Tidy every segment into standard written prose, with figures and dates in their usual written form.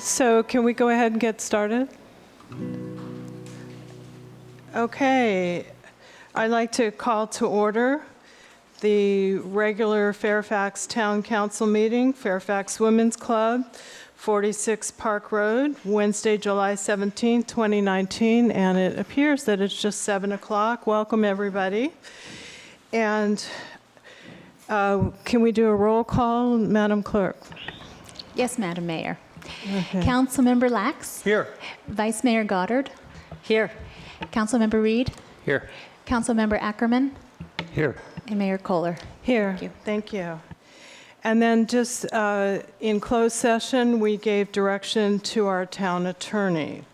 So can we go ahead and get started? Okay, I'd like to call to order the regular Fairfax Town Council meeting, Fairfax Women's Club, 46 Park Road, Wednesday, July 17, 2019, and it appears that it's just 7 o'clock. Welcome, everybody. And can we do a roll call, Madam Clerk? Yes, Madam Mayor. Okay. Councilmember Lax. Here. Vice Mayor Goddard. Here. Councilmember Reed. Here. Councilmember Ackerman. Here. And Mayor Kohler. Here. Thank you. And then just in closed session, we gave direction to our town attorney.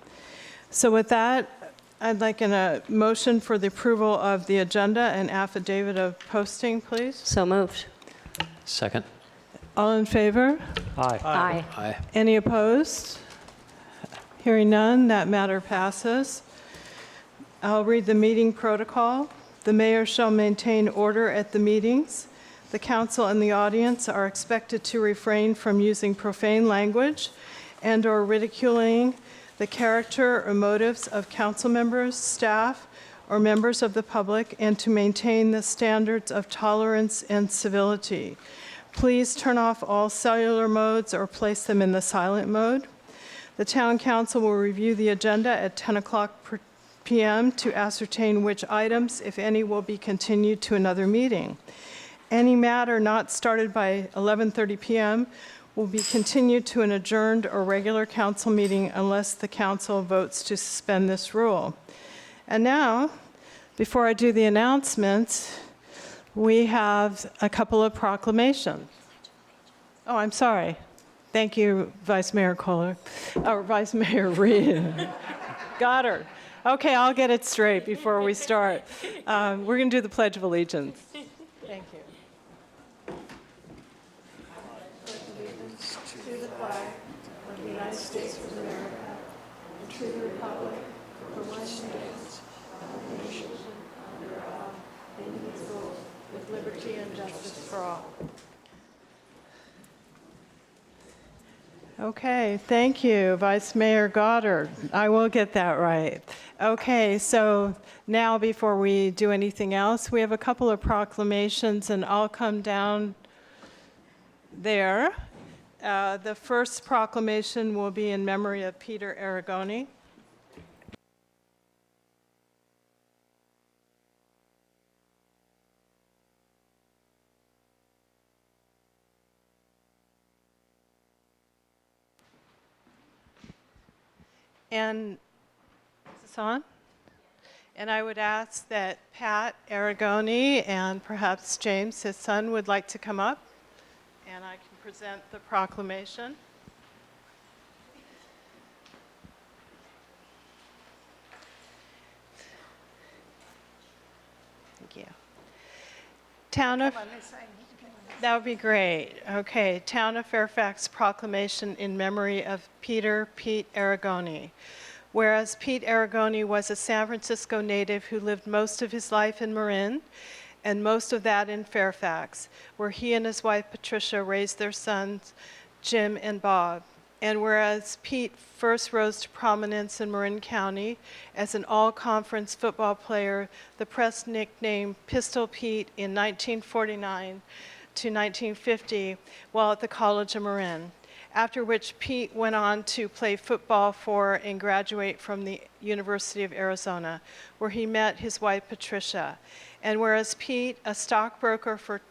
So with that, I'd like a motion for the approval of the agenda and affidavit of posting, please. So moved. Second. All in favor? Aye. Aye. Aye. Any opposed? Hearing none, that matter passes. I'll read the meeting protocol. The mayor shall maintain order at the meetings. The council and the audience are expected to refrain from using profane language and/or ridiculing the character or motives of council members, staff, or members of the public, and to maintain the standards of tolerance and civility. Please turn off all cellular modes or place them in the silent mode. The town council will review the agenda at 10 o'clock p.m. to ascertain which items, if any, will be continued to another meeting. Any matter not started by 11:30 p.m. will be continued to an adjourned or regular council meeting unless the council votes to suspend this rule. And now, before I do the announcements, we have a couple of proclamations. Oh, I'm sorry. Thank you, Vice Mayor Kohler, or Vice Mayor Reed. Goddard. Okay, I'll get it straight before we start. We're going to do the Pledge of Allegiance. Thank you. To the flag of the United States of America and to the republic for which it stands, one nation, under God, indivisible, with liberty and justice for all. Okay, thank you, Vice Mayor Goddard. I will get that right. Okay, so now before we do anything else, we have a couple of proclamations, and I'll come down there. The first proclamation will be in memory of Peter Aragoni. And is this on? And I would ask that Pat Aragoni and perhaps James, his son, would like to come up, and I can present the proclamation. Thank you. Town of That would be great. Okay, Town of Fairfax proclamation in memory of Pete Aragoni. Whereas Pete Aragoni was a San Francisco native who lived most of his life in Marin and most of that in Fairfax, where he and his wife Patricia raised their sons, Jim and Bob. And whereas Pete first rose to prominence in Marin County as an all-conference football player, the press nicknamed Pistol Pete in 1949 to 1950 while at the College of Marin, after which Pete went on to play football for and graduate from the University of Arizona, where he met his wife Patricia. And whereas Pete, a stockbroker for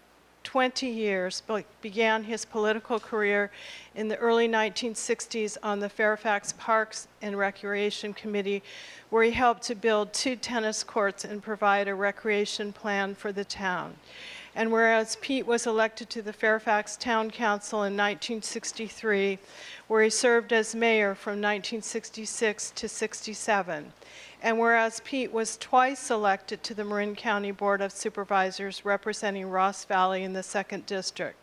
20 years, began his political career in the early 1960s on the Fairfax Parks and Recreation Committee, where he helped to build 2 tennis courts and provide a recreation plan for the town. And whereas Pete was elected to the Fairfax Town Council in 1963, where he served as mayor from 1966 to 67. And whereas Pete was twice elected to the Marin County Board of Supervisors representing Ross Valley in the 2nd District,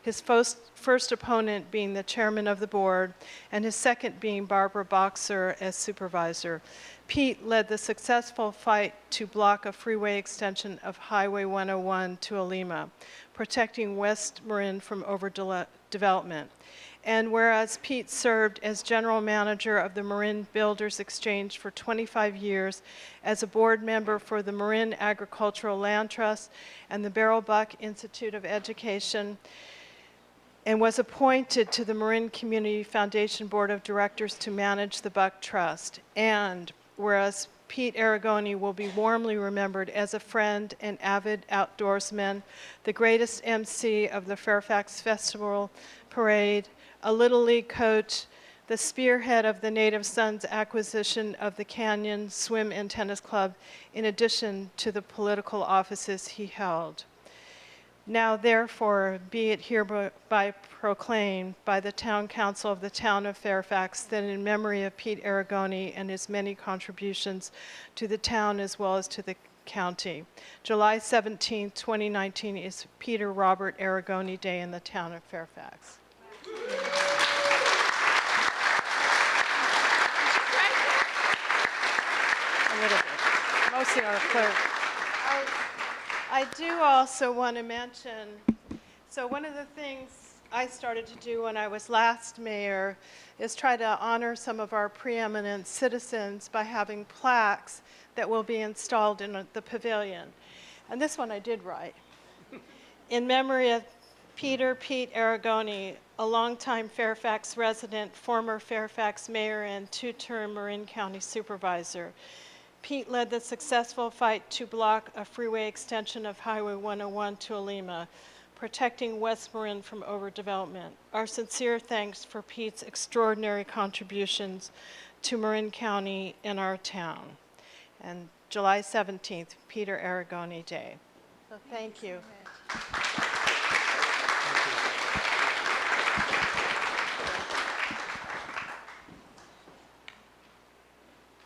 his first opponent being the chairman of the board, and his second being Barbara Boxer as supervisor. Pete led the successful fight to block a freeway extension of Highway 101 to Alima, protecting West Marin from overdevelopment. And whereas Pete served as general manager of the Marin Builders Exchange for 25 years, as a board member for the Marin Agricultural Land Trust and the Beryl Buck Institute of Education, and was appointed to the Marin Community Foundation Board of Directors to manage the Buck Trust. And whereas Pete Aragoni will be warmly remembered as a friend and avid outdoorsman, the greatest MC of the Fairfax Festival Parade, a Little League coach, the spearhead of the Native Sons acquisition of the Canyon Swim and Tennis Club, in addition to the political offices he held. Now therefore be it hereby proclaimed by the Town Council of the Town of Fairfax that in memory of Pete Aragoni and his many contributions to the town as well as to the county, July 17, 2019 is Peter Robert Aragoni Day in the town of Fairfax. A little bit, mostly our clerk. I do also want to mention, so one of the things I started to do when I was last mayor is try to honor some of our preeminent citizens by having plaques that will be installed in the pavilion. And this one I did write. In memory of Pete Aragoni, a longtime Fairfax resident, former Fairfax mayor, and two-term Marin County supervisor. Pete led the successful fight to block a freeway extension of Highway 101 to Alima, protecting West Marin from overdevelopment. Our sincere thanks for Pete's extraordinary contributions to Marin County and our town. And July 17th, Peter Aragoni Day. So thank you.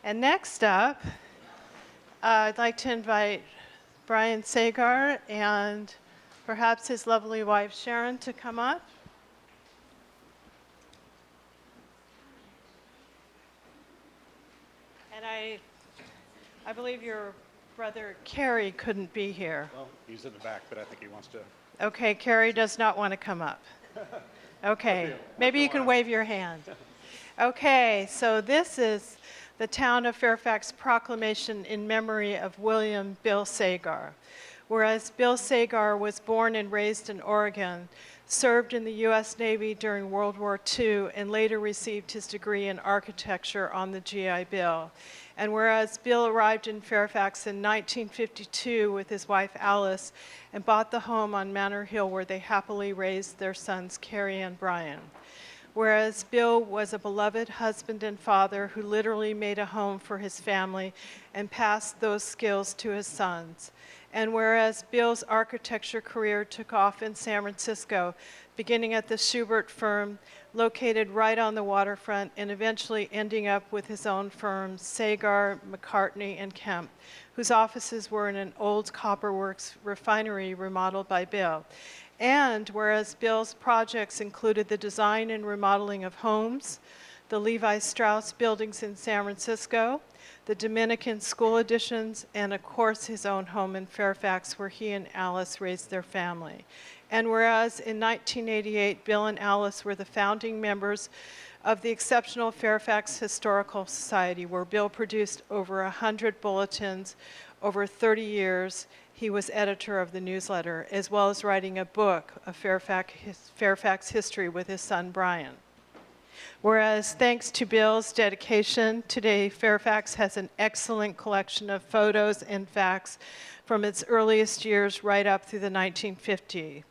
And next up, I'd like to invite Brian Sagar and perhaps his lovely wife Sharon to come up. And I believe your brother Kerry couldn't be here. Well, he's in the back, but I think he wants to. Okay, Kerry does not want to come up. Okay, maybe you can wave your hand. Okay, so this is the Town of Fairfax proclamation in memory of William Bill Sagar. Whereas Bill Sagar was born and raised in Oregon, served in the U.S. Navy during World War II, and later received his degree in architecture on the GI Bill. And whereas Bill arrived in Fairfax in 1952 with his wife Alice and bought the home on Manor Hill where they happily raised their sons Carrie and Brian. Whereas Bill was a beloved husband and father who literally made a home for his family and passed those skills to his sons. And whereas Bill's architecture career took off in San Francisco, beginning at the Schubert firm, located right on the waterfront, and eventually ending up with his own firm, Sagar, McCartney, and Kemp, whose offices were in an old copperworks refinery remodeled by Bill. And whereas Bill's projects included the design and remodeling of homes, the Levi Strauss buildings in San Francisco, the Dominican school additions, and of course his own home in Fairfax where he and Alice raised their family. And whereas in 1988, Bill and Alice were the founding members of the exceptional Fairfax Historical Society, where Bill produced over 100 bulletins over 30 years. He was editor of the newsletter, as well as writing a book of Fairfax history with his son, Brian. Whereas thanks to Bill's dedication, today Fairfax has an excellent collection of photos and facts from its earliest years right up through the 1950s.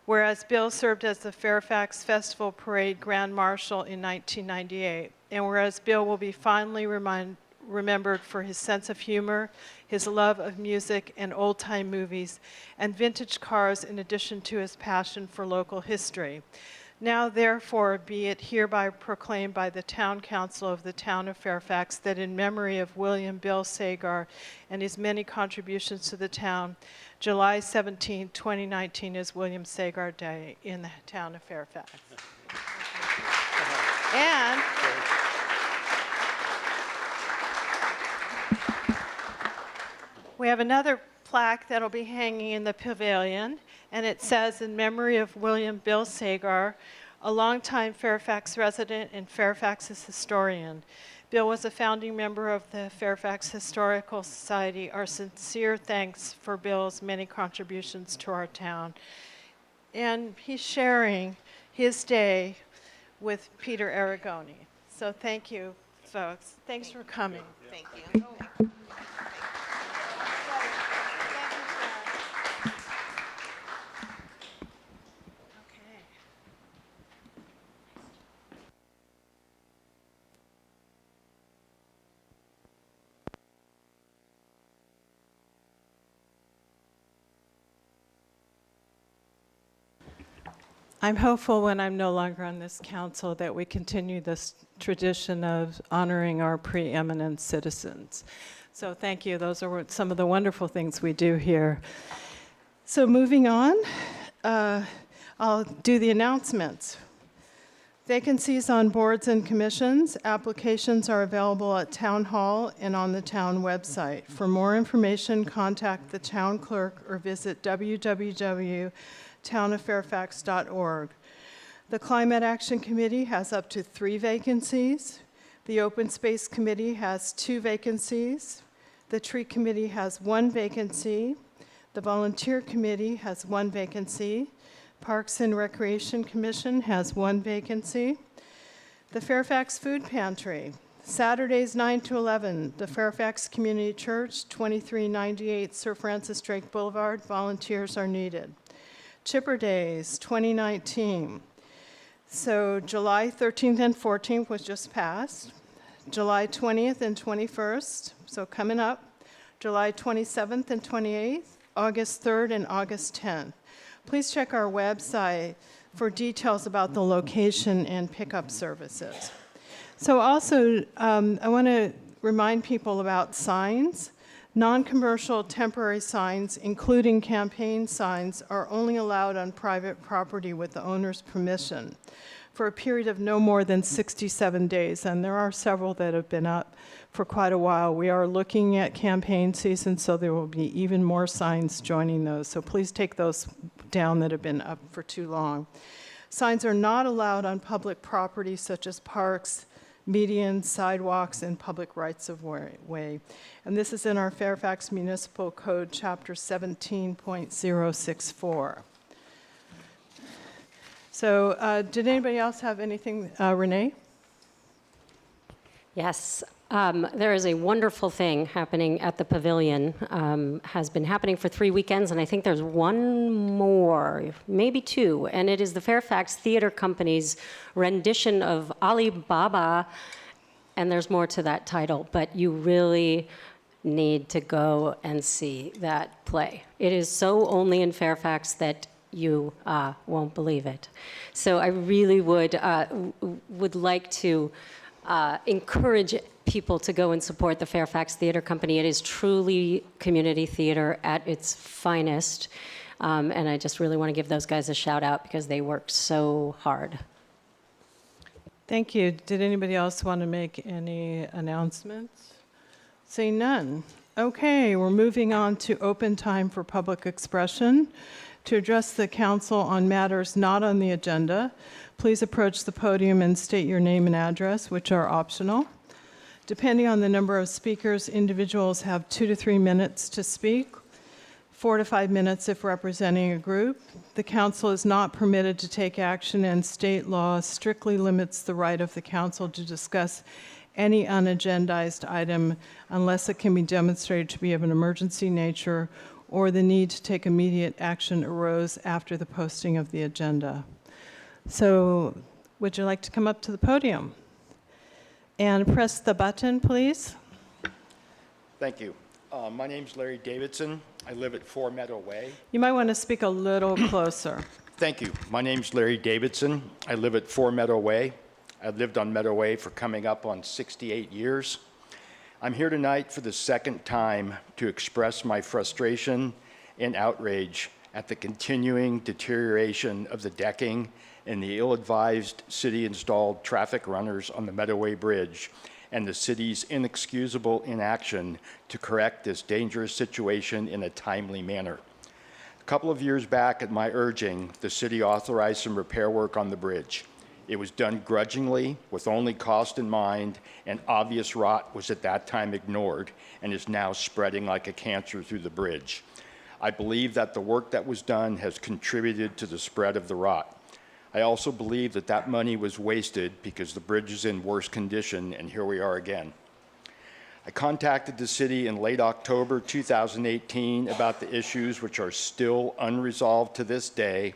Whereas Bill served as the Fairfax Festival Parade Grand Marshal in 1998. And whereas Bill will be fondly remembered for his sense of humor, his love of music and old-time movies, and vintage cars, in addition to his passion for local history. Now, therefore, be it hereby proclaimed by the Town Council of the Town of Fairfax that in memory of William Bill Sagar and his many contributions to the town, July 17, 2019 is William Sagar Day in the Town of Fairfax. And we have another plaque that'll be hanging in the pavilion, and it says, in memory of William Bill Sagar, a longtime Fairfax resident and Fairfax's historian. Bill was a founding member of the Fairfax Historical Society. Our sincere thanks for Bill's many contributions to our town. And he's sharing his day with Peter Aragoni. So thank you, folks. Thanks for coming. Thank you. Okay. I'm hopeful when I'm no longer on this council that we continue this tradition of honoring our preeminent citizens. So thank you. Those are some of the wonderful things we do here. So moving on, I'll do the announcements. Vacancies on boards and commissions. Applications are available at Town Hall and on the town website. For more information, contact the town clerk or visit www.townoffairfax.org. The Climate Action Committee has up to 3 vacancies. The Open Space Committee has 2 vacancies. The Tree Committee has 1 vacancy. The Volunteer Committee has 1 vacancy. Parks and Recreation Commission has 1 vacancy. The Fairfax Food Pantry, Saturdays 9 to 11, the Fairfax Community Church, 2398 Sir Francis Drake Boulevard. Volunteers are needed. Chipper Days 2019. So July 13th and 14th was just passed. July 20th and 21st, so coming up. July 27th and 28th, August 3rd and August 10th. Please check our website for details about the location and pickup services. So also, I want to remind people about signs. Non-commercial temporary signs, including campaign signs, are only allowed on private property with the owner's permission for a period of no more than 67 days, and there are several that have been up for quite a while. We are looking at campaign season, so there will be even more signs joining those, so please take those down that have been up for too long. Signs are not allowed on public property such as parks, medians, sidewalks, and public rights-of-way. And this is in our Fairfax Municipal Code, Chapter 17.064. So did anybody else have anything? Renee? Yes, there is a wonderful thing happening at the Pavilion. Has been happening for 3 weekends, and I think there's one more, maybe 2, and it is the Fairfax Theater Company's rendition of Ali Baba, and there's more to that title, but you really need to go and see that play. It is so only in Fairfax that you won't believe it. So I really would like to encourage people to go and support the Fairfax Theater Company. It is truly community theater at its finest. And I just really want to give those guys a shout out because they worked so hard. Thank you. Did anybody else want to make any announcements? Seeing none. Okay, we're moving on to open time for public expression. To address the council on matters not on the agenda, please approach the podium and state your name and address, which are optional. Depending on the number of speakers, individuals have 2 to 3 minutes to speak, 4 to 5 minutes if representing a group. The council is not permitted to take action, and state law strictly limits the right of the council to discuss any unagendized item unless it can be demonstrated to be of an emergency nature or the need to take immediate action arose after the posting of the agenda. So, would you like to come up to the podium? And press the button, please. Thank you. My name's Larry Davidson. I live at 4 Meadow Way. You might want to speak a little closer. Thank you. My name's Larry Davidson. I live at 4 Meadow Way. I've lived on Meadow Way for coming up on 68 years. I'm here tonight for the second time to express my frustration and outrage at the continuing deterioration of the decking and the ill-advised city-installed traffic runners on the Meadowway Bridge and the city's inexcusable inaction to correct this dangerous situation in a timely manner. A couple of years back, at my urging, the city authorized some repair work on the bridge. It was done grudgingly, with only cost in mind, and obvious rot was at that time ignored and is now spreading like a cancer through the bridge. I believe that the work that was done has contributed to the spread of the rot. I also believe that that money was wasted because the bridge is in worse condition, and here we are again. I contacted the city in late October 2018 about the issues which are still unresolved to this day,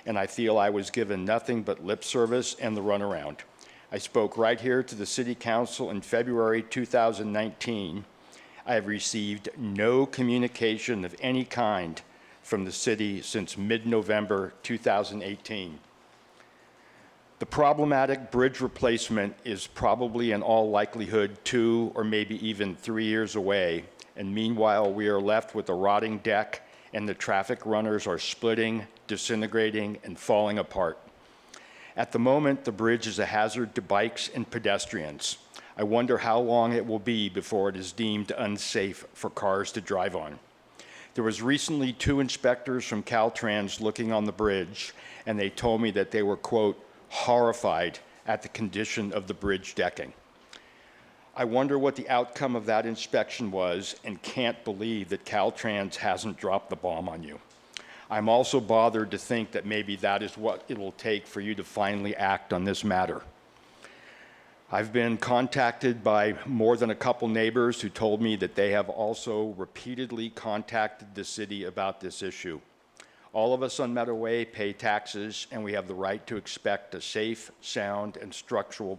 and I feel I was given nothing but lip service and the runaround. I spoke right here to the City Council in February 2019. I have received no communication of any kind from the city since mid-November 2018. The problematic bridge replacement is probably in all likelihood 2 or maybe even 3 years away, and meanwhile we are left with a rotting deck and the traffic runners are splitting, disintegrating, and falling apart. At the moment, the bridge is a hazard to bikes and pedestrians. I wonder how long it will be before it is deemed unsafe for cars to drive on. There was recently 2 inspectors from Caltrans looking on the bridge, and they told me that they were, quote, horrified at the condition of the bridge decking. I wonder what the outcome of that inspection was and can't believe that Caltrans hasn't dropped the bomb on you. I'm also bothered to think that maybe that is what it'll take for you to finally act on this matter. I've been contacted by more than a couple neighbors who told me that they have also repeatedly contacted the city about this issue. All of us on Meadow Way pay taxes, and we have the right to expect a safe, and structurally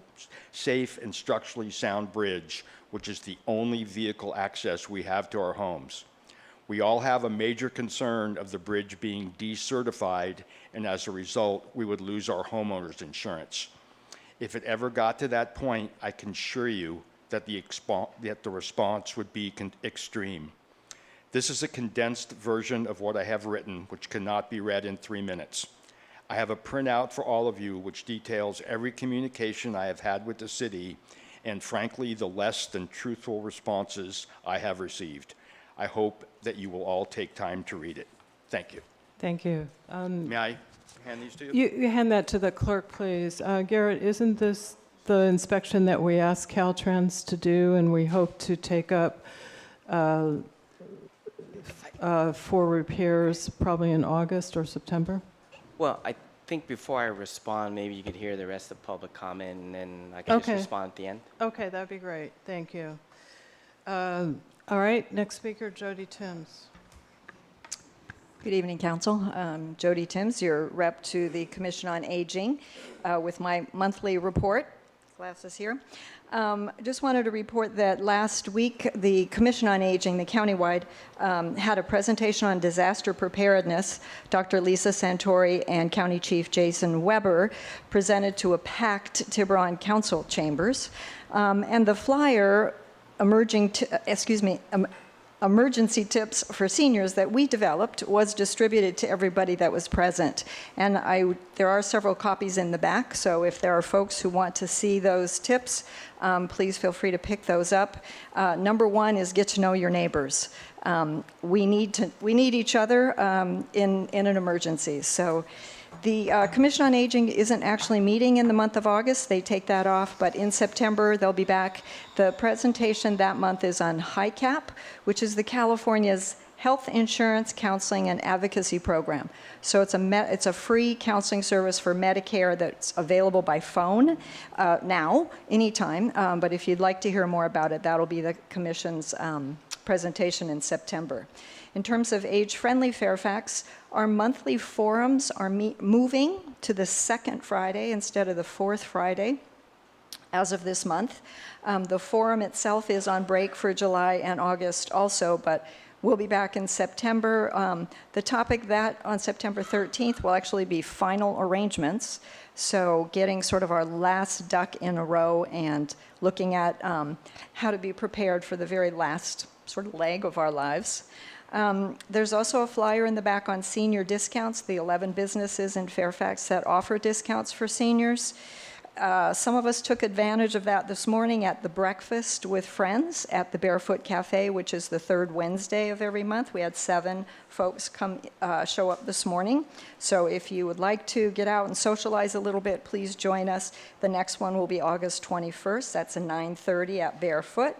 sound bridge, which is the only vehicle access we have to our homes. We all have a major concern of the bridge being decertified, and as a result, we would lose our homeowners insurance. If it ever got to that point, I can assure you that the response would be extreme. This is a condensed version of what I have written, which cannot be read in 3 minutes. I have a printout for all of you which details every communication I have had with the city and, frankly, the less than truthful responses I have received. I hope that you will all take time to read it. Thank you. Thank you. May I hand these to you? You hand that to the clerk, please. Garrett, isn't this the inspection that we asked Caltrans to do, and we hope to take up for repairs probably in August or September? Well, I think before I respond, maybe you could hear the rest of public comment, and then I can just respond at the end. Okay, that'd be great. Thank you. All right, next speaker, Jody Timms. Good evening, Council. Jody Timms, your rep to the Commission on Aging, with my monthly report. Glasses here. Just wanted to report that last week, the Commission on Aging, the countywide, had a presentation on disaster preparedness. Dr. Lisa Santori and County Chief Jason Weber presented to a packed Tiburon Council chambers. And the flyer, emergency tips for seniors that we developed was distributed to everybody that was present. And there are several copies in the back, so if there are folks who want to see those tips, please feel free to pick those up. Number 1 is get to know your neighbors. We need each other in an emergency. So the Commission on Aging isn't actually meeting in the month of August. They take that off, but in September they'll be back. The presentation that month is on HICAP, which is the California's Health Insurance Counseling and Advocacy Program. So it's a free counseling service for Medicare that's available by phone now, anytime. But if you'd like to hear more about it, that'll be the Commission's presentation in September. In terms of age-friendly Fairfax, our monthly forums are moving to the second Friday instead of the fourth Friday as of this month. The forum itself is on break for July and August also, but we'll be back in September. The topic that on September 13th will actually be final arrangements. So getting sort of our last duck in a row and looking at how to be prepared for the very last sort of leg of our lives. There's also a flyer in the back on senior discounts, the 11 businesses in Fairfax that offer discounts for seniors. some of us took advantage of that this morning at the breakfast with friends at the Barefoot Cafe, which is the third Wednesday of every month. We had 7 folks show up this morning. So if you would like to get out and socialize a little bit, please join us. The next one will be August 21st. That's at 9:30 at Barefoot.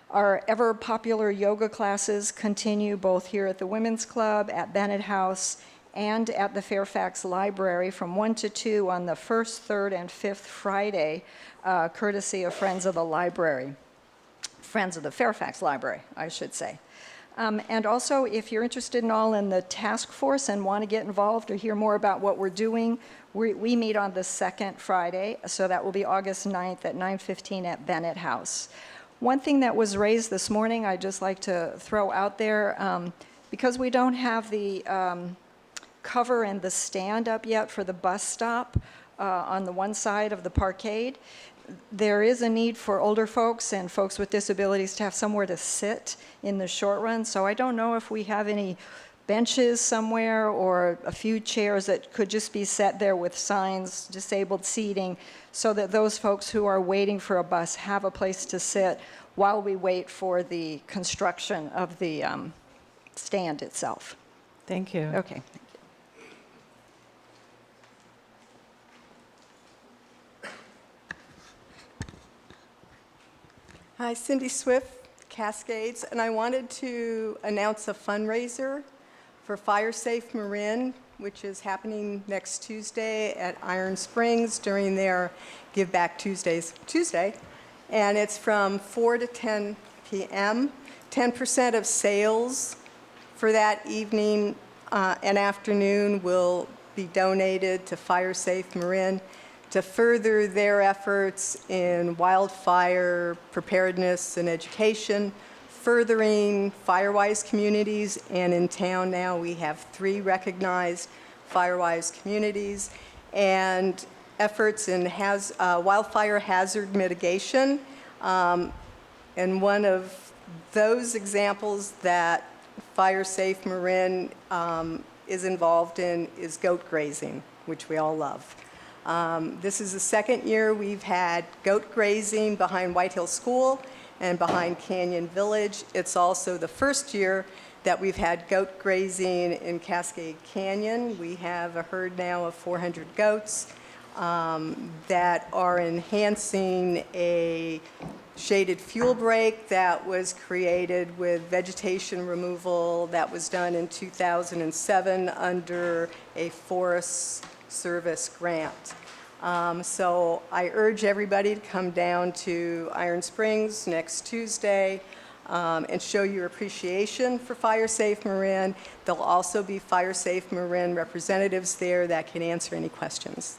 Our ever popular yoga classes continue both here at the Women's Club, at Bennett House, and at the Fairfax Library from 1 to 2 on the 1st, 3rd, and 5th Friday, courtesy of Friends of the Library. Friends of the Fairfax Library, I should say. And also, if you're interested in the task force and want to get involved or hear more about what we're doing, we meet on the 2nd Friday, so that will be August 9th at 9:15 at Bennett House. One thing that was raised this morning, I'd just like to throw out there, because we don't have the cover and the stand up yet for the bus stop on the one side of the parkade, there is a need for older folks and folks with disabilities to have somewhere to sit in the short run. So I don't know if we have any benches somewhere or a few chairs that could just be set there with signs, disabled seating, so that those folks who are waiting for a bus have a place to sit while we wait for the construction of the stand itself. Thank you. Okay. Hi, Cindy Swift, Cascades, and I wanted to announce a fundraiser for Fire Safe Marin, which is happening next Tuesday at Iron Springs during their Give Back Tuesday, and it's from 4 to 10 p.m. 10% of sales for that evening and afternoon will be donated to Fire Safe Marin to further their efforts in wildfire preparedness and education, furthering Firewise communities, and in town now we have 3 recognized Firewise communities, and efforts in wildfire hazard mitigation. And one of those examples that Fire Safe Marin is involved in is goat grazing, which we all love. This is the 2nd year we've had goat grazing behind White Hill School and behind Canyon Village. It's also the 1st year that we've had goat grazing in Cascade Canyon. We have a herd now of 400 goats that are enhancing a shaded fuel break that was created with vegetation removal that was done in 2007 under a Forest Service grant. So I urge everybody to come down to Iron Springs next Tuesday and show your appreciation for Fire Safe Marin. There'll also be Fire Safe Marin representatives there that can answer any questions.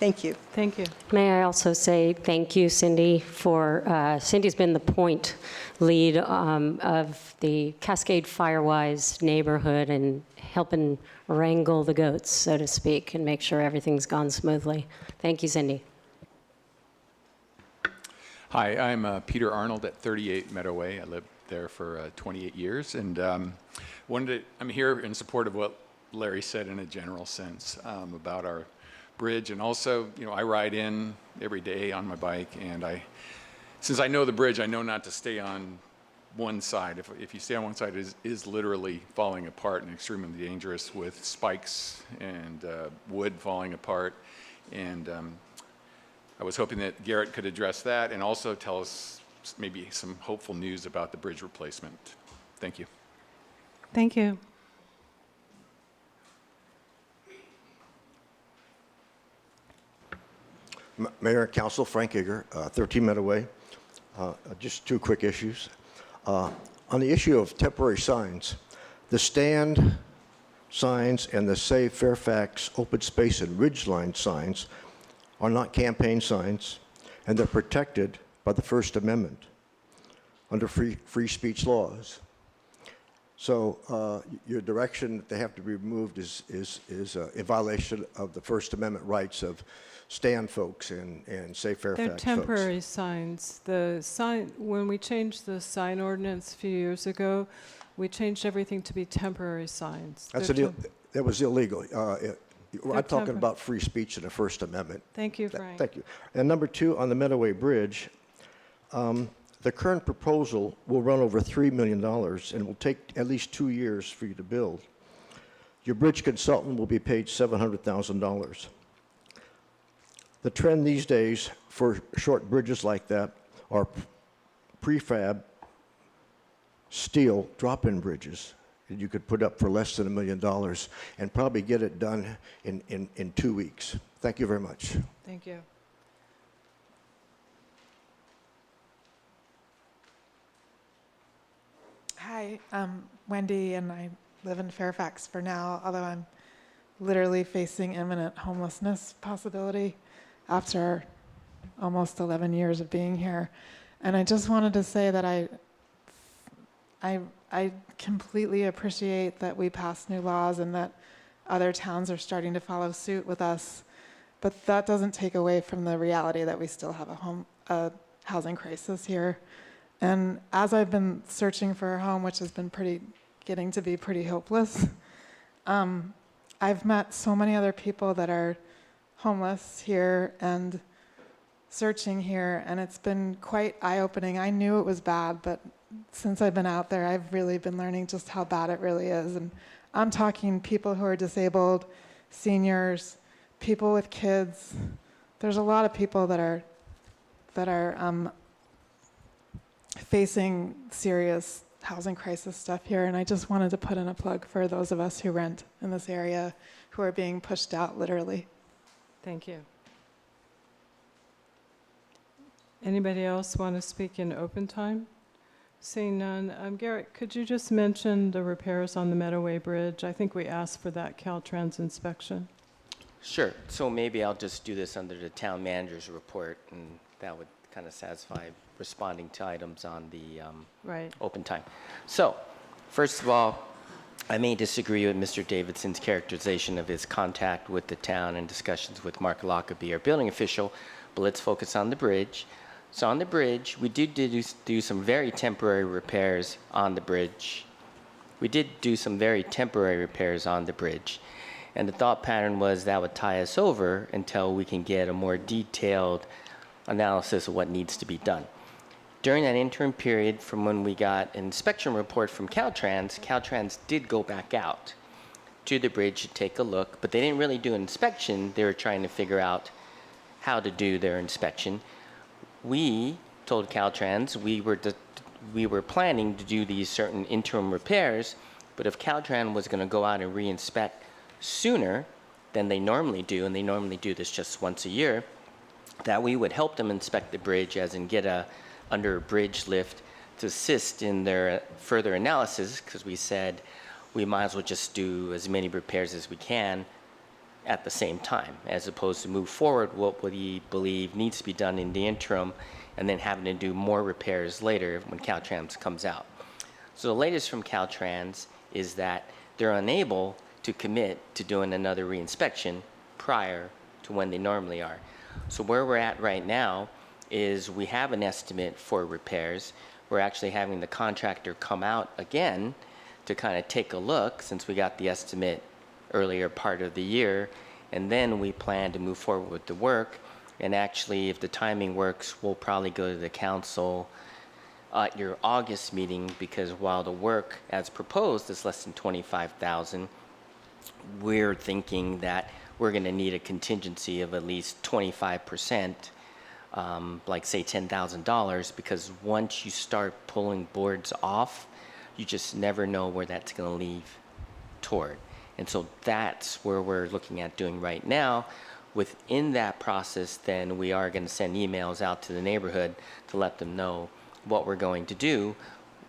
Thank you. Thank you. May I also say thank you, Cindy, for, Cindy's been the point lead of the Cascade Firewise neighborhood and helping wrangle the goats, so to speak, and make sure everything's gone smoothly. Thank you, Cindy. Hi, I'm Peter Arnold at 38 Meadow Way. I lived there for 28 years, and I'm here in support of what Larry said in a general sense about our bridge, and also, I ride in every day on my bike, and since I know the bridge, I know not to stay on one side. If you stay on one side, it is literally falling apart and extremely dangerous with spikes and wood falling apart. And I was hoping that Garrett could address that and also tell us maybe some hopeful news about the bridge replacement. Thank you. Thank you. Mayor and Council, Frank Eager, 13 Meadow Way. Just 2 quick issues. On the issue of temporary signs, the stand signs and the Save Fairfax open space and ridgeline signs are not campaign signs, and they're protected by the First Amendment under free speech laws. So your direction that they have to be removed is in violation of the First Amendment rights of stand folks and Save Fairfax They're temporary signs. When we changed the sign ordinance a few years ago, we changed everything to be temporary signs. That was illegal. I'm Good talking temper. about free speech and the First Amendment. Thank you, Frank. Thank you. And number two, on the Meadoway Bridge, the current proposal will run over $3 million and will take at least 2 years for you to build. Your bridge consultant will be paid $700,000. The trend these days for short bridges like that are prefab steel drop-in bridges that you could put up for less than $1 million and probably get it done in 2 weeks. Thank you very much. Thank you. Hi, I'm Wendy, and I live in Fairfax for now, although I'm literally facing imminent homelessness possibility after almost 11 years of being here. And I just wanted to say that I completely appreciate that we pass new laws and that other towns are starting to follow suit with us, but that doesn't take away from the reality that we still have a housing crisis here. And as I've been searching for a home, which has been getting to be pretty hopeless, I've met so many other people that are homeless here and searching here, and it's been quite eye-opening. I knew it was bad, but since I've been out there, I've really been learning just how bad it really is. And I'm talking people who are disabled, seniors, people with kids. There's a lot of people that are facing serious housing crisis stuff here, and I just wanted to put in a plug for those of us who rent in this area who are being pushed out, literally. Thank you. Anybody else want to speak in open time? Seeing none. Garrett, could you just mention the repairs on the Meadoway Bridge? I think we asked for that Caltrans inspection. Sure. So maybe I'll just do this under the town manager's report, and that would kind of satisfy responding to items on the Right. open time. So, first of all, I may disagree with Mr. Davidson's characterization of his contact with the town and discussions with Mark Lockaby, our building official, but let's focus on the bridge. So on the bridge, we did do some very temporary repairs on the bridge. We did do some very temporary repairs on the bridge. And the thought pattern was that would tie us over until we can get a more detailed analysis of what needs to be done. During that interim period from when we got an inspection report from Caltrans did go back out to the bridge to take a look, but they didn't really do an inspection. They were trying to figure out how to do their inspection. We told Caltrans we were planning to do these certain interim repairs, but if Caltrans was going to go out and re-inspect sooner than they normally do, and they normally do this just once a year, that we would help them inspect the bridge, as in get under a bridge lift to assist in their further analysis, because we said we might as well just do as many repairs as we can at the same time, as opposed to move forward what we believe needs to be done in the interim and then having to do more repairs later when Caltrans comes out. So the latest from Caltrans is that they're unable to commit to doing another reinspection prior to when they normally are. So where we're at right now is we have an estimate for repairs. We're actually having the contractor come out again to kind of take a look, since we got the estimate earlier part of the year, and then we plan to move forward with the work. And actually, if the timing works, we'll probably go to the council at your August meeting, because while the work as proposed is less than $25,000, we're thinking that we're going to need a contingency of at least 25%, like say $10,000, because once you start pulling boards off, you just never know where that's going to leave toward. And so that's where we're looking at doing right now. Within that process, then we are going to send emails out to the neighborhood to let them know what we're going to do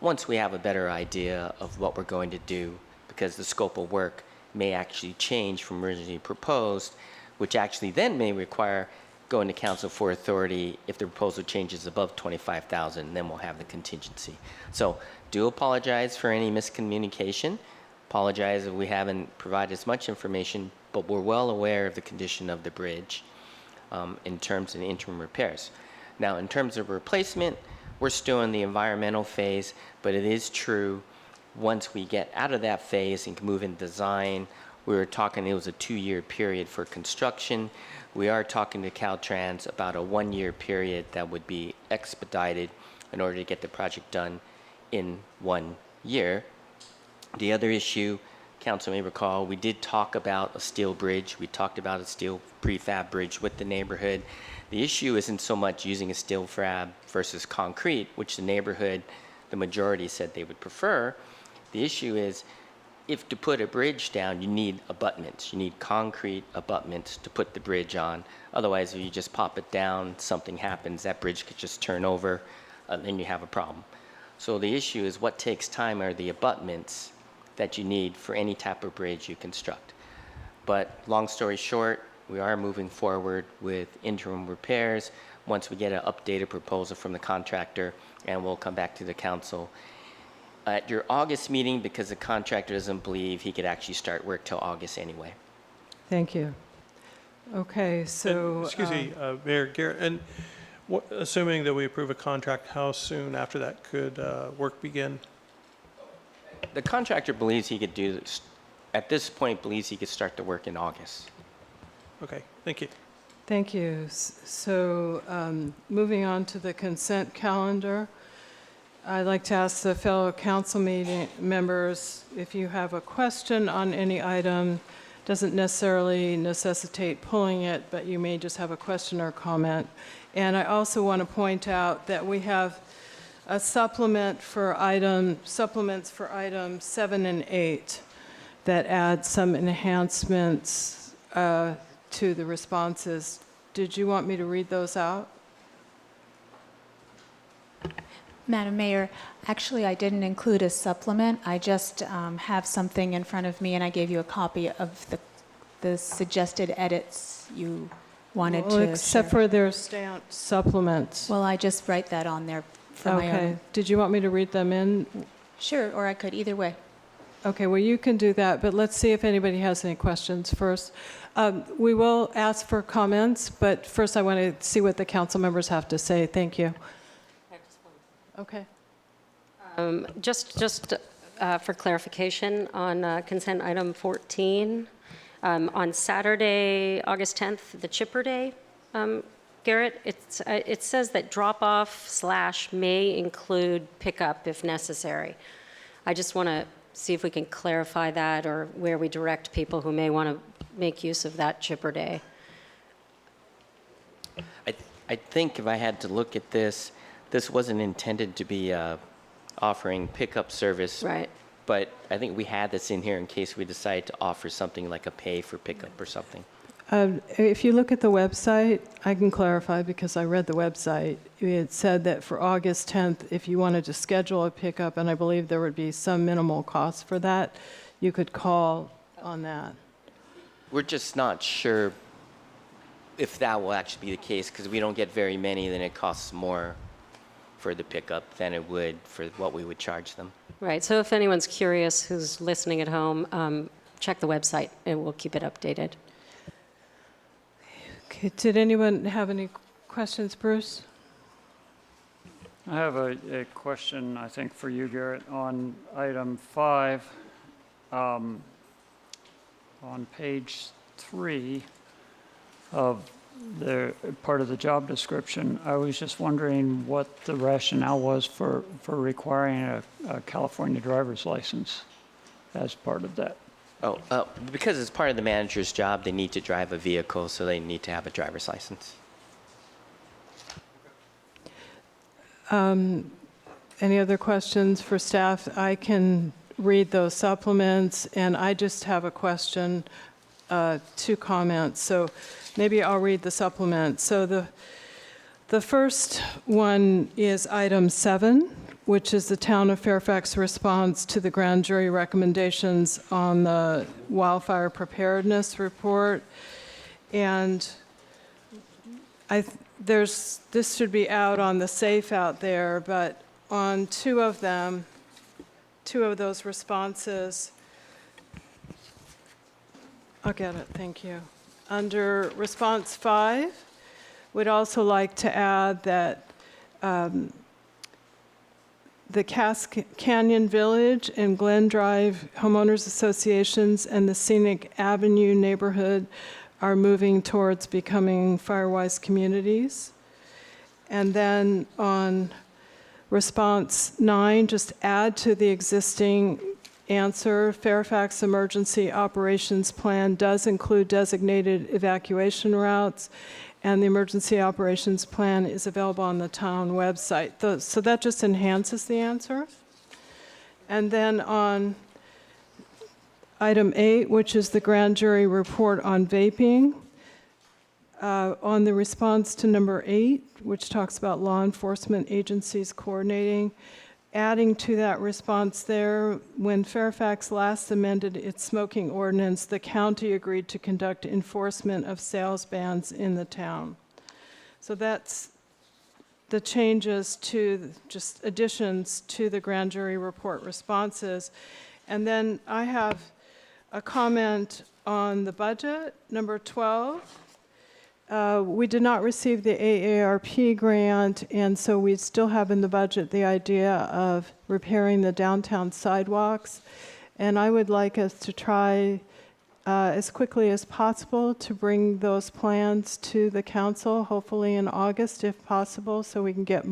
once we have a better idea of what we're going to do, because the scope of work may actually change from originally proposed, which actually then may require going to council for authority. If the proposal changes above $25,000, then we'll have the contingency. So do apologize for any miscommunication. Apologize if we haven't provided as much information, but we're well aware of the condition of the bridge in terms of the interim repairs. Now, in terms of replacement, we're still in the environmental phase, but it is true, once we get out of that phase and can move in design, We were talking, it was a 2-year period for construction. We are talking to Caltrans about a 1-year period that would be expedited in order to get the project done in 1 year. The other issue, Council may recall, we did talk about a steel bridge. We talked about a steel prefab bridge with the neighborhood. The issue isn't so much using a steel fab versus concrete, which the neighborhood, the majority said they would prefer. The issue is, if to put a bridge down, you need abutments. You need concrete abutments to put the bridge on. Otherwise, if you just pop it down, something happens, that bridge could just turn over, then you have a problem. So the issue is, what takes time are the abutments that you need for any type of bridge you construct. But long story short, we are moving forward with interim repairs once we get an updated proposal from the contractor, and we'll come back to the council at your August meeting, because the contractor doesn't believe he could actually start work till August anyway. Thank you. Okay, so... Excuse me, Mayor Garrett, and assuming that we approve a contract, how soon after that could work begin? The contractor believes he could do this, at this point, believes he could start the work in August. Okay, thank you. Thank you. So moving on to the consent calendar, I'd like to ask the fellow council meeting members if you have a question on any item. Doesn't necessarily necessitate pulling it, but you may just have a question or comment. And I also want to point out that we have a supplements for items 7 and 8 that add some enhancements to the responses. Did you want me to read those out? Madam Mayor, actually, I didn't include a supplement. I just have something in front of me, and I gave you a copy of the suggested edits you wanted Well, to except share. for their stamped supplements. Well, I just write that on there for my Okay. own. Did you want me to read them in? Sure, or I could, either way. Okay, well, you can do that, but let's see if anybody has any questions first. We will ask for comments, but first I want to see what the council members have to say. Thank you. Okay. Just for clarification on consent item 14, on Saturday, August 10th, the Chipper Day, Garrett, it says that drop-off / may include pickup if necessary. I just want to see if we can clarify that, or where we direct people who may want to make use of that Chipper Day. I think if I had to look at this, this wasn't intended to be offering pickup service. Right. But I think we had this in here in case we decide to offer something like a pay for pickup or something. If you look at the website, I can clarify because I read the website. It said that for August 10th, if you wanted to schedule a pickup, and I believe there would be some minimal cost for that, you could call on that. We're just not sure if that will actually be the case, because we don't get very many, then it costs more for the pickup than it would for what we would charge them. Right, so if anyone's curious who's listening at home, check the website and we'll keep it updated. Okay, did anyone have any questions, Bruce? I have a question, I think, for you, Garrett, on item 5, on page 3 of the part of the job description. I was just wondering what the rationale was for requiring a California driver's license as part of that. Oh, because it's part of the manager's job, they need to drive a vehicle, so they need to have a driver's license. Any other questions for staff? I can read those supplements, and I just have a question, 2 comments. So maybe I'll read the supplement. So the first one is item 7, which is the Town of Fairfax response to the grand jury recommendations on the wildfire preparedness report. And this should be out on the safe out there, but on 2 of them, 2 of those responses, I'll get it, thank you. Under response 5, we'd also like to add that the Canyon Village and Glen Drive homeowners associations and the Scenic Avenue neighborhood are moving towards becoming Firewise communities. And then on response 9, just add to the existing answer, Fairfax Emergency Operations Plan does include designated evacuation routes, and the Emergency Operations Plan is available on the town website. So that just enhances the answer. And then on item 8, which is the grand jury report on vaping, on the response to number 8, which talks about law enforcement agencies coordinating, adding to that response there, when Fairfax last amended its smoking ordinance, the county agreed to conduct enforcement of sales bans in the town. So that's the changes to, just additions to the grand jury report responses. And then I have a comment on the budget, number 12. We did not receive the AARP grant, and so we still have in the budget the idea of repairing the downtown sidewalks. And I would like us to try as quickly as possible to bring those plans to the council, hopefully in August if possible, so we can get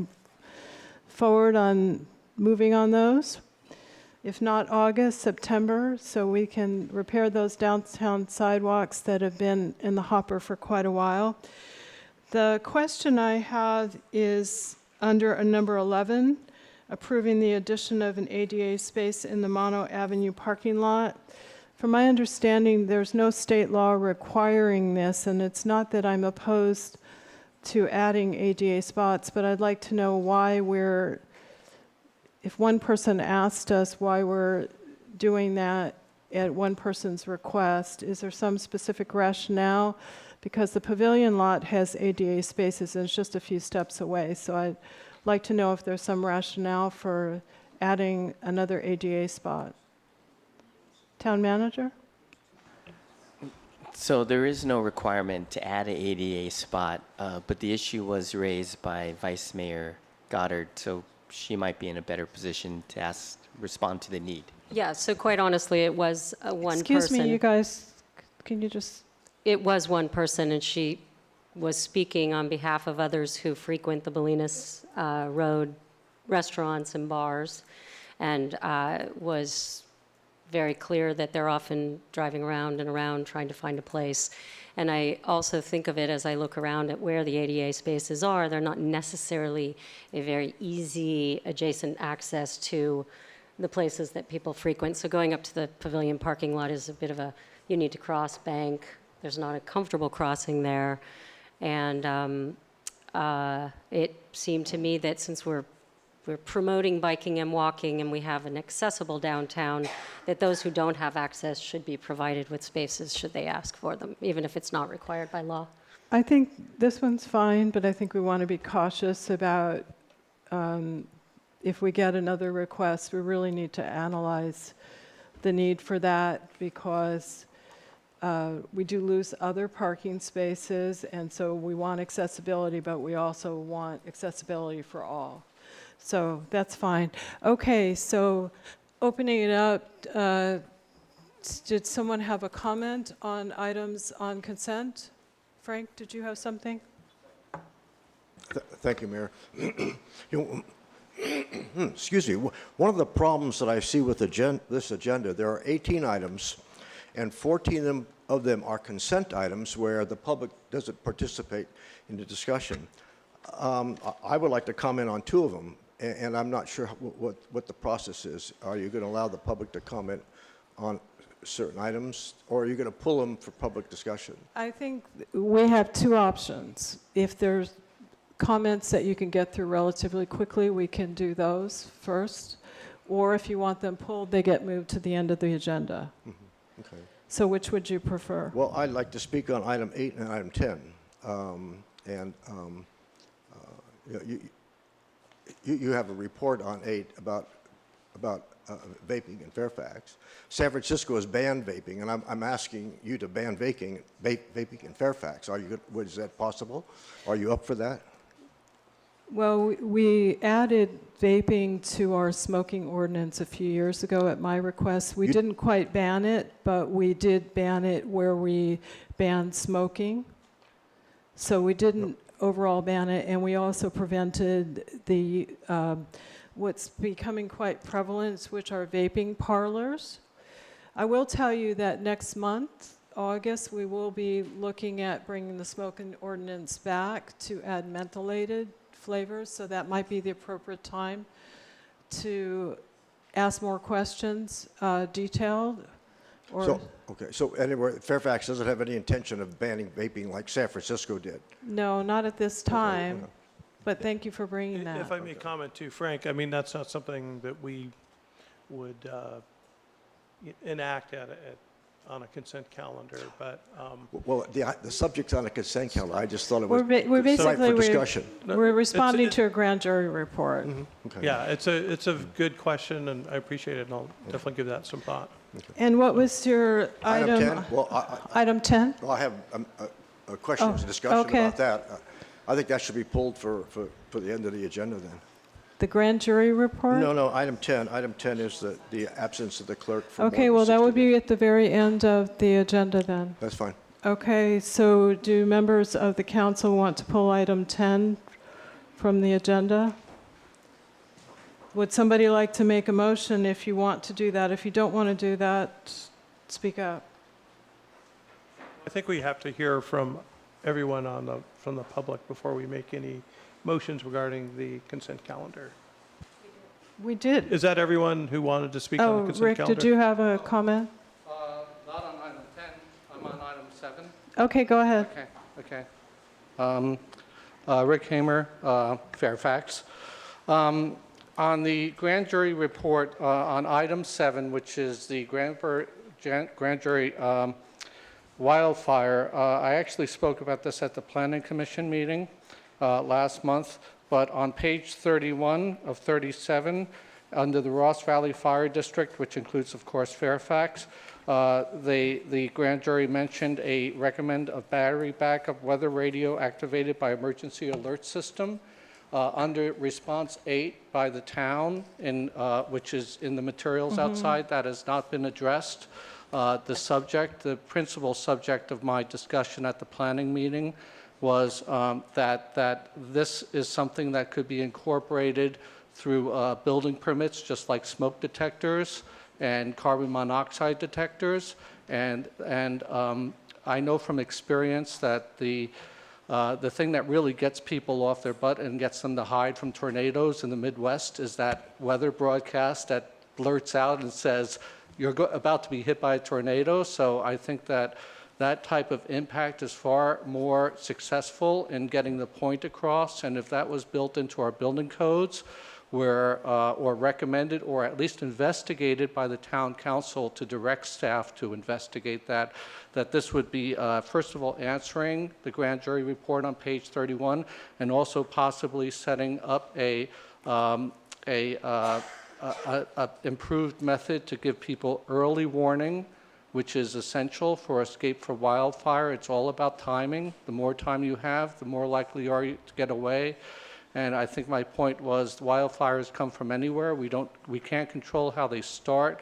forward on moving on those. If not August, September, so we can repair those downtown sidewalks that have been in the hopper for quite a while. The question I have is under a number 11, approving the addition of an ADA space in the Mono Avenue parking lot. From my understanding, there's no state law requiring this, and it's not that I'm opposed to adding ADA spots, but I'd like to know why we're, if one person asked us why we're doing that at one person's request, is there some specific rationale? Because the pavilion lot has ADA spaces and it's just a few steps away. So I'd like to know if there's some rationale for adding another ADA spot. Town manager? So there is no requirement to add an ADA spot, but the issue was raised by Vice Mayor Goddard, so she might be in a better position to respond to the need. Yeah, so quite honestly, it was one person. Excuse me, you guys, can you just... It was one person, and she was speaking on behalf of others who frequent the Bolinas Road restaurants and bars, and was very clear that they're often driving around and around trying to find a place. And I also think of it as I look around at where the ADA spaces are, they're not necessarily a very easy adjacent access to the places that people frequent. So going up to the pavilion parking lot is a bit of a, you need to cross bank. There's not a comfortable crossing there. And it seemed to me that since we're promoting biking and walking and we have an accessible downtown, that those who don't have access should be provided with spaces should they ask for them, even if it's not required by law. I think this one's fine, but I think we want to be cautious about if we get another request, we really need to analyze the need for that because we do lose other parking spaces, and so we want accessibility, but we also want accessibility for all. So that's fine. Okay, so opening it up, did someone have a comment on items on consent? Frank, did you have something? Thank you, Mayor. Excuse me. One of the problems that I see with this agenda, there are 18 items, and 14 of them are consent items where the public doesn't participate in the discussion. I would like to comment on 2 of them, and I'm not sure what the process is. Are you going to allow the public to comment on certain items, or are you going to pull them for public discussion? I think we have 2 options. If there's comments that you can get through relatively quickly, we can do those first. Or if you want them pulled, they get moved to the end of the agenda. Mm-hmm. Okay. So which would you prefer? Well, I'd like to speak on item 8 and item 10. You have a report on 8 about vaping in Fairfax. San Francisco has banned vaping, and I'm asking you to ban vaping in Fairfax. Is that possible? Are you up for that? Well, we added vaping to our smoking ordinance a few years ago at my request. We didn't quite ban it, but we did ban it where we banned smoking. So we didn't overall ban it, and we also prevented the what's becoming quite prevalent, which are vaping parlors. I will tell you that next month, August, we will be looking at bringing the smoking ordinance back to add mentholated flavors, so that might be the appropriate time to ask more questions, detailed. Or So anyway, Fairfax doesn't have any intention of banning vaping like San Francisco did? no, not at this time, but thank you for bringing that. If I may comment too, Frank, I mean, that's not something that we would enact on a consent calendar, but. Well, the subject's on a consent calendar. I just thought it We're was site for discussion. we're responding to a grand jury report. Okay. Yeah, it's a good question, and I appreciate it, and I'll definitely give that some thought. And what was your Item item? 10? Well, Item 10? I have a question and discussion okay. about that. I think that should be pulled for the end of the agenda then. The grand jury report? No, item 10. Item 10 is the absence of the clerk for more Okay, than well, that 60 would be at the very end of the agenda then. That's fine. Okay, so do members of the council want to pull item 10 from the agenda? Would somebody like to make a motion if you want to do that? If you don't want to do that, speak up. I think we have to hear from everyone from the public before we make any motions regarding the consent calendar. We did. Is that everyone who wanted to speak on the consent Rick, calendar? did you have a comment? Not on item 10, I'm on item 7. Okay, go ahead. Okay. Rick Hamer, Fairfax. On the grand jury report on item 7, which is the grand jury wildfire, I actually spoke about this at the Planning Commission meeting last month, but on page 31 of 37, under the Ross Valley Fire District, which includes, of course, Fairfax, the grand jury mentioned a recommend of battery backup weather radio activated by emergency alert system. Under response 8 by the town, which is in the materials outside, that has not been addressed. The principal subject of my discussion at the planning meeting was that this is something that could be incorporated through building permits, just like smoke detectors and carbon monoxide detectors. And I know from experience that the thing that really gets people off their butt and gets them to hide from tornadoes in the Midwest is that weather broadcast that blurts out and says, you're about to be hit by a tornado. So I think that that type of impact is far more successful in getting the point across. And if that was built into our building codes, or recommended or at least investigated by the town council to direct staff to investigate that this would be, first of all, answering the grand jury report on page 31 and also possibly setting up a improved method to give people early warning, which is essential for escape from wildfire. It's all about timing. The more time you have, the more likely are you to get away. And I think my point was wildfires come from anywhere. We can't control how they start,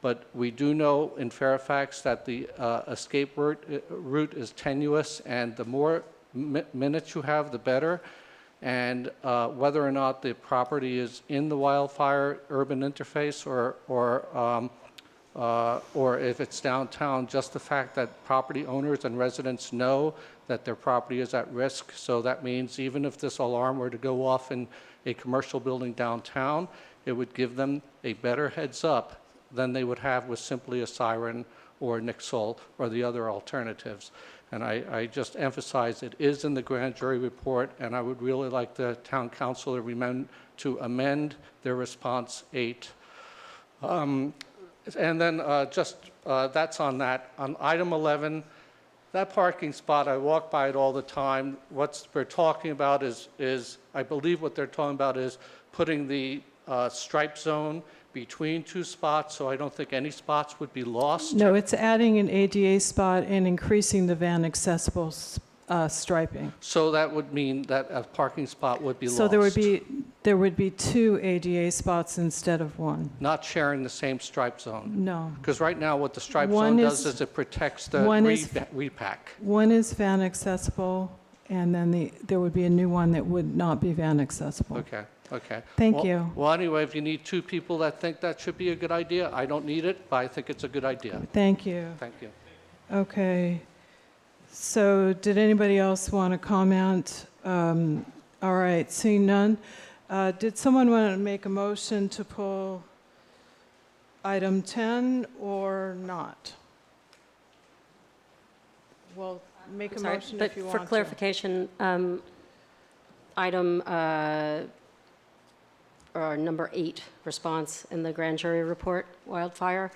but we do know in Fairfax that the escape route is tenuous, and the more minutes you have, the better. And whether or not the property is in the wildfire urban interface or if it's downtown, just the fact that property owners and residents know that their property is at risk. So that means even if this alarm were to go off in a commercial building downtown, it would give them a better heads up than they would have with simply a siren or Nixle or the other alternatives. And I just emphasize it is in the grand jury report, and I would really like the town council to amend their response 8. And then that's on that. On item 11, that parking spot, I walk by it all the time. What we're talking about is I believe what they're talking about is putting the stripe zone between 2 spots, so I don't think any spots would be lost. No, it's adding an ADA spot and increasing the van accessible striping. So that would mean that a parking spot would be lost. So there there would be 2 ADA spots instead of 1. Not sharing the same stripe zone. No. Because right now, what the stripe One zone does is- is it protects the one is- repack. One is van accessible, and then there would be a new one that would not be van accessible. Okay, okay. Thank Well- you. Well, anyway, if you need 2 people that think that should be a good idea, I don't need it, but I think it's a good idea. Thank you. Thank you. Okay. So did anybody else want to comment? All right, seeing none. Did someone want to make a motion to pull item 10 or not? Well, make a Sorry, motion but if you want for to. clarification, item or number 8, response in the grand jury report, wildfire.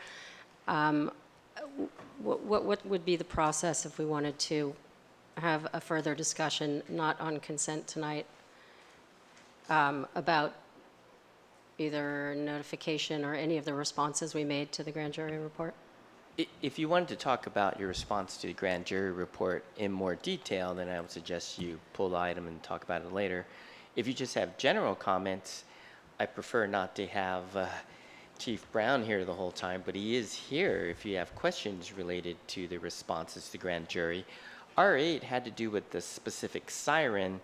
What would be the process if we wanted to have a further discussion, not on consent tonight, about either notification or any of the responses we made to the grand jury report? If you wanted to talk about your response to the grand jury report in more detail, then I would suggest you pull the item and talk about it later. If you just have general comments, I prefer not to have Chief Brown here the whole time, but he is here if you have questions related to the responses to the grand jury. R8 had to do with the specific siren.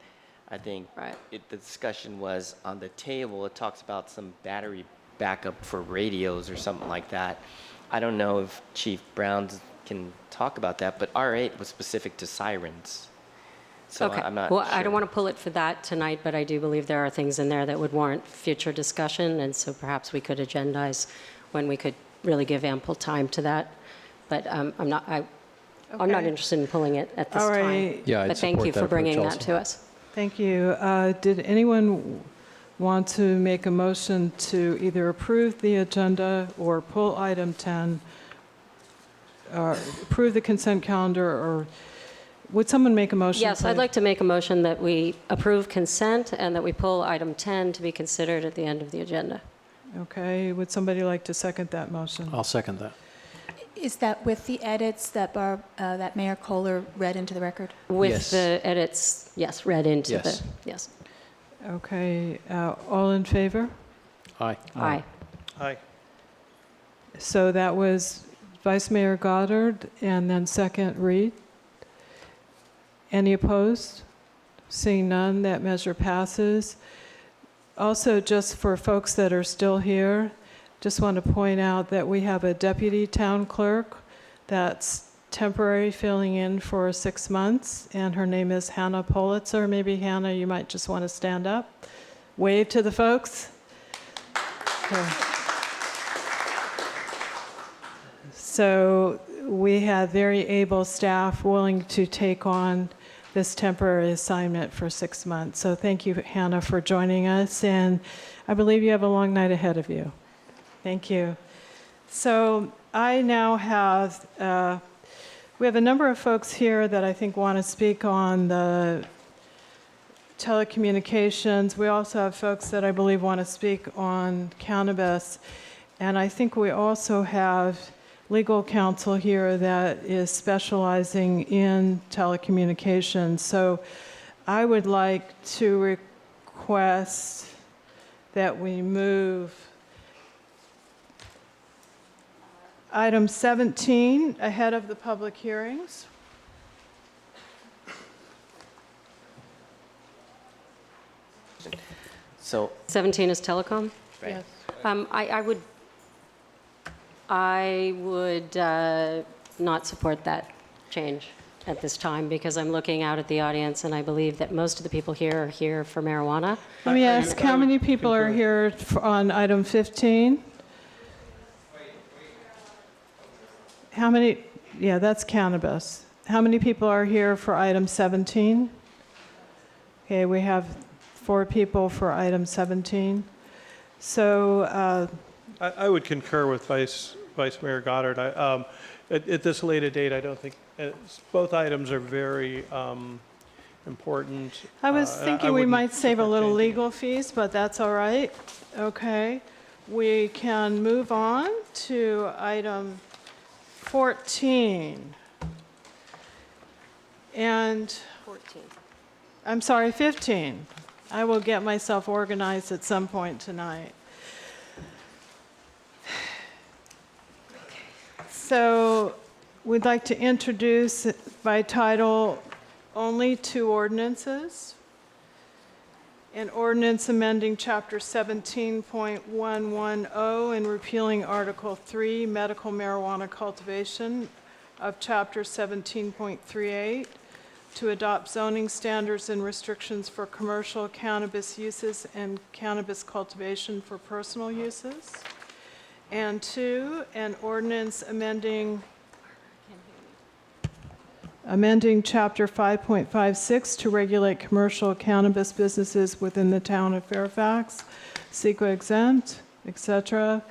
I think the discussion was on the table. It talks about some battery backup for radios or something like that. I don't know if Chief Brown can talk about that, but R8 was specific to sirens. So Okay. I'm not Well, sure. I don't want to pull it for that tonight, but I do believe there are things in there that would warrant future discussion, and so perhaps we could agendize when we could really give ample time to that. But I'm not Okay. interested in pulling it at this All time. right. Yeah, I'd But thank support you that for approach bringing that also. to us. Thank you. Did anyone want to make a motion to either approve the agenda or pull item 10, approve the consent calendar, or would someone make a motion? Yes, I'd please? like to make a motion that we approve consent and that we pull item 10 to be considered at the end of the agenda. Okay, would somebody like to second that motion? I'll second that. Is that with the edits that that Mayor Kohler read into the record? With Yes. the edits, yes, read into Yes. yes. Okay, all in favor? Aye. Aye. Aye. So that was Vice Mayor Goddard and then second Reed. Any opposed? Seeing none, that measure passes. Also, just for folks that are still here, just want to point out that we have a deputy town clerk that's temporary filling in for 6 months, and her name is Hannah Politzer. Maybe Hannah, you might just want to stand up, wave to the folks. Okay. So we have very able staff willing to take on this temporary assignment for 6 months. So thank you, Hannah, for joining us, and I believe you have a long night ahead of you. Thank you. So I now have, we have a number of folks here that I think want to speak on the telecommunications. We also have folks that I believe want to speak on cannabis. And I think we also have legal counsel here that is specializing in telecommunications. So I would like to request that we move item 17 ahead of the public hearings. So 17 is telecom? Right. Yes. I would not support that change at this time because I'm looking out at the audience and I believe that most of the people here are here for marijuana. Let me ask, how many people are here on item 15? How many, yeah, that's cannabis. How many people are here for item 17? Okay, we have 4 people for item 17. So, I would concur with Vice Mayor Goddard. At this later date, I don't think, both items are very important. I was and thinking we wouldn't might save a support little changing. legal fees, but that's all right. Okay. We can move on to item 14. And, 14. I'm sorry, 15. I will get myself organized at some point tonight. So we'd like to introduce by title only 2 ordinances. An ordinance amending Chapter 17.110 and repealing Article 3, medical marijuana cultivation of Chapter 17.38 to adopt zoning standards and restrictions for commercial cannabis uses and cannabis cultivation for personal uses. And 2, an ordinance amending Chapter 5.56 to regulate commercial cannabis businesses within the town of Fairfax, CEQA exempt, etc.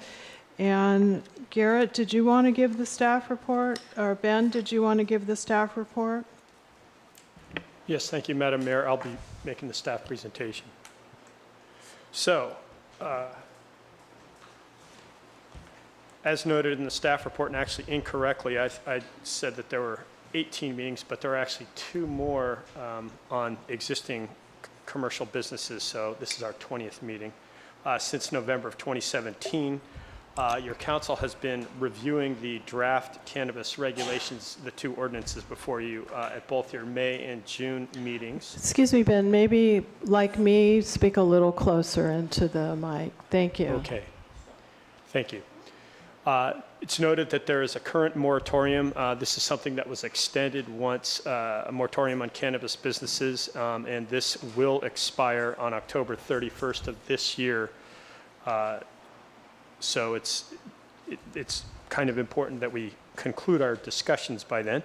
And Garrett, did you want to give the staff report? Or Ben, did you want to give the staff report? Yes, thank you, Madam Mayor. I'll be making the staff presentation. So, as noted in the staff report, and actually incorrectly, I said that there were 18 meetings, but there are actually 2 more on existing commercial businesses, so this is our 20th meeting. Since November of 2017, your council has been reviewing the draft cannabis regulations, the 2 ordinances before you at both your May and June meetings. Excuse me, Ben, maybe like me, speak a little closer into the mic. Thank you. Okay. Thank you. It's noted that there is a current moratorium. This is something that was extended once, a moratorium on cannabis businesses, and this will expire on October 31st of this year. So it's kind of important that we conclude our discussions by then.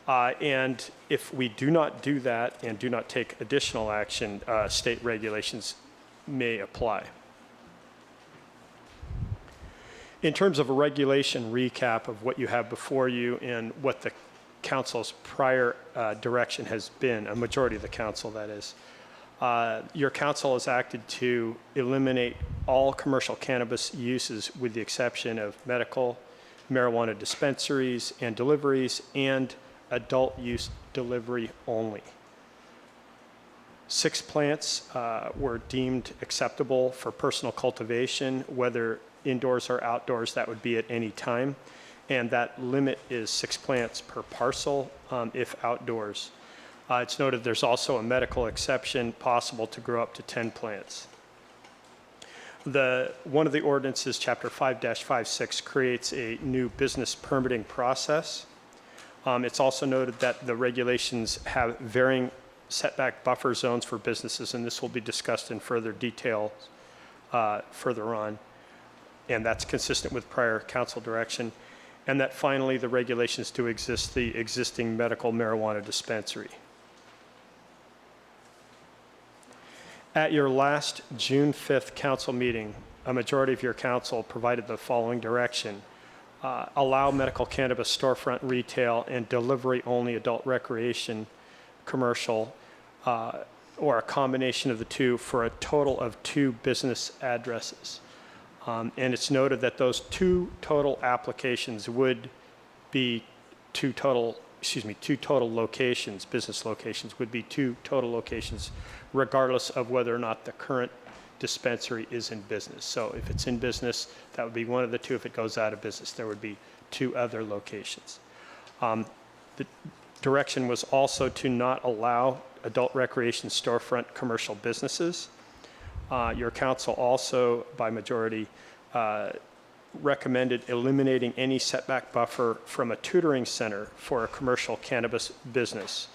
And if we do not do that and do not take additional action, state regulations may apply. In terms of a regulation recap of what you have before you and what the council's prior direction has been, a majority of the council that is, your council has acted to eliminate all commercial cannabis uses with the exception of medical marijuana dispensaries and deliveries and adult use delivery only. 6 plants were deemed acceptable for personal cultivation, whether indoors or outdoors. That would be at any time. And that limit is 6 plants per parcel if outdoors. It's noted there's also a medical exception possible to grow up to 10 plants. One of the ordinances, Chapter 5-56, creates a new business permitting process. It's also noted that the regulations have varying setback buffer zones for businesses, and this will be discussed in further detail further on. And that's consistent with prior council direction. And that finally, the regulations do exist, the existing medical marijuana dispensary. At your last June 5th council meeting, a majority of your council provided the following direction. Allow medical cannabis storefront retail and delivery only adult recreation commercial or a combination of the 2 for a total of 2 business addresses. And it's noted that those 2 total applications would be 2 total locations, business locations would be 2 total locations, regardless of whether or not the current dispensary is in business. So if it's in business, that would be one of the 2. If it goes out of business, there would be 2 other locations. The direction was also to not allow adult recreation storefront commercial businesses. Your council also, by majority, recommended eliminating any setback buffer from a tutoring center for a commercial cannabis business.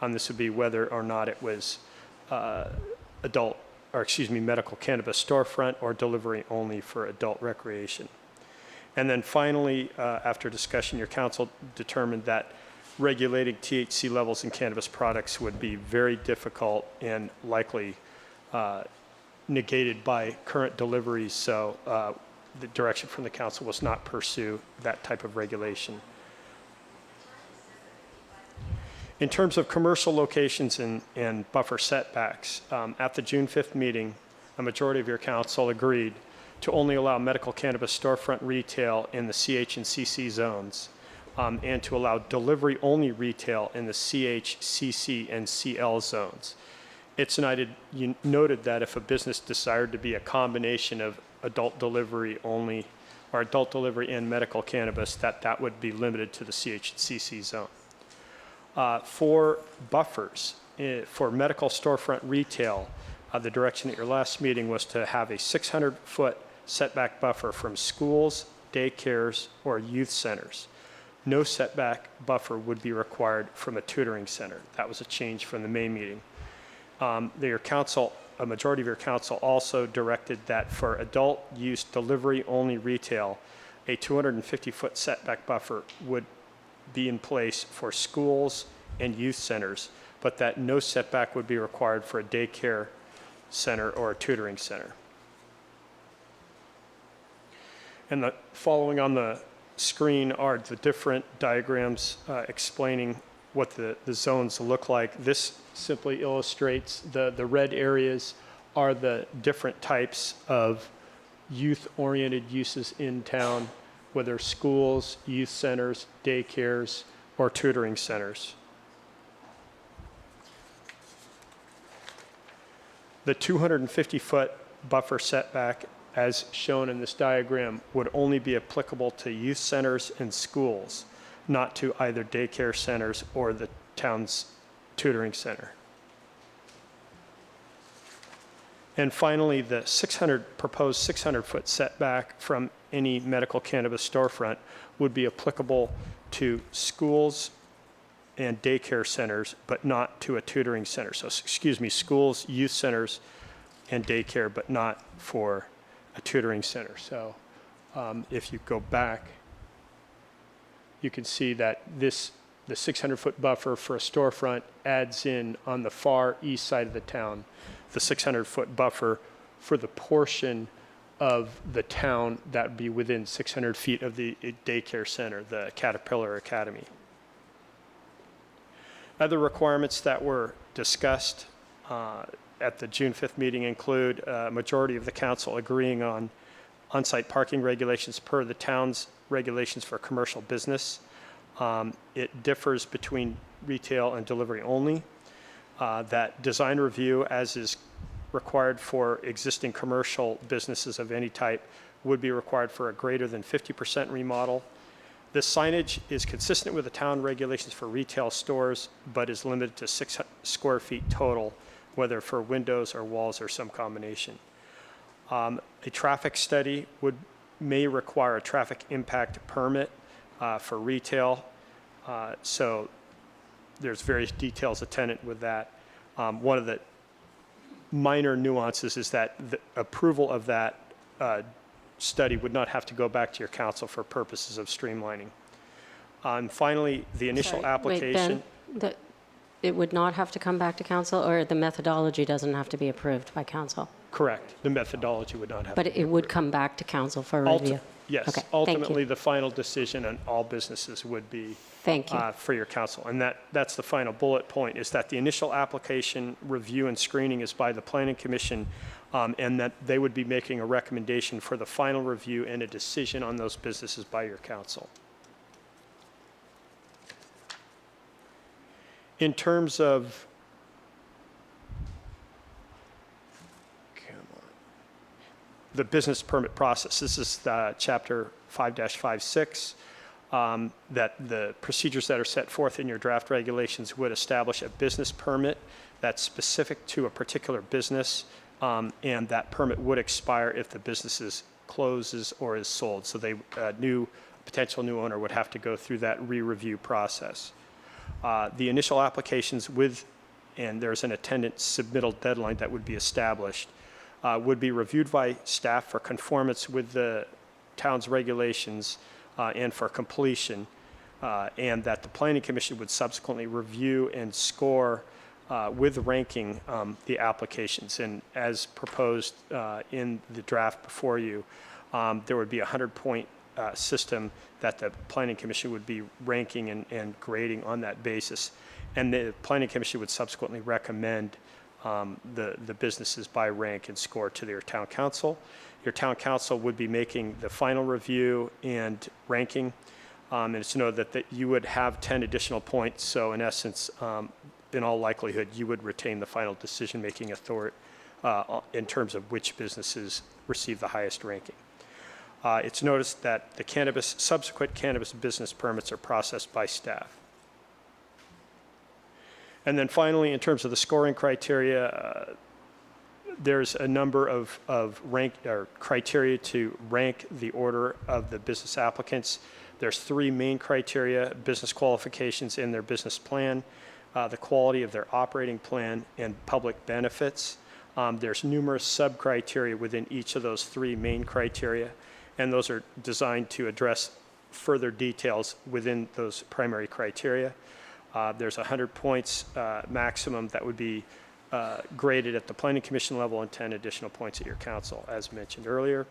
This would be whether or not it was medical cannabis storefront or delivery only for adult recreation. And then finally, after discussion, your council determined that regulating THC levels in cannabis products would be very difficult and likely negated by current deliveries, so the direction from the council was not pursue that type of regulation. In terms of commercial locations and buffer setbacks, at the June 5th meeting, a majority of your council agreed to only allow medical cannabis storefront retail in the CH and CC zones and to allow delivery only retail in the CH, CC, and CL zones. It's noted that if a business desired to be a combination of adult delivery only or adult delivery and medical cannabis, that would be limited to the CHCC zone. For buffers, for medical storefront retail, the direction at your last meeting was to have a 600-foot setback buffer from schools, daycares, or youth centers. No setback buffer would be required from a tutoring center. That was a change from the May meeting. A majority of your council also directed that for adult use delivery only retail, a 250-foot setback buffer would be in place for schools and youth centers, but that no setback would be required for a daycare center or a tutoring center. And following on the screen are the different diagrams explaining what the zones look like. This simply illustrates the red areas are the different types of youth-oriented uses in town, whether schools, youth centers, daycares, or tutoring centers. The 250-foot buffer setback, as shown in this diagram, would only be applicable to youth centers and schools, not to either daycare centers or the town's tutoring center. And finally, the proposed 600-foot setback from any medical cannabis storefront would be applicable to schools and daycare centers, but not to a tutoring center. So, schools, youth centers, and daycare, but not for a tutoring center. So if you go back, you can see that the 600-foot buffer for a storefront adds in on the far east side of the town, the 600-foot buffer for the portion of the town that would be within 600 feet of the daycare center, the Caterpillar Academy. Other requirements that were discussed at the June 5th meeting include a majority of the council agreeing on on-site parking regulations per the town's regulations for commercial business. It differs between retail and delivery only. That design review, as is required for existing commercial businesses of any type, would be required for a greater than 50% remodel. The signage is consistent with the town regulations for retail stores, but is limited to 6 square feet total, whether for windows or walls or some combination. A traffic study may require a traffic impact permit for retail. So there's various details attendant with that. One of the minor nuances is that the approval of that study would not have to go back to your council for purposes of streamlining. And finally, the initial application. Wait, Ben, it would not have to come back to council, or the methodology doesn't have to be approved by council? Correct. The methodology would not have to But it would come back to council for review? Yes. Okay, Ultimately, the final decision on all businesses would be Thank you. for your council. And that's the final bullet point, is that the initial application review and screening is by the Planning Commission, and that they would be making a recommendation for the final review and a decision on those businesses by your council. In terms of the business permit process, this is chapter 5-56, that the procedures that are set forth in your draft regulations would establish a business permit that's specific to a particular business, and that permit would expire if the business closes or is sold. So potential new owner would have to go through that re-review process. The initial applications and there's an attendant submittal deadline that would be established, would be reviewed by staff for conformance with the town's regulations and for completion, and that the Planning Commission would subsequently review and score with ranking the applications. And as proposed in the draft before you, there would be a 100-point system that the Planning Commission would be ranking and grading on that basis. And the Planning Commission would subsequently recommend the businesses by rank and score to their town council. Your town council would be making the final review and ranking. And it's noted that you would have 10 additional points. So in essence, in all likelihood, you would retain the final decision-making authority in terms of which businesses receive the highest ranking. It's noticed that the subsequent cannabis business permits are processed by staff. And then finally, in terms of the scoring criteria, there's a number of criteria to rank the order of the business applicants. There's 3 main criteria: business qualifications in their business plan, the quality of their operating plan, and public benefits. There's numerous sub-criteria within each of those 3 main criteria, and those are designed to address further details within those primary criteria. There's 100 points maximum that would be graded at the Planning Commission level and 10 additional points at your council, as mentioned earlier.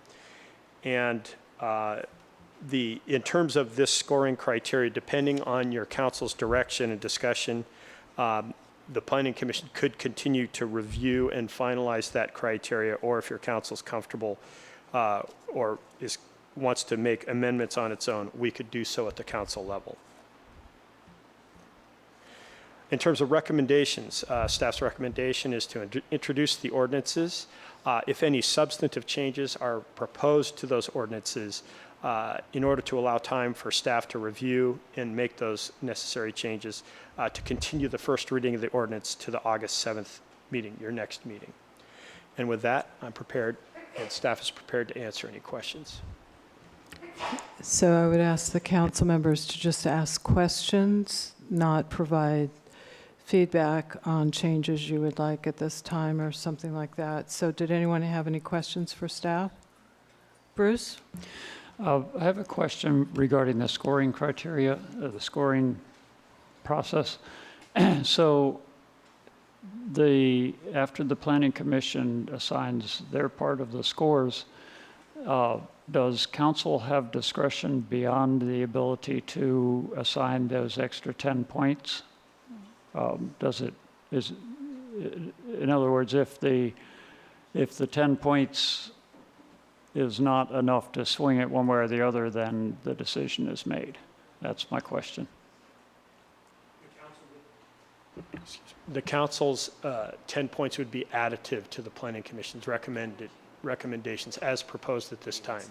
And in terms of this scoring criteria, depending on your council's direction and discussion, the Planning Commission could continue to review and finalize that criteria, or if your council's comfortable or wants to make amendments on its own, we could do so at the council level. In terms of recommendations, staff's recommendation is to introduce the ordinances. If any substantive changes are proposed to those ordinances, in order to allow time for staff to review and make those necessary changes, to continue the first reading of the ordinance to the August 7th meeting, your next meeting. And with that, I'm prepared, and staff is prepared to answer any questions. So I would ask the council members to just ask questions, not provide feedback on changes you would like at this time or something like that. So did anyone have any questions for staff? Bruce? I have a question regarding the scoring criteria, the scoring process. So after the Planning Commission assigns their part of the scores, does council have discretion beyond the ability to assign those extra 10 points? In other words, if the 10 points is not enough to swing it one way or the other, then the decision is made. That's my question. The council's 10 points would be additive to the Planning Commission's recommendations as proposed at this time.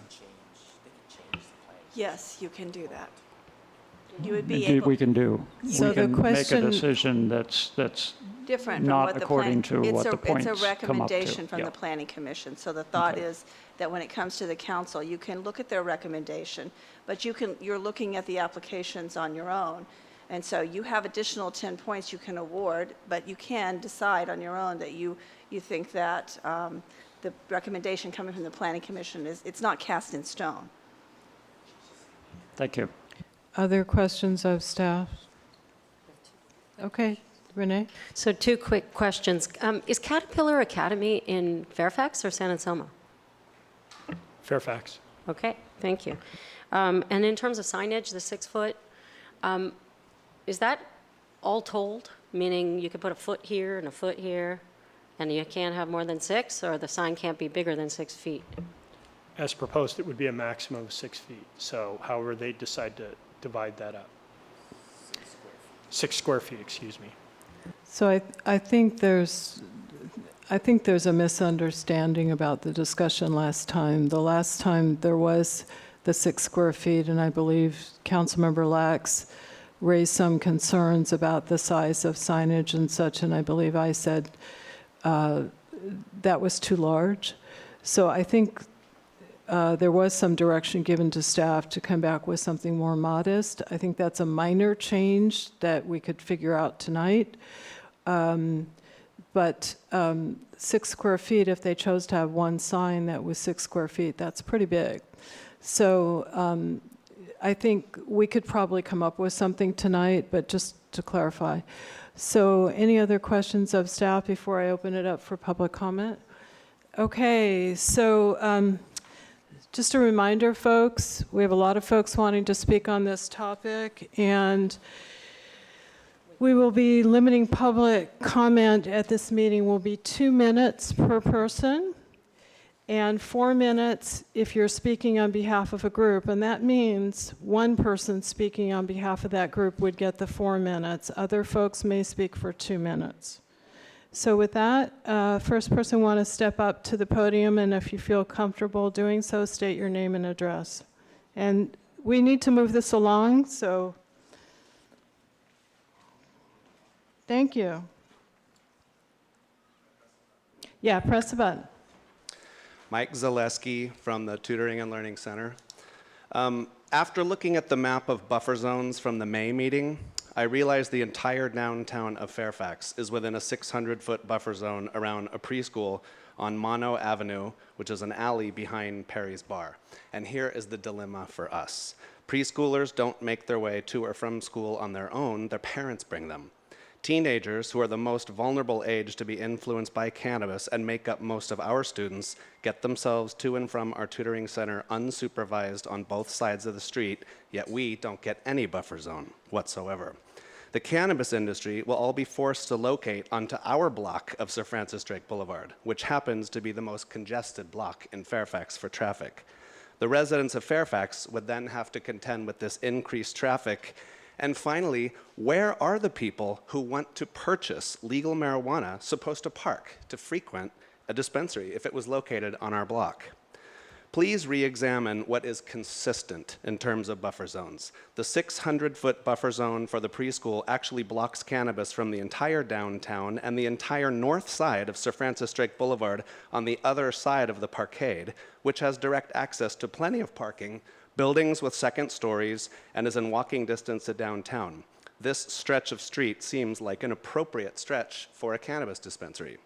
Yes, you can do that. You would be Indeed, able. we can do. So we can the question- make a decision that's Different from not what the according plan, to what the points it's a come up to. recommendation from Yeah. the Planning Commission. So the thought is that when it comes to the council, you can look at their recommendation, but you're looking at the applications on your own. And so you have additional 10 points you can award, but you can decide on your own that you think that the recommendation coming from the Planning Commission it's not cast in stone. Thank you. Other questions of staff? Okay, Renee? So 2 quick questions. Is Caterpillar Academy in Fairfax or San Anselmo? Fairfax. Okay, thank you. And in terms of signage, the 6-foot, is that all told? Meaning you could put a foot here and a foot here, and you can't have more than 6, or the sign can't be bigger than 6 feet? As proposed, it would be a maximum of 6 feet. So however they decide to divide that up. 6 square feet, excuse me. So I think there's a misunderstanding about the discussion last time. The last time there was the 6 square feet, and I believe Councilmember Lax raised some concerns about the size of signage and such, and I believe I said that was too large. So I think there was some direction given to staff to come back with something more modest. I think that's a minor change that we could figure out tonight. But 6 square feet, if they chose to have one sign that was 6 square feet, that's pretty big. So I think we could probably come up with something tonight, but just to clarify. So any other questions of staff before I open it up for public comment? Okay, so just a reminder, folks, we have a lot of folks wanting to speak on this topic, and we will be limiting public comment at this meeting will be 2 minutes per person. and 4 minutes if you're speaking on behalf of a group. And that means one person speaking on behalf of that group would get the 4 minutes. Other folks may speak for 2 minutes. So with that, first person want to step up to the podium, and if you feel comfortable doing so, state your name and address. And we need to move this along, so thank you. Yeah, press the button. Mike Zaleski from the Tutoring and Learning Center. After looking at the map of buffer zones from the May meeting, I realized the entire downtown of Fairfax is within a 600-foot buffer zone around a preschool on Mono Avenue, which is an alley behind Perry's Bar. And here is the dilemma for us. Preschoolers don't make their way to or from school on their own, their parents bring them. Teenagers, who are the most vulnerable age to be influenced by cannabis and make up most of our students, get themselves to and from our tutoring center unsupervised on both sides of the street, yet we don't get any buffer zone whatsoever. The cannabis industry will all be forced to locate onto our block of Sir Francis Drake Boulevard, which happens to be the most congested block in Fairfax for traffic. The residents of Fairfax would then have to contend with this increased traffic. And finally, where are the people who want to purchase legal marijuana supposed to park to frequent a dispensary if it was located on our block? Please re-examine what is consistent in terms of buffer zones. The 600-foot buffer zone for the preschool actually blocks cannabis from the entire downtown and the entire north side of Sir Francis Drake Boulevard on the other side of the parkade, which has direct access to plenty of parking, buildings with second stories, and is in walking distance to downtown. This stretch of street seems like an appropriate stretch for a cannabis dispensary.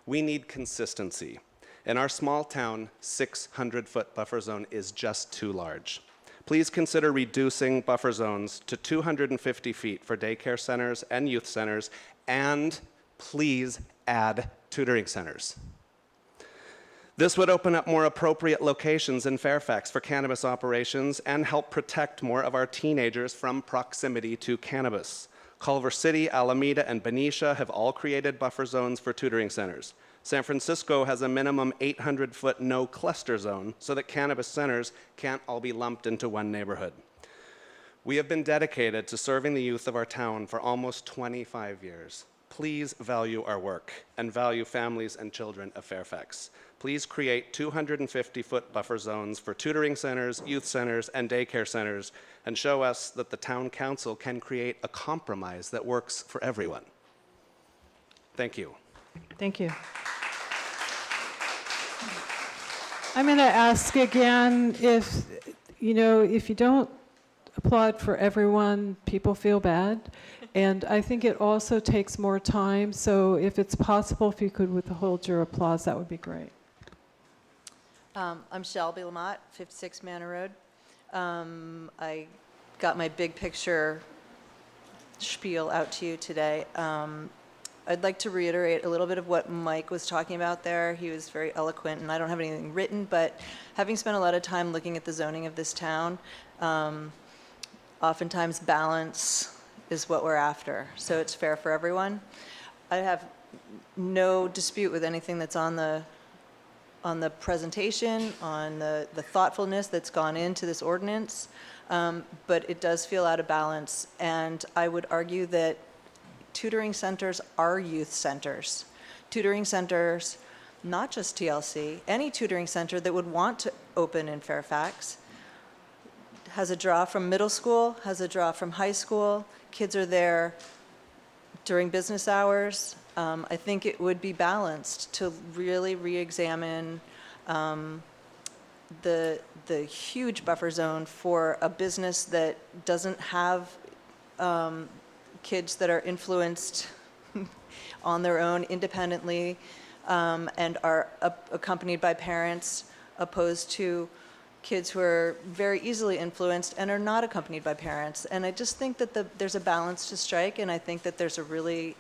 We need consistency. In our small town, 600-foot buffer zone is just too large. Please consider reducing buffer zones to 250 feet for daycare centers and youth centers, and please add tutoring centers. This would open up more appropriate locations in Fairfax for cannabis operations and help protect more of our teenagers from proximity to cannabis. Culver City, Alameda, and Benicia have all created buffer zones for tutoring centers. San Francisco has a minimum 800-foot no cluster zone so that cannabis centers can't all be lumped into one neighborhood. We have been dedicated to serving the youth of our town for almost 25 years. Please value our work and value families and children of Fairfax. Please create 250-foot buffer zones for tutoring centers, youth centers, and daycare centers, and show us that the town council can create a compromise that works for everyone. Thank you. Thank you. I'm going to ask again, if you don't applaud for everyone, people feel bad. And I think it also takes more time. So if it's possible, if you could withhold your applause, that would be great. I'm Shelby Lamott, 56 Manor Road. I got my big picture spiel out to you today. I'd like to reiterate a little bit of what Mike was talking about there. He was very eloquent, and I don't have anything written, but having spent a lot of time looking at the zoning of this town, oftentimes balance is what we're after, so it's fair for everyone. I have no dispute with anything that's on the presentation, on the thoughtfulness that's gone into this ordinance, but it does feel out of balance, and I would argue that tutoring centers are youth centers. Tutoring centers, not just TLC, any tutoring center that would want to open in Fairfax has a draw from middle school, has a draw from high school. Kids are there during business hours. I think it would be balanced to really re-examine the huge buffer zone for a business that doesn't have kids that are influenced on their own independently and are accompanied by parents, opposed to kids who are very easily influenced and are not accompanied by parents. And I just think that there's a balance to strike, and I think that there's a really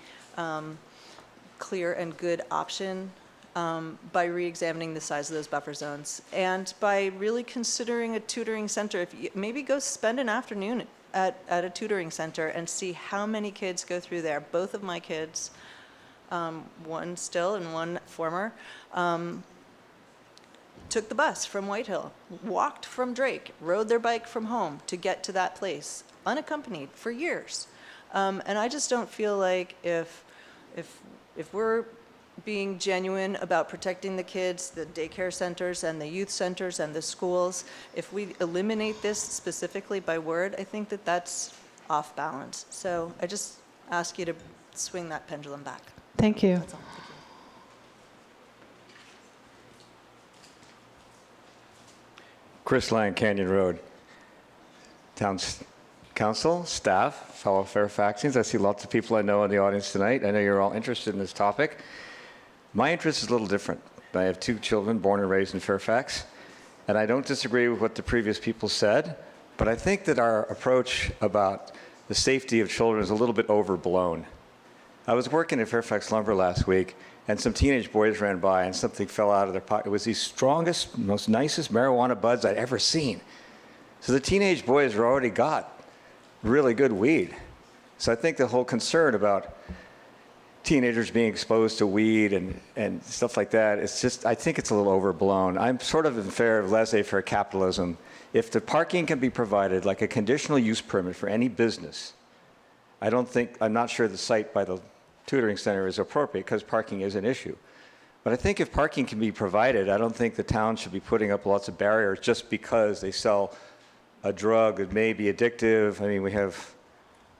clear and good option by re-examining the size of those buffer zones and by really considering a tutoring center. If you maybe go spend an afternoon at a tutoring center and see how many kids go through there. Both of my kids, one still and one former, took the bus from Whitehill, walked from Drake, rode their bike from home to get to that place, unaccompanied for years. And I just don't feel like if we're being genuine about protecting the kids, the daycare centers and the youth centers and the schools, if we eliminate this specifically by word, I think that that's off balance. So I just ask you to swing that pendulum back. Thank you. That's all. Thank you. Chris Lang, Canyon Road. Town council, staff, fellow Fairfaxians. I see lots of people I know in the audience tonight. I know you're all interested in this topic. My interest is a little different. I have 2 children born and raised in Fairfax, and I don't disagree with what the previous people said, but I think that our approach about the safety of children is a little bit overblown. I was working at Fairfax Lumber last week, and some teenage boys ran by and something fell out of their pocket. It was the strongest, most nicest marijuana buds I'd ever seen. So the teenage boys already got really good weed. So I think the whole concern about teenagers being exposed to weed and stuff like that, it's just, I think it's a little overblown. I'm sort of in favor of laissez-faire capitalism. If the parking can be provided like a conditional use permit for any business, I'm not sure the site by the tutoring center is appropriate because parking is an issue. But I think if parking can be provided, I don't think the town should be putting up lots of barriers just because they sell a drug that may be addictive. I mean,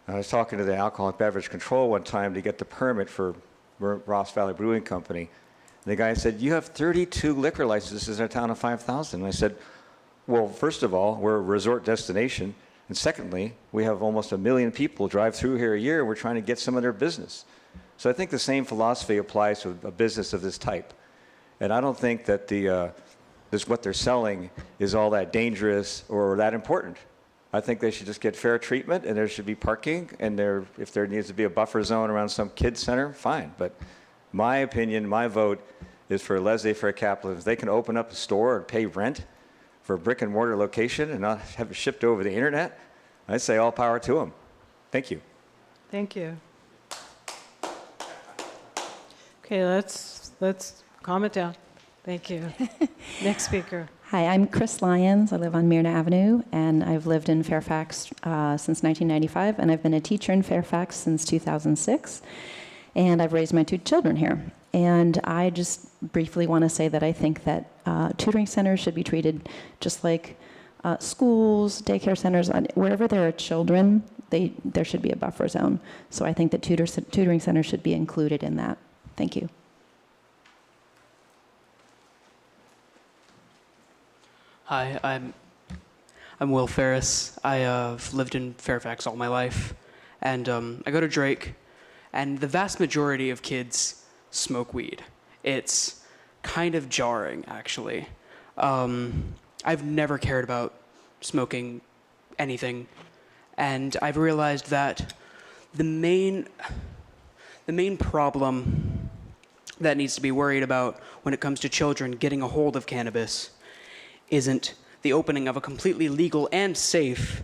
I was talking to the Alcoholic Beverage Control one time to get the permit for Ross Valley Brewing Company. And the guy said, you have 32 liquor licenses in a town of 5,000. And I said, well, first of all, we're a resort destination. And secondly, we have almost 1 million people drive through here a year, and we're trying to get some of their business. So I think the same philosophy applies to a business of this type. And I don't think that what they're selling is all that dangerous or that important. I think they should just get fair treatment, and there should be parking, and if there needs to be a buffer zone around some kids center, fine. But my opinion, my vote is for laissez-faire capitalism. If they can open up a store and pay rent for a brick and mortar location and not have it shipped over the internet, I say all power to them. Thank you. Thank you. Okay, let's calm it down. Thank you. Next speaker. Hi, I'm Chris Lyons. I live on Myrna Avenue, and I've lived in Fairfax since 1995, and I've been a teacher in Fairfax since 2006, and I've raised my 2 children here. And I just briefly want to say that I think that tutoring centers should be treated just like schools, daycare centers. Wherever there are children, there should be a buffer zone. So I think that tutoring centers should be included in that. Thank you. Hi, I'm Will Ferris. I have lived in Fairfax all my life, and I go to Drake, and the vast majority of kids smoke weed. It's kind of jarring, actually. I've never cared about smoking anything, and I've realized that the main problem that needs to be worried about when it comes to children getting a hold of cannabis isn't the opening of a completely legal and safe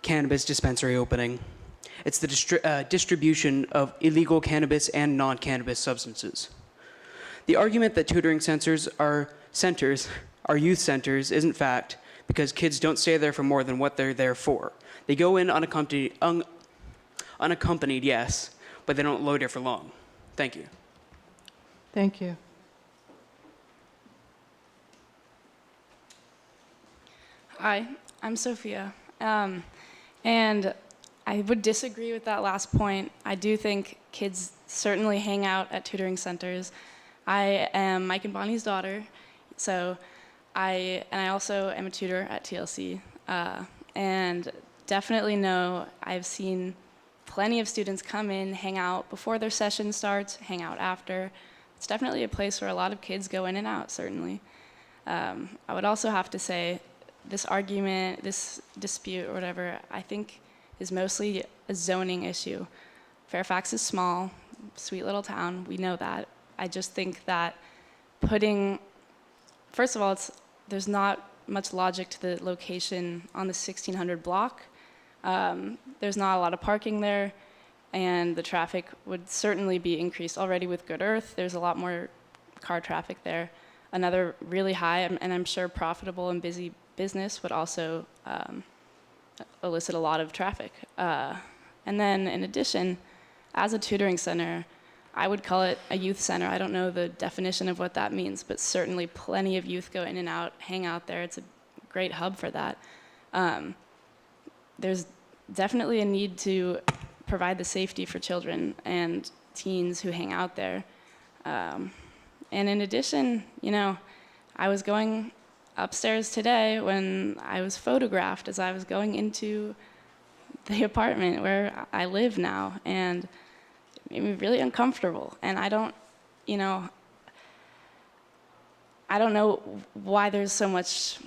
cannabis dispensary opening. It's the distribution of illegal cannabis and non-cannabis substances. The argument that tutoring centers are youth centers isn't fact because kids don't stay there for more than what they're there for. They go in unaccompanied, yes, but they don't loiter for long. Thank you. Thank you. Hi, I'm Sophia. And I would disagree with that last point. I do think kids certainly hang out at tutoring centers. I am Mike and Bonnie's daughter, so I also am a tutor at TLC. And definitely know I've seen plenty of students come in, hang out before their session starts, hang out after. It's definitely a place where a lot of kids go in and out, certainly. I would also have to say, this argument, this dispute or whatever, I think is mostly a zoning issue. Fairfax is small, sweet little town, we know that. I just think that first of all, there's not much logic to the location on the 1600 block. There's not a lot of parking there, and the traffic would certainly be increased already with Good Earth. There's a lot more car traffic there. another really high, and I'm sure profitable and busy business would also elicit a lot of traffic. And then in addition, as a tutoring center, I would call it a youth center. I don't know the definition of what that means, but certainly plenty of youth go in and out, hang out there. It's a great hub for that. There's definitely a need to provide the safety for children and teens who hang out there. And in addition, you know, I was going upstairs today when I was photographed as I was going into the apartment where I live now, and it made me really uncomfortable. And I don't know why there's so much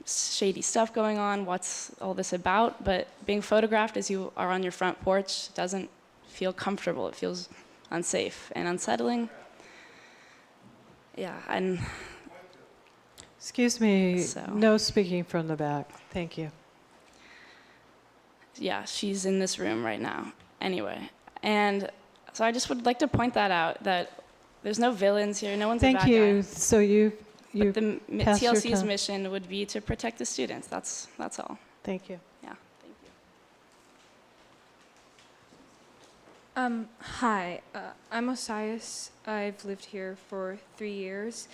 shady stuff going on, what's all this about, but being photographed as you are on your front porch doesn't feel comfortable. It feels unsafe and unsettling. Yeah, and Excuse me, So- no speaking from the back. Thank you. yeah, she's in this room right now. Anyway, and so I just would like to point that out, that there's no villains here, no one's a Thank bad you. guy. So you But the passed your TLC's time. mission would be to protect the students. That's all. Thank you. Yeah, thank you. Hi, I'm Osias. I've lived here for 3 years.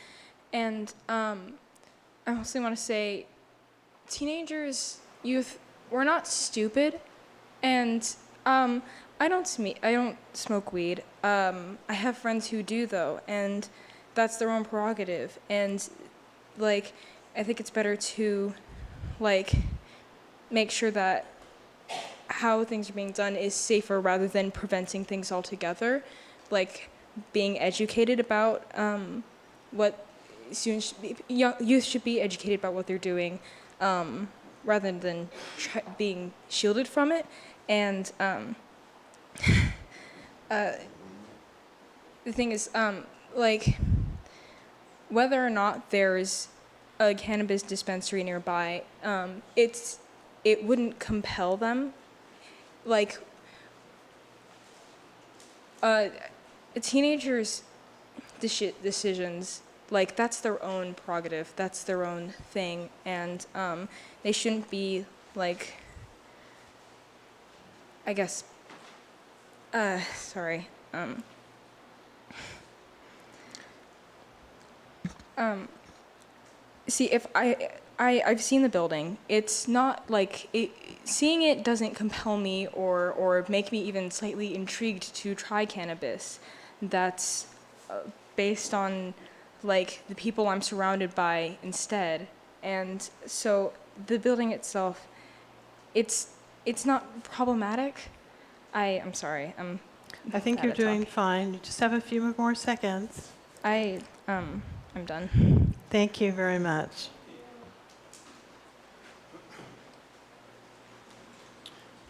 And I mostly want to say, teenagers, youth, we're not stupid. And I don't smoke weed. I have friends who do, though, and that's their own prerogative. And, like, I think it's better to, like, make sure that how things are being done is safer rather than preventing things altogether. Like, being educated about what students should be, youth should be educated about what they're doing rather than being shielded from it. And the thing is, like, whether or not there's a cannabis dispensary nearby, it wouldn't compel them. Like, teenagers' decisions, like, that's their own prerogative, that's their own thing, and they shouldn't be, like, I guess, sorry, see, if I've seen the building. It's not like seeing it doesn't compel me or make me even slightly intrigued to try cannabis. That's based on like the people I'm surrounded by instead. And so the building itself, it's not problematic. I'm sorry. I think bad you're at doing talking. fine. You just have a few more seconds. I'm done. Thank you very much.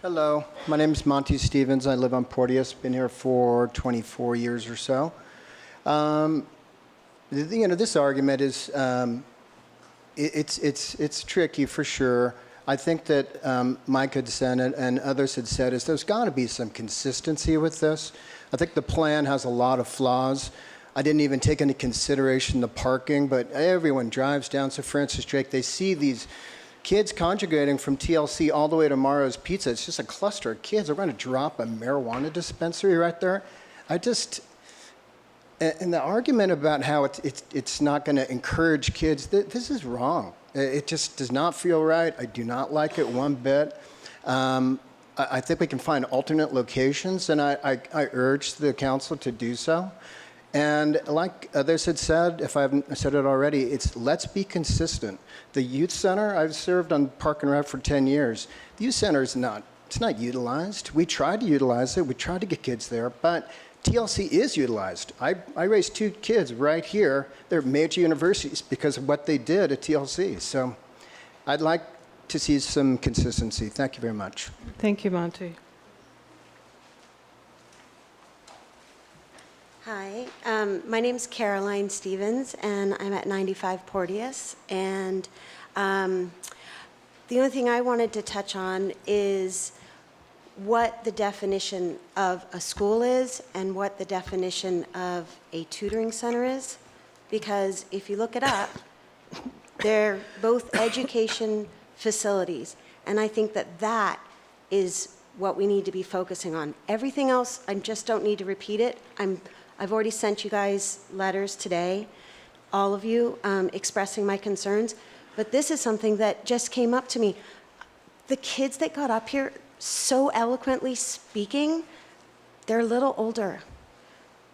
Hello, my name is Monty Stevens. I live on Porteous. Been here for 24 years or so. This argument is it's tricky for sure. I think that Mike had said and others had said is there's got to be some consistency with this. I think the plan has a lot of flaws. I didn't even take into consideration the parking, but everyone drives down to Francis Drake. They see these kids congregating from TLC all the way to Maro's Pizza. It's just a cluster of kids. They're going to drop a marijuana dispensary right there. And the argument about how it's not going to encourage kids, this is wrong. It just does not feel right. I do not like it one bit. I think we can find alternate locations, and I urge the council to do so. And like others had said, if I haven't said it already, let's be consistent. The youth center, I've served on Park and Rec for 10 years. The youth center it's not utilized. We tried to utilize it. We tried to get kids there, but TLC is utilized. I raised 2 kids right here. They're major universities because of what they did at TLC. So I'd like to see some consistency. Thank you very much. Thank you, Monty. Hi, my name's Caroline Stevens, and I'm at 95 Porteous. And the only thing I wanted to touch on is what the definition of a school is and what the definition of a tutoring center is. because if you look it up, they're both education facilities. And I think that that is what we need to be focusing on. Everything else, I just don't need to repeat it. I've already sent you guys letters today, all of you, expressing my concerns. But this is something that just came up to me. The kids that got up here so eloquently speaking, they're a little older.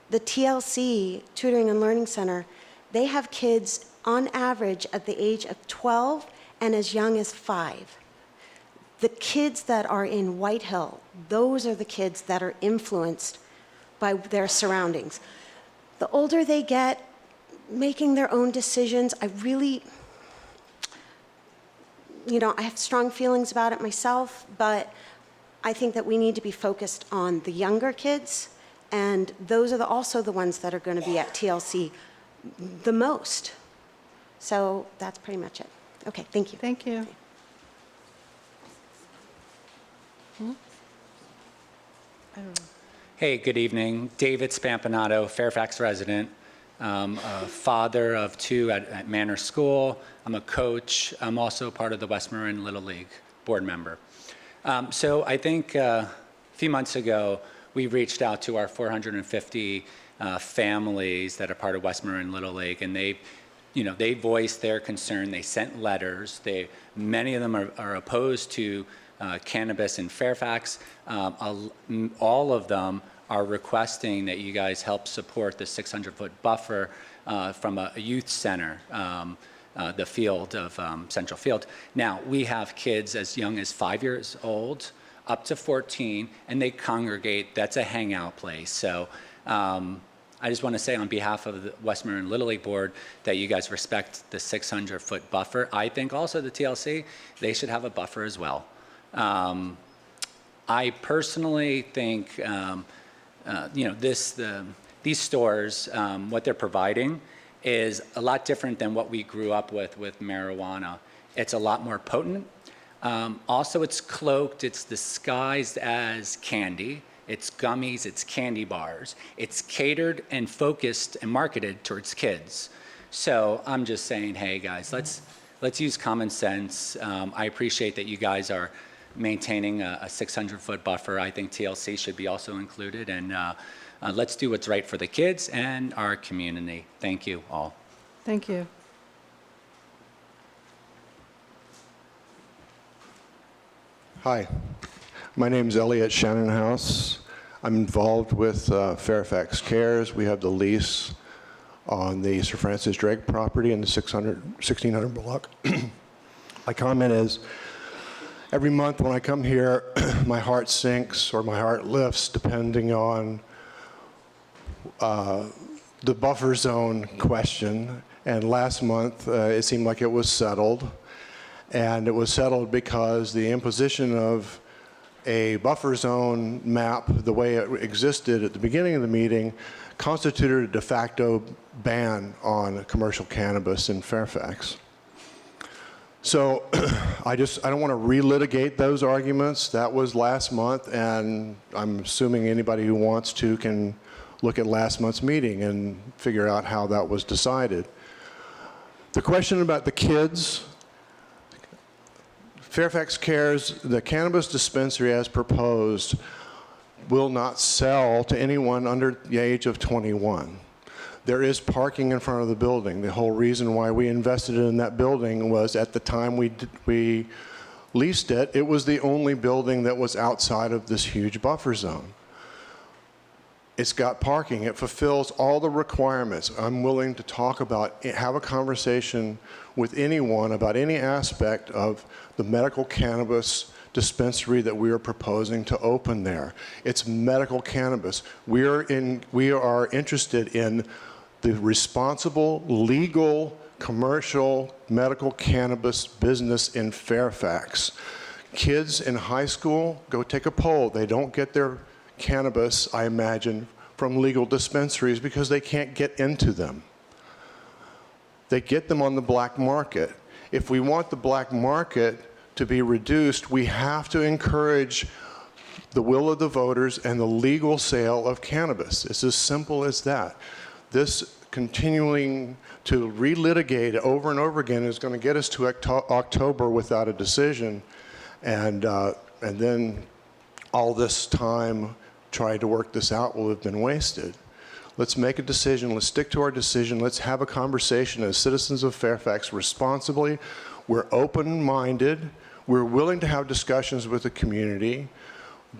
The TLC, Tutoring and Learning Center, they have kids on average at the age of 12 and as young as 5. The kids that are in White Hill, those are the kids that are influenced by their surroundings. The older they get, making their own decisions, I really, I have strong feelings about it myself, but I think that we need to be focused on the younger kids, and those are also the ones that are going to be at TLC the most. So that's pretty much it. Okay, thank you. Thank you. I don't know. Hey, good evening. David Spampanato, Fairfax resident. A father of 2 at Manor School. I'm a coach. I'm also part of the West Marin Little League board member. So I think a few months ago, we reached out to our 450 families that are part of West Marin Little League, and they voiced their concern. They sent letters. Many of them are opposed to cannabis in Fairfax. All of them are requesting that you guys help support the 600-foot buffer from a youth center, the field of Central Field. Now, we have kids as young as 5 years old up to 14, and they congregate. That's a hangout place. So I just want to say on behalf of the West Marin Little League Board that you guys respect the 600-foot buffer. I think also the TLC, they should have a buffer as well. I personally think, these stores, what they're providing is a lot different than what we grew up with marijuana. It's a lot more potent. Also, it's cloaked, it's disguised as candy. It's gummies, it's candy bars. It's catered and focused and marketed towards kids. So I'm just saying, hey guys, let's use common sense. I appreciate that you guys are maintaining a 600-foot buffer. I think TLC should be also included, and let's do what's right for the kids and our community. Thank you all. Thank you. Hi, my name is Elliot Shannonhouse. I'm involved with Fairfax Cares. We have the lease on the Sir Francis Drake property in the 1600 block. My comment is, every month when I come here, my heart sinks or my heart lifts depending on the buffer zone question. And last month, it seemed like it was settled. And it was settled because the imposition of a buffer zone map, the way it existed at the beginning of the meeting, constituted a de facto ban on commercial cannabis in Fairfax. So I don't want to relitigate those arguments. That was last month, and I'm assuming anybody who wants to can look at last month's meeting and figure out how that was decided. The question about the kids, Fairfax Cares, the cannabis dispensary as proposed will not sell to anyone under the age of 21. There is parking in front of the building. The whole reason why we invested in that building was at the time we leased it, it was the only building that was outside of this huge buffer zone. It's got parking. It fulfills all the requirements. I'm willing to talk about, have a conversation with anyone about any aspect of the medical cannabis dispensary that we are proposing to open there. It's medical cannabis. We are interested in the responsible, legal, commercial medical cannabis business in Fairfax. Kids in high school, go take a poll. They don't get their cannabis, I imagine, from legal dispensaries because they can't get into them. They get them on the black market. If we want the black market to be reduced, we have to encourage the will of the voters and the legal sale of cannabis. It's as simple as that. This continuing to relitigate over and over again is going to get us to October without a decision, and then all this time trying to work this out will have been wasted. Let's make a decision. Let's stick to our decision. Let's have a conversation as citizens of Fairfax responsibly. We're open-minded. We're willing to have discussions with the community.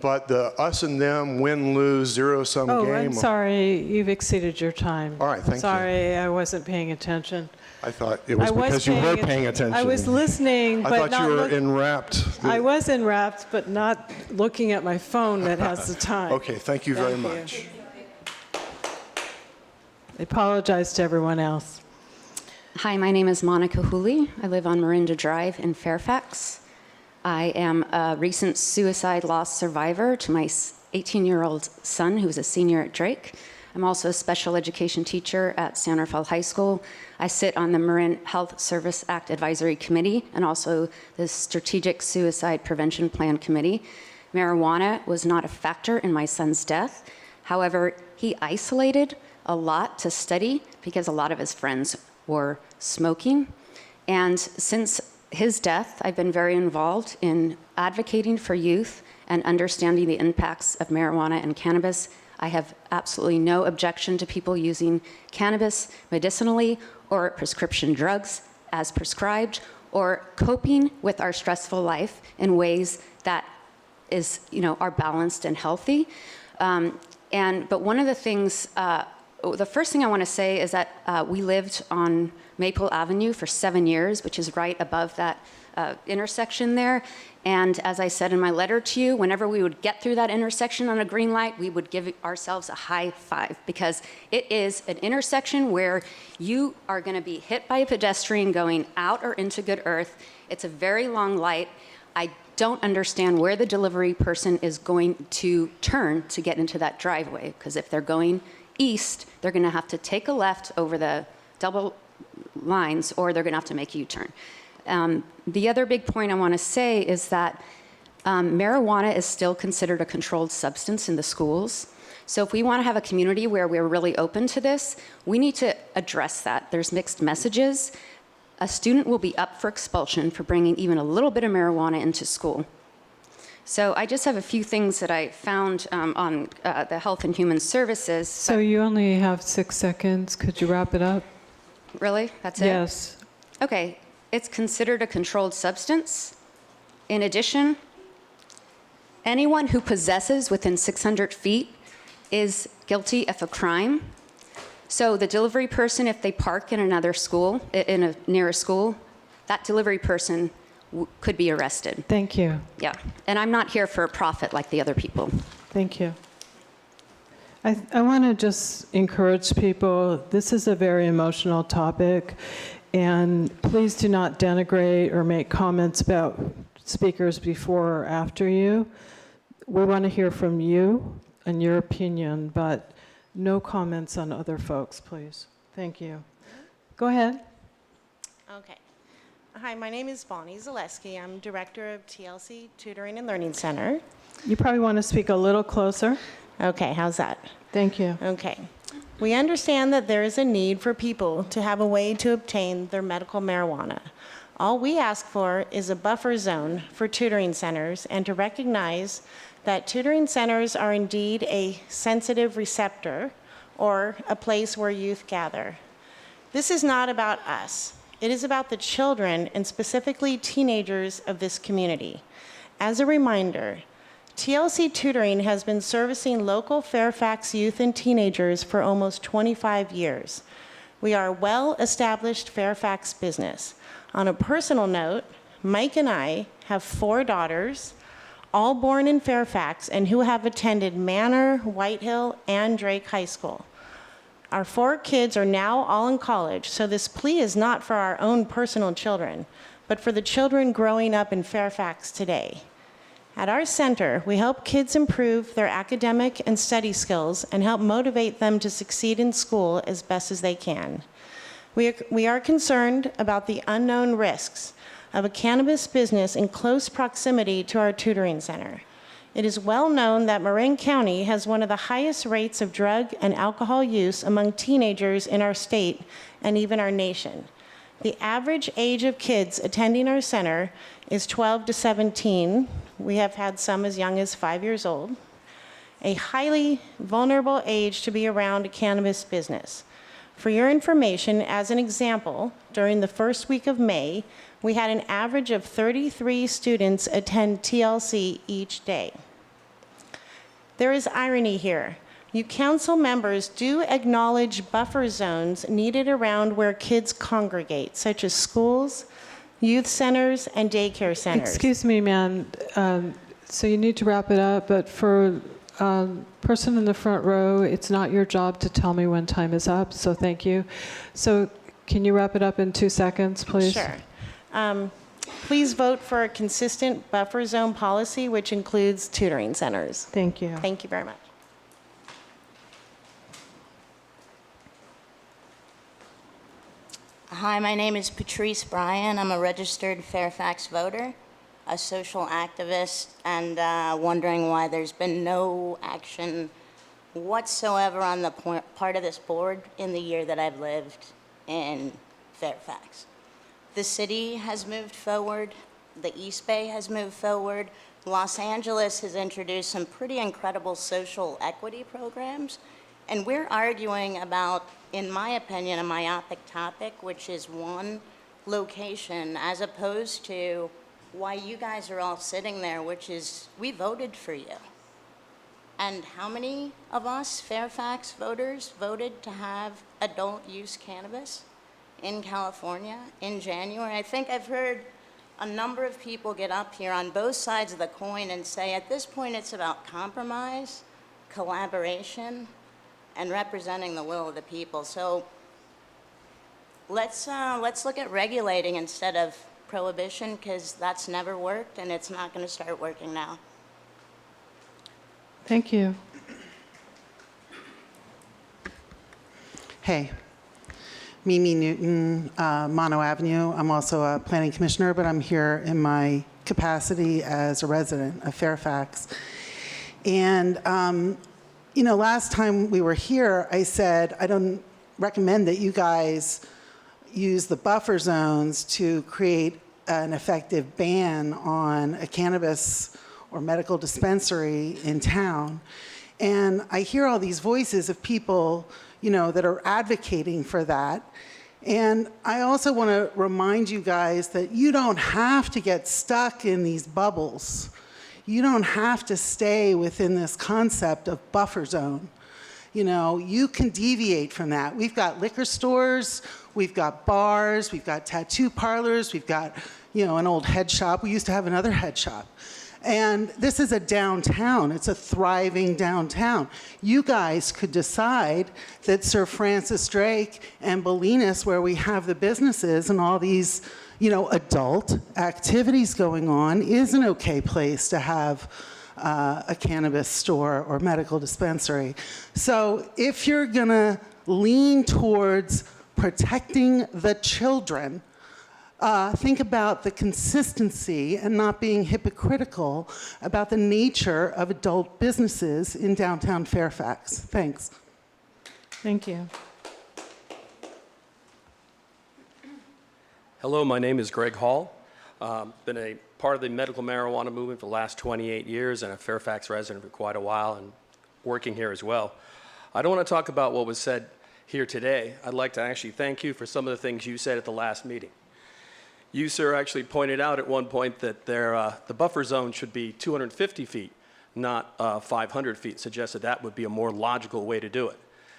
But the us and them, win, lose, zero-sum game. Oh, I'm sorry. You've exceeded your time. All right, thank you. Sorry, I wasn't paying attention. I thought it was because you were paying attention. I was listening, but I thought not you were enwrapped. I was enwrapped, but not looking at my phone that has the time. Okay, thank you very Thank you. much. I apologize to everyone else. Hi, my name is Monica Hooley. I live on Marinda Drive in Fairfax. I am a recent suicide loss survivor to my 18-year-old son, who's a senior at Drake. I'm also a special education teacher at San Rafael High School. I sit on the Marin Health Service Act Advisory Committee and also the Strategic Suicide Prevention Plan Committee. Marijuana was not a factor in my son's death. However, he isolated a lot to study because a lot of his friends were smoking. And since his death, I've been very involved in advocating for youth and understanding the impacts of marijuana and cannabis. I have absolutely no objection to people using cannabis medicinally or prescription drugs as prescribed, or coping with our stressful life in ways that are balanced and healthy. But one of the things, the first thing I want to say is that we lived on Maple Avenue for 7 years, which is right above that intersection there. And as I said in my letter to you, whenever we would get through that intersection on a green light, we would give ourselves a high five, because it is an intersection where you are going to be hit by a pedestrian going out or into Good Earth. It's a very long light. I don't understand where the delivery person is going to turn to get into that driveway, because if they're going east, they're going to have to take a left over the double lines, or they're going to have to make a U-turn. The other big point I want to say is that marijuana is still considered a controlled substance in the schools. So if we want to have a community where we're really open to this, we need to address that. There's mixed messages. A student will be up for expulsion for bringing even a little bit of marijuana into school. So I just have a few things that I found on the Health and Human Services. So you only have 6 seconds. Could you wrap it up? Really? That's it? Yes. Okay. It's considered a controlled substance. In addition, anyone who possesses within 600 feet is guilty of a crime. So the delivery person, if they park in another school, near a school, that delivery person could be arrested. Thank you. Yeah. And I'm not here for a profit like the other people. Thank you. I want to just encourage people. This is a very emotional topic, and please do not denigrate or make comments about speakers before or after you. We want to hear from you and your opinion, but no comments on other folks, please. Thank you. Go ahead. Okay. Hi, my name is Bonnie Zaleski. I'm director of TLC Tutoring and Learning Center. You probably want to speak a little closer. Okay, how's that? Thank you. Okay. We understand that there is a need for people to have a way to obtain their medical marijuana. All we ask for is a buffer zone for tutoring centers, and to recognize that tutoring centers are indeed a sensitive receptor or a place where youth gather. This is not about us. It is about the children, and specifically teenagers, of this community. As a reminder, TLC Tutoring has been servicing local Fairfax youth and teenagers for almost 25 years. We are a well-established Fairfax business. On a personal note, Mike and I have 4 daughters, all born in Fairfax, and who have attended Manor, Whitehill, and Drake High School. Our 4 kids are now all in college, so this plea is not for our own personal children, but for the children growing up in Fairfax today. At our center, we help kids improve their academic and study skills and help motivate them to succeed in school as best as they can. We are concerned about the unknown risks of a cannabis business in close proximity to our tutoring center. It is well known that Marin County has one of the highest rates of drug and alcohol use among teenagers in our state and even our nation. The average age of kids attending our center is 12 to 17. We have had some as young as 5 years old. A highly vulnerable age to be around a cannabis business. For your information, as an example, during the first week of May, we had an average of 33 students attend TLC each day. There is irony here. You council members do acknowledge buffer zones needed around where kids congregate, such as schools, youth centers, and daycare centers. Excuse me, ma'am. So you need to wrap it up, but for person in the front row, it's not your job to tell me when time is up, so thank you. So can you wrap it up in 2 seconds, please? Sure. Please vote for a consistent buffer zone policy, which includes tutoring centers. Thank you. Thank you very much. Hi, my name is Patrice Bryan. I'm a registered Fairfax voter, a social activist, and wondering why there's been no action whatsoever on the part of this board in the year that I've lived in Fairfax. The city has moved forward, the East Bay has moved forward, Los Angeles has introduced some pretty incredible social equity programs, and we're arguing about, in my opinion, a myopic topic, which is one location, as opposed to why you guys are all sitting there, which is, we voted for you. And how many of us Fairfax voters voted to have adult use cannabis in California in January? I think I've heard a number of people get up here on both sides of the coin and say, at this point, it's about compromise, collaboration, and representing the will of the people. So let's look at regulating instead of prohibition, because that's never worked and it's not going to start working now. Thank you. Hey, Mimi Newton, Mono Avenue. I'm also a planning commissioner, but I'm here in my capacity as a resident of Fairfax. And last time we were here, I said, I don't recommend that you guys use the buffer zones to create an effective ban on a cannabis or medical dispensary in town. And I hear all these voices of people, that are advocating for that. And I also want to remind you guys that you don't have to get stuck in these bubbles. You don't have to stay within this concept of buffer zone. You can deviate from that. We've got liquor stores, we've got bars, we've got tattoo parlors, we've got, an old head shop. We used to have another head shop. And this is a downtown. It's a thriving downtown. You guys could decide that Sir Francis Drake and Bolinas, where we have the businesses and all these, adult activities going on, is an okay place to have a cannabis store or medical dispensary. So if you're gonna lean towards protecting the children, think about the consistency and not being hypocritical about the nature of adult businesses in downtown Fairfax. Thanks. Thank you. Hello, my name is Greg Hall. Been a part of the medical marijuana movement for the last 28 years and a Fairfax resident for quite a while and working here as well. I don't want to talk about what was said here today. I'd like to actually thank you for some of the things you said at the last meeting. You, sir, actually pointed out at one point that the buffer zone should be 250 feet, not 500 feet, suggested that would be a more logical way to do it.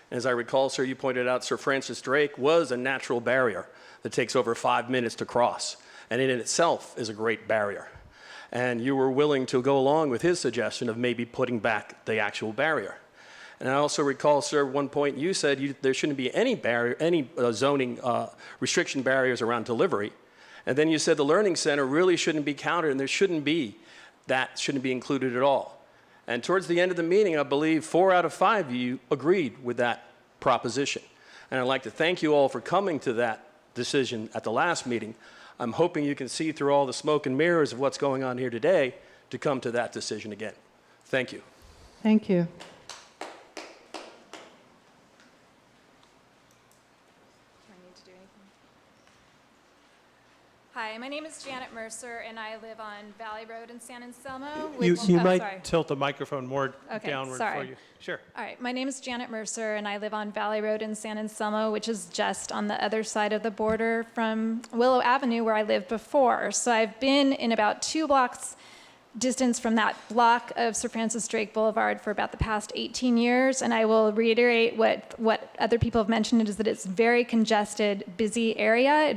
As I recall, sir, you pointed out Sir Francis Drake was a natural barrier that takes over 5 minutes to cross, and in itself is a great barrier. And you were willing to go along with his suggestion of maybe putting back the actual barrier. And I also recall, sir, at one point you said there shouldn't be any zoning restriction barriers around delivery. And then you said the Learning Center really shouldn't be counted and shouldn't be included at all. And towards the end of the meeting, I believe 4 out of 5 of you agreed with that proposition. And I'd like to thank you all for coming to that decision at the last meeting. I'm hoping you can see through all the smoke and mirrors of what's going on here today to come to that decision again. Thank you. Thank you. Hi, my name is Janet Mercer, and I live on Valley Road in San Anselmo. You which- might sorry. tilt the microphone more Okay, downward sorry. for you. Sure. All right, my name is Janet Mercer, and I live on Valley Road in San Anselmo, which is just on the other side of the border from Willow Avenue, where I lived before. So I've been in about 2 blocks distance from that block of Sir Francis Drake Boulevard for about the past 18 years, and I will reiterate what other people have mentioned, is that it's a very congested, busy area.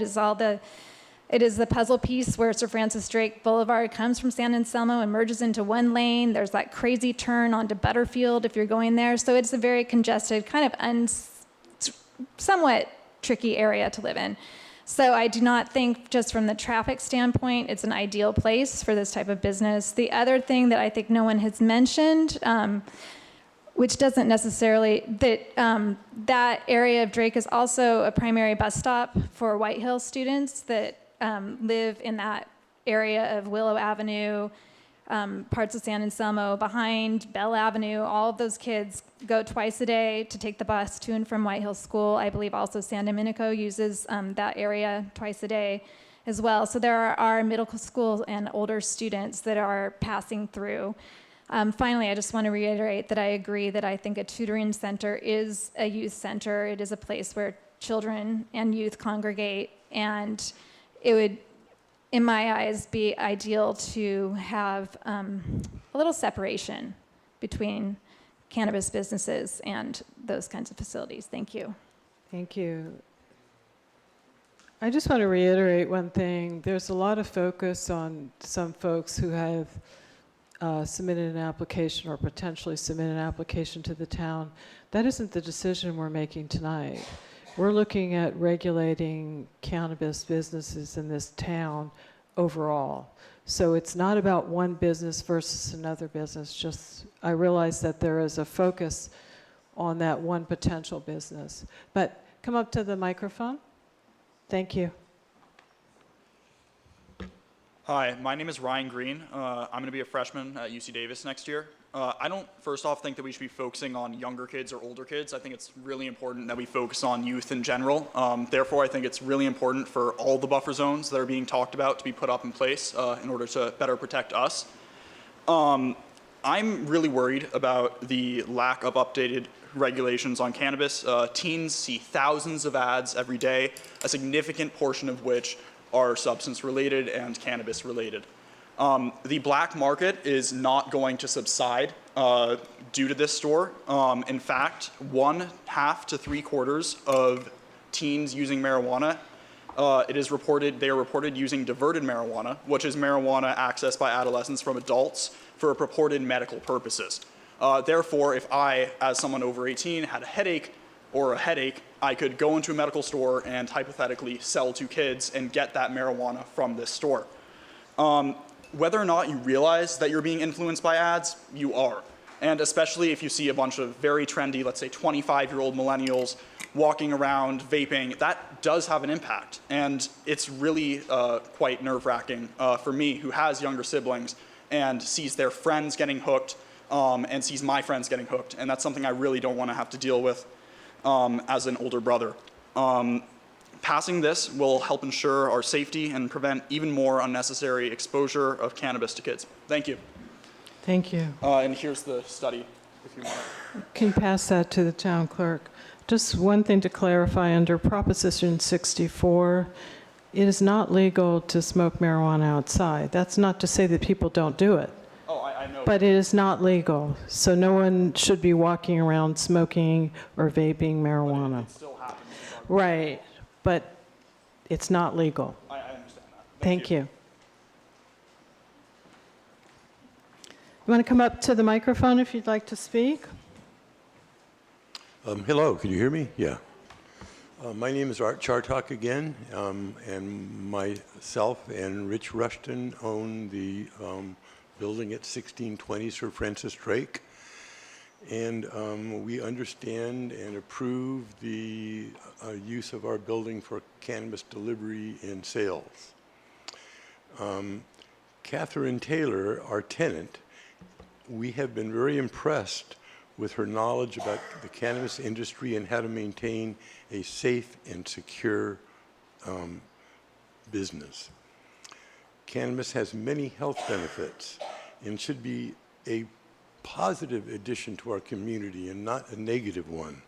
It is the puzzle piece where Sir Francis Drake Boulevard comes from San Anselmo and merges into one lane. There's that crazy turn onto Butterfield if you're going there. So it's a very congested, kind of somewhat tricky area to live in. So I do not think, just from the traffic standpoint, it's an ideal place for this type of business. The other thing that I think no one has mentioned, which doesn't necessarily, that area of Drake is also a primary bus stop for White Hill students that live in that area of Willow Avenue, parts of San Anselmo, behind Bell Avenue. All of those kids go twice a day to take the bus to and from White Hill School. I believe also San Domenico uses that area twice a day as well. So there are middle school and older students that are passing through. Finally, I just want to reiterate that I agree that I think a tutoring center is a youth center. It is a place where children and youth congregate, and it would, in my eyes, be ideal to have a little separation between cannabis businesses and those kinds of facilities. Thank you. Thank you. I just want to reiterate one thing. There's a lot of focus on some folks who have submitted an application or potentially submitted an application to the town. That isn't the decision we're making tonight. We're looking at regulating cannabis businesses in this town overall. So it's not about one business versus another business. Just, I realize that there is a focus on that one potential business. But come up to the microphone. Thank you. Hi, my name is Ryan Green. I'm going to be a freshman at UC Davis next year. I don't, first off, think that we should be focusing on younger kids or older kids. I think it's really important that we focus on youth in general. Therefore, I think it's really important for all the buffer zones that are being talked about to be put up in place in order to better protect us. I'm really worried about the lack of updated regulations on cannabis. Teens see thousands of ads every day, a significant portion of which are substance related and cannabis related. The black market is not going to subside due to this store. In fact, 1/2 to 3/4 of teens using marijuana, they are reported using diverted marijuana, which is marijuana accessed by adolescents from adults for purported medical purposes. Therefore, if I, as someone over 18, had a headache, I could go into a medical store and hypothetically sell to kids and get that marijuana from this store. Whether or not you realize that you're being influenced by ads, you are. And especially if you see a bunch of very trendy, let's say 25-year-old millennials walking around vaping, that does have an impact. And it's really quite nerve-wracking for me, who has younger siblings and sees their friends getting hooked and sees my friends getting hooked. And that's something I really don't want to have to deal with as an older brother. Passing this will help ensure our safety and prevent even more unnecessary exposure of cannabis to kids. Thank you. Thank you. And here's the study, if you want. Can you pass that to the town clerk? Just one thing to clarify, under Proposition 64, it is not legal to smoke marijuana outside. That's not to say that people don't do it. Oh, I know. But it is not legal. So no one should be walking around smoking or vaping marijuana. It still happens. Right, but it's not legal. I understand that. Thank you. You want to come up to the microphone if you'd like to speak? Hello, can you hear me? Yeah. My name is Art Chartok again, and myself and Rich Rushton own the building at 1620 Sir Francis Drake. And we understand and approve the use of our building for cannabis delivery and sales. Catherine Taylor, our tenant, we have been very impressed with her knowledge about the cannabis industry and how to maintain a safe and secure business. Cannabis has many health benefits and should be a positive addition to our community and not a negative one.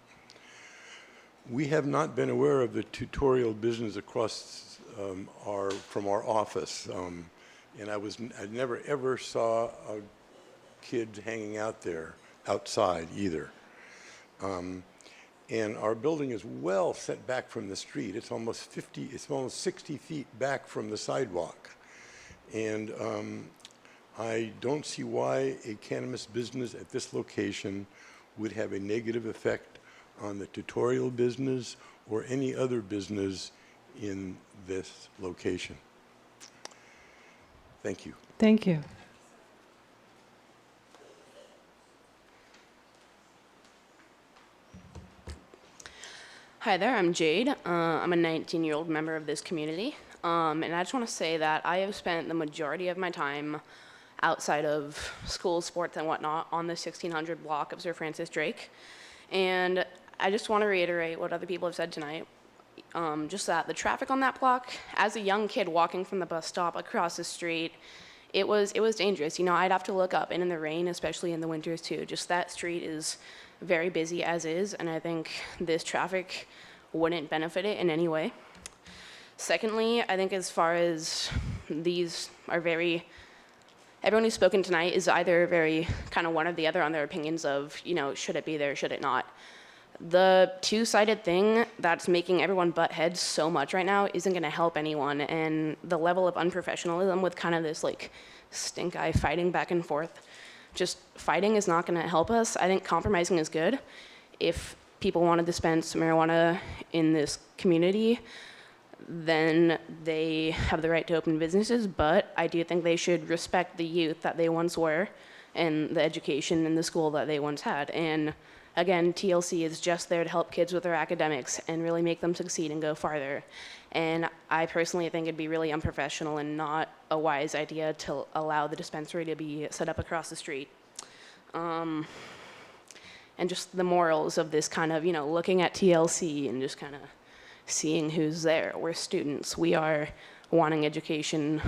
We have not been aware of the tutorial business across from our office, and I never ever saw a kid hanging out there outside either. And our building is well set back from the street. It's almost 60 feet back from the sidewalk. And I don't see why a cannabis business at this location would have a negative effect on the tutorial business or any other business in this location. Thank you. Thank you. Hi there, I'm Jade. I'm a 19-year-old member of this community. And I just want to say that I have spent the majority of my time outside of school, sports, and whatnot on the 1600 block of Sir Francis Drake. And I just want to reiterate what other people have said tonight. Just that the traffic on that block, as a young kid walking from the bus stop across the street, it was dangerous. You know, I'd have to look up, and in the rain, especially in the winters too. Just that street is very busy as is, and I think this traffic wouldn't benefit it in any way. Secondly, I think as far as these are everyone who's spoken tonight is either very kind of one or the other on their opinions of, you know, should it be there, should it not? The two-sided thing that's making everyone butt heads so much right now isn't going to help anyone, and the level of unprofessionalism with kind of this like stink eye fighting back and forth, just fighting is not going to help us. I think compromising is good. If people want to dispense marijuana in this community, then they have the right to open businesses, but I do think they should respect the youth that they once were and the education and the school that they once had. And again, TLC is just there to help kids with their academics and really make them succeed and go farther. And I personally think it'd be really unprofessional and not a wise idea to allow the dispensary to be set up across the street. And just the morals of this kind of, you know, looking at TLC and just kind of seeing who's there. We're students. We are wanting education.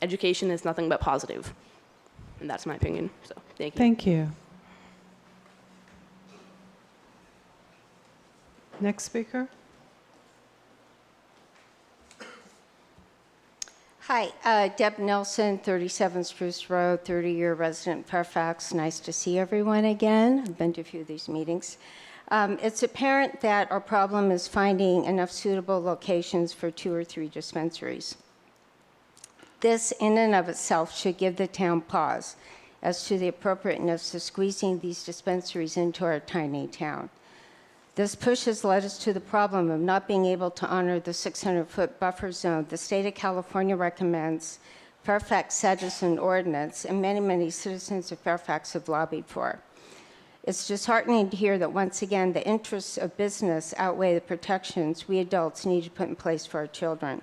Education is nothing but positive. And that's my opinion. So thank you. Thank you. Next speaker. Hi, Deb Nelson, 37 Spruce Road, 30-year resident Fairfax. Nice to see everyone again. I've been to a few of these meetings. It's apparent that our problem is finding enough suitable locations for 2 or 3 dispensaries. This in and of itself should give the town pause as to the appropriateness of squeezing these dispensaries into our tiny town. This push has led us to the problem of not being able to honor the 600-foot buffer zone the state of California recommends, Fairfax Citizen Ordinance, and many, many citizens of Fairfax have lobbied for. It's disheartening to hear that once again the interests of business outweigh the protections we adults need to put in place for our children.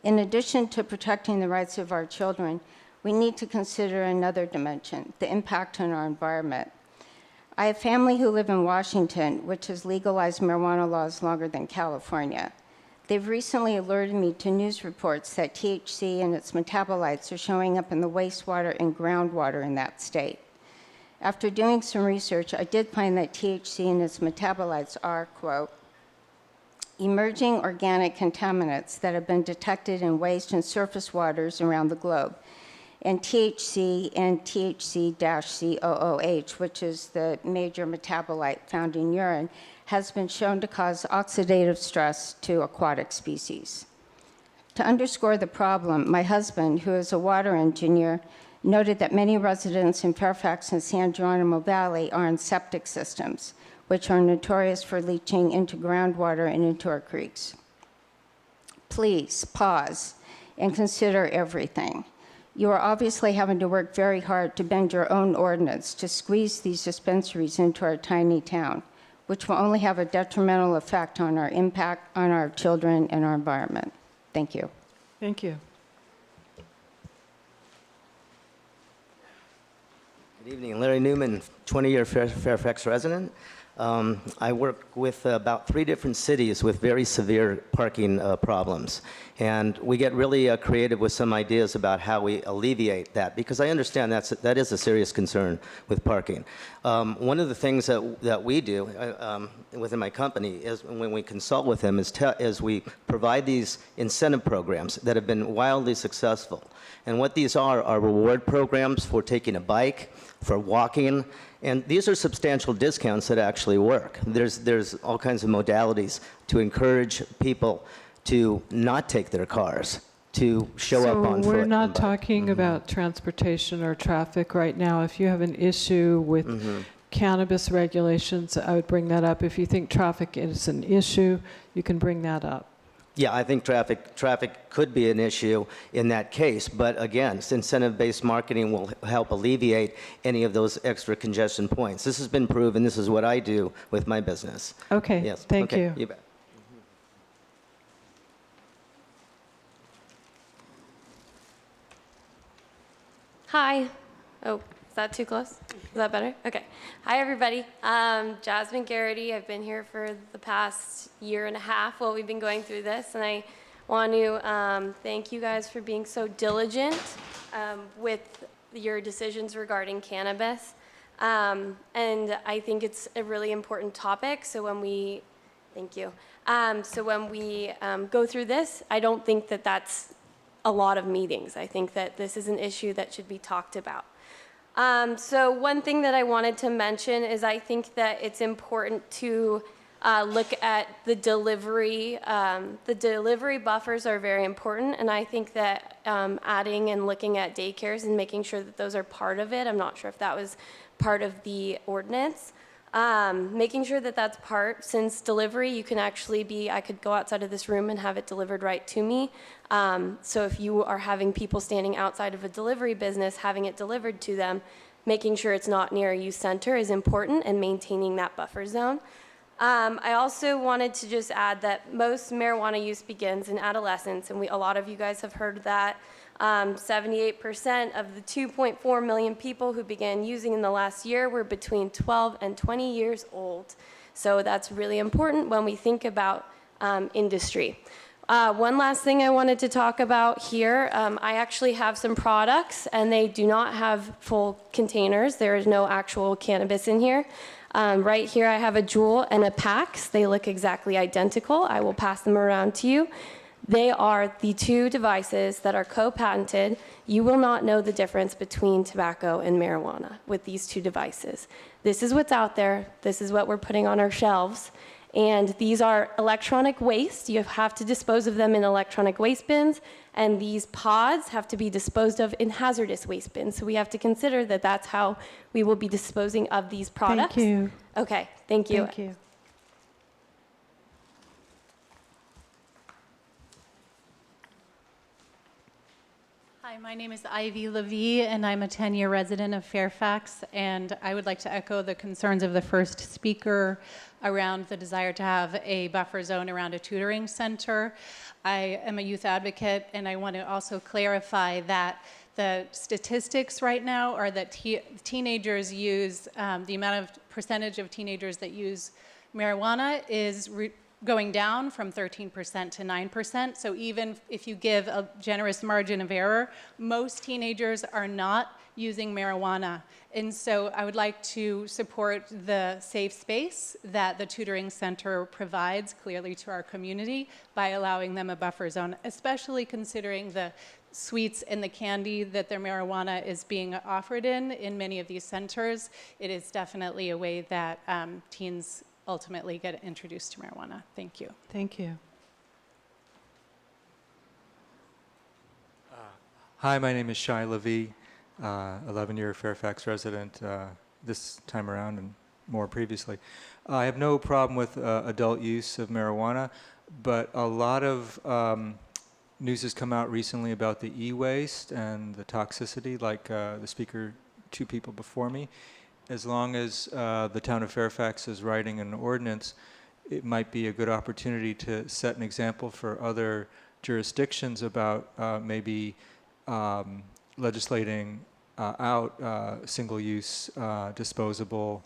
In addition to protecting the rights of our children, we need to consider another dimension, the impact on our environment. I have family who live in Washington, which has legalized marijuana laws longer than California. They've recently alerted me to news reports that THC and its metabolites are showing up in the wastewater and groundwater in that state. After doing some research, I did find that THC and its metabolites are, quote, emerging organic contaminants that have been detected in waste and surface waters around the globe. And THC and THC-COOH, which is the major metabolite found in urine, has been shown to cause oxidative stress to aquatic species. To underscore the problem, my husband, who is a water engineer, noted that many residents in Fairfax and San Geronimo Valley are in septic systems, which are notorious for leaching into groundwater and into our creeks. Please pause and consider everything. You are obviously having to work very hard to bend your own ordinance to squeeze these dispensaries into our tiny town, which will only have a detrimental effect on our impact on our children and our environment. Thank you. Thank you. Good evening, Larry Newman, 20-year Fairfax resident. I work with about 3 different cities with very severe parking problems. And we get really creative with some ideas about how we alleviate that, because I understand that is a serious concern with parking. One of the things that we do within my company is when we consult with them is we provide these incentive programs that have been wildly successful. And what these are reward programs for taking a bike, for walking, and these are substantial discounts that actually work. There's all kinds of modalities to encourage people to not take their cars, to show up on So foot. we're not talking about transportation or traffic right now. If you have an issue with cannabis regulations, I would bring that up. If you think traffic is an issue, you can bring that up. Yeah, I think traffic could be an issue in that case, but again, incentive-based marketing will help alleviate any of those extra congestion points. This has been proven. This is what I do with my business. Okay, Yes. thank you. You bet. Hi. Oh, is that too close? Is that better? Okay. Hi, everybody. Jasmine Garrity. I've been here for the past year and a half while we've been going through this, and I want to thank you guys for being so diligent with your decisions regarding cannabis. And I think it's a really important topic, so when we, thank you. So when we go through this, I don't think that that's a lot of meetings. I think that this is an issue that should be talked about. So one thing that I wanted to mention is I think that it's important to look at the delivery. The delivery buffers are very important, and I think that adding and looking at daycares and making sure that those are part of it. I'm not sure if that was part of the ordinance. Making sure that that's part, since delivery, you can actually be, I could go outside of this room and have it delivered right to me. So if you are having people standing outside of a delivery business, having it delivered to them, making sure it's not near a youth center is important, and maintaining that buffer zone. I also wanted to just add that most marijuana use begins in adolescence, and a lot of you guys have heard that. 78% of the 2.4 million people who began using in the last year were between 12 and 20 years old. So that's really important when we think about industry. One last thing I wanted to talk about here, I actually have some products, and they do not have full containers. There is no actual cannabis in here. Right here I have a Juul and a Pax. They look exactly identical. I will pass them around to you. They are the 2 devices that are co-patented. You will not know the difference between tobacco and marijuana with these 2 devices. This is what's out there. This is what we're putting on our shelves. And these are electronic waste. You have to dispose of them in electronic waste bins. And these pods have to be disposed of in hazardous waste bins. So we have to consider that that's how we will be disposing of these products. Thank you. Okay, thank you. Thank you. Hi, my name is Ivy Levy, and I'm a 10-year resident of Fairfax, and I would like to echo the concerns of the first speaker around the desire to have a buffer zone around a tutoring center. I am a youth advocate, and I want to also clarify that the statistics right now are that teenagers use, the amount of percentage of teenagers that use marijuana is going down from 13% to 9%. So even if you give a generous margin of error, most teenagers are not using marijuana. And so I would like to support the safe space that the tutoring center provides clearly to our community by allowing them a buffer zone, especially considering the sweets and the candy that their marijuana is being offered in many of these centers. It is definitely a way that teens ultimately get introduced to marijuana. Thank you. Thank you. Hi, my name is Shai Levy, 11-year Fairfax resident this time around and more previously. I have no problem with adult use of marijuana, but a lot of news has come out recently about the e-waste and the toxicity, like the speaker, 2 people before me. As long as the town of Fairfax is writing an ordinance, it might be a good opportunity to set an example for other jurisdictions about maybe legislating out single-use disposable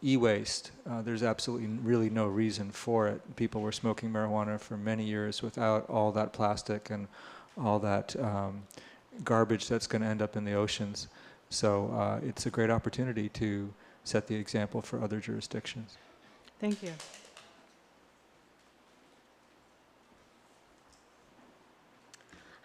e-waste. There's absolutely really no reason for it. People were smoking marijuana for many years without all that plastic and all that garbage that's going to end up in the oceans. So it's a great opportunity to set the example for other jurisdictions. Thank you.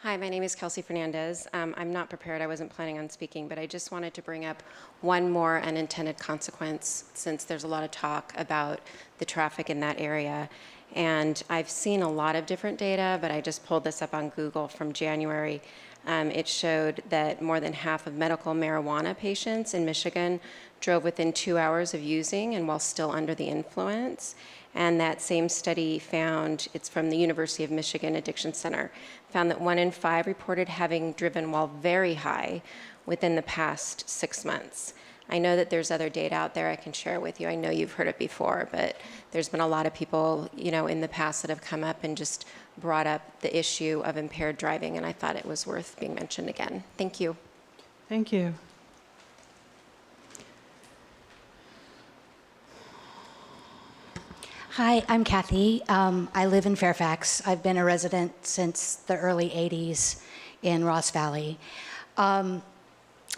Hi, my name is Kelsey Fernandez. I'm not prepared. I wasn't planning on speaking, but I just wanted to bring up one more unintended consequence since there's a lot of talk about the traffic in that area. And I've seen a lot of different data, but I just pulled this up on Google from January. It showed that more than half of medical marijuana patients in Michigan drove within 2 hours of using and while still under the influence. And that same study found, it's from the University of Michigan Addiction Center, found that 1 in 5 reported having driven while very high within the past 6 months. I know that there's other data out there I can share with you. I know you've heard it before, but there's been a lot of people, in the past that have come up and just brought up the issue of impaired driving, and I thought it was worth being mentioned again. Thank you. Thank you. Hi, I'm Kathy. I live in Fairfax. I've been a resident since the early 80s in Ross Valley.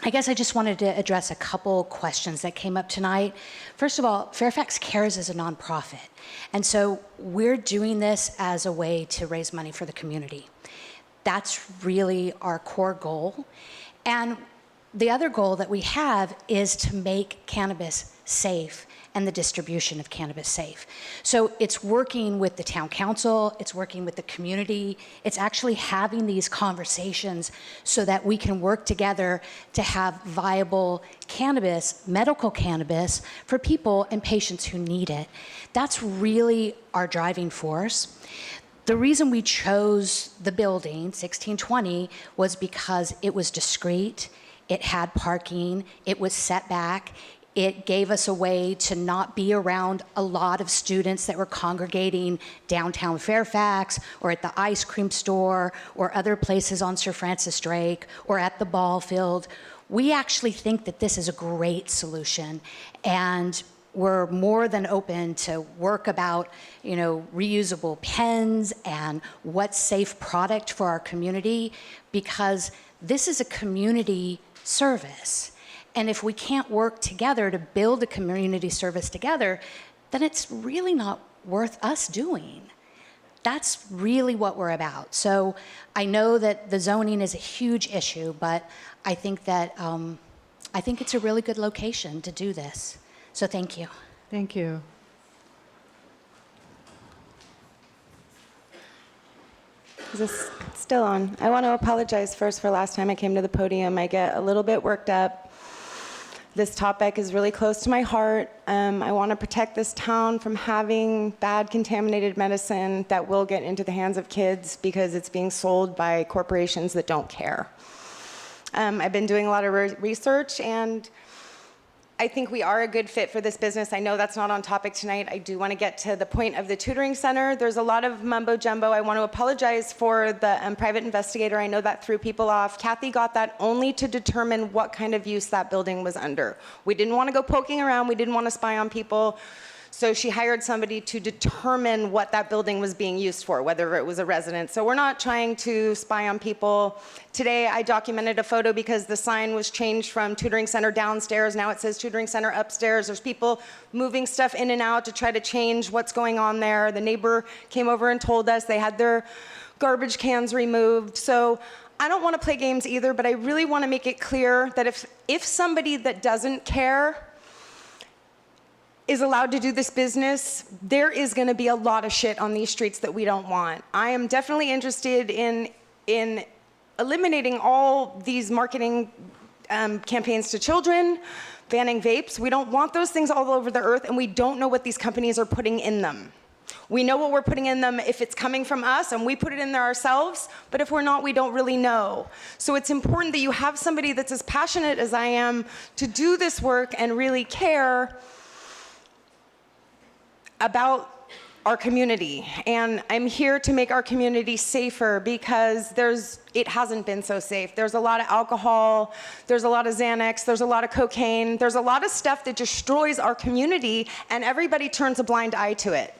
I guess I just wanted to address a couple questions that came up tonight. First of all, Fairfax Cares is a nonprofit, and so we're doing this as a way to raise money for the community. That's really our core goal. And the other goal that we have is to make cannabis safe and the distribution of cannabis safe. So it's working with the town council, it's working with the community, it's actually having these conversations so that we can work together to have viable cannabis, medical cannabis, for people and patients who need it. That's really our driving force. The reason we chose the building, 1620, was because it was discreet, it had parking, it was set back. It gave us a way to not be around a lot of students that were congregating downtown Fairfax or at the ice cream store or other places on Sir Francis Drake or at the ball field. We actually think that this is a great solution, and we're more than open to work about, reusable pens and what's safe product for our community, because this is a community service. And if we can't work together to build a community service together, then it's really not worth us doing. That's really what we're about. So I know that the zoning is a huge issue, but I think that I think it's a really good location to do this. So thank you. Thank you. Is this still on? I want to apologize first for last time I came to the podium. I get a little bit worked up. This topic is really close to my heart. I want to protect this town from having bad contaminated medicine that will get into the hands of kids because it's being sold by corporations that don't care. I've been doing a lot of research, and I think we are a good fit for this business. I know that's not on topic tonight. I do want to get to the point of the tutoring center. There's a lot of mumbo jumbo. I want to apologize for the private investigator. I know that threw people off. Kathy got that only to determine what kind of use that building was under. We didn't want to go poking around. We didn't want to spy on people. So she hired somebody to determine what that building was being used for, whether it was a residence. So we're not trying to spy on people. Today I documented a photo because the sign was changed from tutoring center downstairs. Now it says tutoring center upstairs. There's people moving stuff in and out to try to change what's going on there. The neighbor came over and told us they had their garbage cans removed. So I don't want to play games either, but I really want to make it clear that if somebody that doesn't care is allowed to do this business, there is going to be a lot of shit on these streets that we don't want. I am definitely interested in eliminating all these marketing campaigns to children, banning vapes. We don't want those things all over the earth, and we don't know what these companies are putting in them. We know what we're putting in them if it's coming from us and we put it in there ourselves, but if we're not, we don't really know. So it's important that you have somebody that's as passionate as I am to do this work and really care about our community, and I'm here to make our community safer because it hasn't been so safe. There's a lot of alcohol, there's a lot of Xanax, there's a lot of cocaine, there's a lot of stuff that destroys our community, and everybody turns a blind eye to it.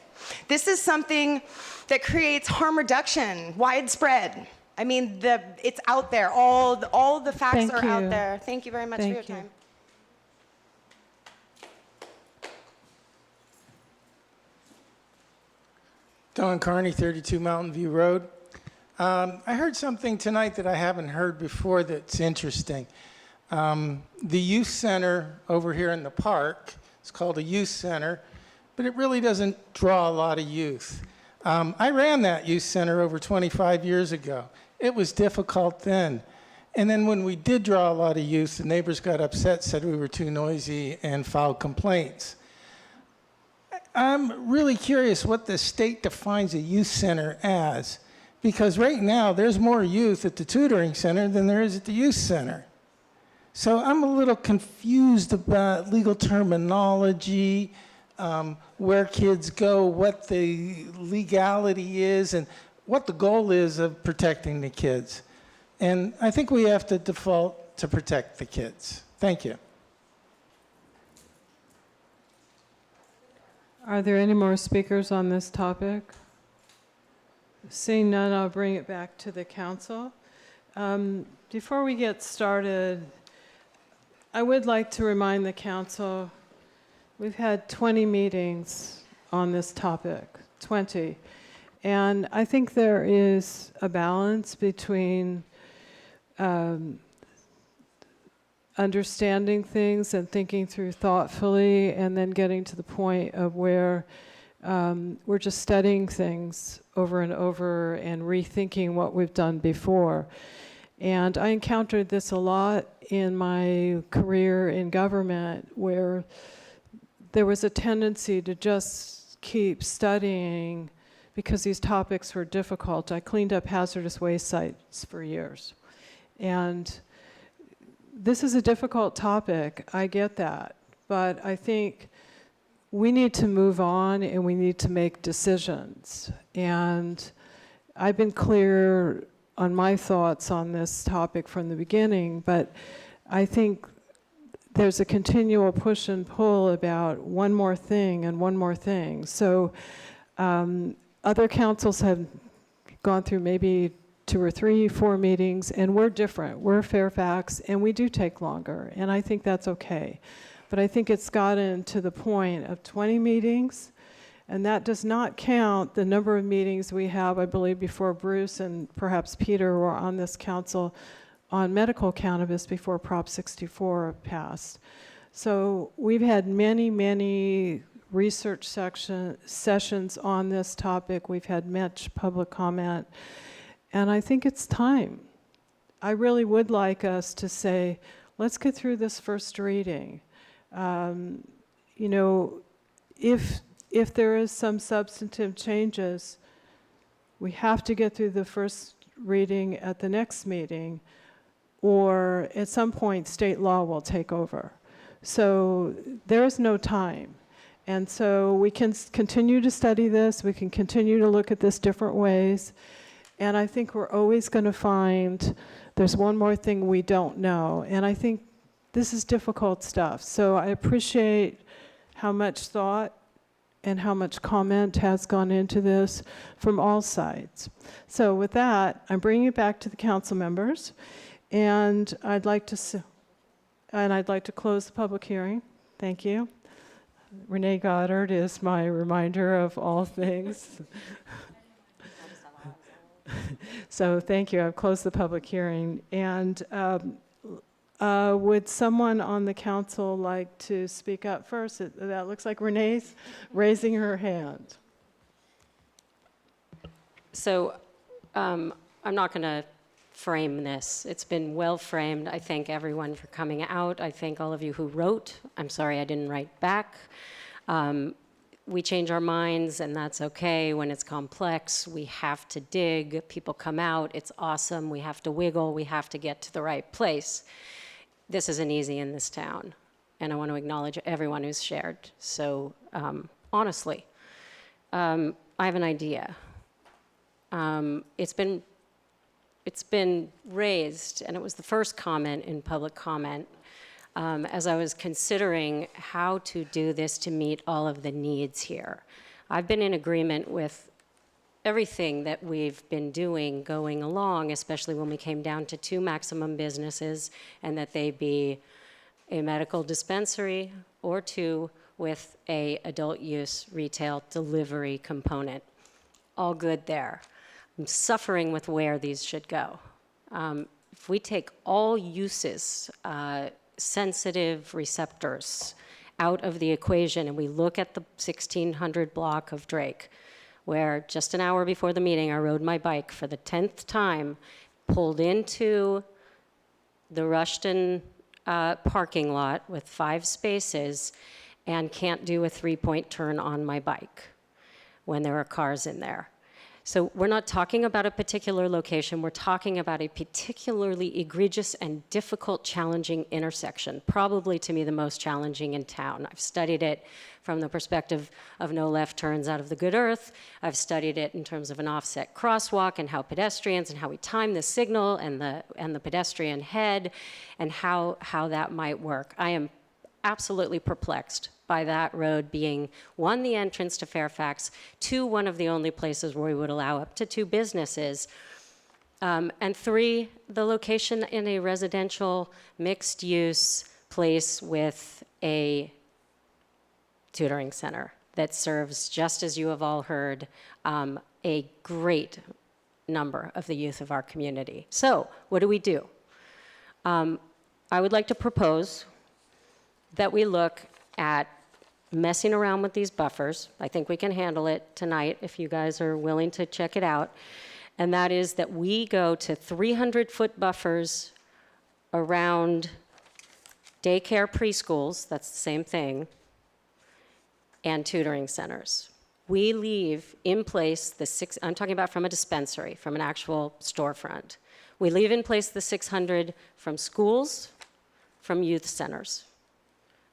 This is something that creates harm reduction, widespread. I mean, it's out there. All the facts Thank are you. out there. Thank you very much for your Thank you. time. Don Carney, 32 Mountain View Road. I heard something tonight that I haven't heard before that's interesting. The youth center over here in the park, it's called a youth center, but it really doesn't draw a lot of youth. I ran that youth center over 25 years ago. It was difficult then. And then when we did draw a lot of youth, the neighbors got upset, said we were too noisy, and filed complaints. I'm really curious what the state defines a youth center as, because right now there's more youth at the tutoring center than there is at the youth center. So I'm a little confused about legal terminology, where kids go, what the legality is, and what the goal is of protecting the kids. And I think we have to default to protect the kids. Thank you. Are there any more speakers on this topic? Seeing none, I'll bring it back to the council. Before we get started, I would like to remind the council, we've had 20 meetings on this topic, 20. And I think there is a balance between understanding things and thinking through thoughtfully, and then getting to the point of where we're just studying things over and over and rethinking what we've done before. And I encountered this a lot in my career in government, where there was a tendency to just keep studying because these topics were difficult. I cleaned up hazardous waste sites for years. And this is a difficult topic, I get that, but I think we need to move on and we need to make decisions. And I've been clear on my thoughts on this topic from the beginning, but I think there's a continual push and pull about one more thing and one more thing. So other councils have gone through maybe 2 or 3, 4 meetings, and we're different. We're Fairfax, and we do take longer, and I think that's okay. But I think it's gotten to the point of 20 meetings, and that does not count the number of meetings we have, I believe, before Bruce and perhaps Peter were on this council on medical cannabis before Prop 64 passed. So we've had many, many research sessions on this topic. We've had much public comment. And I think it's time. I really would like us to say, let's get through this first reading. You know, if there is some substantive changes, we have to get through the first reading at the next meeting, or at some point state law will take over. So there is no time. And so we can continue to study this, we can continue to look at this different ways. And I think we're always going to find there's one more thing we don't know. And I think this is difficult stuff. So I appreciate how much thought and how much comment has gone into this from all sides. So with that, I'm bringing it back to the council members. And I'd like to close the public hearing. Thank you. Renee Goddard is my reminder of all things. So thank you. I've closed the public hearing. And would someone on the council like to speak up first? That looks like Renee's raising her hand. So I'm not going to frame this. It's been well framed. I thank everyone for coming out. I thank all of you who wrote. I'm sorry I didn't write back. We change our minds, and that's okay. When it's complex, we have to dig. People come out. It's awesome. We have to wiggle. We have to get to the right place. This isn't easy in this town, and I want to acknowledge everyone who's shared. So honestly, I have an idea. It's been raised, and it was the first comment in public comment, as I was considering how to do this to meet all of the needs here. I've been in agreement with everything that we've been doing going along, especially when we came down to 2 maximum businesses, and that they be a medical dispensary or 2 with a adult use retail delivery component. All good there. I'm suffering with where these should go. If we take all uses, sensitive receptors out of the equation, and we look at the 1600 block of Drake, where just an hour before the meeting I rode my bike for the 10th time, pulled into the Rushton parking lot with 5 spaces, and can't do a 3-point turn on my bike when there are cars in there. So we're not talking about a particular location, we're talking about a particularly egregious and difficult, challenging intersection, probably to me the most challenging in town. I've studied it from the perspective of no left turns out of the good earth. I've studied it in terms of an offset crosswalk and how pedestrians and how we time the signal and the pedestrian head and how that might work. I am absolutely perplexed by that road being, 1, the entrance to Fairfax, 2, one of the only places where we would allow up to 2 businesses, and 3, the location in a residential mixed-use place with a tutoring center that serves, just as you have all heard, a great number of the youth of our community. So what do we do? I would like to propose that we look at messing around with these buffers. I think we can handle it tonight if you guys are willing to check it out. And that is that we go to 300-foot buffers around daycare preschools, that's the same thing, and tutoring centers. We leave in place I'm talking about from a dispensary, from an actual storefront. We leave in place the 600 from schools, from youth centers.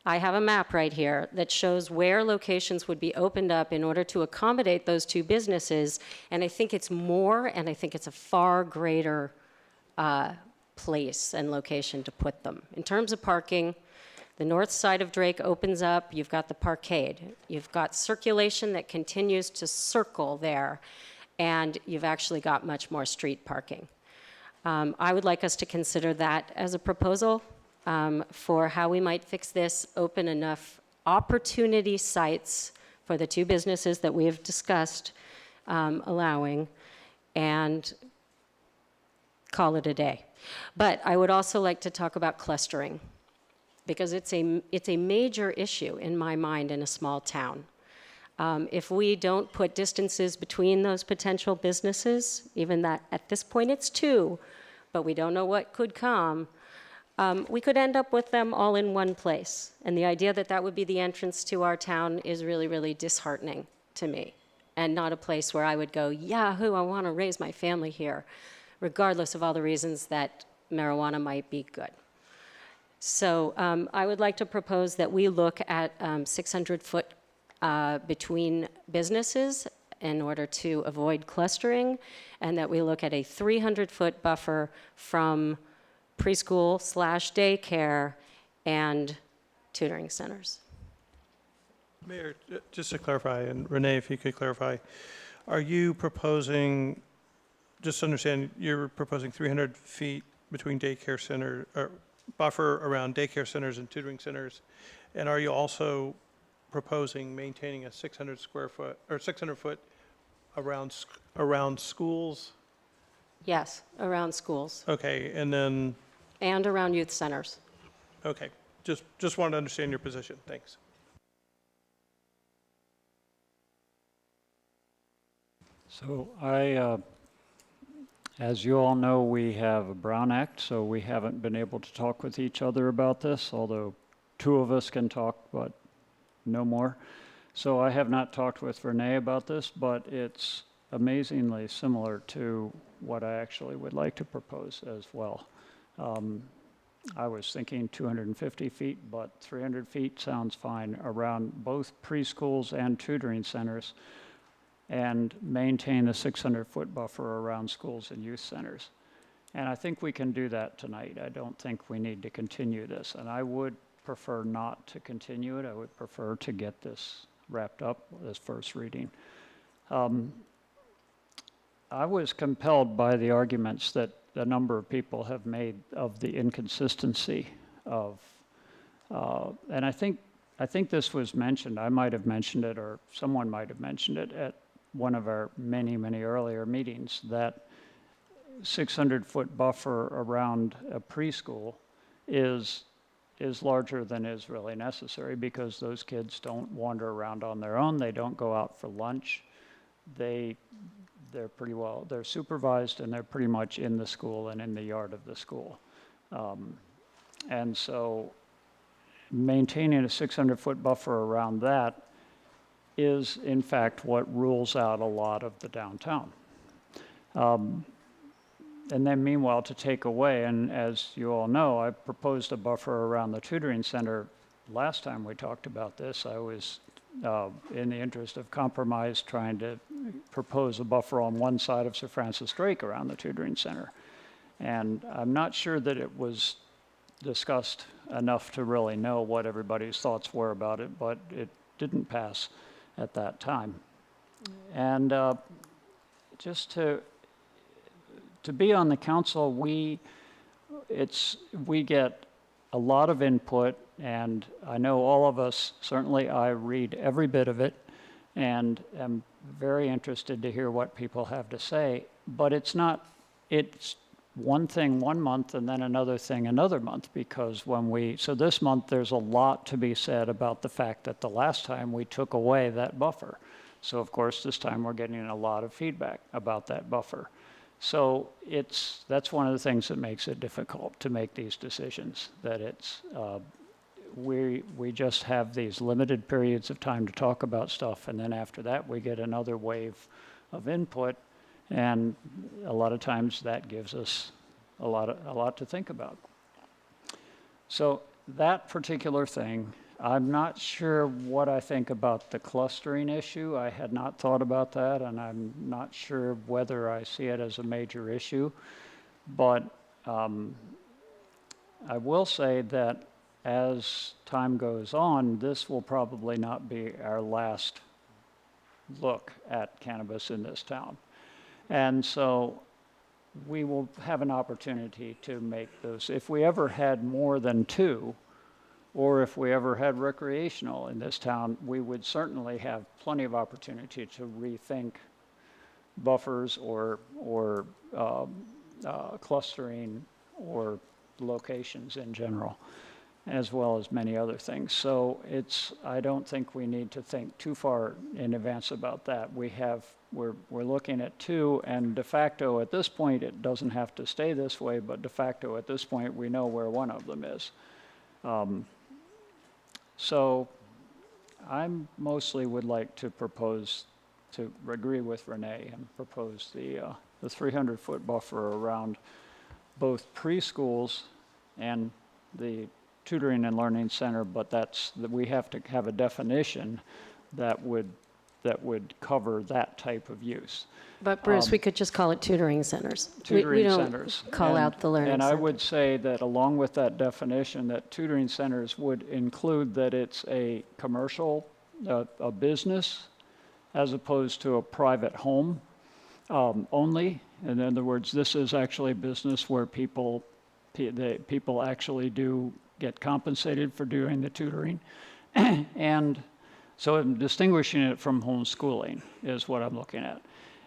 I have a map right here that shows where locations would be opened up in order to accommodate those 2 businesses, and I think it's more, and I think it's a far greater place and location to put them. In terms of parking, the north side of Drake opens up, you've got the parkade, you've got circulation that continues to circle there, and you've actually got much more street parking. I would like us to consider that as a proposal. For how we might fix this, open enough opportunity sites for the 2 businesses that we have discussed allowing, and call it a day. But I would also like to talk about clustering, because it's a major issue in my mind in a small town. If we don't put distances between those potential businesses, even that at this point it's 2, but we don't know what could come, we could end up with them all in one place. And the idea that that would be the entrance to our town is really, really disheartening to me, and not a place where I would go, yahoo, I want to raise my family here, regardless of all the reasons that marijuana might be good. So I would like to propose that we look at 600-foot between businesses in order to avoid clustering, and that we look at a 300-foot buffer from preschool/daycare and tutoring centers. Mayor, just to clarify, and Renee, if you could clarify, are you proposing, just to understand, you're proposing 300 feet between daycare center, or buffer around daycare centers and tutoring centers, and are you also proposing maintaining a 600 square foot, or 600 foot around schools? Yes, around schools. Okay, and then? And around youth centers. Okay, just wanted to understand your position, thanks. So as you all know, we have a Brown Act, so we haven't been able to talk with each other about this, although 2 of us can talk, but no more. So I have not talked with Renee about this, but it's amazingly similar to what I actually would like to propose as well. I was thinking 250 feet, but 300 feet sounds fine around both preschools and tutoring centers. and maintain the 600-foot buffer around schools and youth centers. And I think we can do that tonight. I don't think we need to continue this. And I would prefer not to continue it. I would prefer to get this wrapped up, this first reading. I was compelled by the arguments that a number of people have made of the inconsistency of, and I think this was mentioned, I might have mentioned it, or someone might have mentioned it at one of our many, many earlier meetings, that 600-foot buffer around a preschool is larger than is really necessary, because those kids don't wander around on their own. They don't go out for lunch. They're supervised, and they're pretty much in the school and in the yard of the school. And so maintaining a 600-foot buffer around that is, in fact, what rules out a lot of the downtown. And then meanwhile, to take away, and as you all know, I proposed a buffer around the tutoring center last time we talked about this. I was, in the interest of compromise, trying to propose a buffer on one side of Sir Francis Drake around the tutoring center. And I'm not sure that it was discussed enough to really know what everybody's thoughts were about it, but it didn't pass at that time. And just to be on the council, we get a lot of input, and I know all of us, certainly I read every bit of it, and am very interested to hear what people have to say, but it's one thing one month and then another thing another month, because so this month there's a lot to be said about the fact that the last time we took away that buffer. So of course this time we're getting a lot of feedback about that buffer. So that's one of the things that makes it difficult to make these decisions, that we just have these limited periods of time to talk about stuff, and then after that we get another wave of input, and a lot of times that gives us a lot to think about. So that particular thing, I'm not sure what I think about the clustering issue. I had not thought about that, and I'm not sure whether I see it as a major issue. But I will say that as time goes on, this will probably not be our last look at cannabis in this town. And so we will have an opportunity to make those. If we ever had more than two, or if we ever had recreational in this town, we would certainly have plenty of opportunity to rethink buffers or clustering or locations in general, as well as many other things. So I don't think we need to think too far in advance about that. We're looking at two, and de facto at this point, it doesn't have to stay this way, but de facto at this point, we know where one of them is. So I mostly would like to agree with Renee and propose the 300-foot buffer around both preschools and the tutoring and learning center, but we have to have a definition that would cover that type of use. But Bruce, we could just call it tutoring centers. Tutoring we don't centers. call out the learning And center. I would say that along with that definition, that tutoring centers would include that it's a commercial, a business, as opposed to a private home only. In other words, this is actually a business where people actually do get compensated for doing the tutoring. And so I'm distinguishing it from homeschooling is what I'm looking at.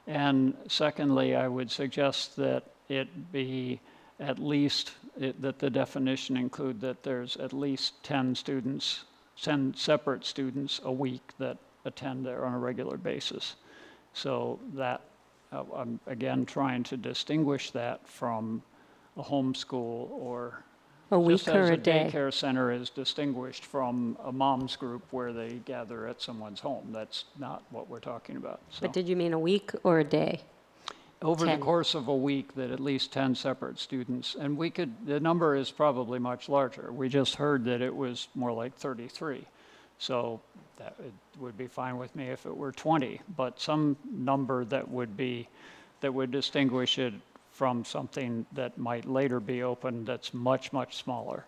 And secondly, I would suggest that it be at least, that the definition include that there's at least 10 separate students a week that attend there on a regular basis. So that, I'm again trying to distinguish that from a homeschool or a week just or as a a day. daycare center is distinguished from a mom's group where they gather at someone's home. That's not what we're talking about. So But did you mean a week or a day? over 10. the course of a week, that at least 10 separate students, and the number is probably much larger. We just heard that it was more like 33. So that would be fine with me if it were 20, but some number that would distinguish it from something that might later be open that's much, much smaller.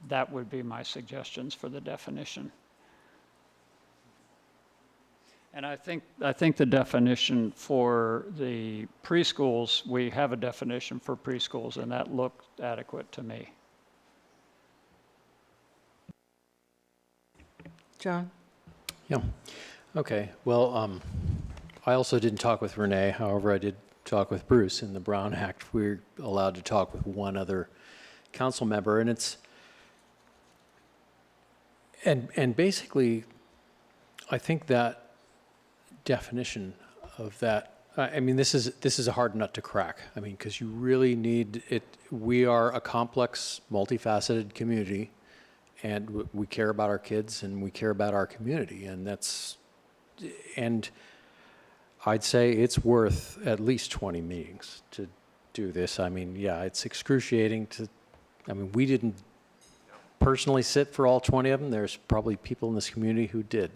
That would be my suggestions for the definition. And I think the definition for the preschools, we have a definition for preschools, and that looked adequate to me. John? Yeah. Okay. Well, I also didn't talk with Renee. However, I did talk with Bruce. In the Brown Act, we're allowed to talk with one other council member, and it's and basically, I think that definition of that. I mean, this is a hard nut to crack. I mean, because you really need it. We are a complex, multifaceted community. And we care about our kids and we care about our community, and I'd say it's worth at least 20 meetings to do this. I mean, yeah, it's excruciating we didn't personally sit for all 20 of them. There's probably people in this community who did.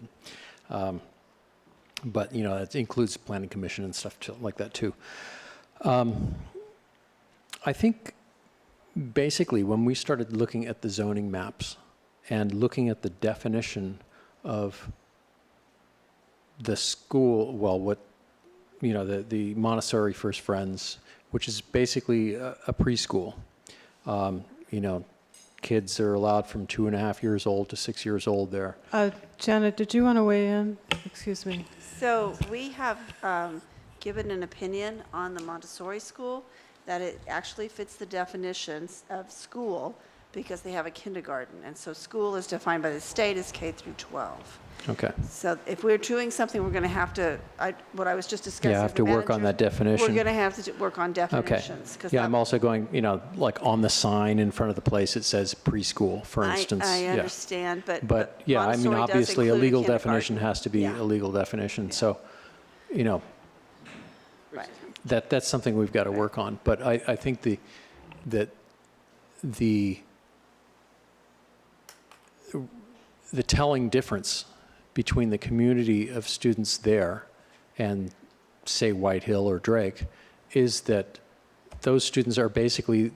But, that includes planning commission and stuff like that too. I think basically when we started looking at the zoning maps, and looking at the definition of the school, the Montessori First Friends, which is basically a preschool. Kids are allowed from 2.5 years old to 6 years old there. Janet, did you want to weigh in? Excuse me. So we have given an opinion on the Montessori school that it actually fits the definitions of school, because they have a kindergarten. And so school is defined by the state as K through 12. Okay. So if we're doing something, we're going to have to, what I was just discussing. Yeah, I have to work on that definition. We're going to have to work on definitions. Okay. Yeah, I'm also going, like on the sign in front of the place, it says preschool, for instance. I understand, yeah. but But yeah, I mean, Montessori does obviously a include legal kindergarten. definition has to be a legal definition. Yeah. So, Right. that's something we've got to work on. But I think the telling difference between the community of students there and, say, White Hill or Drake is that those students are basically,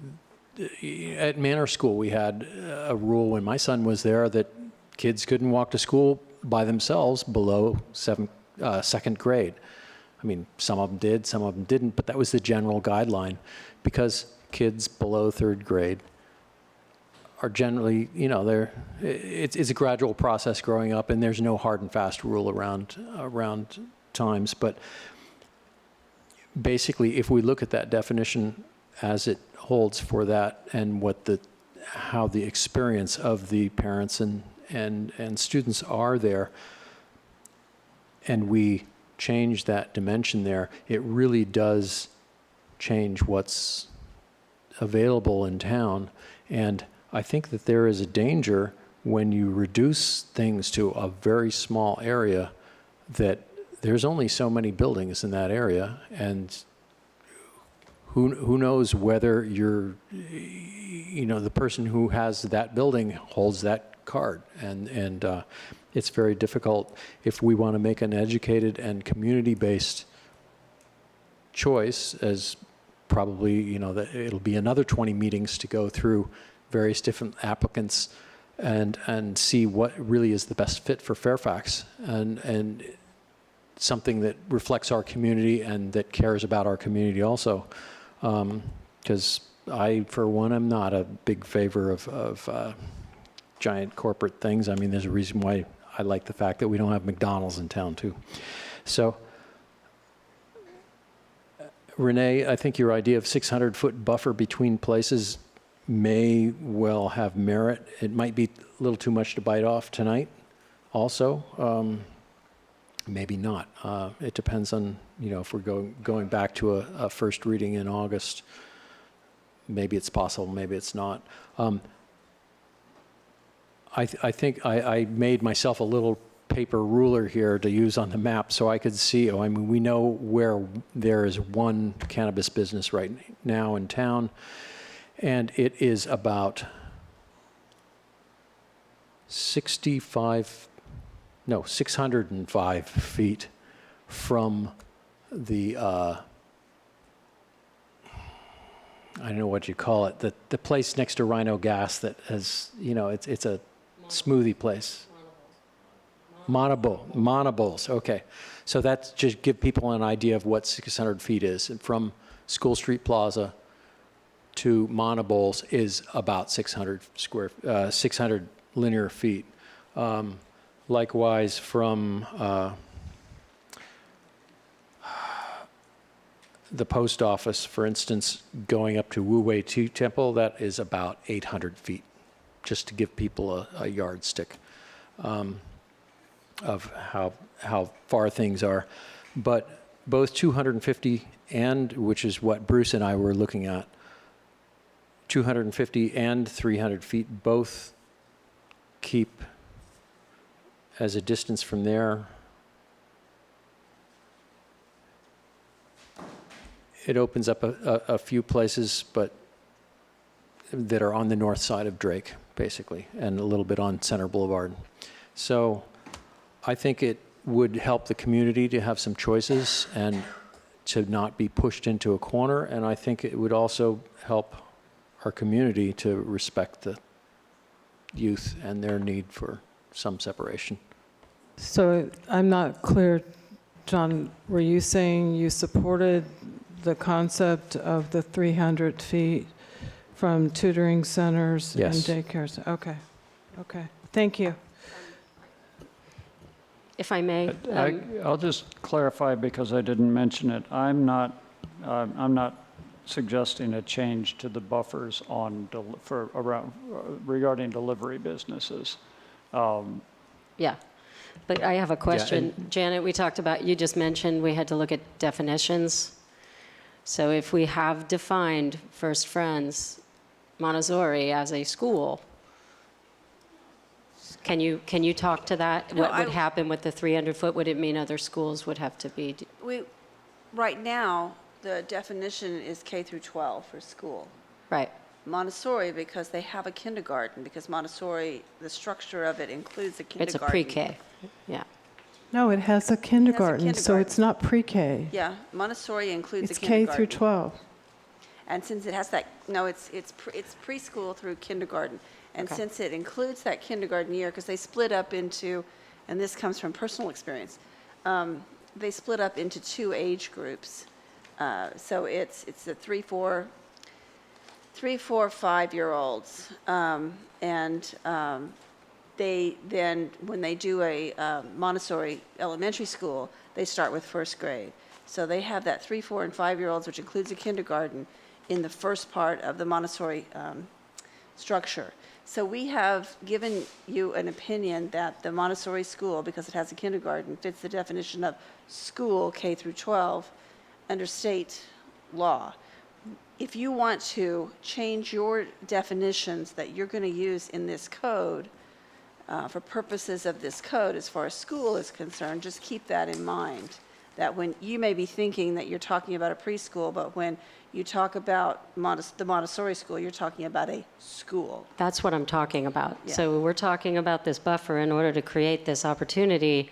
at Manor School, we had a rule when my son was there that kids couldn't walk to school by themselves below second grade. I mean, some of them did, some of them didn't, but that was the general guideline, because kids below third grade are generally, it's a gradual process growing up, and there's no hard and fast rule around times. But basically, if we look at that definition as it holds for that, and how the experience of the parents and students are there, and we change that dimension there, it really does change what's available in town. And I think that there is a danger when you reduce things to a very small area, that there's only so many buildings in that area, and who knows whether the person who has that building holds that card, and it's very difficult if we want to make an educated and community-based choice, as probably, that it'll be another 20 meetings to go through various different applicants and see what really is the best fit for Fairfax, and something that reflects our community and that cares about our community also. Because I, for one, am not a big favor of giant corporate things. I mean, there's a reason why I like the fact that we don't have McDonald's in town too. So, Renee, I think your idea of 600-foot buffer between places may well have merit. It might be a little too much to bite off tonight also. Maybe not. It depends on, if we're going back to a first reading in August. Maybe it's possible, maybe it's not. I think I made myself a little paper ruler here to use on the map so I could see, we know where there is one cannabis business right now in town, and it is about 605 feet from the, I don't know what you call it, the place next to Rhino Gas that has, it's a smoothie place. Monables, okay. So that's just give people an idea of what 600 feet is. And from School Street Plaza to Monables is about 600 linear feet. Likewise, from the post office, for instance, going up to Wu Wei Tu Temple, that is about 800 feet, just to give people a yardstick of how far things are. But both 250 and, which is what Bruce and I were looking at, 250 and 300 feet both keep as a distance from there. It opens up a few places, but that are on the north side of Drake, basically, and a little bit on Center Boulevard. So I think it would help the community to have some choices and to not be pushed into a corner. And I think it would also help our community to respect the youth and their need for some separation. So I'm not clear, John, were you saying you supported the concept of the 300 feet from tutoring centers and daycares? Okay, okay, thank you. If I may. I'll just clarify because I didn't mention it. I'm not suggesting a change to the buffers regarding delivery businesses. Yeah, but I have a question. Janet, we talked about, you just mentioned we had to look at definitions. So if we have defined First Friends Montessori as a school, can you talk to that? No, What would happen with the 300 foot? Would it mean other schools would have to be? Right now, the definition is K through 12 for school. Right. Montessori, because they have a kindergarten, because Montessori, the structure of it includes a kindergarten. It's a pre-K, yeah. No, it has a kindergarten, so it's not pre-K. Yeah, Montessori includes It's a kindergarten. K through 12. And since it has that, no, it's preschool through kindergarten. And Okay. since it includes that kindergarten year, because they split up into, and this comes from personal experience, they split up into two age groups. So it's the 3, 4, 5-year-olds. They then, when they do a Montessori elementary school, they start with first grade. So they have that 3, 4, and 5-year-olds, which includes a kindergarten, in the first part of the Montessori structure. So we have given you an opinion that the Montessori school, because it has a kindergarten, fits the definition of school K through 12 under state law. If you want to change your definitions that you're going to use in this code, for purposes of this code, as far as school is concerned, just keep that in mind. That when you may be thinking that you're talking about a preschool, but when you talk about the Montessori school, you're talking about a school. That's what I'm talking about. Yeah. So we're talking about this buffer in order to create this opportunity,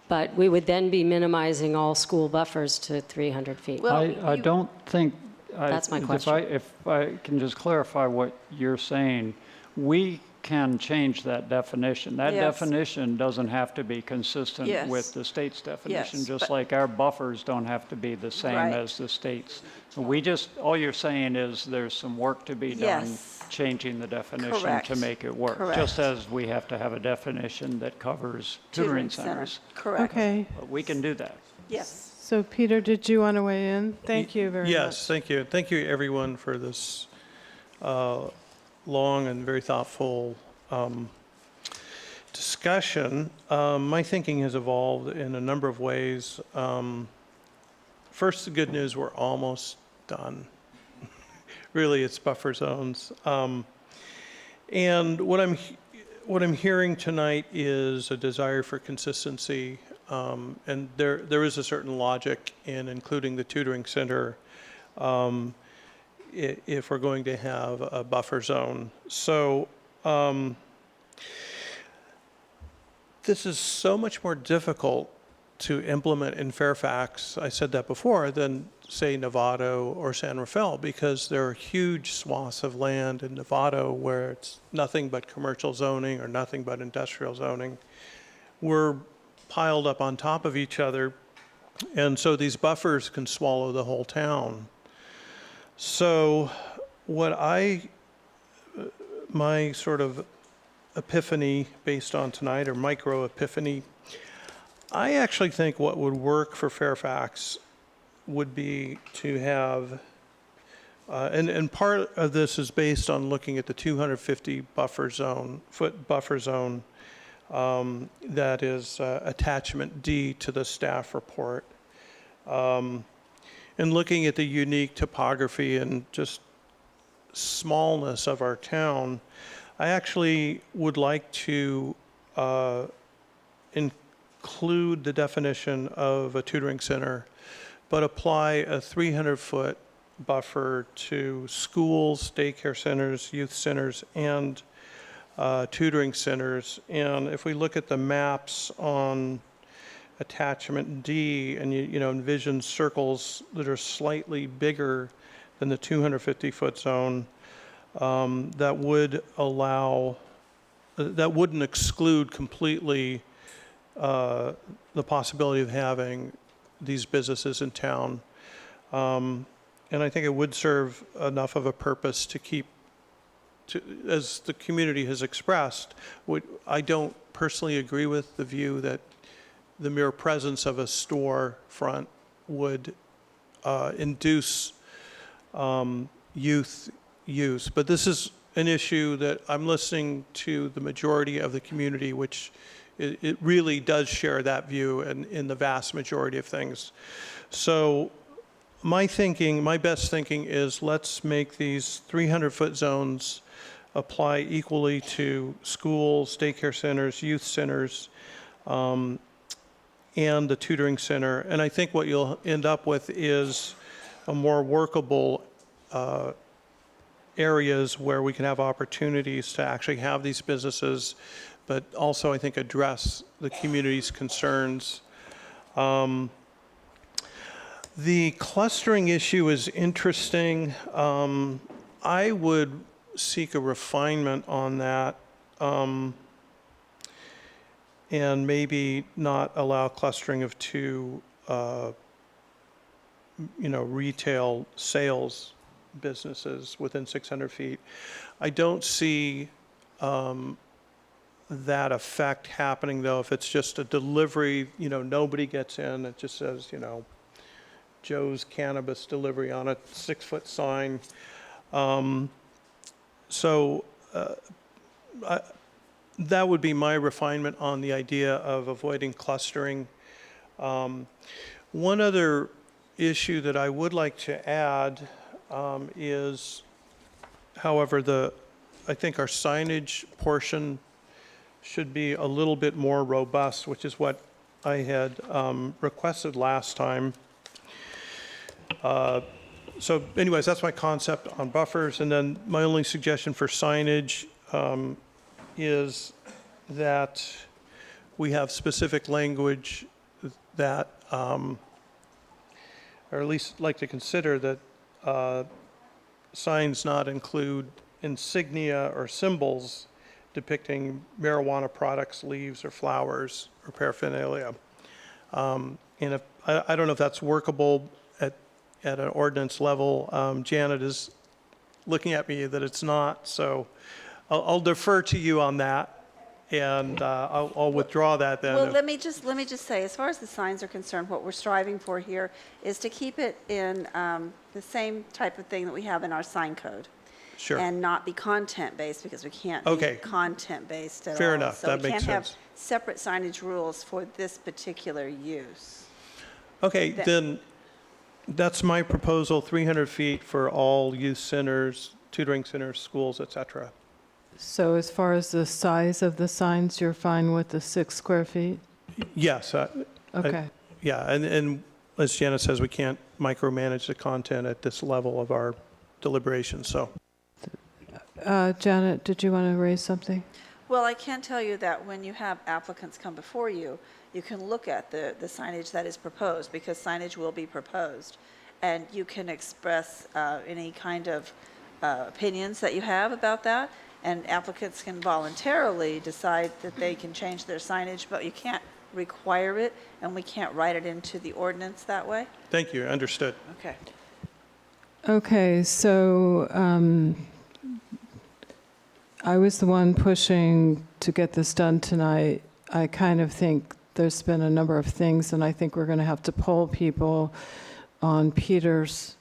but we would then be minimizing all school buffers to 300 feet. Well, I don't think. That's my question. If I can just clarify what you're saying, we can change that definition. That Yes. definition doesn't have to be consistent Yes. with the state's definition, Yes, just but- like our buffers don't have to be the same Right. as the state's. So all you're saying is there's some work to be done Yes. changing the definition Correct. to make it work. Just Correct. as we have to have a definition that covers tutoring centers. Correct. Okay, But we can do that. Yes. so Peter, did you want to weigh in? Thank you very much. Yes, thank you. Thank you, everyone, for this long and very thoughtful discussion. My thinking has evolved in a number of ways. First, the good news, we're almost done. Really, it's buffer zones. And what I'm hearing tonight is a desire for consistency, and there is a certain logic in including the tutoring center if we're going to have a buffer zone. So This is so much more difficult to implement in Fairfax, I said that before, than say Novato or San Rafael, because there are huge swaths of land in Novato where it's nothing but commercial zoning or nothing but industrial zoning. We're piled up on top of each other, and so these buffers can swallow the whole town. So my sort of epiphany based on tonight, or micro epiphany, I actually think what would work for Fairfax would be to have, and part of this is based on looking at the 250 foot buffer zone that is attachment D to the staff report. And looking at the unique topography and just smallness of our town, I actually would like to include the definition of a tutoring center, but apply a 300-foot buffer to schools, daycare centers, youth centers, and tutoring centers. And if we look at the maps on attachment D, and you know, envision circles that are slightly bigger than the 250-foot zone, that would allow, that wouldn't exclude completely the possibility of having these businesses in town. And I think it would serve enough of a purpose to keep, as the community has expressed, I don't personally agree with the view that the mere presence of a storefront would induce youth use. But this is an issue that I'm listening to the majority of the community, which it really does share that view in the vast majority of things. So my best thinking is let's make these 300-foot zones apply equally to schools, daycare centers, youth centers, and the tutoring center. And I think what you'll end up with is a more workable areas where we can have opportunities to actually have these businesses, but also I think address the community's concerns. The clustering issue is interesting. I would seek a refinement on that, and maybe not allow clustering of two, retail sales businesses within 600 feet. I don't see that effect happening, though, if it's just a delivery, nobody gets in, it just says, Joe's Cannabis Delivery on a 6-foot sign. That would be my refinement on the idea of avoiding clustering. One other issue that I would like to add is, however, I think our signage portion should be a little bit more robust, which is what I had requested last time. So anyways, that's my concept on buffers. And then my only suggestion for signage is that we have specific language that, or at least like to consider that signs not include insignia or symbols depicting marijuana products, leaves, or flowers, or paraphernalia. And if I don't know if that's workable at an ordinance level. Janet is looking at me that it's not, so I'll defer to you on that, and I'll withdraw that then. Well, let me just say, as far as the signs are concerned, what we're striving for here is to keep it in the same type of thing that we have in our sign code. Sure. And not be content-based, because we can't be content-based at all. Fair enough. That makes sense. So we can't have separate signage rules for this particular use. Okay, then that's my proposal, 300 feet for all youth centers, tutoring centers, schools, et cetera. So as far as the size of the signs, you're fine with the 6 square feet? Yes. Okay. Yeah, and as Janet says, we can't micromanage the content at this level of our deliberations, so. Janet, did you want to raise something? Well, I can tell you that when you have applicants come before you, you can look at the signage that is proposed, because signage will be proposed. And you can express any kind of opinions that you have about that. And applicants can voluntarily decide that they can change their signage, but you can't require it, and we can't write it into the ordinance that way. Thank you, understood. Okay. Okay, so I was the one pushing to get this done tonight. I kind of think there's been a number of things, and I think we're going to have to poll people on Peter's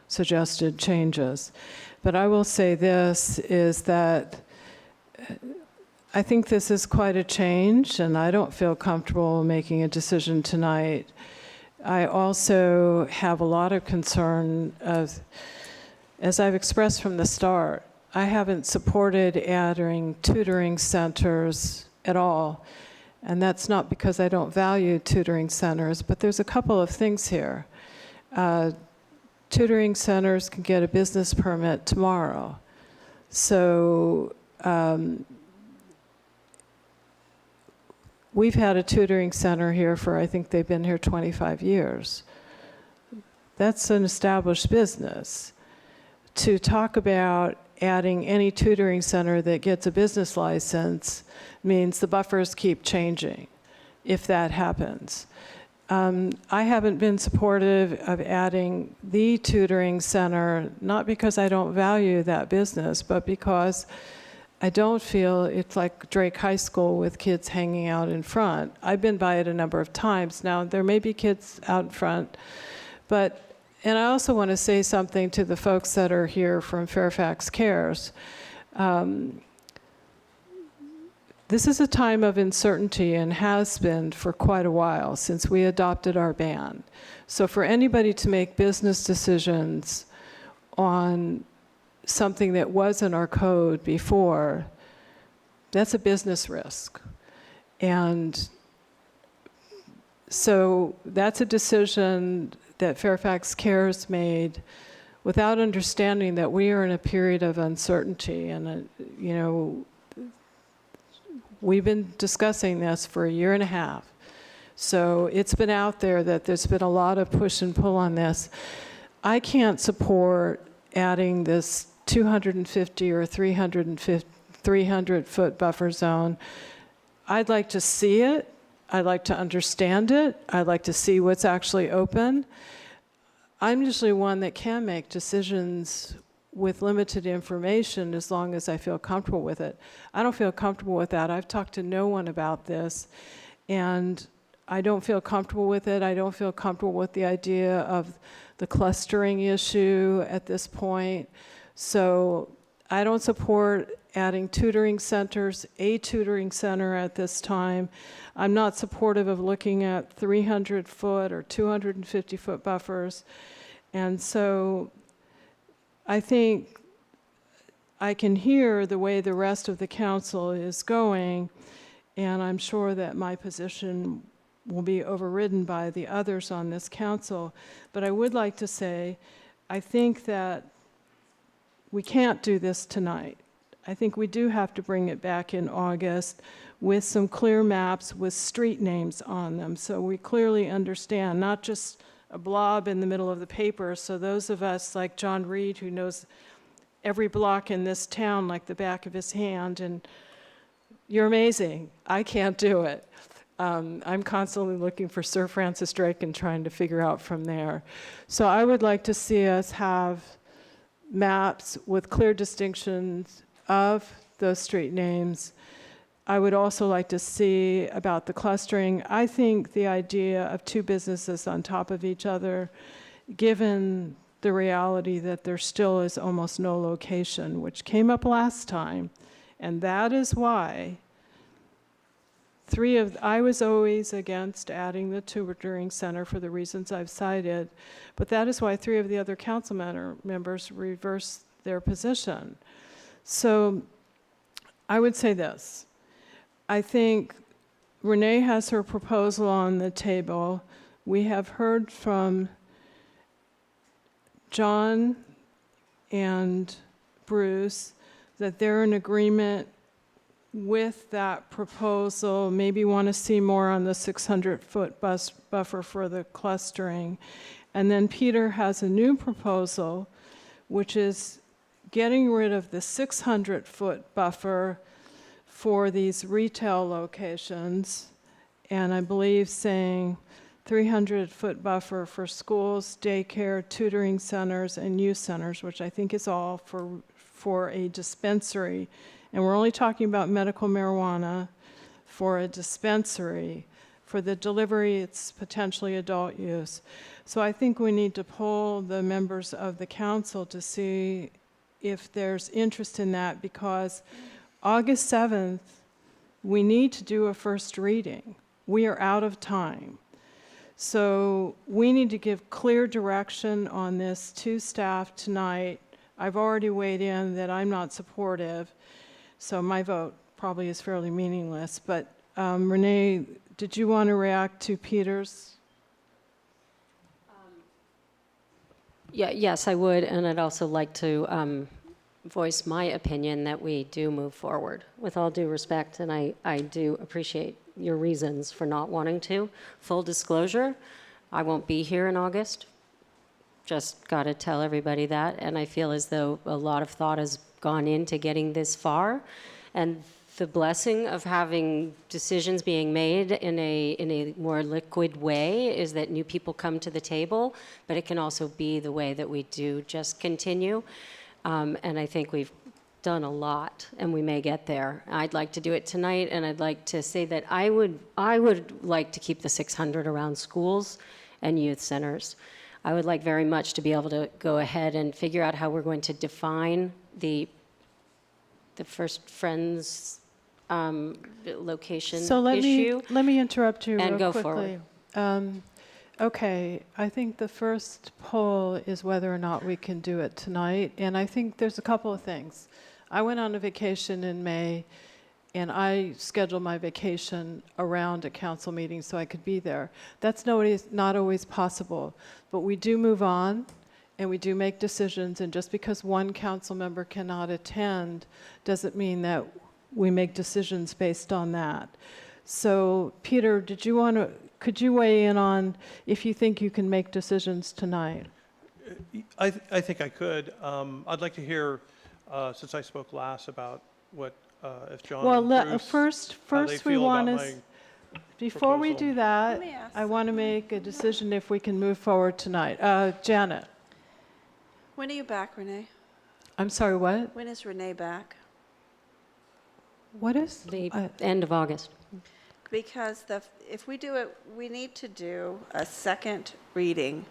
suggested changes. But I will say this, is that I think this is quite a change, and I don't feel comfortable making a decision tonight. I also have a lot of concern of, as I've expressed from the start, I haven't supported adding tutoring centers at all. And that's not because I don't value tutoring centers, but there's a couple of things here. Tutoring centers can get a business permit tomorrow. So we've had a tutoring center here for, I think they've been here 25 years. That's an established business. To talk about adding any tutoring center that gets a business license means the buffers keep changing, if that happens. I haven't been supportive of adding the tutoring center, not because I don't value that business, but because I don't feel it's like Drake High School with kids hanging out in front. I've been by it a number of times. Now, there may be kids out in front, but, and I also want to say something to the folks that are here from Fairfax Cares. This is a time of uncertainty and has been for quite a while since we adopted our ban. So for anybody to make business decisions on something that was in our code before, that's a business risk. And so that's a decision that Fairfax Cares made without understanding that we are in a period of uncertainty. And, you know, we've been discussing this for a year and a half. So it's been out there that there's been a lot of push and pull on this. I can't support adding this 250 or 300-foot buffer zone. I'd like to see it. I'd like to understand it. I'd like to see what's actually open. I'm usually one that can make decisions with limited information as long as I feel comfortable with it. I don't feel comfortable with that. I've talked to no one about this, and I don't feel comfortable with it. I don't feel comfortable with the idea of the clustering issue at this point. So I don't support adding tutoring centers, a tutoring center at this time. I'm not supportive of looking at 300-foot or 250-foot buffers. And so I think I can hear the way the rest of the council is going, and I'm sure that my position will be overridden by the others on this council. But I would like to say, I think that we can't do this tonight. I think we do have to bring it back in August with some clear maps with street names on them, so we clearly understand, not just a blob in the middle of the paper. So those of us like John Reed, who knows every block in this town like the back of his hand, and you're amazing. I can't do it. I'm constantly looking for Sir Francis Drake and trying to figure out from there. So I would like to see us have maps with clear distinctions of those street names. I would also like to see about the clustering. I think the idea of two businesses on top of each other, given the reality that there still is almost no location, which came up last time, and that is why I was always against adding the tutoring center for the reasons I've cited, but that is why 3 of the other council members reversed their position. So I would say this. I think Renee has her proposal on the table. We have heard from John and Bruce that they're in agreement with that proposal, maybe want to see more on the 600-foot buffer for the clustering. And then Peter has a new proposal, which is getting rid of the 600-foot buffer for these retail locations, and I believe saying 300-foot buffer for schools, daycare, tutoring centers, and youth centers, which I think is all for a dispensary. And we're only talking about medical marijuana for a dispensary. For the delivery, it's potentially adult use. So I think we need to poll the members of the council to see if there's interest in that, because August 7th, we need to do a first reading. We are out of time. So we need to give clear direction on this to staff tonight. I've already weighed in that I'm not supportive, so my vote probably is fairly meaningless. But Renee, did you want to react to Peter's? Yes, I would, and I'd also like to voice my opinion that we do move forward, with all due respect, and I do appreciate your reasons for not wanting to. Full disclosure, I won't be here in August. Just got to tell everybody that, and I feel as though a lot of thought has gone into getting this far, and the blessing of having decisions being made in a more liquid way is that new people come to the table, but it can also be the way that we do just continue. And I think we've done a lot, and we may get there. I'd like to do it tonight, and I'd like to say that I would like to keep the 600 around schools and youth centers. I would like very much to be able to go ahead and figure out how we're going to define the First Friends location So let me interrupt you and real go quickly. forward. Okay, I think the first poll is whether or not we can do it tonight, and I think there's a couple of things. I went on a vacation in May, and I scheduled my vacation around a council meeting so I could be there. That's not always possible, but we do move on, and we do make decisions, and just because one council member cannot attend doesn't mean that we make decisions based on that. So, Peter, could you weigh in on if you think you can make decisions tonight? I think I could. I'd like to hear, since I spoke last, about what, if John and Bruce, first how they we feel want about to, my before we proposal. do that, I want to make a decision if we can move forward tonight. Janet. When are you back, Renee? I'm sorry, what? When is Renee back? What is? The end of August. Because if we do it, we need to do a second reading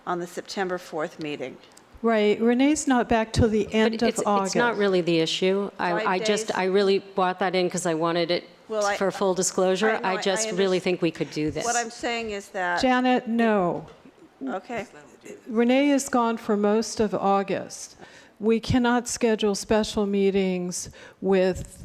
on the September 4th meeting. Right, Renee's not back till the end of August. It's not really the issue. 5 I really brought that in because I wanted it for full disclosure. I just really think we could do this. What I'm saying is that... Janet, no. Okay. Renee is gone for most of August. We cannot schedule special meetings with,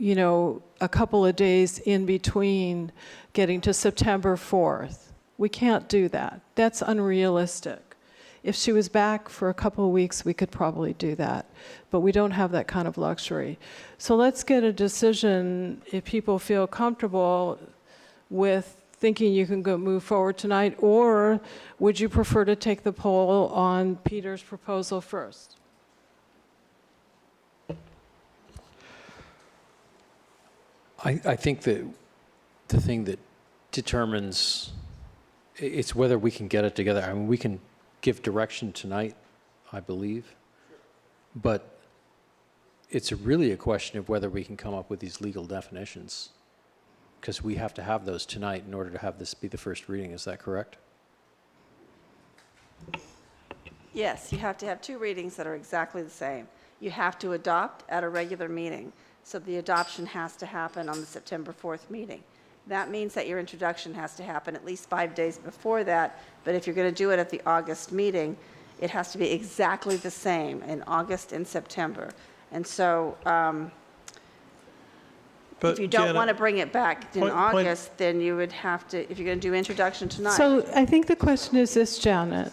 a couple of days in between getting to September 4th. We can't do that. That's unrealistic. If she was back for a couple of weeks, we could probably do that. But we don't have that kind of luxury. So let's get a decision if people feel comfortable with thinking you can move forward tonight, or would you prefer to take the poll on Peter's proposal first? I think that the thing that determines it's whether we can get it together. I mean, we can give direction tonight, I believe, but it's really a question of whether we can come up with these legal definitions, because we have to have those tonight in order to have this be the first reading. Is that correct? Yes, you have to have 2 readings that are exactly the same. You have to adopt at a regular meeting. So the adoption has to happen on the September 4th meeting. That means that your introduction has to happen at least 5 days before that. But if you're going to do it at the August meeting, it has to be exactly the same in August and September. And so if you don't want to bring it back in August, then you would have to, if you're going to do introduction tonight. So I think the question is this, Janet.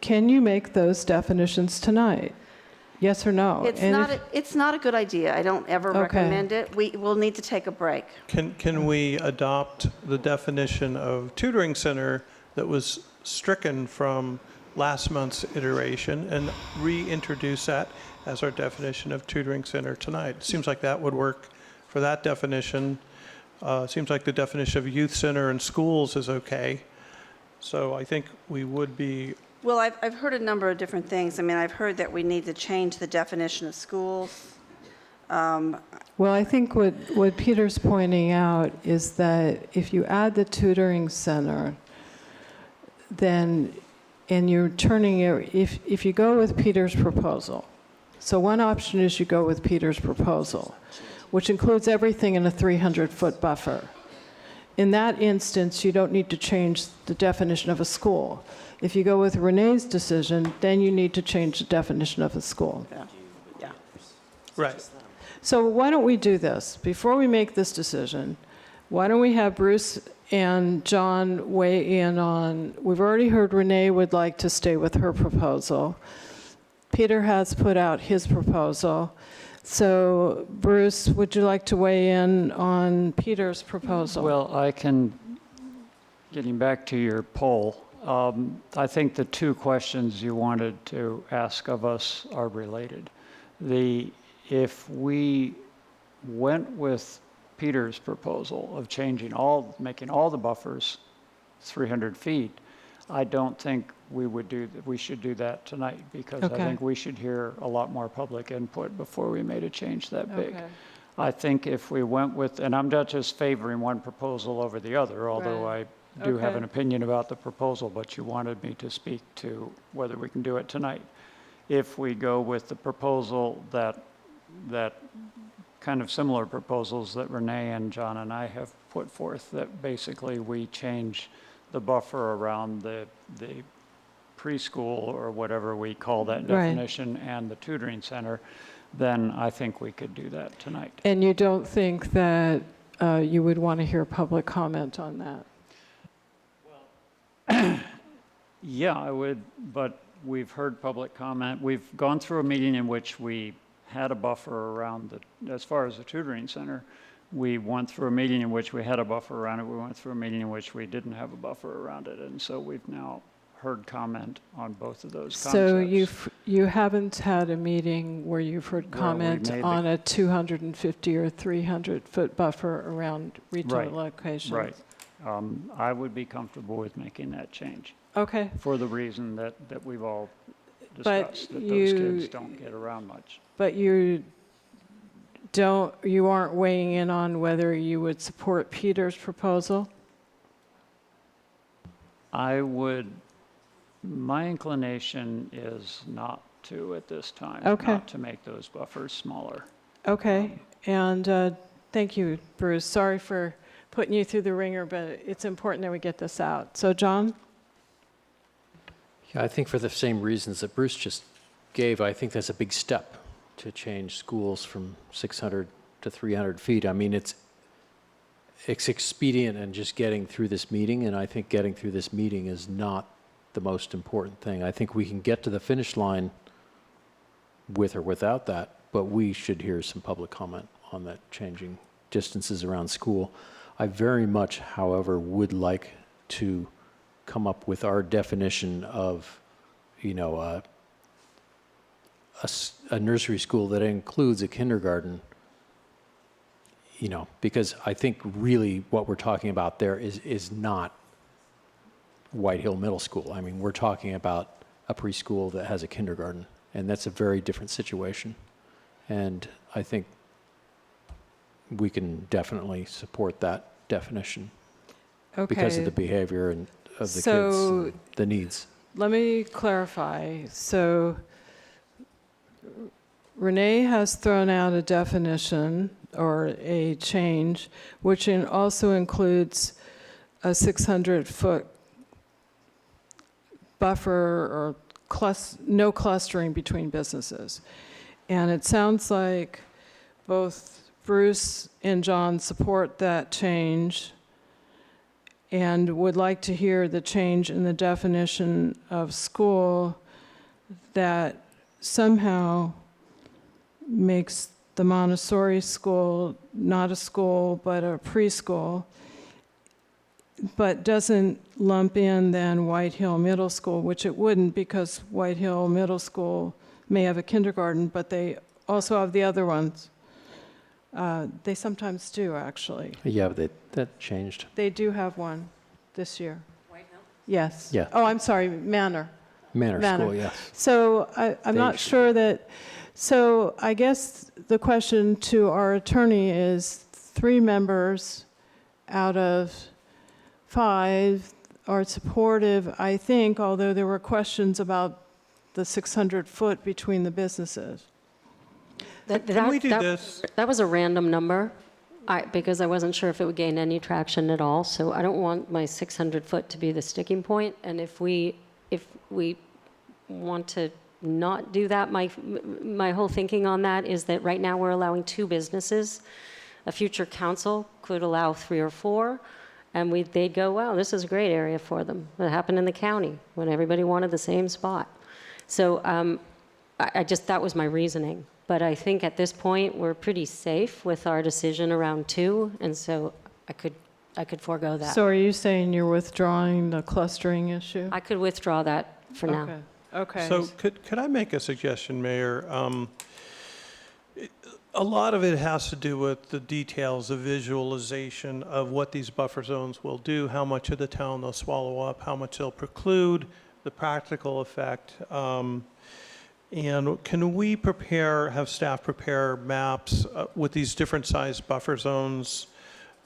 Can you make those definitions tonight? Yes or no? It's And not, if- it's not a good idea. I don't ever Okay. recommend it. We will need to take a break. Can we adopt the definition of tutoring center that was stricken from last month's iteration and reintroduce that as our definition of tutoring center tonight? Seems like that would work for that definition. Seems like the definition of youth center and schools is okay. So I think we would be, Well, I've heard a number of different things. I mean, I've heard that we need to change the definition of schools. Well, I think what Peter's pointing out is that if you add the tutoring center, then, and you're turning it, if you go with Peter's proposal, so one option is you go with Peter's proposal, which includes everything in a 300-foot buffer. In that instance, you don't need to change the definition of a school. If you go with Renee's decision, then you need to change the definition of a school. Yeah. right. So why don't we do this? Before we make this decision, why don't we have Bruce and John weigh in on, we've already heard Renee would like to stay with her proposal. Peter has put out his proposal. So Bruce, would you like to weigh in on Peter's proposal? Well, I can, getting back to your poll, I think the two questions you wanted to ask of us are related. If we went with Peter's proposal of making all the buffers 300 feet, I don't think we should do that tonight, because Okay. I think we should hear a lot more public input before we made a change that big. Okay. I think if we went with, and I'm not just favoring one proposal over the other, although Right. I do have Okay. an opinion about the proposal, but you wanted me to speak to whether we can do it tonight. If we go with the proposal that kind of similar proposals that Renee and John and I have put forth, that basically we change the buffer around the preschool or whatever we call that Right. definition and the tutoring center, then I think we could do that tonight. And you don't think that you would want to hear public comment on that? Yeah, I would, but we've heard public comment. We've gone through a meeting in which we had a buffer around as far as the tutoring center. We went through a meeting in which we had a buffer around it. We went through a meeting in which we didn't have a buffer around it. And so we've now heard comment on both of those concepts. So you haven't had a meeting where you've heard Where we comment made on a 250 or 300-foot buffer around retail Right, locations? Right. I would be comfortable with making that change. Okay. For the reason that we've all But discussed, that those kids don't get around much. But you aren't weighing in on whether you would support Peter's proposal? My inclination is not to at this time. Okay. Not to make those buffers smaller. Okay, and thank you, Bruce. Sorry for putting you through the ringer, but it's important that we get this out. So, John? Yeah, I think for the same reasons that Bruce just gave, I think that's a big step to change schools from 600 to 300 feet. I mean, it's expedient in just getting through this meeting, and I think getting through this meeting is not the most important thing. I think we can get to the finish line with or without that, but we should hear some public comment on that changing distances around school. I very much, however, would like to come up with our definition of, a nursery school that includes a kindergarten, because I think really what we're talking about there is not White Hill Middle School. I mean, we're talking about a preschool that has a kindergarten, and that's a very different situation. And I think we can definitely support that definition because of the behavior and of the kids, and the needs. Let me clarify. So Renee has thrown out a definition or a change, which also includes a 600-foot buffer or no clustering between businesses. And it sounds like both Bruce and John support that change and would like to hear the change in the definition of school that somehow makes the Montessori school not a school but a preschool, but doesn't lump in then White Hill Middle School, which it wouldn't because White Hill Middle School may have a kindergarten, but they also have the other ones. They sometimes do, actually. Yeah, but that changed. They do have one this year. White Hill? Yes. Yeah. Oh, I'm sorry, Manor. Manor School, yes. So I'm They not should sure that, so I guess the question to our attorney is 3 members out of 5 are supportive, I think, although there were questions about the 600 foot between the businesses. Can we do this? That was a random number, because I wasn't sure if it would gain any traction at all. So I don't want my 600 foot to be the sticking point. And if we want to not do that, my whole thinking on that is that right now we're allowing 2 businesses. A future council could allow 3 or 4. And they'd go, wow, this is a great area for them. It happened in the county when everybody wanted the same spot. So that was my reasoning. But I think at this point, we're pretty safe with our decision around 2, and so I could forego that. So are you saying you're withdrawing the clustering issue? I could withdraw that for now. Okay. So could I make a suggestion, Mayor? A lot of it has to do with the details, the visualization of what these buffer zones will do, how much of the town they'll swallow up, how much they'll preclude, the practical effect. And can we have staff prepare maps with these different size buffer zones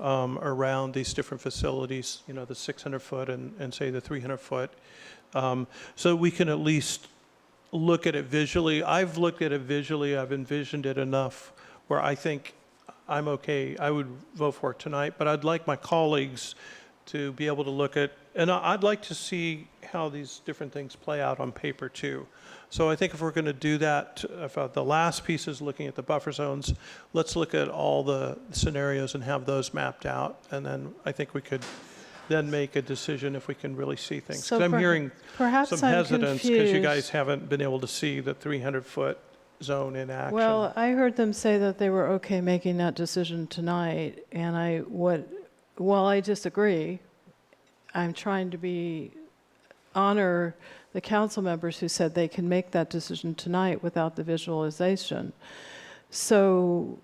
around these different facilities, the 600 foot and say the 300 foot, so we can at least look at it visually. I've looked at it visually. I've envisioned it enough where I think I'm okay. I would vote for it tonight, but I'd like my colleagues to be able to look at, and I'd like to see how these different things play out on paper too. So I think if we're going to do that, if the last piece is looking at the buffer zones, let's look at all the scenarios and have those mapped out, and then I think we could then make a decision if we can really see things. So 'Cause I'm hearing perhaps some I'm hesitance because you guys confused. haven't been able to see the 300-foot zone in action. Well, I heard them say that they were okay making that decision tonight, and while I disagree, I'm trying to honor the council members who said they can make that decision tonight without the visualization. So,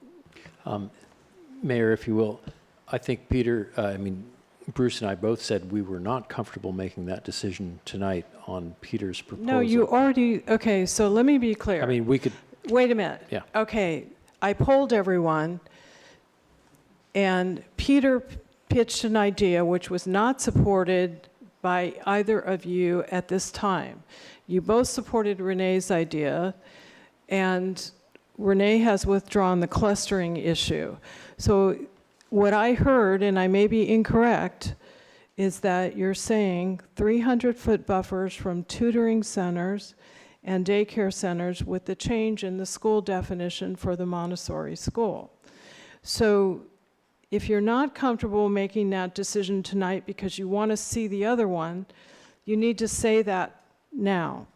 Mayor, if you will, I think Bruce and I both said we were not comfortable making that decision tonight on Peter's proposal. no, you already, okay, so let me be clear. we could. Wait a minute. Yeah. Okay, I polled everyone, and Peter pitched an idea which was not supported by either of you at this time. You both supported Renee's idea, and Renee has withdrawn the clustering issue. So what I heard, and I may be incorrect, is that you're saying 300-foot buffers from tutoring centers and daycare centers with the change in the school definition for the Montessori school. So if you're not comfortable making that decision tonight because you want to see the other one, you need to say that now.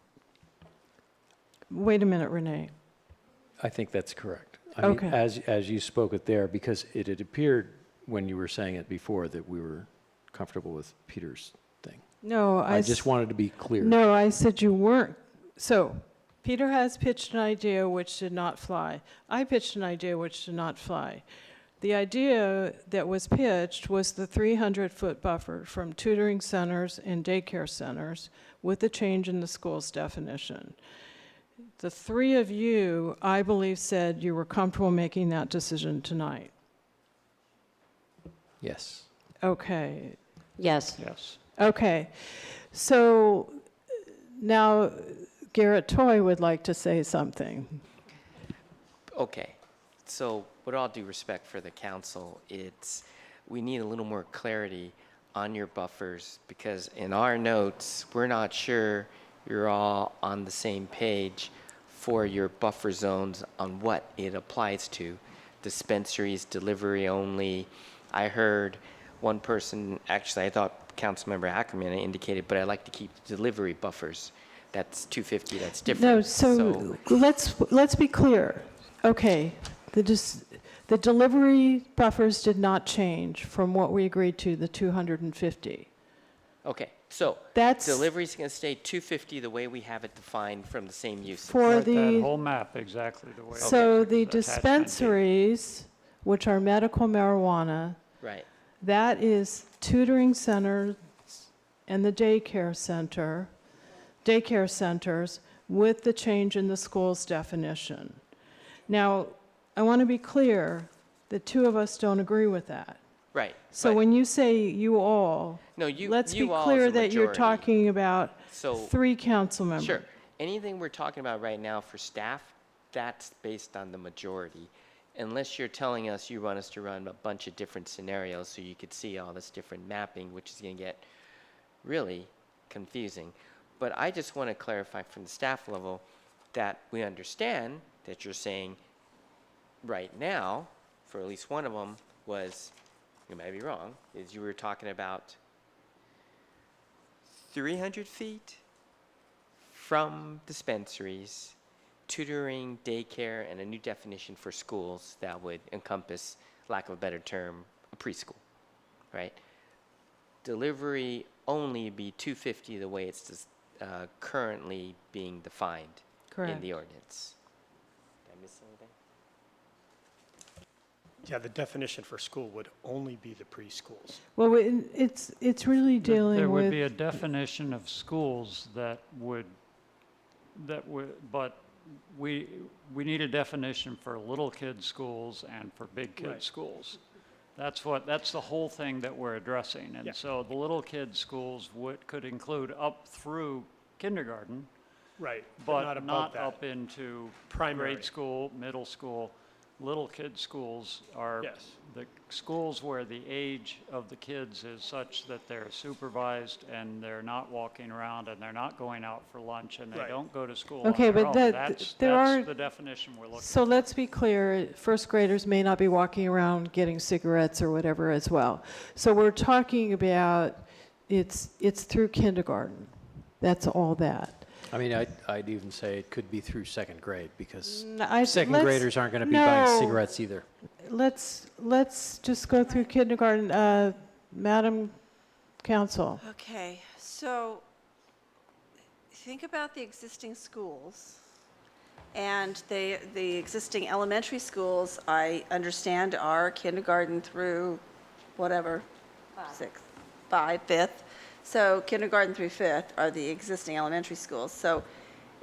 Wait a minute, Renee. I think that's correct. Okay. As you spoke it there, because it had appeared when you were saying it before that we were comfortable with Peter's thing. No, I just wanted to be clear. No, I said you weren't. So Peter has pitched an idea which did not fly. I pitched an idea which did not fly. The idea that was pitched was the 300-foot buffer from tutoring centers and daycare centers with the change in the school's definition. The 3 of you, I believe, said you were comfortable making that decision tonight. Yes. Okay. Yes. Yes. Okay. So now Garrett Toy would like to say something. Okay. So with all due respect for the council, we need a little more clarity on your buffers because in our notes, we're not sure you're all on the same page for your buffer zones on what it applies to. Dispensaries, delivery only. I heard one person, actually I thought Councilmember Ackerman indicated, but I like to keep delivery buffers. That's 250, that's different. No, so let's be clear. Okay, the delivery buffers did not change from what we agreed to, the 250. Okay, so That's- delivery's going to stay 250 the way we have it defined from the same uses. For Write that the, whole map exactly the way. so the attachment D. dispensaries, which are medical marijuana, Right. that is tutoring centers and the daycare centers with the change in the school's definition. Now, I want to be clear, the two of us don't agree with that. Right. So when you say you all, No, you. let's be you all clear is a that you're majority. talking about So 3 council members. Sure. Anything we're talking about right now for staff, that's based on the majority. Unless you're telling us you want us to run a bunch of different scenarios so you could see all this different mapping, which is going to get really confusing. But I just want to clarify from the staff level that we understand that you're saying right now, for at least one of them, was, you might be wrong, is you were talking about 300 feet from dispensaries, tutoring, daycare, and a new definition for schools that would encompass, lack of a better term, a preschool, right? Delivery only be 250 the way it's currently being defined in Correct. the ordinance. Did I miss anything? Yeah, the definition for school would only be the preschools. Well, it's really dealing There with... would be a definition of schools that would, but we need a definition for little kid schools and for big kid Right. schools. That's the whole thing that we're addressing. And Yeah. so the little kid schools could include up through kindergarten, Right, but not above not that. up into Primary. grade school, middle school. Little kid schools are Yes. the schools where the age of the kids is such that they're supervised and they're not walking around and they're not going out for lunch and they Right. don't go to school Okay, on their but own. there That's are... the definition we're looking So for. let's be clear, first graders may not be walking around getting cigarettes or whatever as well. So we're talking about, it's through kindergarten. That's all that. I mean, I'd even say it could be through second grade, because let's- second graders aren't going to be buying no. cigarettes either. Let's just go through kindergarten. Madam Council. Okay, so think about the existing schools. And the existing elementary schools, I understand, are kindergarten through whatever, 5th. So kindergarten through 5th are the existing elementary schools. So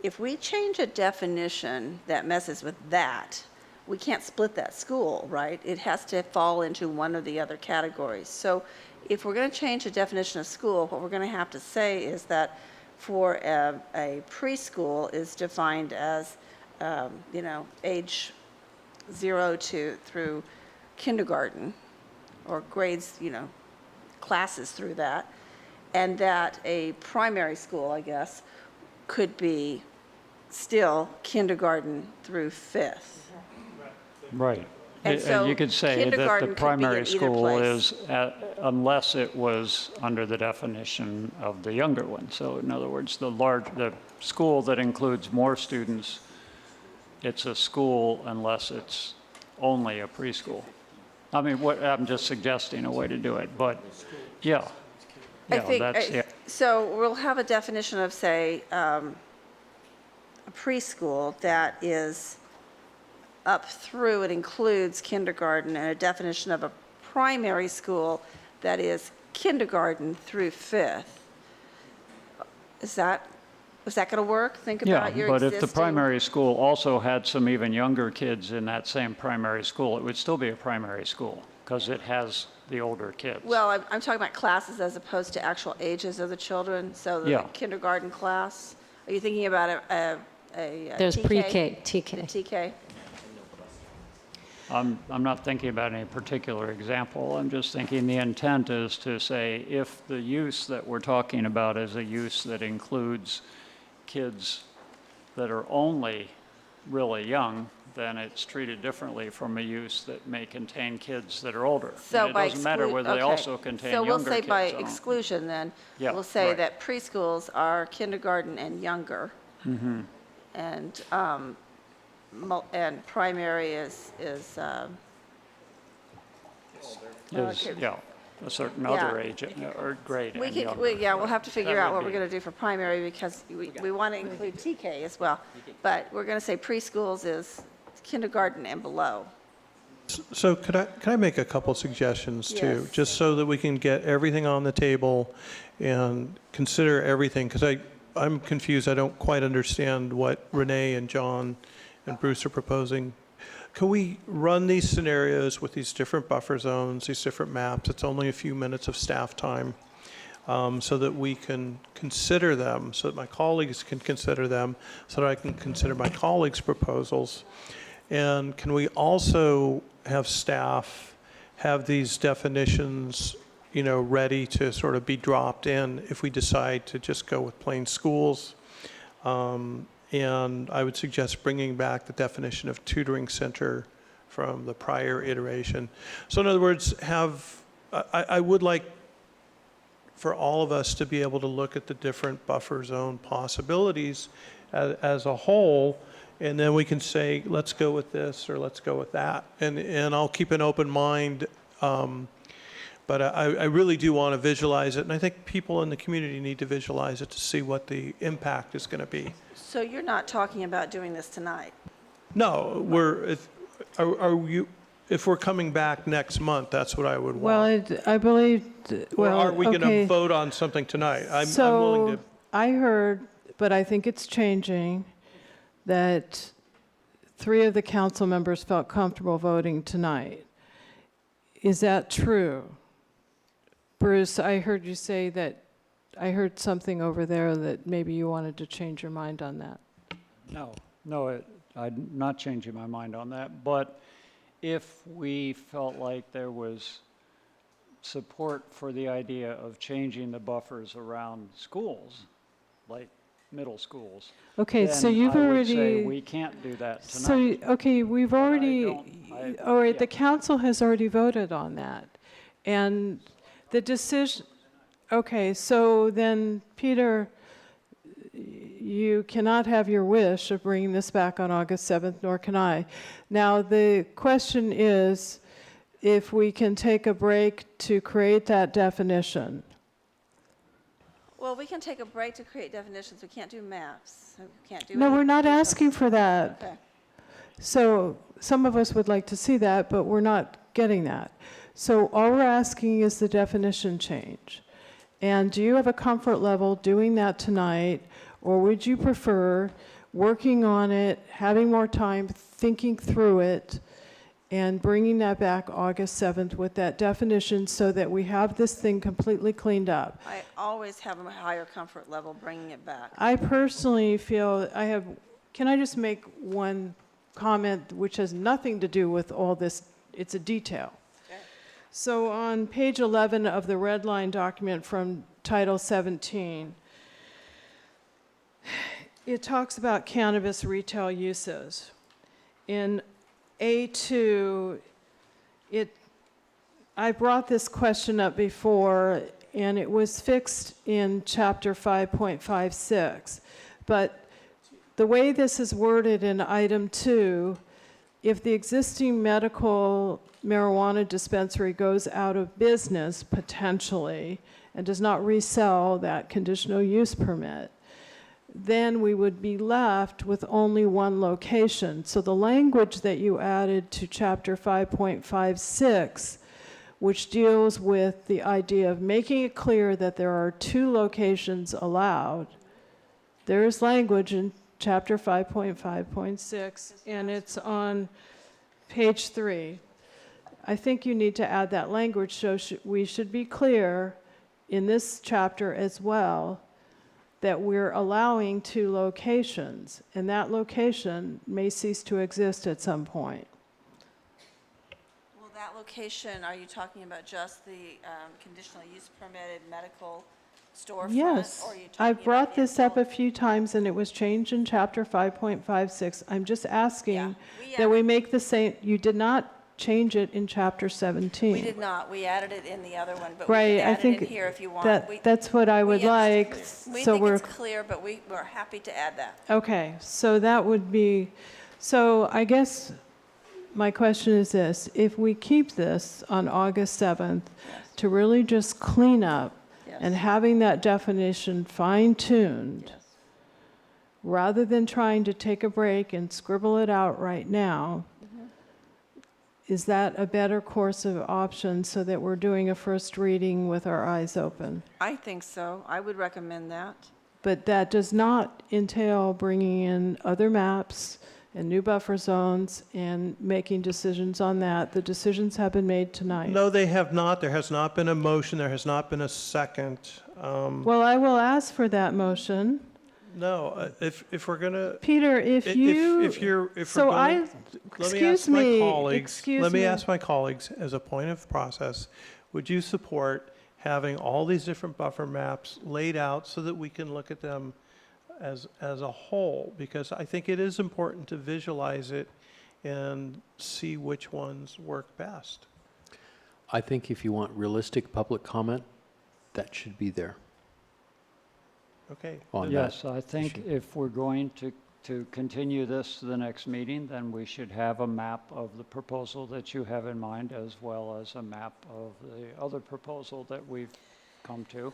if we change a definition that messes with that, we can't split that school, right? It has to fall into one of the other categories. So if we're going to change the definition of school, what we're going to have to say is that for a preschool is defined as, age 0 through kindergarten, or grades, classes through that. And that a primary school, I guess, could be still kindergarten through 5th. Right. And so you could say that kindergarten the could be in primary either school place. is, unless it was under the definition of the younger one. So in other words, the school that includes more students, it's a school unless it's only a preschool. I mean, I'm just suggesting a way to do it, but yeah. I Yeah, think, that's, yeah. so we'll have a definition of, say, a preschool that is up through, it includes kindergarten, and a definition of a primary school that is kindergarten through 5th. Is that going to work? Think about your Yeah, existing... but if the primary school also had some even younger kids in that same primary school, it would still be a primary school, because it has the older kids. Well, I'm talking about classes as opposed to actual ages of the children, so the Yeah. kindergarten class. Are you thinking about a There's TK? pre-K, TK. The TK? I'm not thinking about any particular example. I'm just thinking the intent is to say if the use that we're talking about is a use that includes kids that are only really young, then it's treated differently from a use that may contain kids that are older. So And by it doesn't matter whether they okay. also contain So younger we'll say kids. by I don't- exclusion then, Yeah, we'll say right. that preschools are kindergarten and younger. Mhm. And primary is okay. Yeah, a certain Yeah. other age or grade We and can, younger. yeah, we'll have to figure That out would what we're be- going to do for primary because we want to include TK as well. But we're going to say preschools is kindergarten and below. So could I make a couple suggestions too? Yes. Just so that we can get everything on the table and consider everything, because I'm confused. I don't quite understand what Renee and John and Bruce are proposing. Can we run these scenarios with these different buffer zones, these different maps? It's only a few minutes of staff time, so that we can consider them, so that my colleagues can consider them, so that I can consider my colleagues' proposals. And can we also have staff have these definitions, ready to sort of be dropped in if we decide to just go with plain schools? And I would suggest bringing back the definition of tutoring center from the prior iteration. So in other words, I would like for all of us to be able to look at the different buffer zone possibilities as a whole, and then we can say, let's go with this or let's go with that. And I'll keep an open mind, but I really do want to visualize it, and I think people in the community need to visualize it to see what the impact is going to be. So you're not talking about doing this tonight? No, if we're coming back next month, that's what I would want. Well, I believe, Or well, are we going to okay. vote on something tonight? I'm willing So to. I heard, but I think it's changing, that 3 of the council members felt comfortable voting tonight. Is that true? Bruce, I heard you say that, I heard something over there that maybe you wanted to change your mind on that. No, I'm not changing my mind on that. But if we felt like there was support for the idea of changing the buffers around schools, like middle schools, Okay, so then you've I would already. say we can't do that So, tonight. okay, we've already, all right, yeah. the council has already voted on that. And the decision, okay, so then, Peter, you cannot have your wish of bringing this back on August 7th, nor can I. Now, the question is if we can take a break to create that definition. Well, we can take a break to create definitions. We can't do maps. We can't do No, any we're not details. asking for that. Okay. So some of us would like to see that, but we're not getting that. So all we're asking is the definition change. And do you have a comfort level doing that tonight, or would you prefer working on it, having more time, thinking through it, and bringing that back August 7th with that definition so that we have this thing completely cleaned up? I always have a higher comfort level bringing it back. I personally feel can I just make one comment which has nothing to do with all this? It's a detail. Okay. So on page 11 of the red line document from Title 17, it talks about cannabis retail uses. In A2, I brought this question up before, and it was fixed in chapter 5.56. But the way this is worded in item 2, if the existing medical marijuana dispensary goes out of business potentially and does not resell that conditional use permit, then we would be left with only one location. So the language that you added to chapter 5.56, which deals with the idea of making it clear that there are 2 locations allowed, there is language in chapter 5.5.6, and it's on page 3. I think you need to add that language so we should be clear in this chapter as well that we're allowing 2 locations, and that location may cease to exist at some point. Well, that location, are you talking about just the conditional use permitted medical storefront? Yes, Or are you talking I've brought about this up a few times, and it was changed in chapter 5.56. I'm just asking that we make the same, you did not change it in chapter 17. We did not. We added it in the other one, but we Right, can I add it think in here if you want. that's what I would like. We So think we're it's clear, but we're happy to add that. okay. So that would be. So I guess my question is this: if we keep this on August 7th to really just clean up and having that definition fine-tuned, rather than trying to take a break and scribble it out right now, is that a better course of option so that we're doing a first reading with our eyes open? I think so. I would recommend that. But that does not entail bringing in other maps and new buffer zones and making decisions on that. The decisions have been made tonight. No, they have not. There has not been a motion. There has not been a second. Well, I will ask for that motion. No, if we're gonna. Peter, if we're going, excuse me. Let me ask my colleagues, as a point of process, would you support having all these different buffer maps laid out so that we can look at them as a whole? Because I think it is important to visualize it and see which ones work best. I think if you want realistic public comment, that should be there. Okay. Yes, I think if we're going to continue this to the next meeting, then we should have a map of the proposal that you have in mind, as well as a map of the other proposal that we've come to,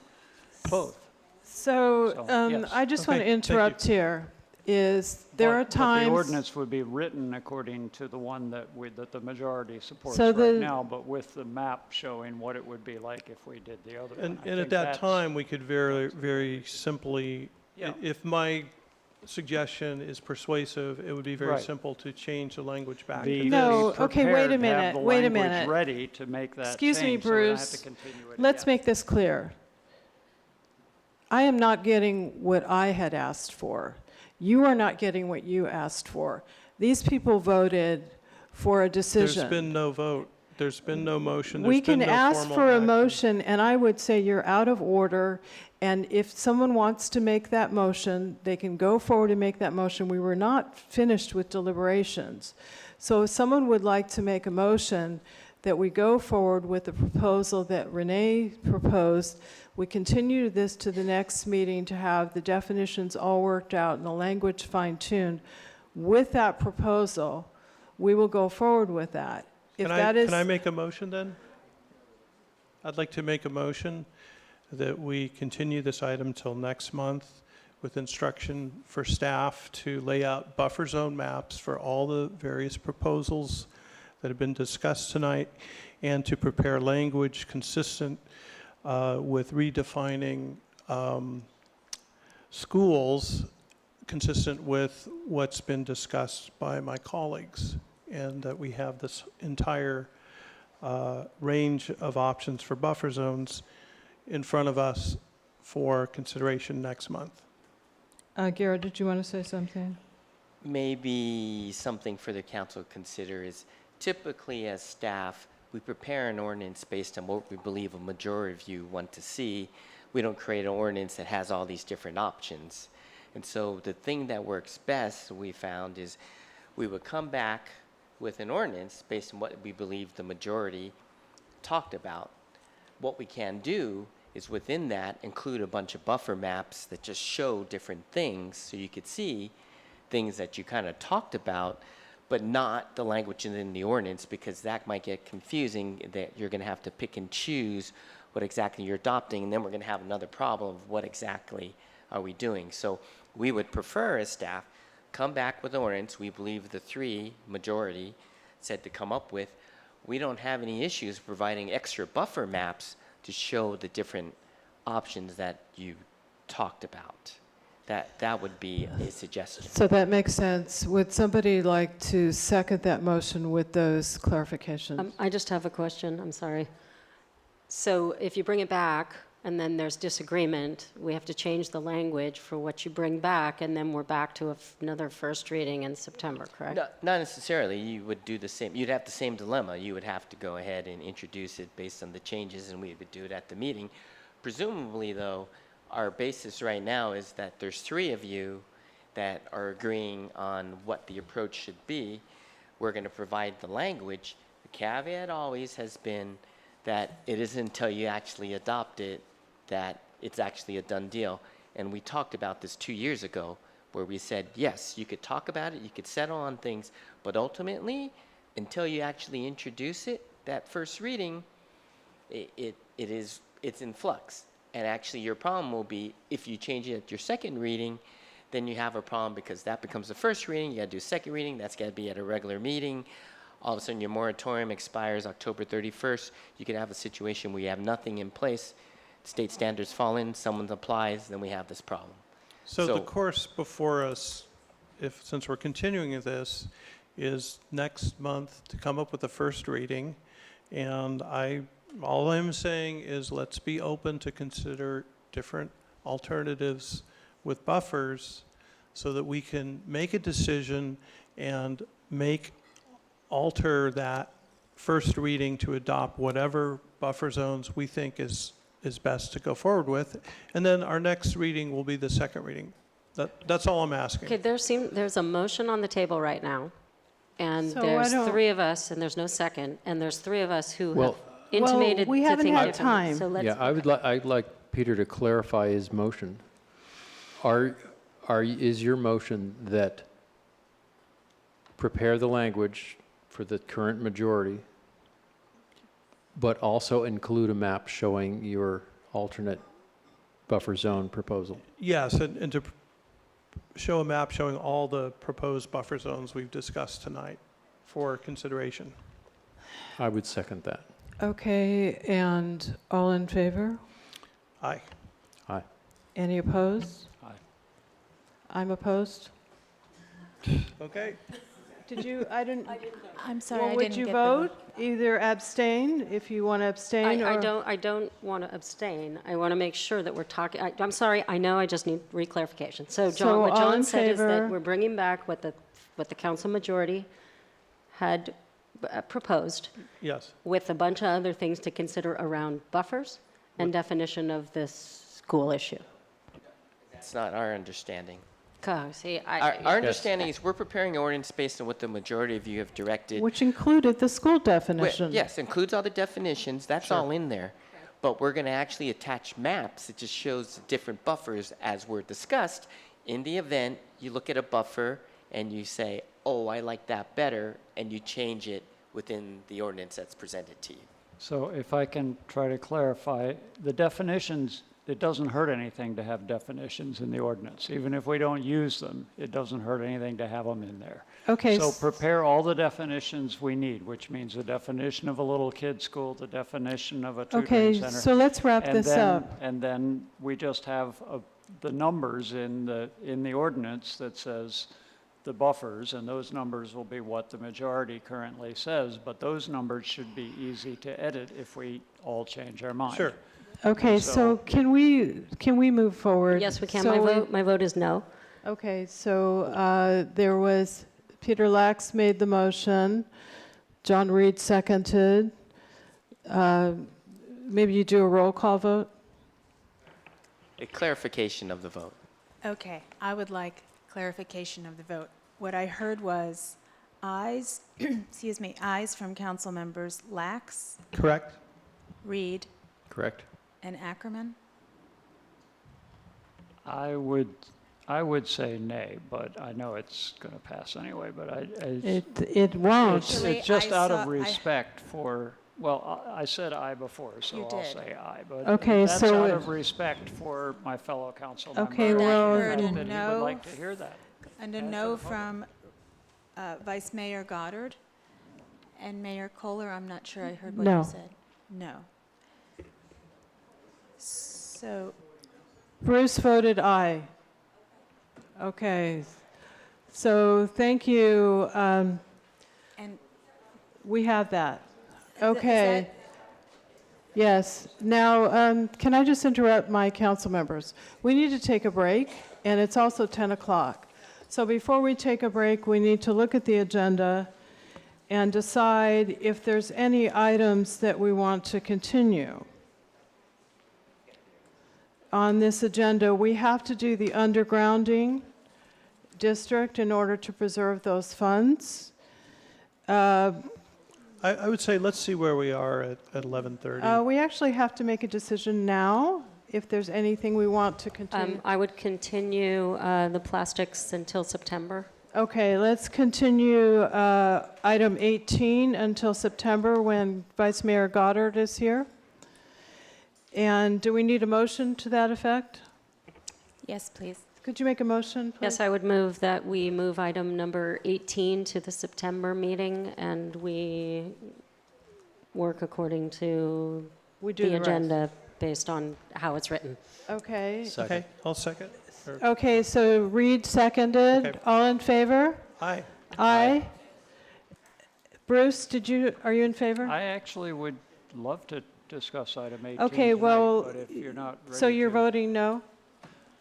both. So yes. I just want to Okay, interrupt here. There are But times... the ordinance would be written according to the one that the majority supports So right now, but with the map showing what it would be like if we did the other one. And I at think that that's- time, we could very simply, Yeah. if my suggestion is persuasive, it would be very Right. simple to change the language back to Be this. No, okay, wait a prepared to have minute, the wait a language minute. ready to make that Excuse me, change, so we don't have Bruce. to continue it Let's again. make this clear. I am not getting what I had asked for. You are not getting what you asked for. These people voted for a decision. There's been no vote. There's been no motion. We There's been can no ask formal for a action. motion, and I would say you're out of order. And if someone wants to make that motion, they can go forward and make that motion. We were not finished with deliberations. So if someone would like to make a motion that we go forward with the proposal that Renee proposed, we continue this to the next meeting to have the definitions all worked out and the language fine-tuned. With that proposal, we will go forward with that. If that is... Can I make a motion then? I'd like to make a motion that we continue this item till next month with instruction for staff to lay out buffer zone maps for all the various proposals that have been discussed tonight, and to prepare language consistent with redefining schools consistent with what's been discussed by my colleagues, and that we have this entire range of options for buffer zones in front of us for consideration next month. Garrett, did you want to say something? Maybe something for the council to consider is typically as staff, we prepare an ordinance based on what we believe a majority of you want to see. We don't create an ordinance that has all these different options. And so the thing that works best, we found, is we would come back with an ordinance based on what we believe the majority talked about. What we can do is within that include a bunch of buffer maps that just show different things so you could see things that you kind of talked about, but not the language in the ordinance, because that might get confusing, that you're going to have to pick and choose what exactly you're adopting, and then we're going to have another problem of what exactly are we doing. So we would prefer as staff come back with an ordinance we believe the three majority said to come up with. We don't have any issues providing extra buffer maps to show the different options that you talked about. That would be a suggestion. So that makes sense. Would somebody like to second that motion with those clarifications? I just have a question, I'm sorry. So if you bring it back and then there's disagreement, we have to change the language for what you bring back, and then we're back to another first reading in September, correct? No, not necessarily. You would do the same. You'd have the same dilemma. You would have to go ahead and introduce it based on the changes, and we would do it at the meeting. Presumably, though, our basis right now is that there's three of you that are agreeing on what the approach should be. We're going to provide the language. The caveat always has been that it isn't until you actually adopt it that it's actually a done deal. And we talked about this 2 years ago where we said, yes, you could talk about it, you could settle on things, but ultimately, until you actually introduce it, that first reading, it's in flux. And actually your problem will be if you change it at your second reading, then you have a problem because that becomes the first reading, you gotta do a second reading, that's gotta be at a regular meeting. All of a sudden your moratorium expires October 31st. You could have a situation where you have nothing in place, state standards fall in, someone applies, then we have this problem. So the course before us, since we're continuing this, is next month to come up with a first reading. And all I'm saying is let's be open to consider different alternatives with buffers so that we can make a decision and alter that first reading to adopt whatever buffer zones we think is best to go forward with. And then our next reading will be the second reading. That's all I'm asking. Okay, there's a motion on the table right now, and So there's why don't- 3 of us, and there's no second, and there's 3 of us who Well- have intimated we to haven't think had differently. time. So let's, Yeah, I'd like Peter to clarify his motion. Is your motion that prepare the language for the current majority, but also include a map showing your alternate buffer zone proposal? Yes, and to show a map showing all the proposed buffer zones we've discussed tonight for consideration. I would second that. Okay, and all in favor? Aye. Aye. Any opposed? Aye. I'm opposed. Okay. Did you, I didn't. I'm sorry, Well, I would didn't you get the vote? Either abstain, if you want to abstain, I or... don't want to abstain. I want to make sure that we're talking, I'm sorry, I know I just need reclarification. So John, what all in John said is favor? that we're bringing back what the council majority had proposed Yes. with a bunch of other things to consider around buffers and definition of this school issue. That's not our understanding. See, Our understanding is we're preparing an ordinance based on what the majority of you have directed. Which included the school definition. Yes, includes all the definitions, that's all in there. But we're going to actually attach maps. It just shows the different buffers as were discussed. In the event, you look at a buffer and you say, oh, I like that better, and you change it within the ordinance that's presented to you. So if I can try to clarify, the definitions, it doesn't hurt anything to have definitions in the ordinance. Even if we don't use them, it doesn't hurt anything to have them in there. Okay. So prepare all the definitions we need, which means the definition of a little kid school, the definition of a tutoring Okay, center. so let's wrap and this then- up. And then we just have the numbers in the ordinance that says the buffers, and those numbers will be what the majority currently says, but those numbers should be easy to edit if we all change our mind. Sure. Okay, so can we move forward? Yes, we can. So My vote is no. Okay, so there was, Peter Lax made the motion, John Reed seconded. Maybe you do a roll call vote? A clarification of the vote. Okay, I would like clarification of the vote. What I heard was ayes, excuse me, ayes from council members Lax, Correct? Reed, Correct? and Ackerman. I would say nay, but I know it's going to pass anyway, but It won't. Actually, it's just I out saw- of respect for, well, I said aye before, so You I'll did. say aye. But Okay, that's so out it- of respect for my fellow council member. Okay, and I well, hope heard a that he no. would like to hear that. And a no from Vice Mayor Goddard. And Mayor Kohler, I'm not sure I heard what No. you said. No. So, Bruce voted aye. Okay, so thank you. and We have that. is Okay. that- Yes. Now, can I just interrupt my council members? We need to take a break, and it's also 10 o'clock. So before we take a break, we need to look at the agenda and decide if there's any items that we want to continue. On this agenda, we have to do the undergrounding district in order to preserve those funds. I would say let's see where we are at 11:30. We actually have to make a decision now if there's anything we want to continue. I would continue the plastics until September. Okay, let's continue item 18 until September when Vice Mayor Goddard is here. And do we need a motion to that effect? Yes, please. Could you make a motion, please? Yes, I would move that we move item number 18 to the September meeting, and we work according to We do the the rest. agenda based on how it's written. Okay. Okay, I'll second. Okay, so Reed seconded. Okay. All in favor? Aye. Aye. Bruce, are you in favor? I actually would love to discuss item 18 Okay, tonight, well, but if you're not ready so you're to- voting no?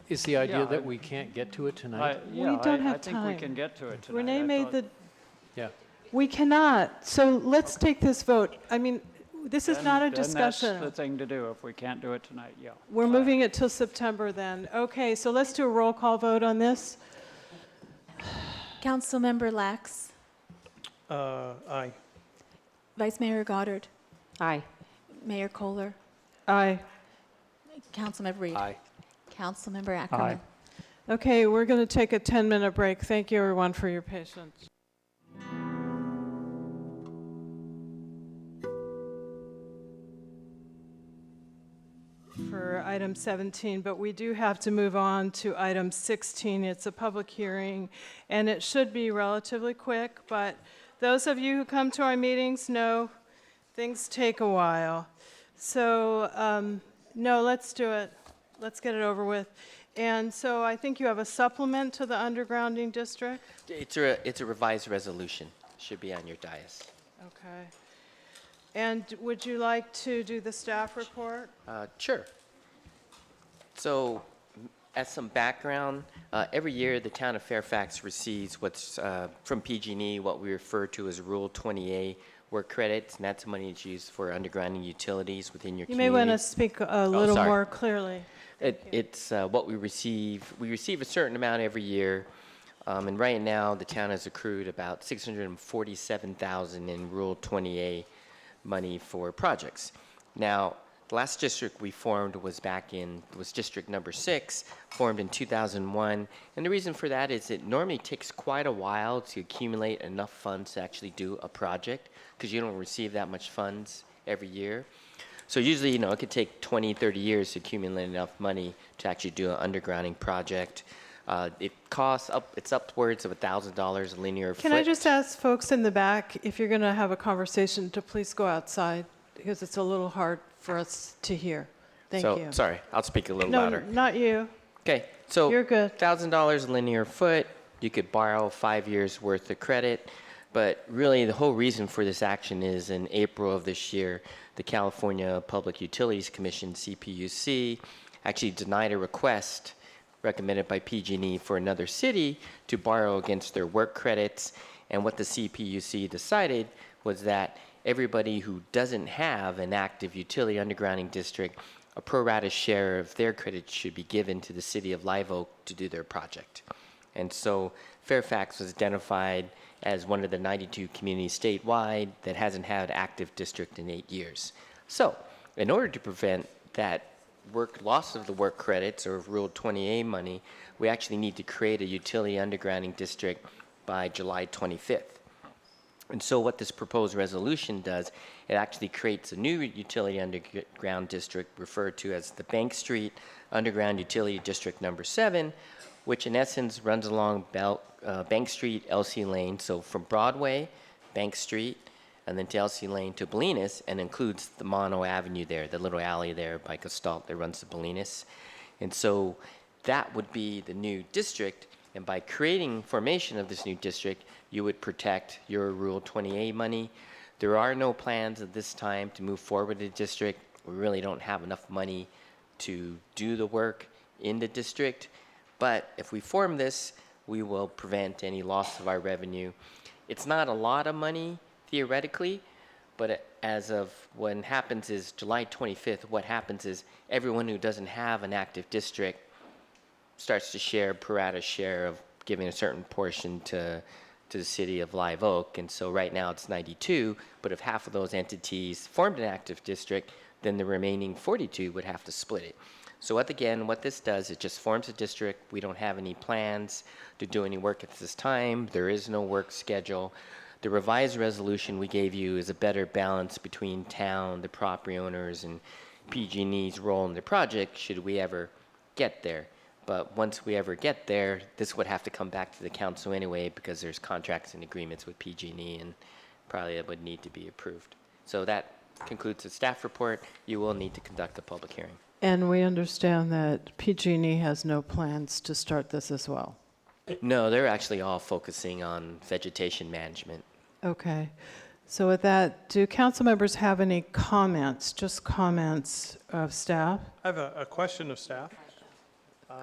Is the idea Yeah, that we can't get to it tonight? Yeah, don't I have think we time. can get to it tonight. Renee I made thought- the, Yeah. we cannot. So let's take this vote. I mean, this is not a discussion. Then that's the thing to do, if we can't do it tonight, yeah. We're moving it till September then. Okay, so let's do a roll call vote on this. Councilmember Lax, Aye. Vice Mayor Goddard, Aye. Mayor Kohler, Aye. Councilmember Reed. Aye. Councilmember Ackerman. Okay, we're going to take a 10-minute break. Thank you, everyone, for your patience. For item 17, but we do have to move on to item 16. It's a public hearing, and it should be relatively quick, but those of you who come to our meetings know things take a while. So, no, let's do it. Let's get it over with. And so I think you have a supplement to the undergrounding district? It's a revised resolution. Should be on your dais. Okay. And would you like to do the staff report? Sure. So, as some background, every year the town of Fairfax receives what's from PG&E, what we refer to as Rule 20A work credits, and that's money that's used for undergrounding utilities within your You community. may want to speak a little sorry. more clearly. It's what we receive. We receive a certain amount every year, and right now the town has accrued about $647,000 in Rule 20A money for projects. Now, the last district we formed was District Number 6, formed in 2001, and the reason for that is it normally takes quite a while to accumulate enough funds to actually do a project, because you don't receive that much funds every year. So usually, it could take 20, 30 years to accumulate enough money to actually do an undergrounding project. It costs it's upwards of $1,000 a linear foot. Can I just ask folks in the back, if you're going to have a conversation, to please go outside, because it's a little hard for us to hear. Thank you. Sorry, I'll speak a little louder. No, not you. Okay, so You're good. $1,000 a linear foot. You could borrow 5 years worth of credit. But really, the whole reason for this action is in April of this year, the California Public Utilities Commission, CPUC, actually denied a request recommended by PG&E for another city to borrow against their work credits. And what the CPUC decided was that everybody who doesn't have an active utility undergrounding district, a pro rata share of their credits should be given to the city of Live Oak to do their project. And so Fairfax was identified as one of the 92 communities statewide that hasn't had active district in 8 years. So, in order to prevent that loss of the work credits or Rule 20A money, we actually need to create a utility undergrounding district by July 25th. And so what this proposed resolution does, it actually creates a new utility underground district referred to as the Bank Street Underground Utility District Number 7, which in essence runs along Bank Street, Elsie Lane, so from Broadway, Bank Street, and then to Elsie Lane to Bolinas, and includes the Mono Avenue there, the little alley there by Gestalt that runs to Bolinas. And so that would be the new district, and by creating formation of this new district, you would protect your Rule 20A money. There are no plans at this time to move forward with the district. We really don't have enough money to do the work in the district. But if we form this, we will prevent any loss of our revenue. It's not a lot of money, theoretically, but as of when happens is July 25th, what happens is everyone who doesn't have an active district starts to share pro rata share of giving a certain portion to the city of Live Oak. And so right now it's 92, but if half of those entities formed an active district, then the remaining 42 would have to split it. So again, what this does, it just forms a district. We don't have any plans to do any work at this time. There is no work schedule. The revised resolution we gave you is a better balance between town, the property owners, and PG&E's role in the project should we ever get there. But once we ever get there, this would have to come back to the council anyway because there's contracts and agreements with PG&E and probably it would need to be approved. So that concludes the staff report. You will need to conduct a public hearing. And we understand that PG&E has no plans to start this as well. No, they're actually all focusing on vegetation management. Okay. So with that, do council members have any comments, just comments of staff? I have a question of staff.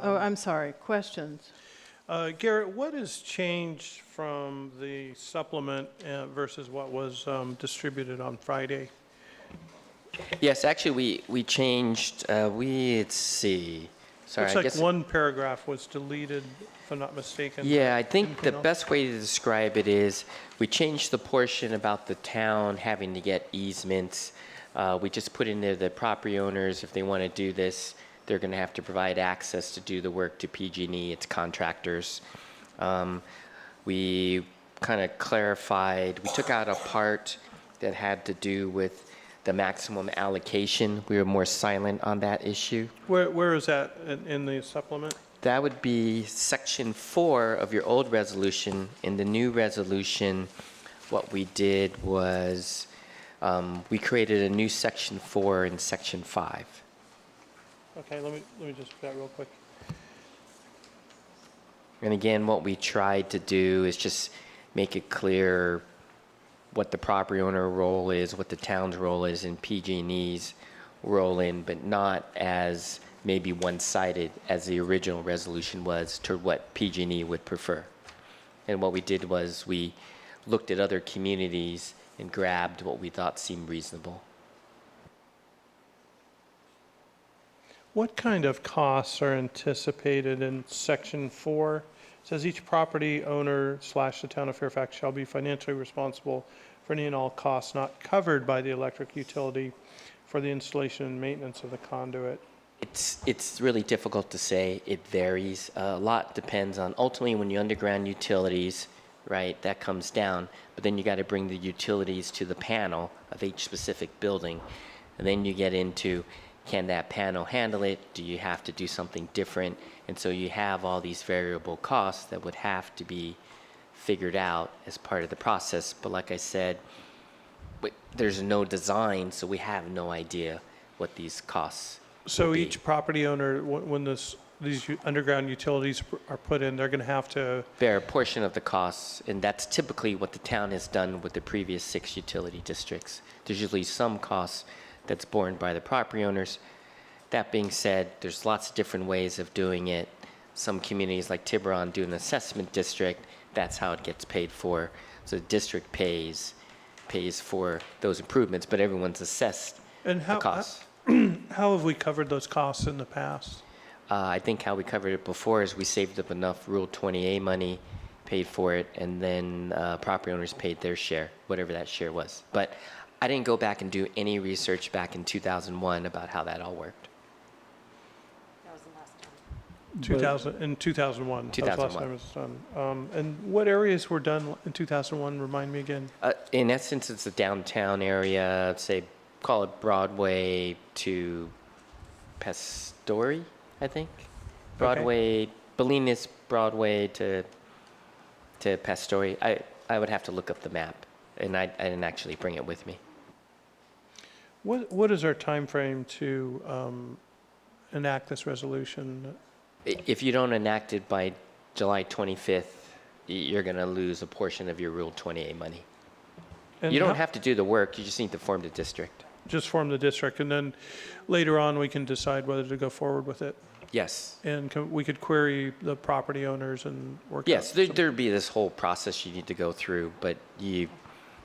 Oh, I'm sorry, questions? Garrett, what has changed from the supplement versus what was distributed on Friday? Yes, actually, we changed, let's see. Sorry, Looks I like guess. one paragraph was deleted, if I'm not mistaken. Yeah, I think the Anything else? best way to describe it is we changed the portion about the town having to get easements. We just put in there the property owners, if they want to do this, they're going to have to provide access to do the work to PG&E, its contractors. We kind of clarified, we took out a part that had to do with the maximum allocation. We were more silent on that issue. Where is that in the supplement? That would be section 4 of your old resolution. In the new resolution, what we did was we created a new section 4 in section 5. Okay, let me just do that real quick. And again, what we tried to do is just make it clear what the property owner role is, what the town's role is, and PG&E's role in, but not as maybe one-sided as the original resolution was to what PG&E would prefer. And what we did was we looked at other communities and grabbed what we thought seemed reasonable. What kind of costs are anticipated in section 4? It says each property owner / the town of Fairfax shall be financially responsible for any and all costs not covered by the electric utility for the installation and maintenance of the conduit. It's really difficult to say. It varies. A lot depends on, ultimately, when you underground utilities, right, that comes down, but then you got to bring the utilities to the panel of each specific building. And then you get into, can that panel handle it? Do you have to do something different? And so you have all these variable costs that would have to be figured out as part of the process. But like I said, there's no design, so we have no idea what these costs So will be. each property owner, when these underground utilities are put in, they're going to have to Bear a portion of the costs, and that's typically what the town has done with the previous 6 utility districts. There's usually some costs that's borne by the property owners. That being said, there's lots of different ways of doing it. Some communities like Tiburon do an assessment district. That's how it gets paid for. So the district pays for those improvements, but everyone's assessed And the costs. how have we covered those costs in the past? I think how we covered it before is we saved up enough Rule 20A money, paid for it, and then property owners paid their share, whatever that share was. But I didn't go back and do any research back in 2001 about how that all worked. In 2001. That was the last 2001. time it was done. And what areas were done in 2001? Remind me again. In essence, it's the downtown area, say, call it Broadway to Pastori, I think. Broadway, Bolinas, Broadway to Pastori. I would have to look up the map, and I didn't actually bring it with me. What is our time frame to enact this resolution? If you don't enact it by July 25th, you're going to lose a portion of your Rule 20A money. And You don't how- have to do the work, you just need to form the district. Just form the district, and then later on, we can decide whether to go forward with it. Yes. And we could query the property owners and work Yes, out some- there'd be this whole process you need to go through, but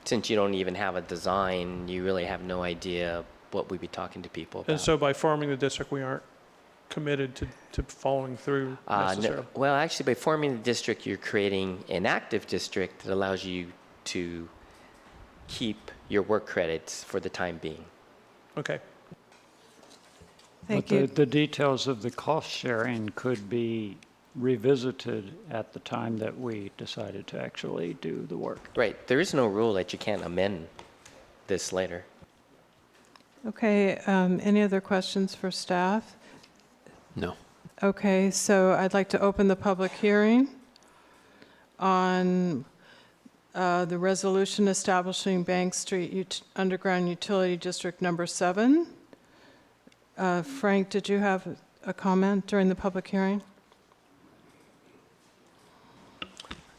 since you don't even have a design, you really have no idea what we'd be talking to people about. And so by forming the district, we aren't committed to following through necessarily. Well, actually, by forming the district, you're creating an active district that allows you to keep your work credits for the time being. Okay. Thank But you. the details of the cost sharing could be revisited at the time that we decided to actually do the work. Right, there is no rule that you can't amend this later. Okay, any other questions for staff? No. Okay, so I'd like to open the public hearing on the resolution establishing Bank Street Underground Utility District Number 7. Frank, did you have a comment during the public hearing?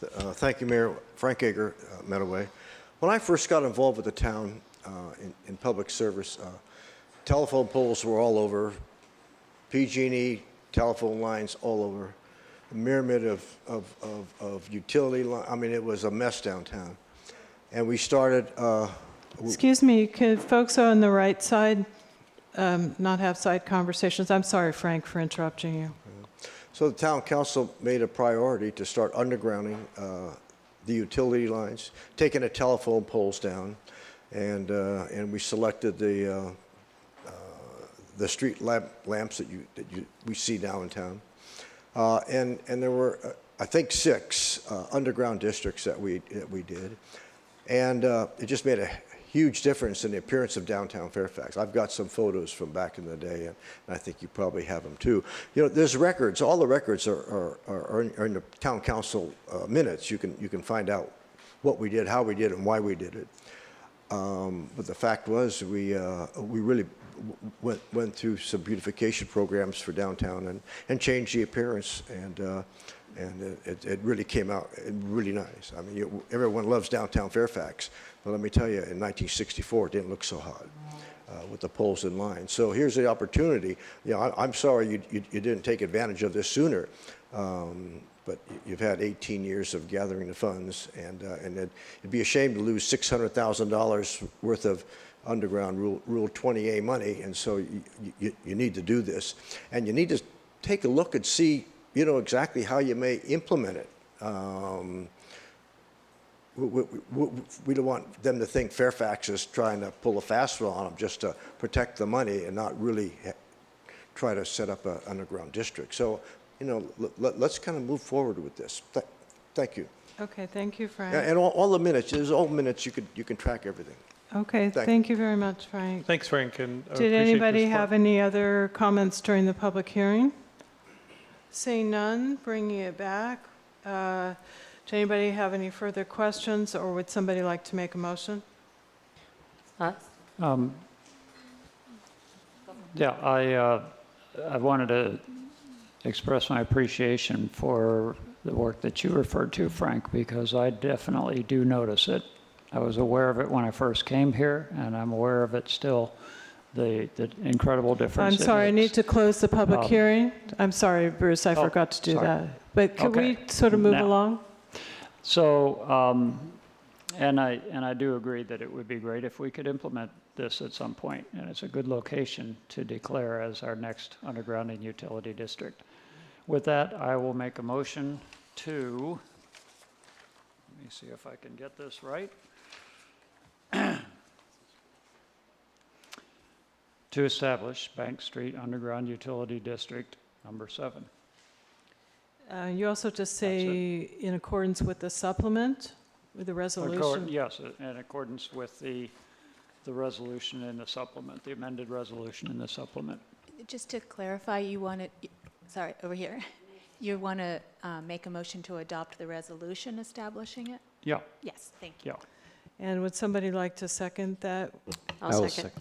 Thank you, Mayor. Frank Ager, Meadoway. When I first got involved with the town in public service, telephone poles were all over, PG&E telephone lines all over, a myriad of utility lines. I mean, it was a mess downtown. And we started... Excuse me, could folks on the right side not have side conversations? I'm sorry, Frank, for interrupting you. So the town council made a priority to start undergrounding the utility lines, taking the telephone poles down, and we selected the street lamps that we see now in town, and there were I think 6 underground districts that we did, and it just made a huge difference in the appearance of downtown Fairfax. I've got some photos from back in the day, and I think you probably have them too. You know, there's records. All the records are in the town council minutes. You can find out what we did, how we did it, and why we did it. But the fact was, we really went through some beautification programs for downtown and changed the appearance, and it really came out really nice. I mean, everyone loves downtown Fairfax, but let me tell you, in 1964, it didn't look so hot with the poles in line. So here's the opportunity. You know, I'm sorry you didn't take advantage of this sooner, but you've had 18 years of gathering the funds, and it'd be a shame to lose $600,000 worth of underground Rule 20A money, and so you need to do this. And you need to take a look and see, you know, exactly how you may implement it. We don't want them to think Fairfax is trying to pull a fast one on them just to protect the money and not really try to set up an underground district. So, you know, let's kind of move forward with this. Thank you. Okay, thank you, Frank. And all the minutes, there's all minutes, you can track everything. Okay, thank you very much, Frank. Thanks, Frank, and I Did appreciate anybody your support. have any other comments during the public hearing? Seeing none, bringing it back. Does anybody have any further questions, or would somebody like to make a motion? Yeah, I wanted to express my appreciation for the work that you referred to, Frank, because I definitely do notice it. I was aware of it when I first came here, and I'm aware of it still, the incredible difference. I'm sorry, I need to close the public hearing. I'm sorry, Bruce, I forgot to do sorry. that. But could Okay. we sort of move Now- along? So, and I do agree that it would be great if we could implement this at some point, and it's a good location to declare as our next undergrounding utility district. With that, I will make a motion to, let me see if I can get this right, to establish Bank Street Underground Utility District Number 7. You also just say in accordance with the supplement, with the resolution? Yes, in accordance with the resolution in the supplement, the amended resolution in the supplement. Just to clarify, you want to, sorry, over here. You want to make a motion to adopt the resolution establishing it? Yeah. Yes, thank you. Yeah. And would somebody like to second that? I'll second.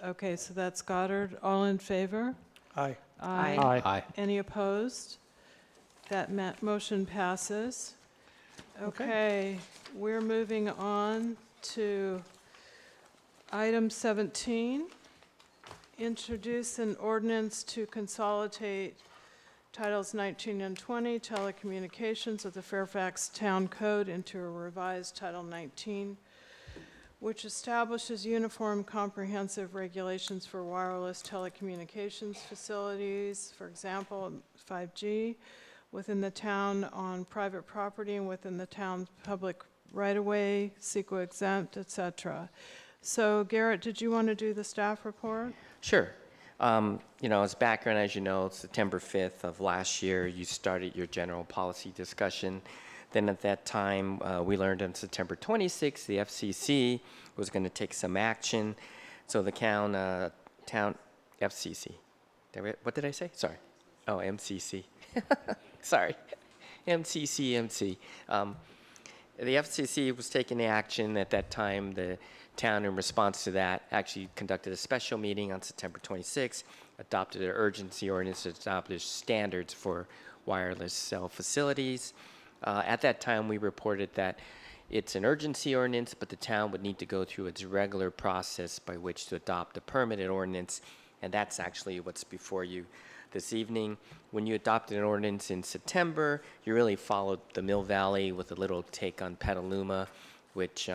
Okay, so that's Goddard. All in favor? Aye. Aye. Aye. Aye. Any opposed? That motion passes. Okay, we're moving on to item 17. Introduce an ordinance to consolidate Titles 19 and 20, telecommunications of the Fairfax Town Code into a revised Title 19, which establishes uniform comprehensive regulations for wireless telecommunications facilities, for example, 5G, within the town on private property and within the town's public right-of-way, CEQA exempt, et cetera. So Garrett, did you want to do the staff report? Sure. As background, as you know, September 5th of last year, you started your general policy discussion. Then at that time, we learned on September 26th, the FCC was going to take some action. So the town FCC. What did I say? Sorry. Oh, MCC. Sorry. MC. The FCC was taking the action at that time. The town, in response to that, actually conducted a special meeting on September 26th, adopted an urgency ordinance to establish standards for wireless cell facilities. At that time, we reported that it's an urgency ordinance, but the town would need to go through its regular process by which to adopt a permitted ordinance, and that's actually what's before you this evening. When you adopted an ordinance in September, you really followed the Mill Valley with a little take on Petaluma, which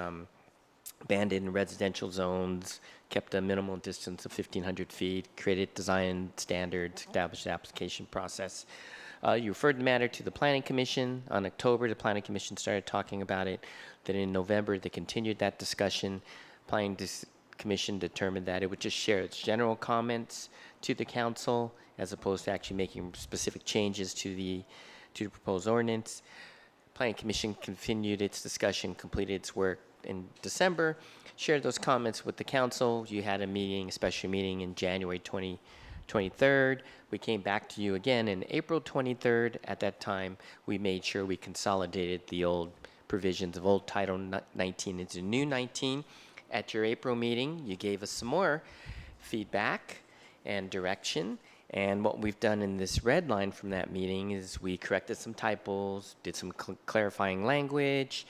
banned it in residential zones, kept a minimum distance of 1,500 feet, created design standards, established the application process. You referred the matter to the Planning Commission. On October, the Planning Commission started talking about it. Then in November, they continued that discussion. Planning Commission determined that it would just share its general comments to the council as opposed to actually making specific changes to the proposed ordinance. Planning Commission continued its discussion, completed its work in December, shared those comments with the council. You had a special meeting in January 23rd. We came back to you again in April 23rd. At that time, we made sure we consolidated the old provisions of old Title 19 into new 19. At your April meeting, you gave us some more feedback and direction. And what we've done in this red line from that meeting is we corrected some typos, did some clarifying language.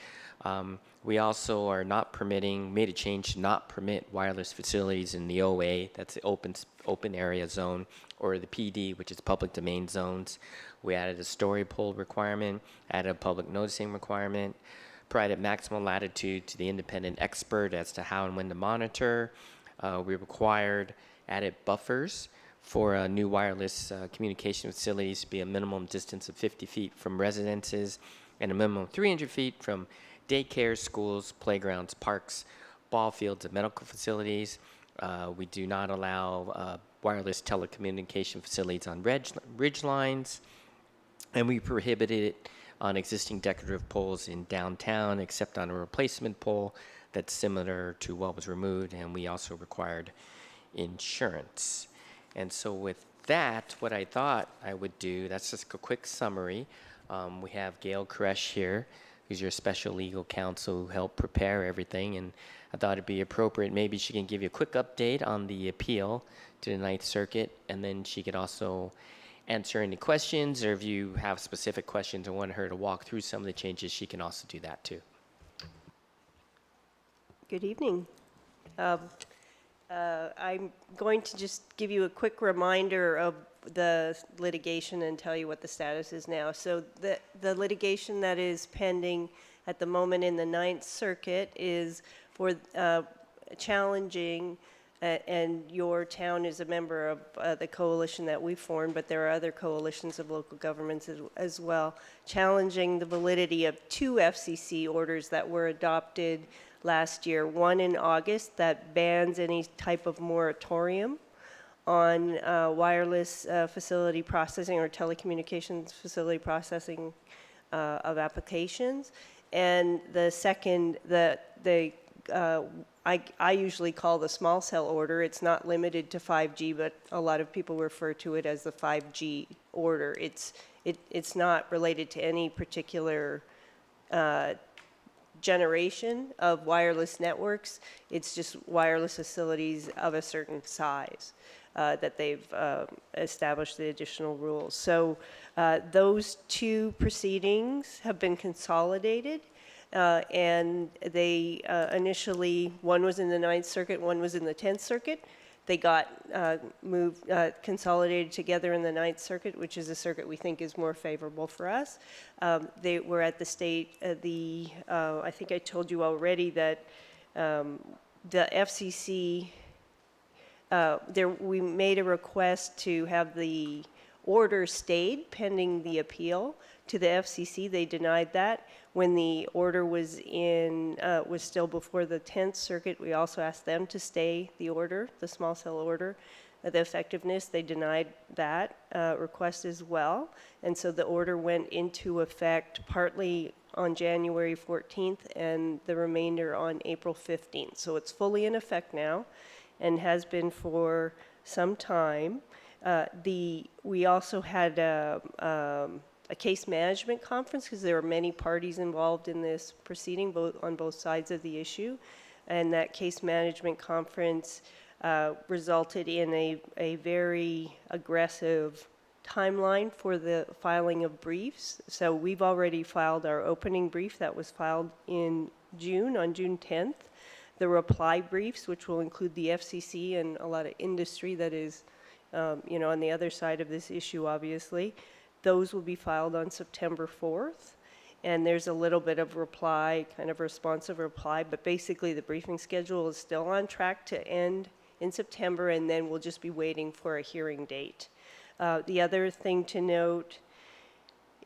We also are made a change to not permit wireless facilities in the OA, that's the open area zone, or the PD, which is public domain zones. We added a story pole requirement, added a public noticing requirement, provided maximum latitude to the independent expert as to how and when to monitor. We added buffers for new wireless communication facilities to be a minimum distance of 50 feet from residences and a minimum of 300 feet from daycare, schools, playgrounds, parks, ball fields, and medical facilities. We do not allow wireless telecommunication facilities on ridge lines, and we prohibited it on existing decorative poles in downtown except on a replacement pole that's similar to what was removed, and we also required insurance. And so with that, what I thought I would do, that's just a quick summary. We have Gail Koresh here, who's your special legal counsel who helped prepare everything, and I thought it'd be appropriate, maybe she can give you a quick update on the appeal to the Ninth Circuit, and then she could also answer any questions, or if you have specific questions and want her to walk through some of the changes, she can also do that too. Good evening. I'm going to just give you a quick reminder of the litigation and tell you what the status is now. So the litigation that is pending at the moment in the Ninth Circuit is for challenging, and your town is a member of the coalition that we formed, but there are other coalitions of local governments as well, challenging the validity of two FCC orders that were adopted last year. One in August that bans any type of moratorium on wireless facility processing or telecommunications facility processing of applications. And the second, I usually call the small cell order. It's not limited to 5G, but a lot of people refer to it as the 5G order. It's not related to any particular generation of wireless networks. It's just wireless facilities of a certain size that they've established the additional rules. So those two proceedings have been consolidated, and they initially, one was in the Ninth Circuit, one was in the 10th Circuit. They got consolidated together in the Ninth Circuit, which is a circuit we think is more favorable for us. They were at the state, I think I told you already that the FCC, we made a request to have the order stayed pending the appeal to the FCC. They denied that. When the order was still before the 10th Circuit, we also asked them to stay the order, the small cell order. the effectiveness. They denied that request as well. And so the order went into effect partly on January 14th and the remainder on April 15th. So it's fully in effect now and has been for some time. We also had a case management conference because there are many parties involved in this proceeding, on both sides of the issue. And that case management conference resulted in a very aggressive timeline for the filing of briefs. So we've already filed our opening brief that was filed in June, on June 10th. The reply briefs, which will include the FCC and a lot of industry that is, on the other side of this issue, obviously, those will be filed on September 4th. And there's a little bit of reply, kind of responsive reply, but basically the briefing schedule is still on track to end in September, and then we'll just be waiting for a hearing date. The other thing to note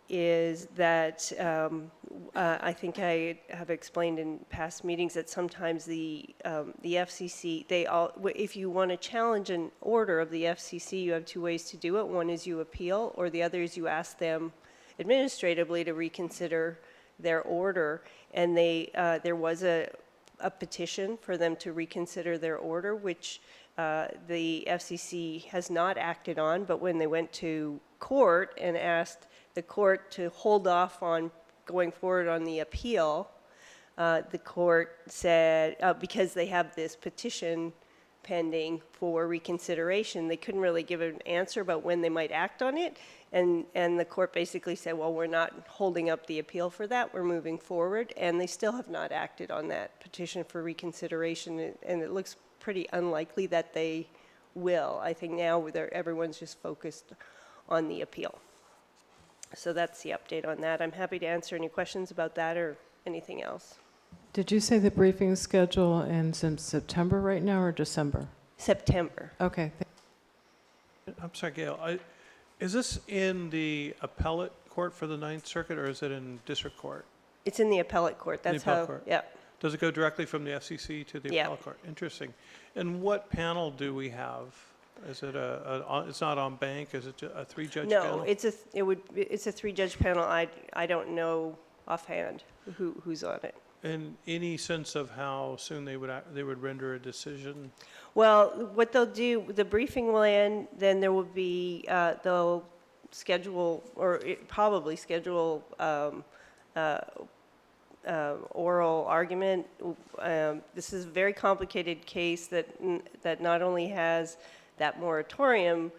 is that I think I have explained in past meetings that sometimes the FCC, if you want to challenge an order of the FCC, you have two ways to do it. One is you appeal, or the other is you ask them administratively to reconsider their order. And there was a petition for them to reconsider their order, which the FCC has not acted on, but when they went to court and asked the court to hold off on going forward on the appeal, the court said, because they have this petition pending for reconsideration, they couldn't really give an answer about when they might act on it. And the court basically said, well, we're not holding up the appeal for that, we're moving forward. And they still have not acted on that petition for reconsideration, and it looks pretty unlikely that they will. I think now everyone's just focused on the appeal. So that's the update on that. I'm happy to answer any questions about that or anything else. Did you say the briefing schedule ends in September right now or December? September. Okay. I'm sorry, Gail, is this in the appellate court for the Ninth Circuit, or is it in district court? It's in the appellate court. That's how, yeah. Does it go directly from the FCC to the appellate court? Interesting. And what panel do we have? Is it it's not on bank, is it a three-judge panel? No, it's a three-judge panel. I don't know offhand who's on it. And any sense of how soon they would render a decision? Well, what they'll do, the briefing will end, then there will be, they'll schedule, or probably schedule oral argument. This is a very complicated case that not only has that moratorium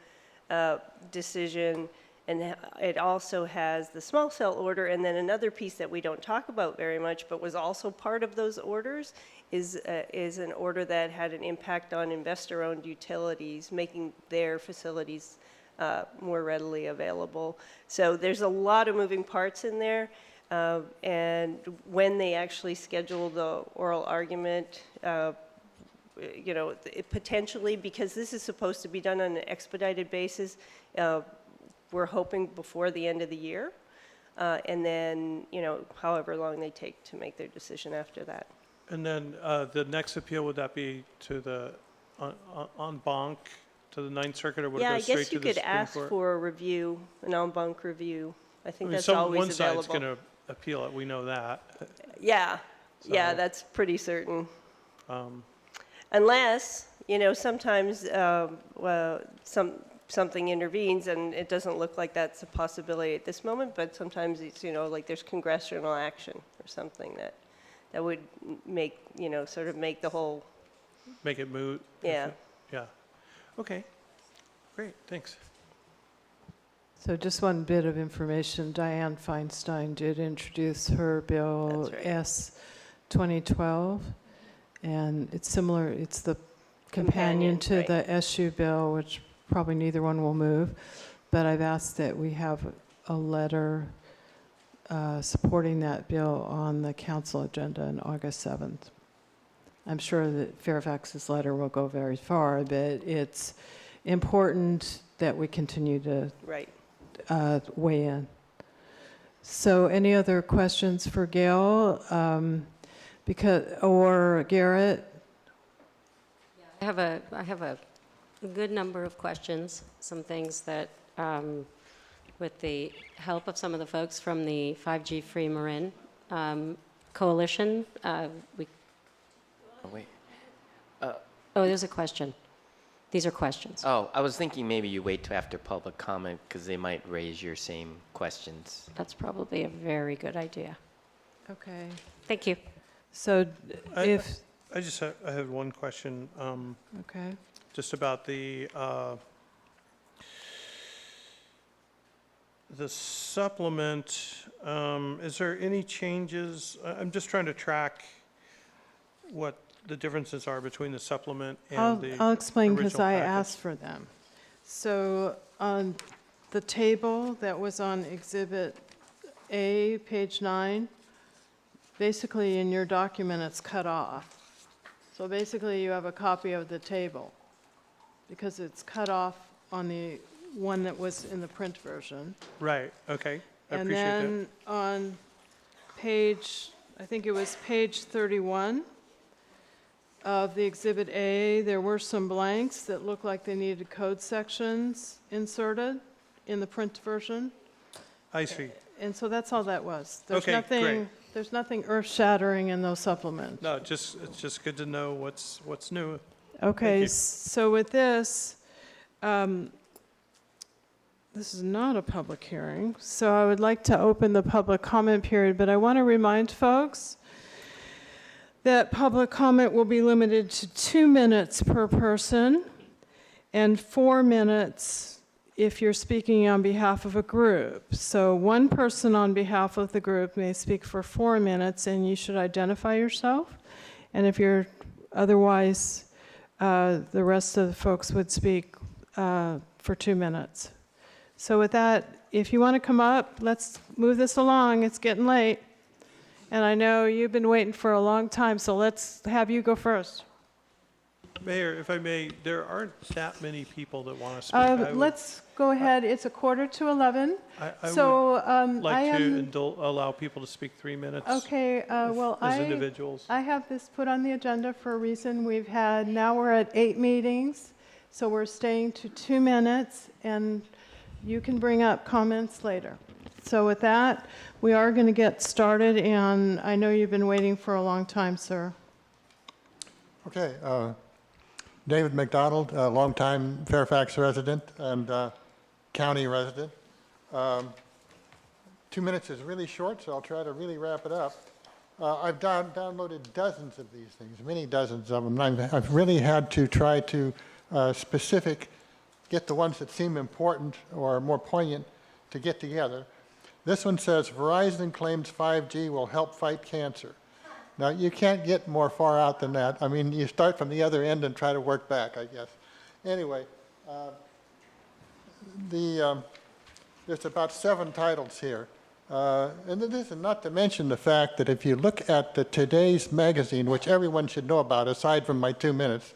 decision, and it also has the small cell order, and then another piece that we don't talk about very much, but was also part of those orders, is an order that had an impact on investor-owned utilities, making their facilities more readily available. So there's a lot of moving parts in there, and when they actually schedule the oral argument, potentially, because this is supposed to be done on an expedited basis, we're hoping before the end of the year, and then, however long they take to make their decision after that. And then the next appeal, would that be to the en banc, to the Ninth Circuit, or would it go straight to the Supreme Court? Yeah, I guess you could ask for a review, an en banc review. I think that's one always available. side's going to appeal it, we know that. Yeah, yeah, that's pretty certain. Unless, sometimes something intervenes and it doesn't look like that's a possibility at this moment, but sometimes it's, like there's congressional action or something that would make, sort of make the whole... Make it moot? Yeah. Yeah. Okay. Great, thanks. So just one bit of information. Dianne Feinstein did introduce her bill S 2012, and it's similar. It's the companion to right. the SU bill, which probably neither one will move. But I've asked that we have a letter supporting that bill on the council agenda on August 7th. I'm sure that Fairfax's letter will go very far, but it's important that we continue to right. Weigh in. So any other questions for Gail or Garrett? I have a a good number of questions, some things that, with the help of some of the folks from the 5G Free Marin Coalition, we, Oh, wait. oh, there's a question. These are questions. Oh, I was thinking maybe you wait till after public comment because they might raise your same questions. That's probably a very good idea. Okay. Thank you. So I I have one question. Okay. Just about the supplement. Is there any changes? I'm just trying to track what the differences are between the supplement and the I'll explain because original I package. asked for them. So on the table that was on Exhibit A, page 9, basically in your document it's cut off. So basically you have a copy of the table because it's cut off on the one that was in the print version. Right, okay. I And appreciate that. then on page, I think it was page 31 of the Exhibit A, there were some blanks that looked like they needed code sections inserted in the print version. I see. And so that's all that was. There's Okay, nothing, great. there's nothing earth-shattering in those supplements. No, it's just good to know what's new. Okay, you. so with this, this is not a public hearing, so I would like to open the public comment period, but I want to remind folks that public comment will be limited to 2 minutes per person and 4 minutes if you're speaking on behalf of a group. So one person on behalf of the group may speak for 4 minutes, and you should identify yourself. And if you're otherwise, the rest of the folks would speak for 2 minutes. So with that, if you want to come up, let's move this along. It's getting late. And I know you've been waiting for a long time, so let's have you go first. Mayor, if I may, there aren't that many people that want to speak. I would- Let's go ahead. It's 11:45. I So would like I am. to allow people to speak 3 minutes. Okay, well, as individuals. I have this put on the agenda for a reason. Now we're at 8 meetings, so we're staying to 2 minutes, and you can bring up comments later. So with that, we are going to get started, and I know you've been waiting for a long time, sir. Okay, David McDonald, a longtime Fairfax resident and county resident. 2 minutes is really short, so I'll try to really wrap it up. I've downloaded dozens of these things, many dozens of them. I've really had to try to get the ones that seem important or more poignant to get together. This one says, Verizon claims 5G will help fight cancer. Now, you can't get more far out than that. I mean, you start from the other end and try to work back, I guess. Anyway, there's about 7 titles here. And this is not to mention the fact that if you look at today's magazine, which everyone should know about aside from my 2 minutes,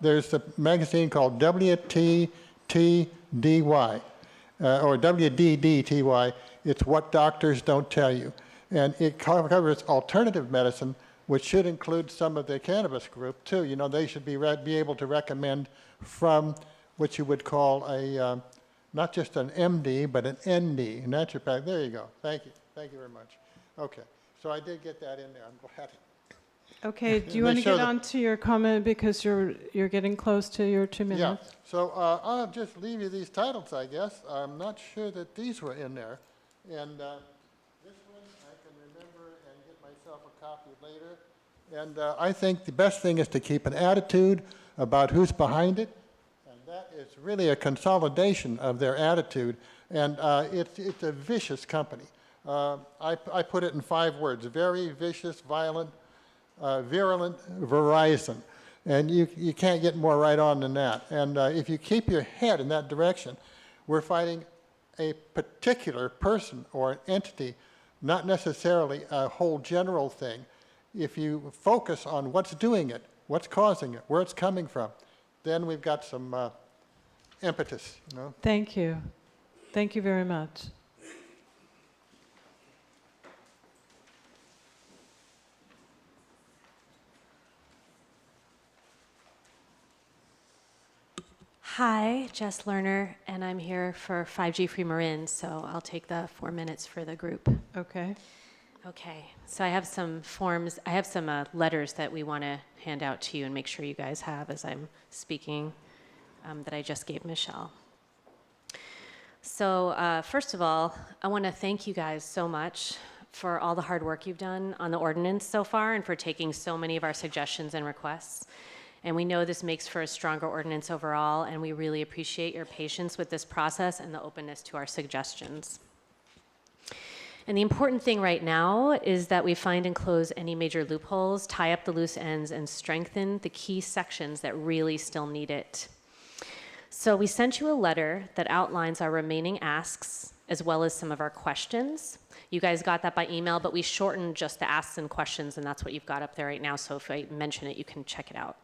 there's a magazine called WTTDY, or WDDTY. It's What Doctors Don't Tell You. And it covers alternative medicine, which should include some of the cannabis group, too. You know, they should be able to recommend from what you would call a, not just an MD, but an ND, naturopath. There you go. Thank you. Thank you very much. Okay. So I did get that in there. I'm glad. Okay, do you want to get on to your comment because you're getting close to your 2 minutes? Yeah. So I'll just leave you these titles, I guess. I'm not sure that these were in there. And this one I can remember and get myself a copy later. And I think the best thing is to keep an attitude about who's behind it. And that is really a consolidation of their attitude. And it's a vicious company. I put it in 5 words: very vicious, violent, virulent Verizon. And you can't get more right on than that. And if you keep your head in that direction, we're fighting a particular person or an entity, not necessarily a whole general thing. If you focus on what's doing it, what's causing it, where it's coming from, then we've got some impetus. You know? Thank you. Thank you very much. Hi, Jess Lerner, and I'm here for 5G Free Marin, so I'll take the 4 minutes for the group. Okay. Okay, so I have some forms, I have some letters that we want to hand out to you and make sure you guys have as I'm speaking that I just gave Michelle. So first of all, I want to thank you guys so much for all the hard work you've done on the ordinance so far and for taking so many of our suggestions and requests. And we know this makes for a stronger ordinance overall, and we really appreciate your patience with this process and the openness to our suggestions. And the important thing right now is that we find and close any major loopholes, tie up the loose ends, and strengthen the key sections that really still need it. So we sent you a letter that outlines our remaining asks, as well as some of our questions. You guys got that by email, but we shortened just the asks and questions, and that's what you've got up there right now. So if I mention it, you can check it out.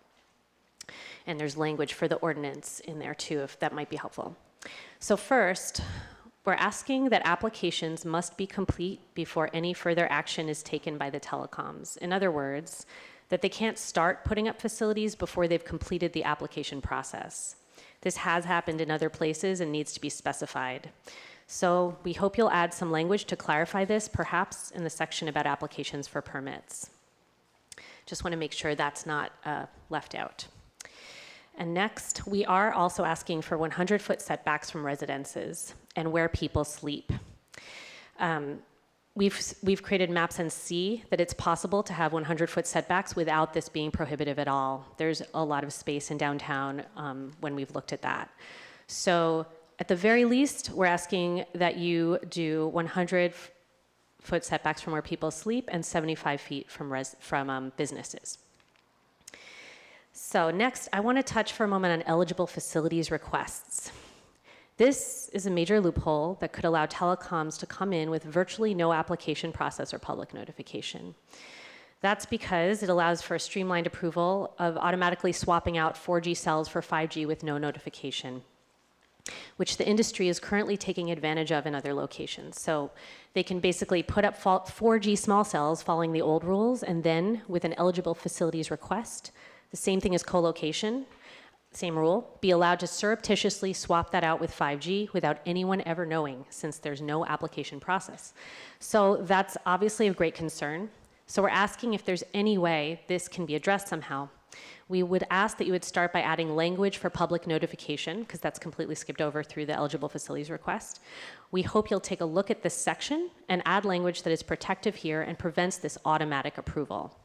And there's language for the ordinance in there too, if that might be helpful. So first, we're asking that applications must be complete before any further action is taken by the telecoms. In other words, that they can't start putting up facilities before they've completed the application process. This has happened in other places and needs to be specified. So we hope you'll add some language to clarify this, perhaps in the section about applications for permits. Just want to make sure that's not left out. And next, we are also asking for 100-foot setbacks from residences and where people sleep. We've created maps and see that it's possible to have 100-foot setbacks without this being prohibitive at all. There's a lot of space in downtown when we've looked at that. So at the very least, we're asking that you do 100-foot setbacks from where people sleep and 75 feet from businesses. So next, I want to touch for a moment on eligible facilities requests. This is a major loophole that could allow telecoms to come in with virtually no application process or public notification. That's because it allows for a streamlined approval of automatically swapping out 4G cells for 5G with no notification, which the industry is currently taking advantage of in other locations. So they can basically put up 4G small cells following the old rules, and then with an eligible facilities request, the same thing as co-location, same rule, be allowed to surreptitiously swap that out with 5G without anyone ever knowing, since there's no application process. So that's obviously of great concern. So we're asking if there's any way this can be addressed somehow. We would ask that you would start by adding language for public notification, because that's completely skipped over through the eligible facilities request. We hope you'll take a look at this section and add language that is protective here and prevents this automatic approval.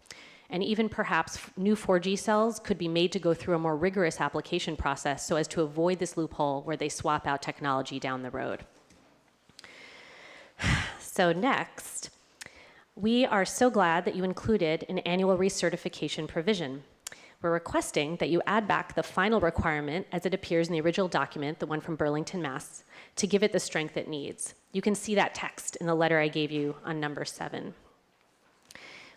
And even perhaps new 4G cells could be made to go through a more rigorous application process so as to avoid this loophole where they swap out technology down the road. So next, we are so glad that you included an annual recertification provision. We're requesting that you add back the final requirement as it appears in the original document, the one from Burlington, Mass., to give it the strength it needs. You can see that text in the letter I gave you on number 7.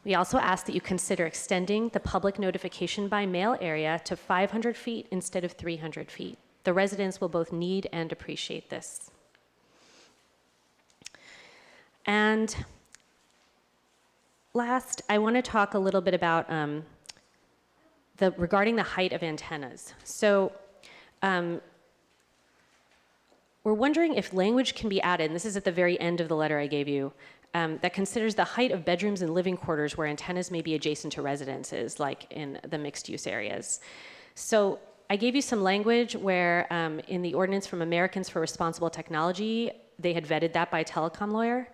We also ask that you consider extending the public notification by mail area to 500 feet instead of 300 feet. The residents will both need and appreciate this. And last, I want to talk a little bit about regarding the height of antennas. So we're wondering if language can be added, and this is at the very end of the letter I gave you, that considers the height of bedrooms and living quarters where antennas may be adjacent to residences, like in the mixed-use areas. So I gave you some language where in the ordinance from Americans for Responsible Technology, they had vetted that by a telecom lawyer,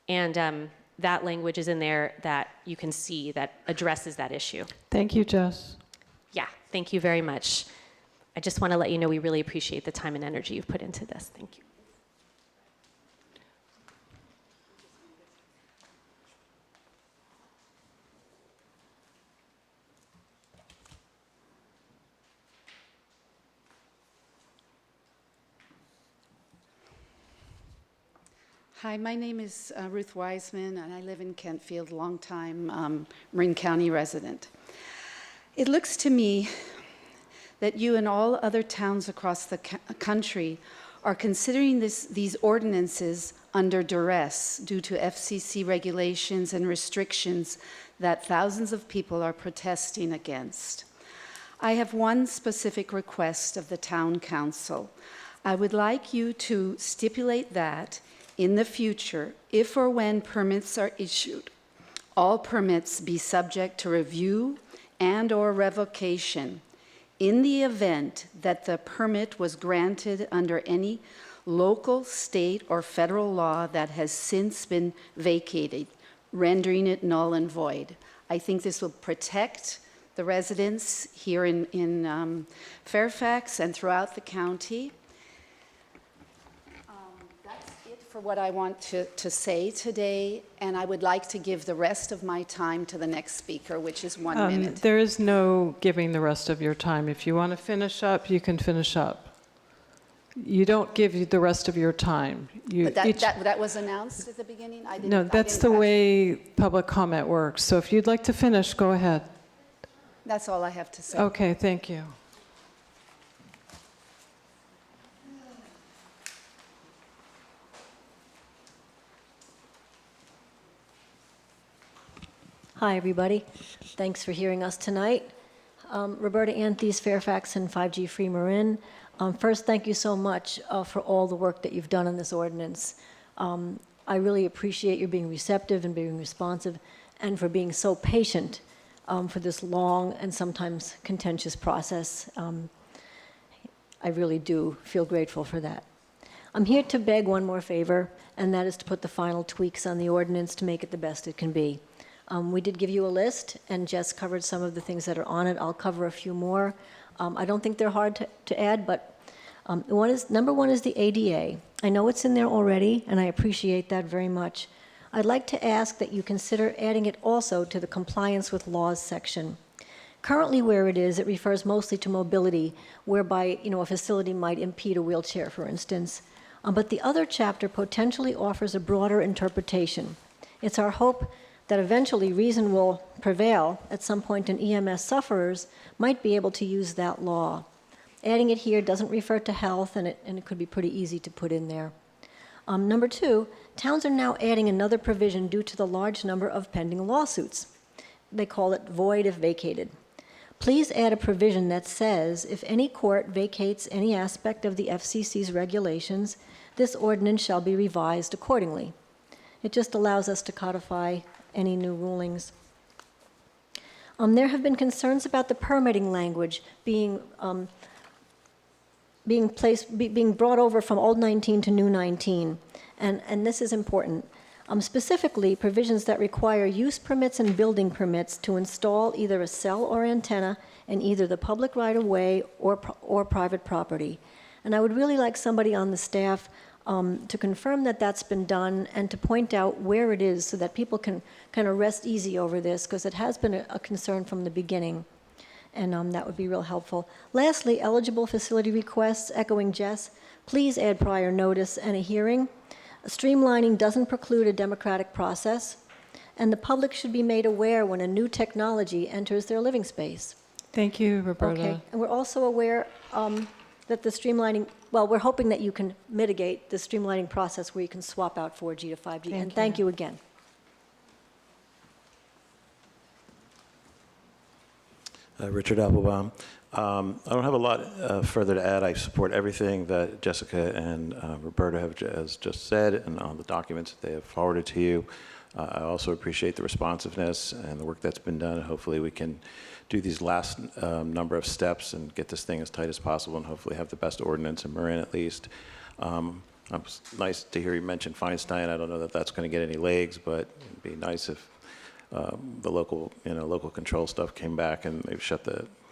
and that language is in there that you can see that addresses that issue. Thank you, Jess. Yeah, thank you very much. I just want to let you know we really appreciate the time and energy you've put into this. Thank you. Hi, my name is Ruth Wiseman, and I live in Kentfield, longtime Marin County resident. It looks to me that you and all other towns across the country are considering these ordinances under duress due to FCC regulations and restrictions that thousands of people are protesting against. I have one specific request of the town council. I would like you to stipulate that in the future, if or when permits are issued, all permits be subject to review and/or revocation in the event that the permit was granted under any local, state, or federal law that has since been vacated, rendering it null and void. I think this will protect the residents here in Fairfax and throughout the county. That's it for what I want to say today, and I would like to give the rest of my time to the next speaker, which is 1 minute. There is no giving the rest of your time. If you want to finish up, you can finish up. You don't give you the rest of your time. But that was announced at the beginning? No, that's the way public comment works. So if you'd like to finish, go ahead. That's all I have to say. Okay, thank you. Hi, everybody. Thanks for hearing us tonight. Roberta Anthes, Fairfax and 5G Free Marin. First, thank you so much for all the work that you've done on this ordinance. I really appreciate your being receptive and being responsive and for being so patient for this long and sometimes contentious process. I really do feel grateful for that. I'm here to beg one more favor, and that is to put the final tweaks on the ordinance to make it the best it can be. We did give you a list, and Jess covered some of the things that are on it. I'll cover a few more. I don't think they're hard to add, but number one is the ADA. I know it's in there already, and I appreciate that very much. I'd like to ask that you consider adding it also to the compliance with laws section. Currently where it is, it refers mostly to mobility, whereby a facility might impede a wheelchair, for instance. But the other chapter potentially offers a broader interpretation. It's our hope that eventually reason will prevail at some point, and EMS sufferers might be able to use that law. Adding it here doesn't refer to health, and it could be pretty easy to put in there. Number two, towns are now adding another provision due to the large number of pending lawsuits. They call it void if vacated. Please add a provision that says if any court vacates any aspect of the FCC's regulations, this ordinance shall be revised accordingly. It just allows us to codify any new rulings. There have been concerns about the permitting language being brought over from old 19 to new 19, and this is important. Specifically, provisions that require use permits and building permits to install either a cell or antenna in either the public right-of-way or private property. And I would really like somebody on the staff to confirm that that's been done and to point out where it is so that people can kind of rest easy over this, because it has been a concern from the beginning. And that would be real helpful. Lastly, eligible facility requests, echoing Jess, please add prior notice and a hearing. Streamlining doesn't preclude a democratic process, and the public should be made aware when a new technology enters their living space. Thank you, Roberta. Okay, and we're also aware that the streamlining, well, we're hoping that you can mitigate the streamlining process where you can swap out 4G to 5G. Thank you again. Richard Applebaum. I don't have a lot further to add. I support everything that Jessica and Roberta has just said and on the documents that they have forwarded to you. I also appreciate the responsiveness and the work that's been done. Hopefully we can do these last number of steps and get this thing as tight as possible and hopefully have the best ordinance in Marin at least. It's nice to hear you mention Feinstein. I don't know that that's going to get any legs, but it'd be nice if the local control stuff came back and they've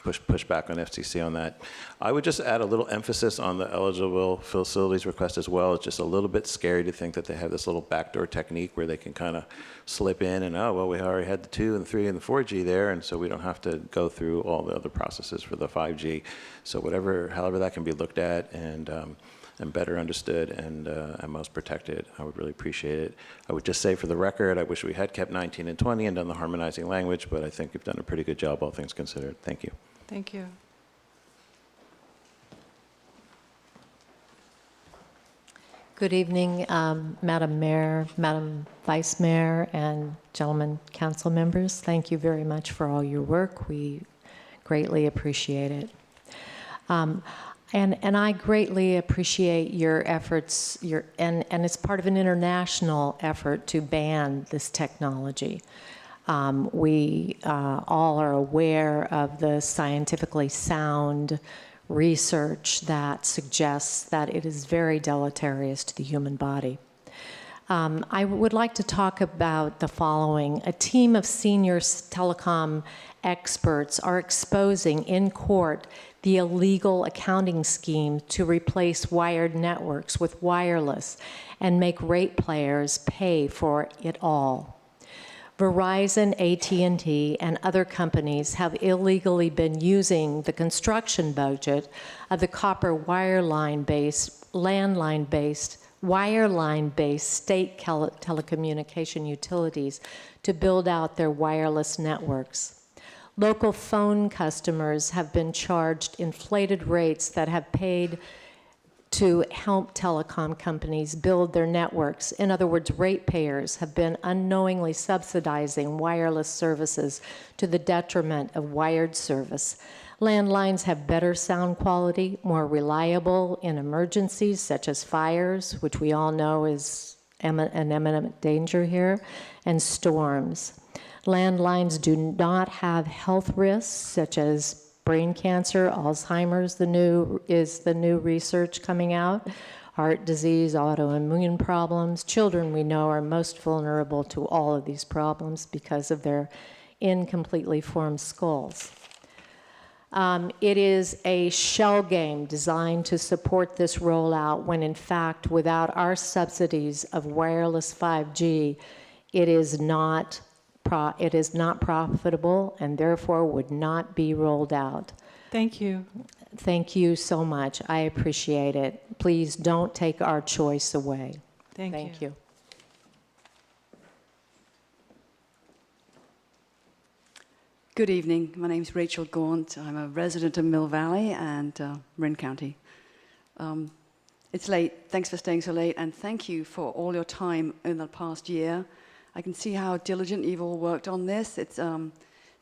push back on FCC on that. I would just add a little emphasis on the eligible facilities request as well. It's just a little bit scary to think that they have this little backdoor technique where they can kind of slip in and, oh, well, we already had the 2 and the 3 and the 4G there, and so we don't have to go through all the other processes for the 5G. So however that can be looked at and better understood and most protected, I would really appreciate it. I would just say for the record, I wish we had kept 19 and 20 and done the harmonizing language, but I think we've done a pretty good job, all things considered. Thank you. Thank you. Good evening, Madam Mayor, Madam Vice Mayor, and gentlemen council members. Thank you very much for all your work. We Greatly appreciate it. And I greatly appreciate your efforts, and it's part of an international effort to ban this technology. We all are aware of the scientifically sound research that suggests that it is very deleterious to the human body. I would like to talk about the following. A team of senior telecom experts are exposing in court the illegal accounting scheme to replace wired networks with wireless and make ratepayers pay for it all. Verizon, AT&T, and other companies have illegally been using the construction budget of the copper wireline-based, landline-based, wireline-based state telecommunication utilities to build out their wireless networks. Local phone customers have been charged inflated rates that have paid to help telecom companies build their networks. In other words, ratepayers have been unknowingly subsidizing wireless services to the detriment of wired service. Landlines have better sound quality, more reliable in emergencies such as fires, which we all know is an imminent danger here, and storms. Landlines do not have health risks such as brain cancer, Alzheimer's is the new research coming out, heart disease, autoimmune problems. Children, we know, are most vulnerable to all of these problems because of their incompletely formed skulls. It is a shell game designed to support this rollout when, in fact, without our subsidies of wireless 5G, it is not profitable and therefore would not be rolled out. Thank you. Thank you so much. I appreciate it. Please don't take our choice away. Thank you. Good evening. My name is Rachel Gaunt. I'm a resident of Mill Valley and Marin County. It's late. Thanks for staying so late, and thank you for all your time in the past year. I can see how diligent you've all worked on this. It's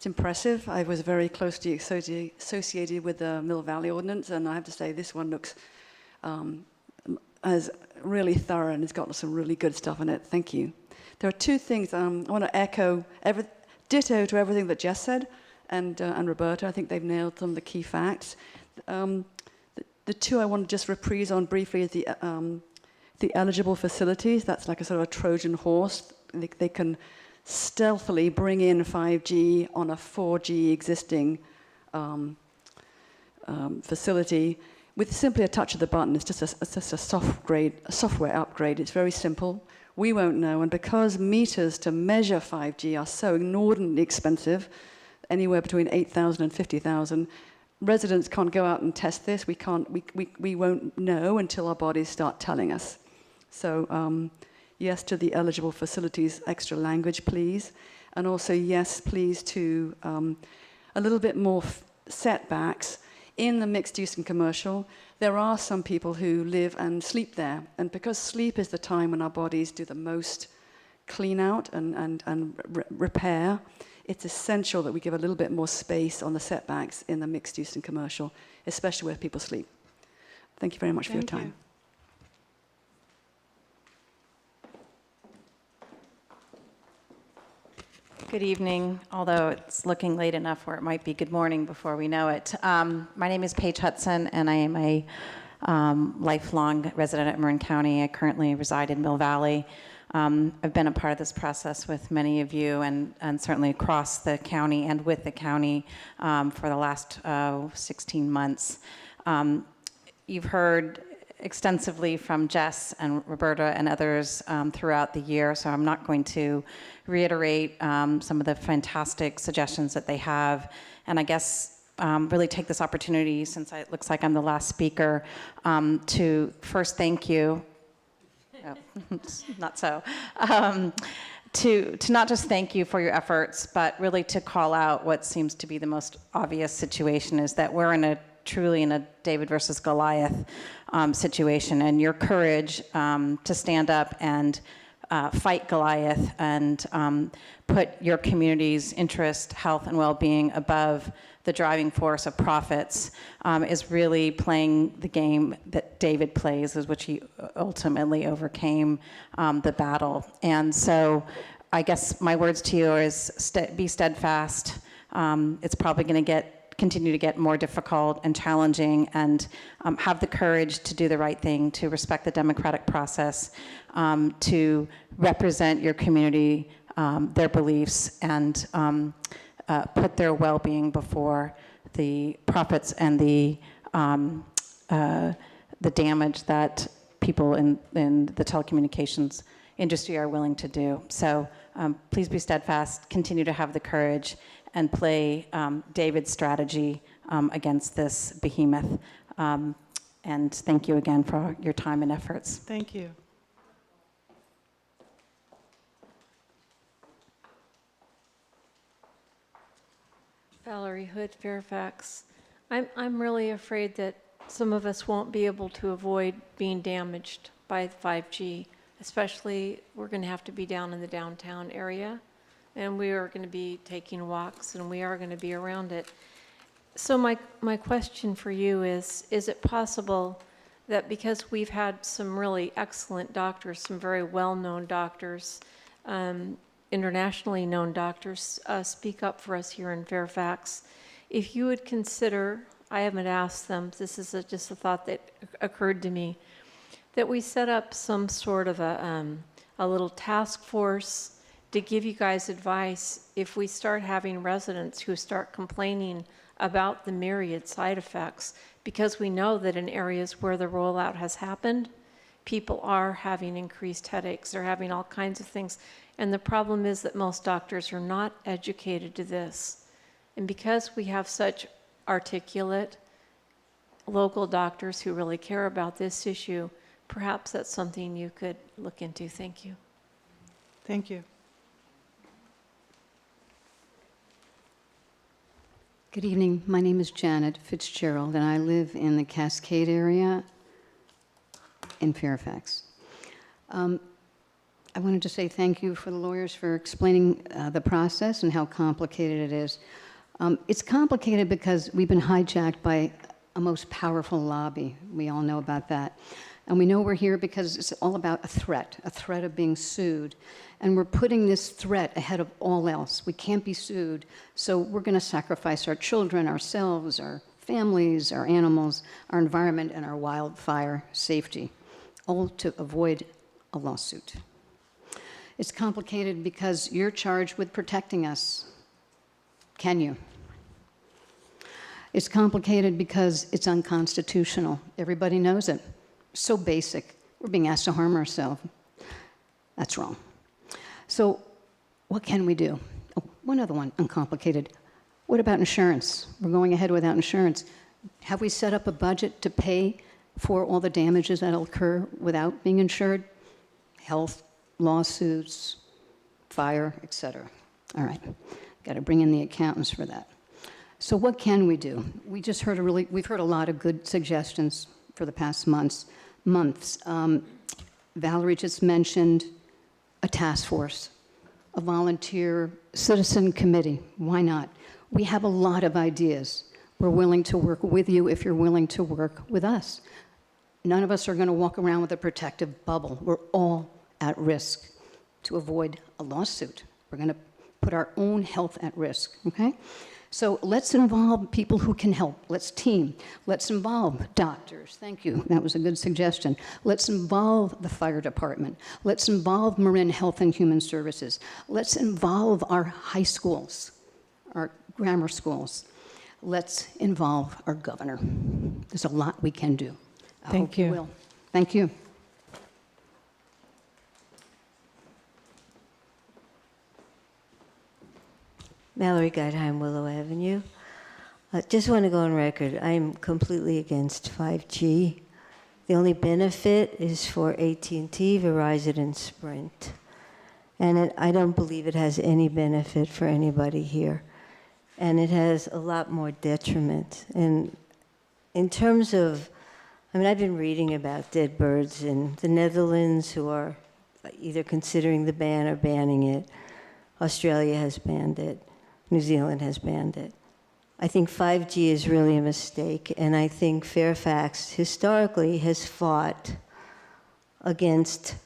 impressive. I was very closely associated with the Mill Valley Ordinance, and I have to say this one looks as really thorough, and it's got some really good stuff in it. Thank you. There are two things I want to echo. Ditto to everything that Jess said, and Roberta. I think they've nailed some of the key facts. The two I want to just reprise on briefly is the eligible facilities. That's like a sort of a Trojan horse. They can stealthily bring in 5G on a 4G existing facility with simply a touch of the button. It's just a software upgrade. It's very simple. We won't know, and because meters to measure 5G are so inordinately expensive, anywhere between $8,000 and $50,000, residents can't go out and test this. We won't know until our bodies start telling us. So yes to the eligible facilities, extra language, please. And also yes, please, to a little bit more setbacks in the mixed use and commercial. There are some people who live and sleep there. And because sleep is the time when our bodies do the most clean out and repair, it's essential that we give a little bit more space on the setbacks in the mixed use and commercial, especially where people sleep. Thank you very much for your time. Good evening, although it's looking late enough where it might be good morning before we know it. My name is Paige Hudson, and I am a lifelong resident at Marin County. I currently reside in Mill Valley. I've been a part of this process with many of you and certainly across the county and with the county for the last 16 months. You've heard extensively from Jess and Roberta and others throughout the year, so I'm not going to reiterate some of the fantastic suggestions that they have. And I guess really take this opportunity, since it looks like I'm the last speaker, to first thank you. Oh, not so. To not just thank you for your efforts, but really to call out what seems to be the most obvious situation, is that we're truly in a David versus Goliath situation, and your courage to stand up and fight Goliath and put your community's interest, health, and well-being above the driving force of profits is really playing the game that David plays, is which he ultimately overcame the battle. And so I guess my words to you is be steadfast. It's probably going to continue to get more difficult and challenging, and have the courage to do the right thing, to respect the democratic process, to represent your community, their beliefs, and put their well-being before the profits and the damage that people in the telecommunications industry are willing to do. So please be steadfast, continue to have the courage, and play David's strategy against this behemoth. And thank you again for your time and efforts. Thank you. Valerie Hood, Fairfax. I'm really afraid that some of us won't be able to avoid being damaged by 5G, especially we're going to have to be down in the downtown area, and we are going to be taking walks, and we are going to be around it. So my question for you is it possible that because we've had some really excellent doctors, some very well-known doctors, internationally known doctors speak up for us here in Fairfax, if you would consider, I haven't asked them, this is just a thought that occurred to me, that we set up some sort of a little task force to give you guys advice if we start having residents who start complaining about the myriad side effects, because we know that in areas where the rollout has happened, people are having increased headaches, they're having all kinds of things. And the problem is that most doctors are not educated to this. And because we have such articulate local doctors who really care about this issue, perhaps that's something you could look into. Thank you. Thank you. Good evening. My name is Janet Fitzgerald, and I live in the Cascade area in Fairfax. I wanted to say thank you for the lawyers for explaining the process and how complicated it is. It's complicated because we've been hijacked by a most powerful lobby. We all know about that. And we know we're here because it's all about a threat of being sued. And we're putting this threat ahead of all else. We can't be sued, so we're going to sacrifice our children, ourselves, our families, our animals, our environment, and our wildfire safety, all to avoid a lawsuit. It's complicated because you're charged with protecting us. Can you? It's complicated because it's unconstitutional. Everybody knows it. So basic. We're being asked to harm ourselves. That's wrong. So what can we do? Oh, one other one, uncomplicated. What about insurance? We're going ahead without insurance. Have we set up a budget to pay for all the damages that'll occur without being insured? Health, lawsuits, fire, etc. All right, got to bring in the accountants for that. So what can we do? We've heard a lot of good suggestions for the past months. Valerie just mentioned a task force, a volunteer citizen committee. Why not? We have a lot of ideas. We're willing to work with you if you're willing to work with us. None of us are going to walk around with a protective bubble. We're all at risk to avoid a lawsuit. We're going to put our own health at risk, okay? So let's involve people who can help. Let's team. Let's involve doctors. Thank you. That was a good suggestion. Let's involve the fire department. Let's involve Marin Health and Human Services. Let's involve our high schools, our grammar schools. Let's involve our governor. There's a lot we can do. I hope you will. Thank you. Mallory Geithheim, Willow Avenue. Just want to go on record. I'm completely against 5G. The only benefit is for AT&T, Verizon, and Sprint. And I don't believe it has any benefit for anybody here. And it has a lot more detriment. And in terms of, I've been reading about dead birds in the Netherlands who are either considering the ban or banning it. Australia has banned it. New Zealand has banned it. I think 5G is really a mistake, and I think Fairfax historically has fought against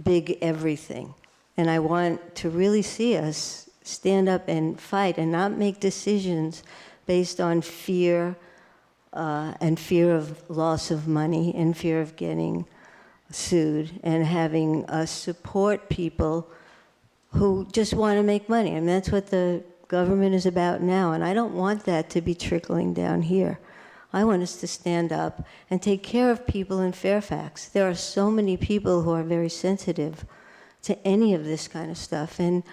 big everything. And I want to really see us stand up and fight and not make decisions based on fear and fear of loss of money and fear of getting sued, and having us support people who just want to make money. And that's what the government is about now. And I don't want that to be trickling down here. I want us to stand up and take care of people in Fairfax. There are so many people who are very sensitive to any of this kind of stuff. And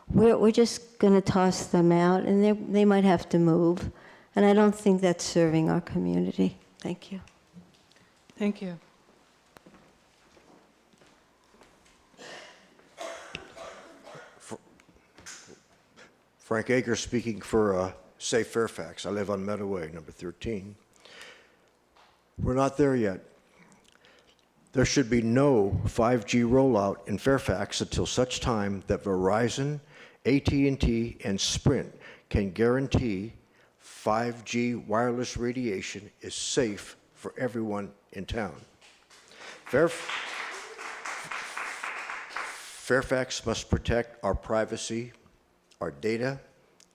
we're just going to toss them out, and they might have to move. And I don't think that's serving our community. Thank you. Thank you. Frank Akers speaking for Safe Fairfax. I live on Meadowway, number 13. We're not there yet. There should be no 5G rollout in Fairfax until such time that Verizon, AT&T, and Sprint can guarantee 5G wireless radiation is safe for everyone in town. Fairfax must protect our privacy, our data,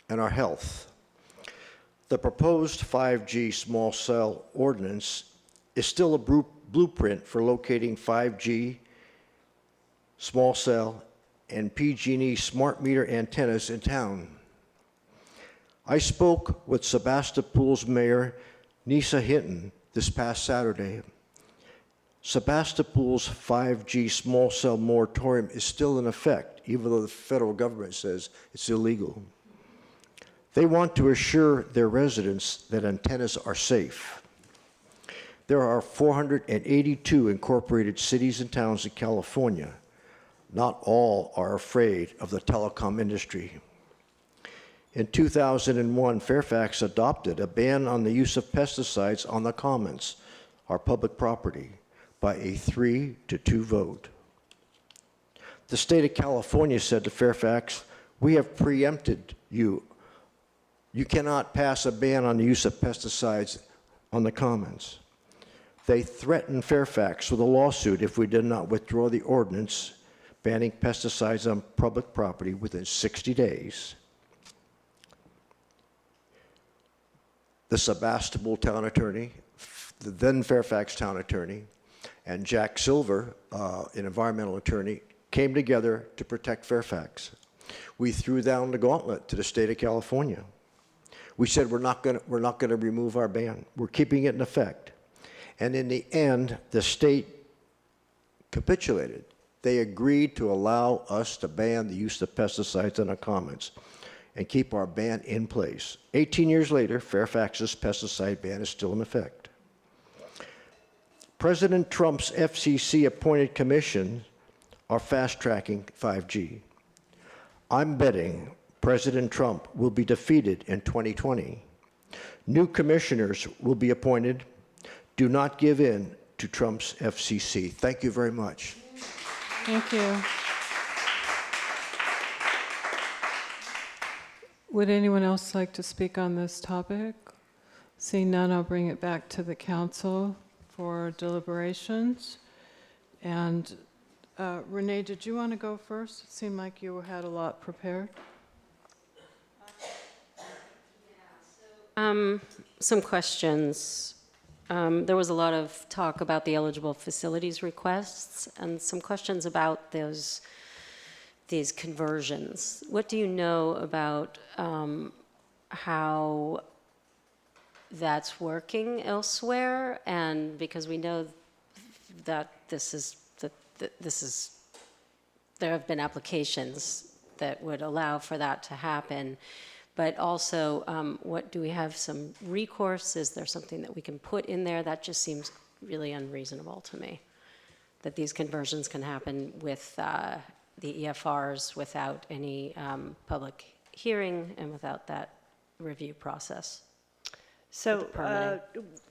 and our health. The proposed 5G small cell ordinance is still a blueprint for locating 5G small cell and PG&E smart meter antennas in town. I spoke with Sebastopol's Mayor Nisa Hinton this past Saturday. Sebastopol's 5G small cell moratorium is still in effect, even though the federal government says it's illegal. They want to assure their residents that antennas are safe. There are 482 incorporated cities and towns in California. Not all are afraid of the telecom industry. In 2001, Fairfax adopted a ban on the use of pesticides on the commons, our public property, by a 3-2 vote. The state of California said to Fairfax, "We have preempted you. You cannot pass a ban on the use of pesticides on the commons." They threatened Fairfax with a lawsuit if we did not withdraw the ordinance banning pesticides on public property within 60 days. The Sebastopol town attorney, the then Fairfax town attorney, and Jack Silver, an environmental attorney, came together to protect Fairfax. We threw down the gauntlet to the state of California. We said we're not going to remove our ban. We're keeping it in effect. And in the end, the state capitulated. They agreed to allow us to ban the use of pesticides on our commons and keep our ban in place. 18 years later, Fairfax's pesticide ban is still in effect. President Trump's FCC-appointed commission are fast-tracking 5G. I'm betting President Trump will be defeated in 2020. New commissioners will be appointed. Do not give in to Trump's FCC. Thank you very much. Thank you. Would anyone else like to speak on this topic? Seeing none, I'll bring it back to the council for deliberations. And Renee, did you want to go first? It seemed like you had a lot prepared. Some questions. There was a lot of talk about the eligible facilities requests and some questions about these conversions. What do you know about how that's working elsewhere? And because we know that there have been applications that would allow for that to happen. But also, what do we have some recourse? Is there something that we can put in there? That just seems really unreasonable to me, that these conversions can happen with the EFRs without any public hearing and without that review process. So permitting.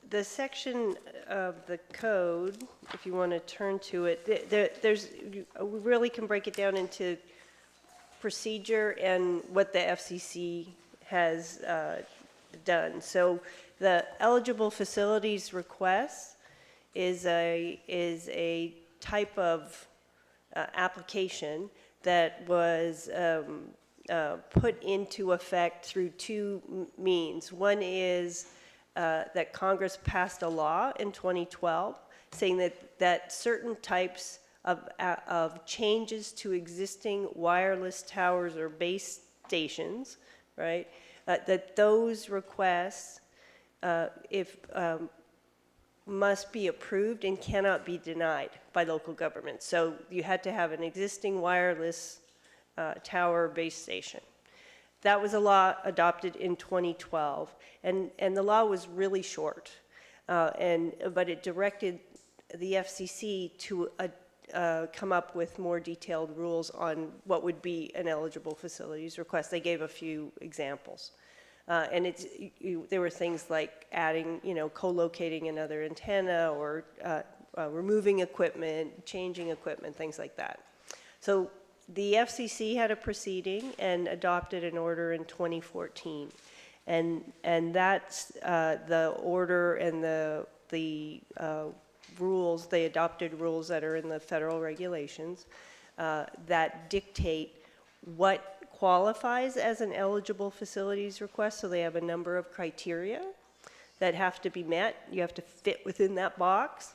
the section of the code, if you want to turn to it, we really can break it down into procedure and what the FCC has done. So the eligible facilities request is a type of application that was put into effect through two means. One is that Congress passed a law in 2012 saying that certain types of changes to existing wireless towers or base stations, right, that those requests must be approved and cannot be denied by local governments. So you had to have an existing wireless tower base station. That was a law adopted in 2012, and the law was really short, but it directed the FCC to come up with more detailed rules on what would be an eligible facilities request. They gave a few examples. And there were things like adding, co-locating another antenna or removing equipment, changing equipment, things like that. So the FCC had a proceeding and adopted an order in 2014. And that's the order and the rules, they adopted rules that are in the federal regulations that dictate what qualifies as an eligible facilities request. So they have a number of criteria that have to be met. You have to fit within that box.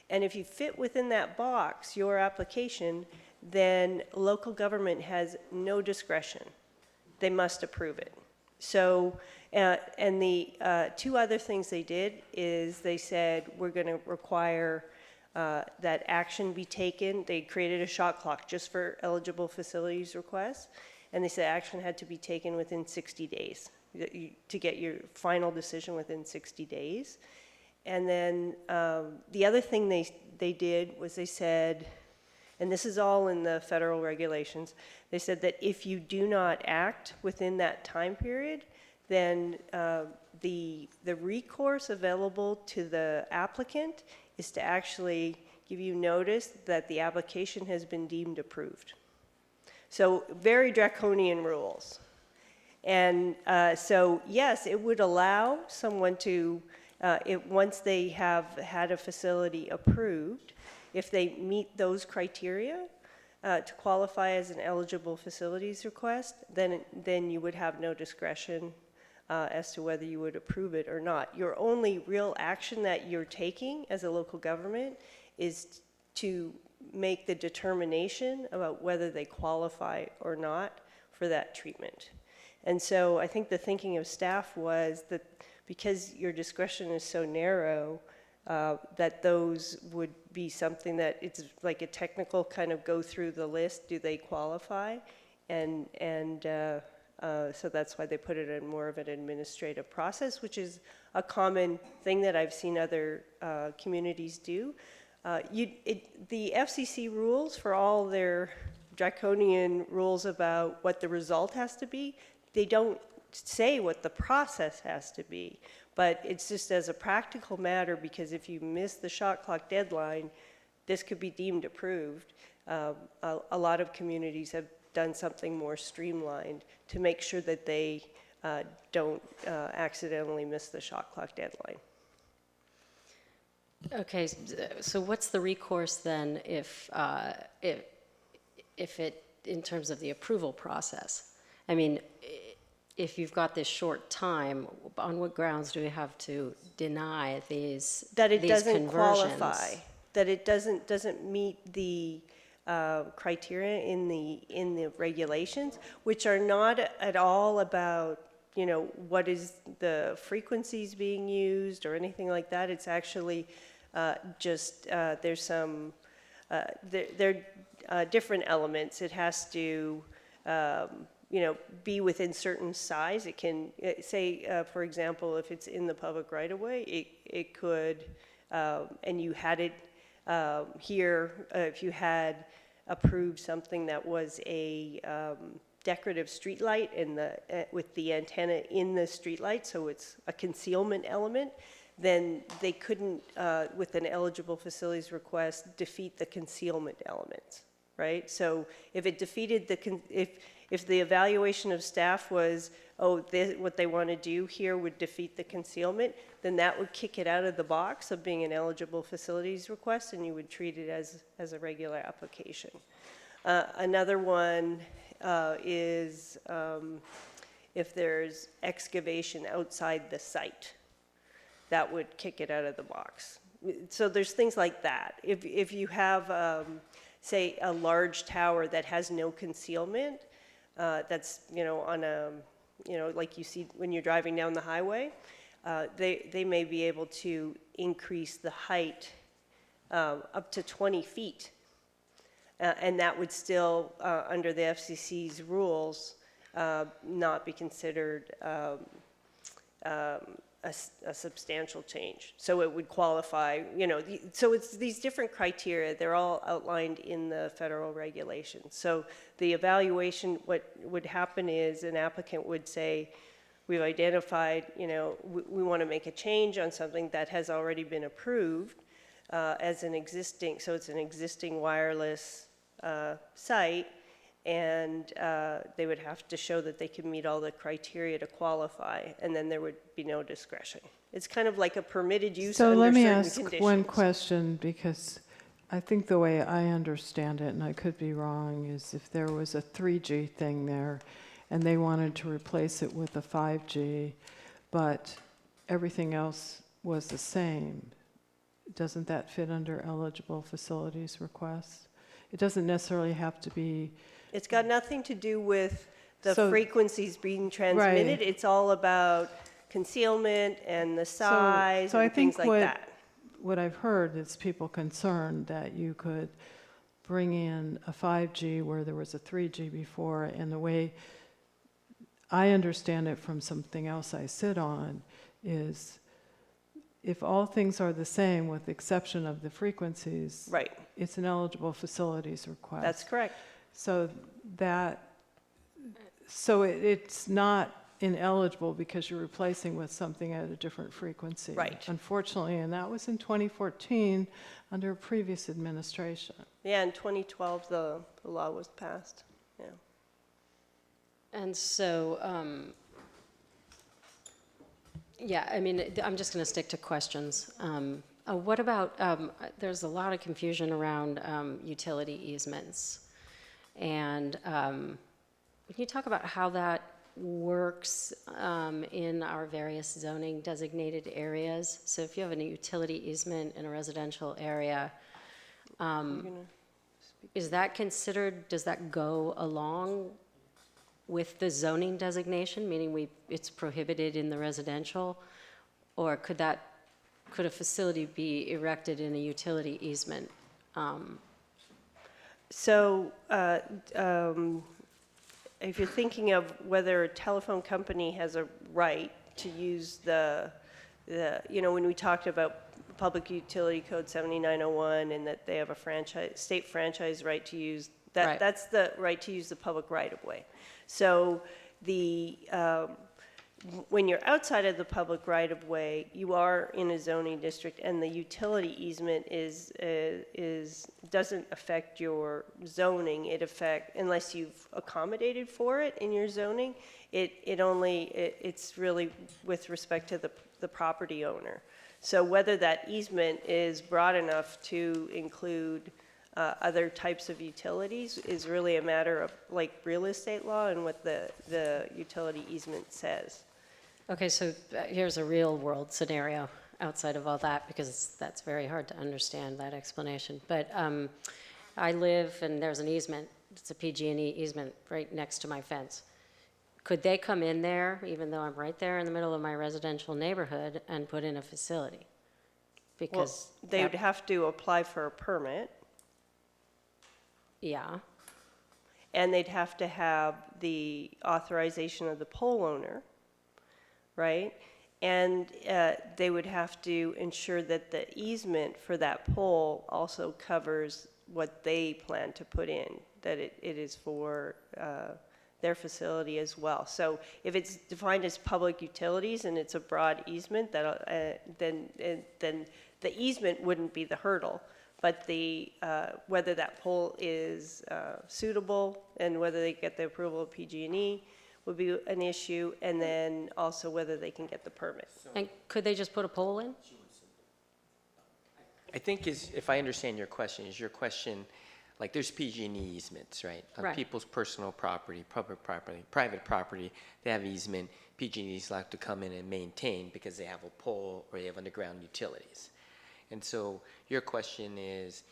And if you fit within that box, your application, then local government has no discretion. They must approve it. So, and the two other things they did is they said, we're going to require that action be taken. They created a shot clock just for eligible facilities requests. And they said action had to be taken within 60 days to get your final decision within 60 days. And then the other thing they did was they said, and this is all in the federal regulations, they said that if you do not act within that time period, then the recourse available to the applicant is to actually give you notice that the application has been deemed approved. So very draconian rules. And so yes, it would allow someone to, once they have had a facility approved, if they meet those criteria to qualify as an eligible facilities request, then you would have no discretion as to whether you would approve it or not. Your only real action that you're taking as a local government is to make the determination about whether they qualify or not for that treatment. And so I think the thinking of staff was that because your discretion is so narrow, that those would be something that it's like a technical kind of go through the list, do they qualify? And so that's why they put it in more of an administrative process, which is a common thing that I've seen other communities do. The FCC rules, for all their draconian rules about what the result has to be, they don't say what the process has to be. But it's just as a practical matter, because if you miss the shot clock deadline, this could be deemed approved. A lot of communities have done something more streamlined to make sure that they don't accidentally miss the shot clock deadline. Okay, so what's the recourse then if it, in terms of the approval process? I mean, if you've got this short time, on what grounds do we have to deny these That it doesn't conversions? qualify, that it doesn't meet the criteria in the regulations, which are not at all about, what is the frequencies being used or anything like that. It's actually just there's some there are different elements. It has to be within certain size. It can say, for example, if it's in the public right of way, it could, and you had it here, if you had approved something that was a decorative streetlight and with the antenna in the streetlight, so it's a concealment element, then they couldn't, with an eligible facilities request, defeat the concealment element, right? So if it defeated if the evaluation of staff was, what they want to do here would defeat the concealment, then that would kick it out of the box of being an eligible facilities request, and you would treat it as a regular application. Another one is if there's excavation outside the site, that would kick it out of the box. So there's things like that. If you have, say, a large tower that has no concealment, that's, on a, like you see when you're driving down the highway, they may be able to increase the height up to 20 feet. And that would still, under the FCC's rules, not be considered a substantial change. So it would qualify, so it's these different criteria. They're all outlined in the federal regulations. So the evaluation, what would happen is an applicant would say, we've identified, we want to make a change on something that has already been approved as an existing, so it's an existing wireless site, and they would have to show that they can meet all the criteria to qualify, and then there would be no discretion. It's kind of like a permitted use So under let me certain ask conditions. one question, because I think the way I understand it, and I could be wrong, is if there was a 3G thing there and they wanted to replace it with a 5G, but everything else was the same, doesn't that fit under eligible facilities requests? It doesn't necessarily have to be. It's got nothing to do with the So- frequencies being transmitted. Right. It's all about concealment and the size so I and things think like that. what I've heard is people concerned that you could bring in a 5G where there was a 3G before, and the way I understand it from something else I sit on is if all things are the same with the exception of the frequencies, right, it's an eligible facilities request. That's correct. So it's not ineligible because you're replacing with something at a different frequency. Right. Unfortunately, and that was in 2014 under a previous administration. Yeah, in 2012 the law was passed. Yeah. And so, yeah, I mean, I'm just going to stick to questions. What about, there's a lot of confusion around utility easements. And can you talk about how that works in our various zoning designated areas? So if you have a utility easement in a residential area, is that considered, does that go along with the zoning designation, meaning it's prohibited in the residential? Or could a facility be erected in a utility easement? So if you're thinking of whether a telephone company has a right to use when we talked about Public Utility Code 7901 and that they have a state franchise right to use, that's the right to use the public right-of-way. So when you're outside of the public right-of-way, you are in a zoning district, and the utility easement doesn't affect your zoning. Unless you've accommodated for it in your zoning, it's really with respect to the property owner. So whether that easement is broad enough to include other types of utilities is really a matter of like real estate law and what the utility easement says. Okay, so here's a real world scenario outside of all that, because that's very hard to understand, that explanation. But I live, and there's an easement, it's a PG&E easement right next to my fence. Could they come in there, even though I'm right there in the middle of my residential neighborhood, and put in a facility? Because they would have to apply for a permit. Yeah. And they'd have to have the authorization of the pole owner, right? And they would have to ensure that the easement for that pole also covers what they plan to put in, that it is for their facility as well. So if it's defined as public utilities and it's a broad easement, then the easement wouldn't be the hurdle. But whether that pole is suitable and whether they get the approval of PG&E would be an issue, and then also whether they can get the permit. And could they just put a pole in? I think if I understand your question, is your question, like there's PG&E easements, right? On Right. people's personal property, public property, private property, they have easement. PG&E is allowed to come in and maintain because they have a pole or they have underground utilities. And so your question is,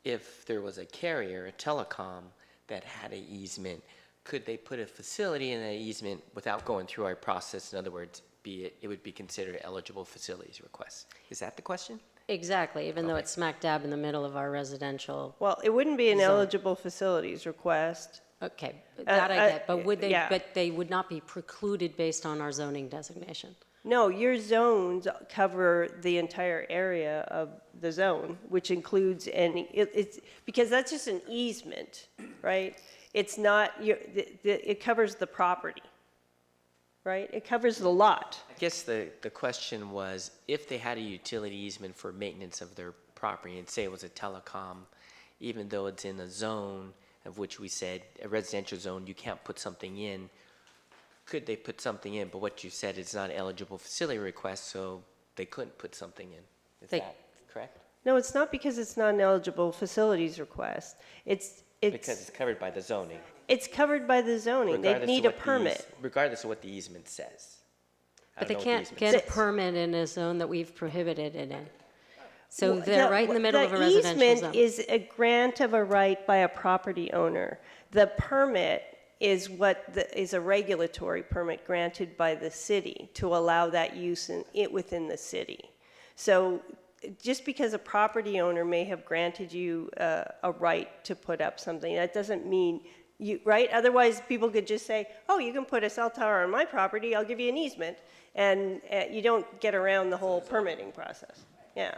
if there was a carrier, a telecom, that had an easement, could they put a facility in that easement without going through our process? In other words, it would be considered eligible facilities request. Is that the question? Exactly, even though it's smack dab in the middle of our residential. Well, it wouldn't be an zone. eligible facilities request. Okay, that I get, but would they, yeah. but they would not be precluded based on our zoning designation? No, your zones cover the entire area of the zone, which includes it's because that's just an easement, right? It's not, it covers the property, right? It covers the lot. I guess the question was, if they had a utility easement for maintenance of their property, and say it was a telecom, even though it's in a zone of which we said, a residential zone, you can't put something in, could they put something in? But what you said is not eligible facility request, so they couldn't put something in. Is that correct? No, it's not because it's not an eligible facilities request. It's Because it's covered by the zoning. It's covered by the zoning. They regardless need of a what the permit. Regardless of what the easement says. I But they don't know what the can't easement get a says. permit in a zone that we've prohibited it in. So Well, they're right in the middle of a residential The zone. easement is a grant of a right by a property owner. The permit is is a regulatory permit granted by the city to allow that use within the city. So just because a property owner may have granted you a right to put up something, that doesn't mean right? Otherwise, people could just say, oh, you can put a cell tower on my property, I'll give you an easement, and you don't get around the whole permitting process. Yeah.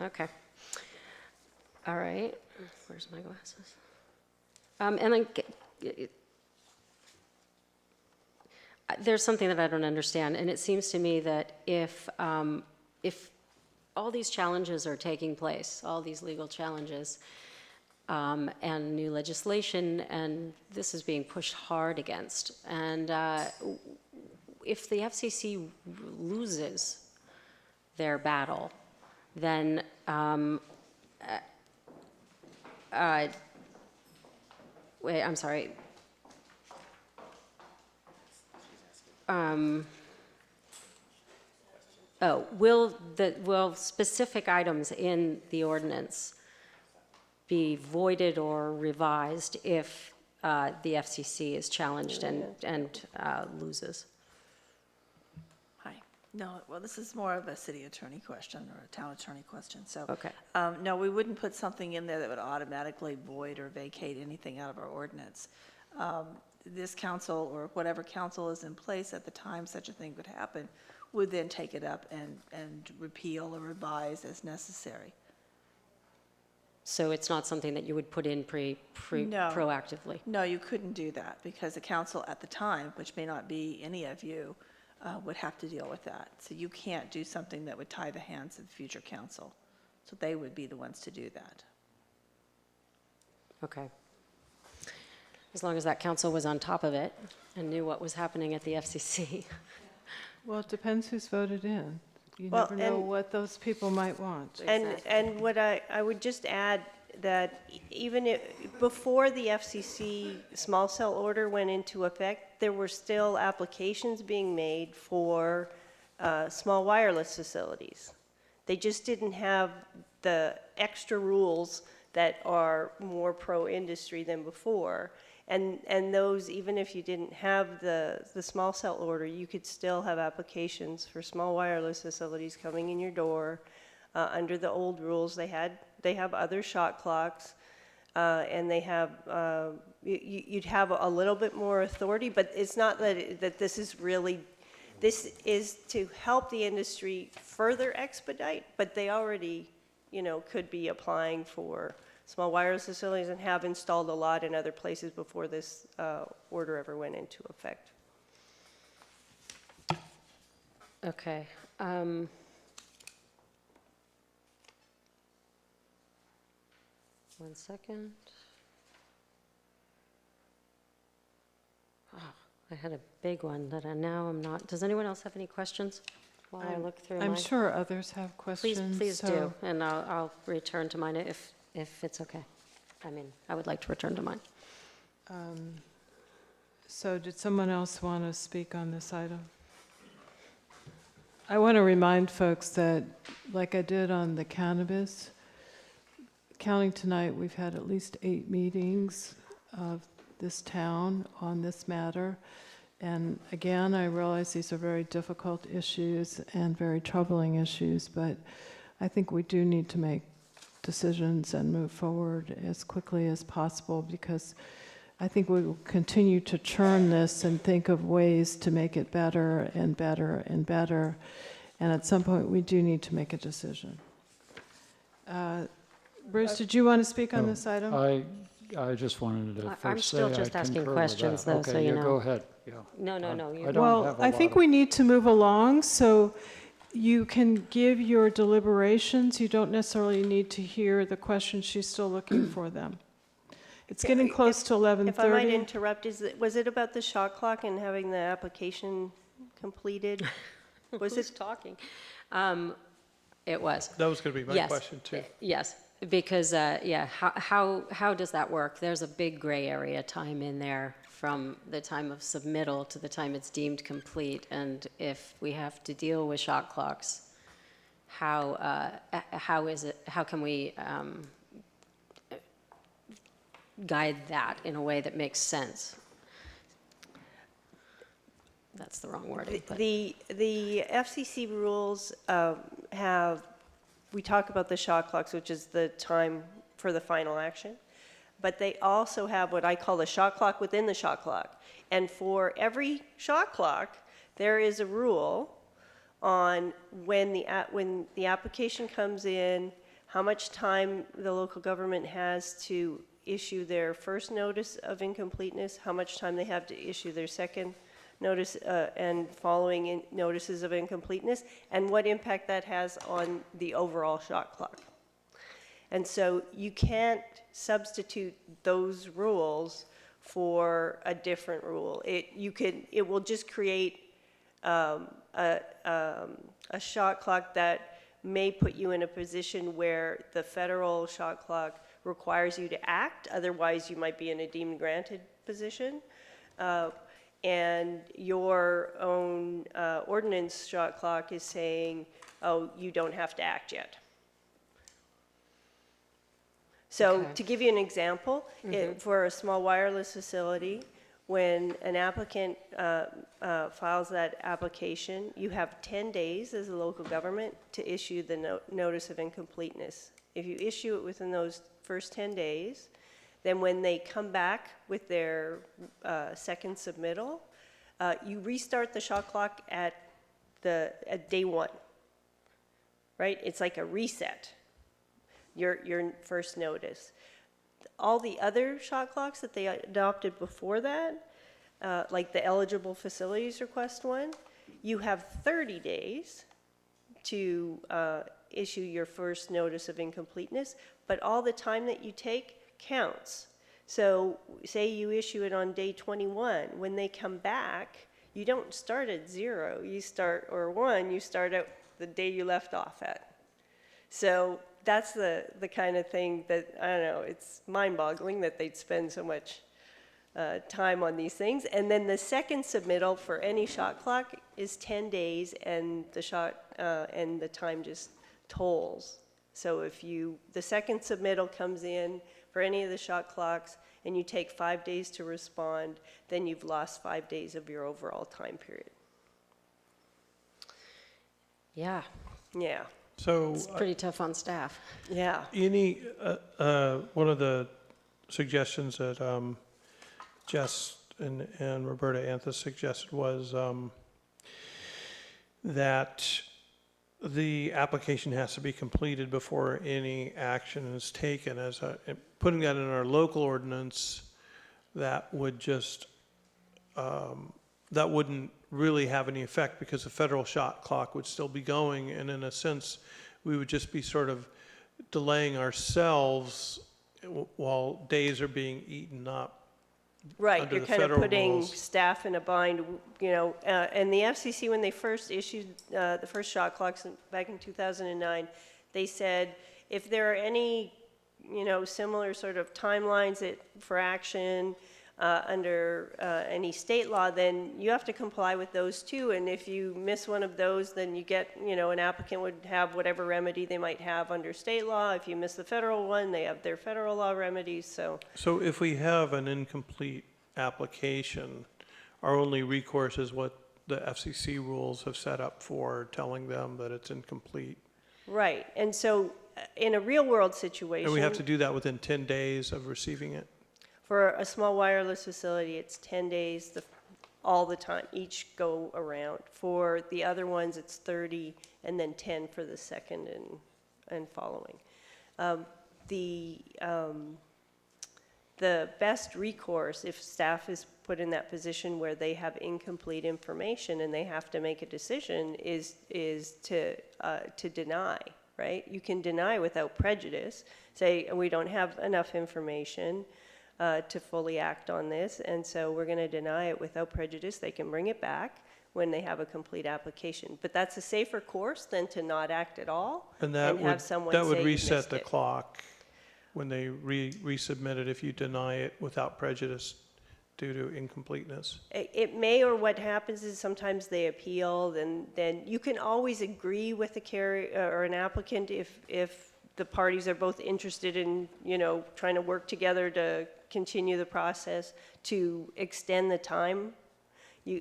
Okay. All right. Where's my glasses? And then there's something that I don't understand, and it seems to me that if all these challenges are taking place, all these legal challenges, and new legislation, and this is being pushed hard against, and if the FCC loses their battle, then wait, I'm sorry. Will specific items in the ordinance be voided or revised if the FCC is challenged and loses? Hi. No, well, this is more of a city attorney question or a town attorney question. So, Okay. no, we wouldn't put something in there that would automatically void or vacate anything out of our ordinance. This council or whatever council is in place at the time such a thing would happen would then take it up and repeal or revise as necessary. So it's not something that you would put in No. proactively? No, you couldn't do that because the council at the time, which may not be any of you, would have to deal with that. So you can't do something that would tie the hands of the future council. So they would be the ones to do that. Okay. As long as that council was on top of it and knew what was happening at the FCC. Well, it depends who's voted in. You Well, never know and- what those people might want. And what I would just add that even before the FCC small cell order went into effect, there were still applications being made for small wireless facilities. They just didn't have the extra rules that are more pro-industry than before. And those, even if you didn't have the small cell order, you could still have applications for small wireless facilities coming in your door under the old rules. They have other shot clocks, and they have you'd have a little bit more authority. But it's not that this is really. This is to help the industry further expedite, but they already, could be applying for small wireless facilities and have installed a lot in other places before this order ever went into effect. Okay. One second. Oh, I had a big one that now I'm not. Does anyone else have any questions while I look through I'm mine? sure others have questions. Please so- do, and I'll return to mine if it's okay. I mean, I would like to return to mine. So did someone else want to speak on this item? I want to remind folks that, like I did on the cannabis, counting tonight, we've had at least 8 meetings of this town on this matter. And again, I realize these are very difficult issues and very troubling issues, but I think we do need to make decisions and move forward as quickly as possible, because I think we will continue to churn this and think of ways to make it better and better and better. And at some point, we do need to make a decision. Bruce, did you want to speak on this item? I just wanted to I'm first say still I just asking concur with questions, that. though, Okay, so you yeah, know. go ahead, yeah. No. I don't Well, have a I lot think of- we need to move along, so you can give your deliberations. You don't necessarily need to hear the questions. She's still looking for them. It's getting close to 11:30. If I might interrupt, was it about the shot clock and having the application completed? Was Who's it talking? It was. That was going to be my Yes. question, too. Yes, because, yeah, how does that work? There's a big gray area time in there from the time of submittal to the time it's deemed complete. And if we have to deal with shot clocks, how can we guide that in a way that makes sense? That's the wrong wording. But. The FCC rules we talk about the shot clocks, which is the time for the final action, but they also have what I call the shot clock within the shot clock. And for every shot clock, there is a rule on when the application comes in, how much time the local government has to issue their first notice of incompleteness, how much time they have to issue their second notice and following notices of incompleteness, and what impact that has on the overall shot clock. And so you can't substitute those rules for a different rule. It will just create a shot clock that may put you in a position where the federal shot clock requires you to act, otherwise you might be in a deemed granted position. And your own ordinance shot clock is saying, oh, you don't have to act yet. So Okay. to give you an example, for a small wireless facility, when an applicant files that application, you have 10 days as a local government to issue the notice of incompleteness. If you issue it within those first 10 days, then when they come back with their second submittal, you restart the shot clock at day 1, right? It's like a reset, your first notice. All the other shot clocks that they adopted before that, like the eligible facilities request one, you have 30 days to issue your first notice of incompleteness, but all the time that you take counts. So say you issue it on day 21, when they come back, you don't start at 0, you start, or 1, you start at the day you left off at. So that's the kind of thing that, I don't know, it's mind-boggling that they'd spend so much time on these things. And then the second submittal for any shot clock is 10 days, and the time just tolls. So if the second submittal comes in for any of the shot clocks and you take 5 days to respond, then you've lost 5 days of your overall time period. Yeah, Yeah, So it's pretty tough on staff. yeah. one of the suggestions that Jess and Roberta Anthus suggested was that the application has to be completed before any action is taken. Putting that in our local ordinance, that would just, that wouldn't really have any effect because the federal shot clock would still be going. And in a sense, we would just be sort of delaying ourselves while days are being eaten up. Right, under you're the kind of federal putting rules. staff in a bind, you know, and the FCC, when they first issued the first shot clocks back in 2009, they said if there are any, you know, similar sort of timelines for action under any state law, then you have to comply with those too. And if you miss one of those, then you get, you know, an applicant would have whatever remedy they might have under state law. If you miss the federal one, they have their federal law remedies. So if we have an incomplete application, our only recourse is what the FCC rules have set up for telling them that it's incomplete. right, and so in a real world situation, And we have to do that within 10 days of receiving it. for a small wireless facility, it's 10 days all the time, each go around. For the other ones, it's 30 and then 10 for the second and following. The best recourse, if staff is put in that position where they have incomplete information and they have to make a decision, is to deny, right? You can deny without prejudice, say we don't have enough information to fully act on this, and so we're going to deny it without prejudice. They can bring it back when they have a complete application. But that's a safer course than to not act at all And that have someone that would say you reset missed the it. clock when they resubmit it if you deny it without prejudice due to incompleteness. It may, or what happens is sometimes they appeal, then you can always agree with the carrier or an applicant if the parties are both interested in, you know, trying to work together to continue the process, to extend the time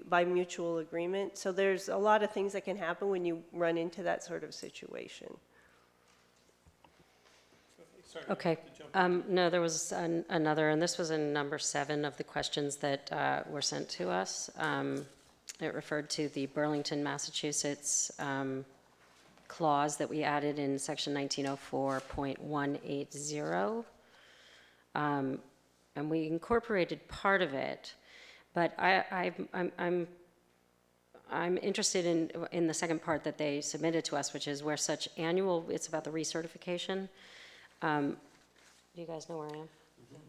by mutual agreement. So there's a lot of things that can happen when you run into that sort of situation. Okay. No, there was another, and this was in number 7 of the questions that were sent to us. It referred to the Burlington, Massachusetts clause that we added in section 1904.180. And we incorporated part of it, but I'm interested in the second part that they submitted to us, which is where such annual, it's about the recertification. Do you guys know where I am?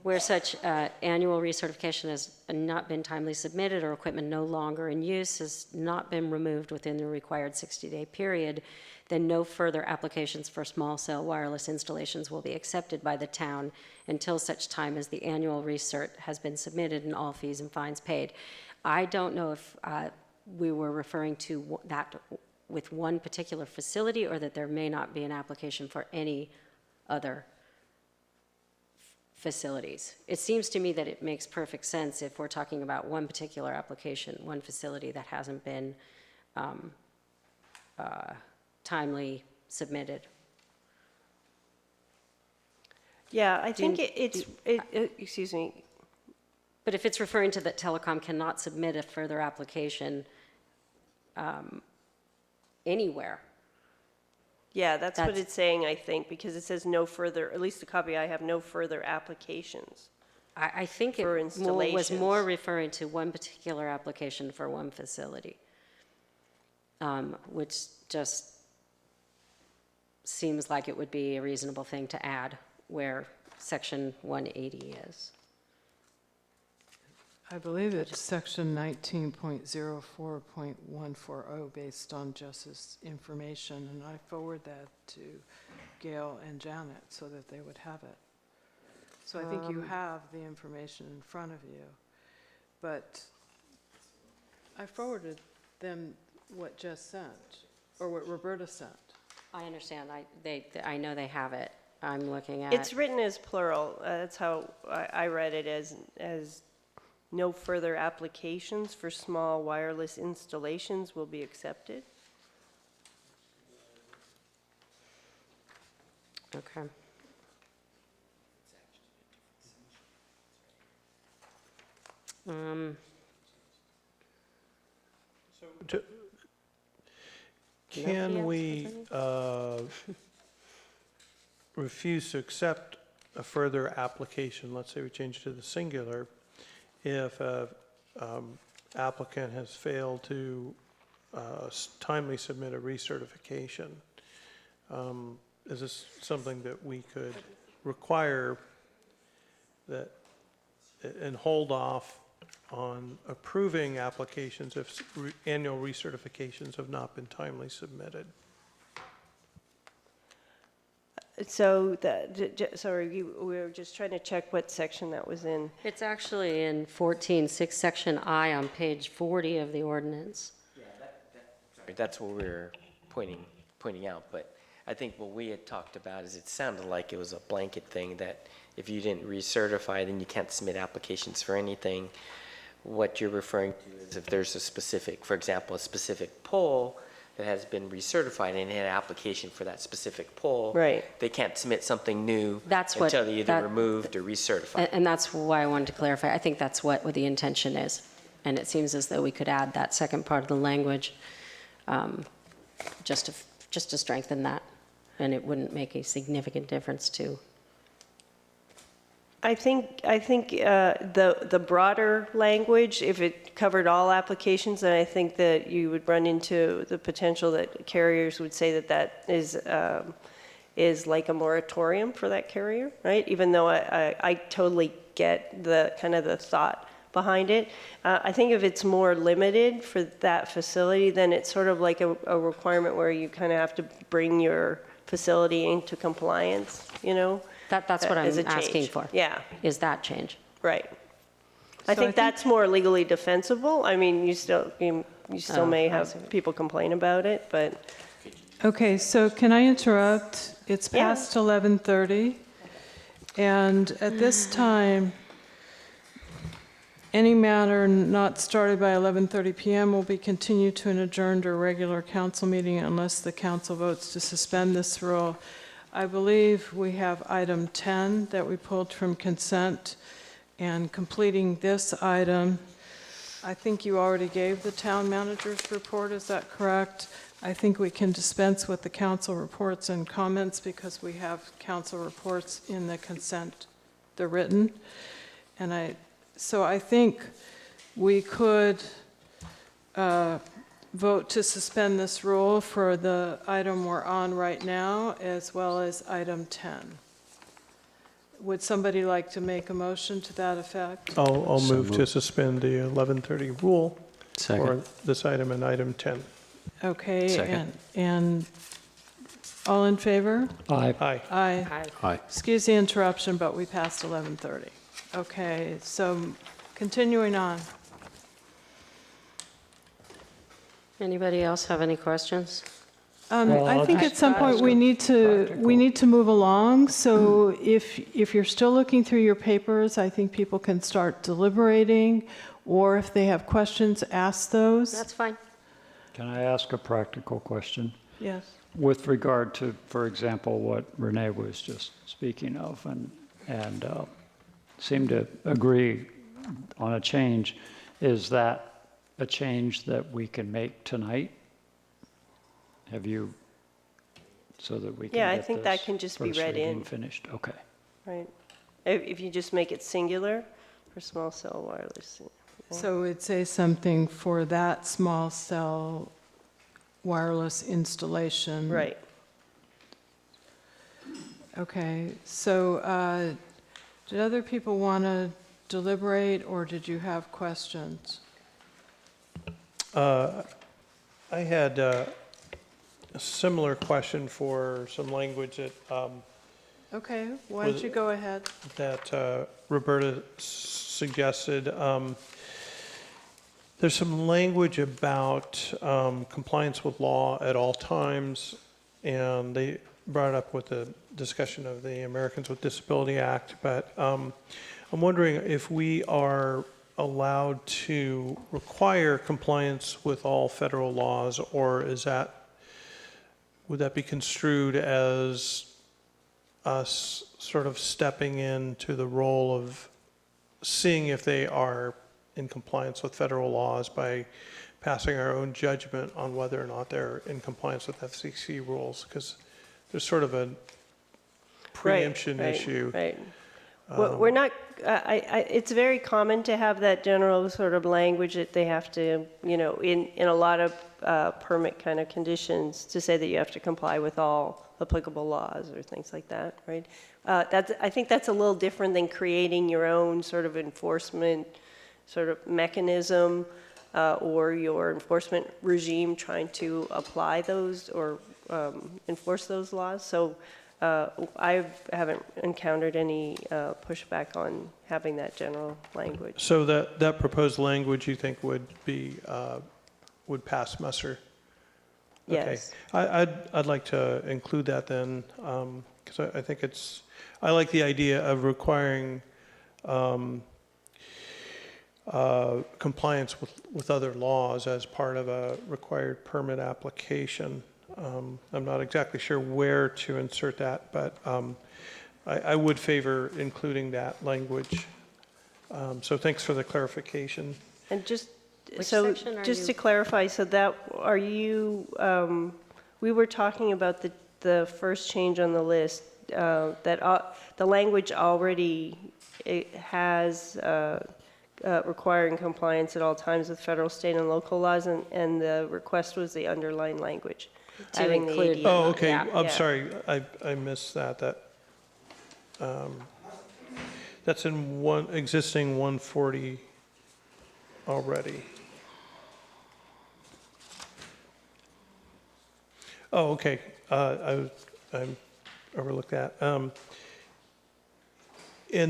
Where such annual recertification has not been timely submitted or equipment no longer in use has not been removed within the required 60-day period, then no further applications for small cell wireless installations will be accepted by the town until such time as the annual recert has been submitted and all fees and fines paid. I don't know if we were referring to that with one particular facility or that there may not be an application for any other facilities. It seems to me that it makes perfect sense if we're talking about one particular application, one facility that hasn't been timely submitted. Yeah, I think excuse me. But if it's referring to that telecom cannot submit a further application anywhere. Yeah, that's what it's saying, I think, because it says no further, at least the copy I have, no further applications. I think it was more referring to one particular application for one facility, which just seems like it would be a reasonable thing to add where section 180 is. I believe it's section 19.04.140 based on Jess's information, and I forward that to Gail and Janet so that they would have it. So I think you have the information in front of you, but I forwarded them what Jess sent, or what Roberta sent. I understand. I know they have it. I'm looking at. It's written as plural. That's how I read it, as no further applications for small wireless installations will be accepted. Okay. Can we refuse to accept a further application, let's say we change it to the singular, if a applicant has failed to timely submit a recertification? Is this something that we could require that and hold off on approving applications if annual recertifications have not been timely submitted? So sorry, we were just trying to check what section that was in. It's actually in 14.6, Section I on page 40 of the ordinance. Yeah, sorry, that's what we were pointing out, but I think what we had talked about is it sounded like it was a blanket thing that if you didn't recertify, then you can't submit applications for anything. What you're referring to is if there's a specific, for example, a specific pole that has been recertified and had an application for that specific pole, right? They can't submit something new That's what, until they either removed or recertified. And that's why I wanted to clarify. I think that's what the intention is. And it seems as though we could add that second part of the language just to strengthen that. And it wouldn't make a significant difference to. I think the broader language, if it covered all applications, then I think that you would run into the potential that carriers would say that is like a moratorium for that carrier, right? Even though I totally get the kind of the thought behind it. I think if it's more limited for that facility, then it's sort of like a requirement where you kind of have to bring your facility into compliance, you know? That's what I'm as a asking change. for. Yeah. Is that change? Right. I think that's more legally defensible. I mean, you still may have people complain about it, but. Okay, so can I interrupt? It's past 11:30, and at this time, any matter not started by 11:30 p.m. will be continued to an adjourned or regular council meeting unless the council votes to suspend this rule. I believe we have item 10 that we pulled from consent, and completing this item, I think you already gave the town manager's report, is that correct? I think we can dispense with the council reports and comments because we have council reports in the consent, the written. So I think we could vote to suspend this rule for the item we're on right now, as well as item 10. Would somebody like to make a motion to that effect? I'll move to suspend the 11:30 rule for this item and item 10. Okay, and all in favor? Aye. Aye. Aye. Aye. Excuse the interruption, but we passed 11:30. Okay, so continuing on. Anybody else have any questions? I think at some point we need to move along. So if you're still looking through your papers, I think people can start deliberating, or if they have questions, ask those. That's fine. Can I ask a practical question? Yes. With regard to, for example, what Renee was just speaking of, and seemed to agree on a change, is that a change that we can make tonight? Have you, so that we can Yeah, I get think this that can just be first read reading in. finished? Okay. Right. If you just make it singular for small cell wireless. So it'd say something for that small cell wireless installation. Right. Okay, so did other people want to deliberate, or did you have questions? I had a similar question for some language that Okay, why don't you go ahead? that Roberta suggested. There's some language about compliance with law at all times, and they brought it up with the discussion of the Americans with Disability Act, but I'm wondering if we are allowed to require compliance with all federal laws, or would that be construed as us sort of stepping into the role of seeing if they are in compliance with federal laws by passing our own judgment on whether or not they're in compliance with FCC rules, because there's sort of a preemption issue. Right. Well, we're not, it's very common to have that general sort of language that they have to, you know, in a lot of permit kind of conditions to say that you have to comply with all applicable laws or things like that, right? I think that's a little different than creating your own sort of enforcement sort of mechanism or your enforcement regime trying to apply those or enforce those laws. So I haven't encountered any pushback on having that general language. So that proposed language you think would be, would pass muster? Yes. Okay. I'd like to include that then, because I think I like the idea of requiring compliance with other laws as part of a required permit application. I'm not exactly sure where to insert that, but I would favor including that language. So thanks for the clarification. And just Which so section are just you- to clarify, so that are you? We were talking about the first change on the list that the language already has requiring compliance at all times with federal, state, and local laws, and the request was the underlying language. To Adding the include- ADU. Oh, okay. Yeah. I'm Yeah. sorry. I missed that. That's in existing 140 already. Oh, okay. I overlooked that. And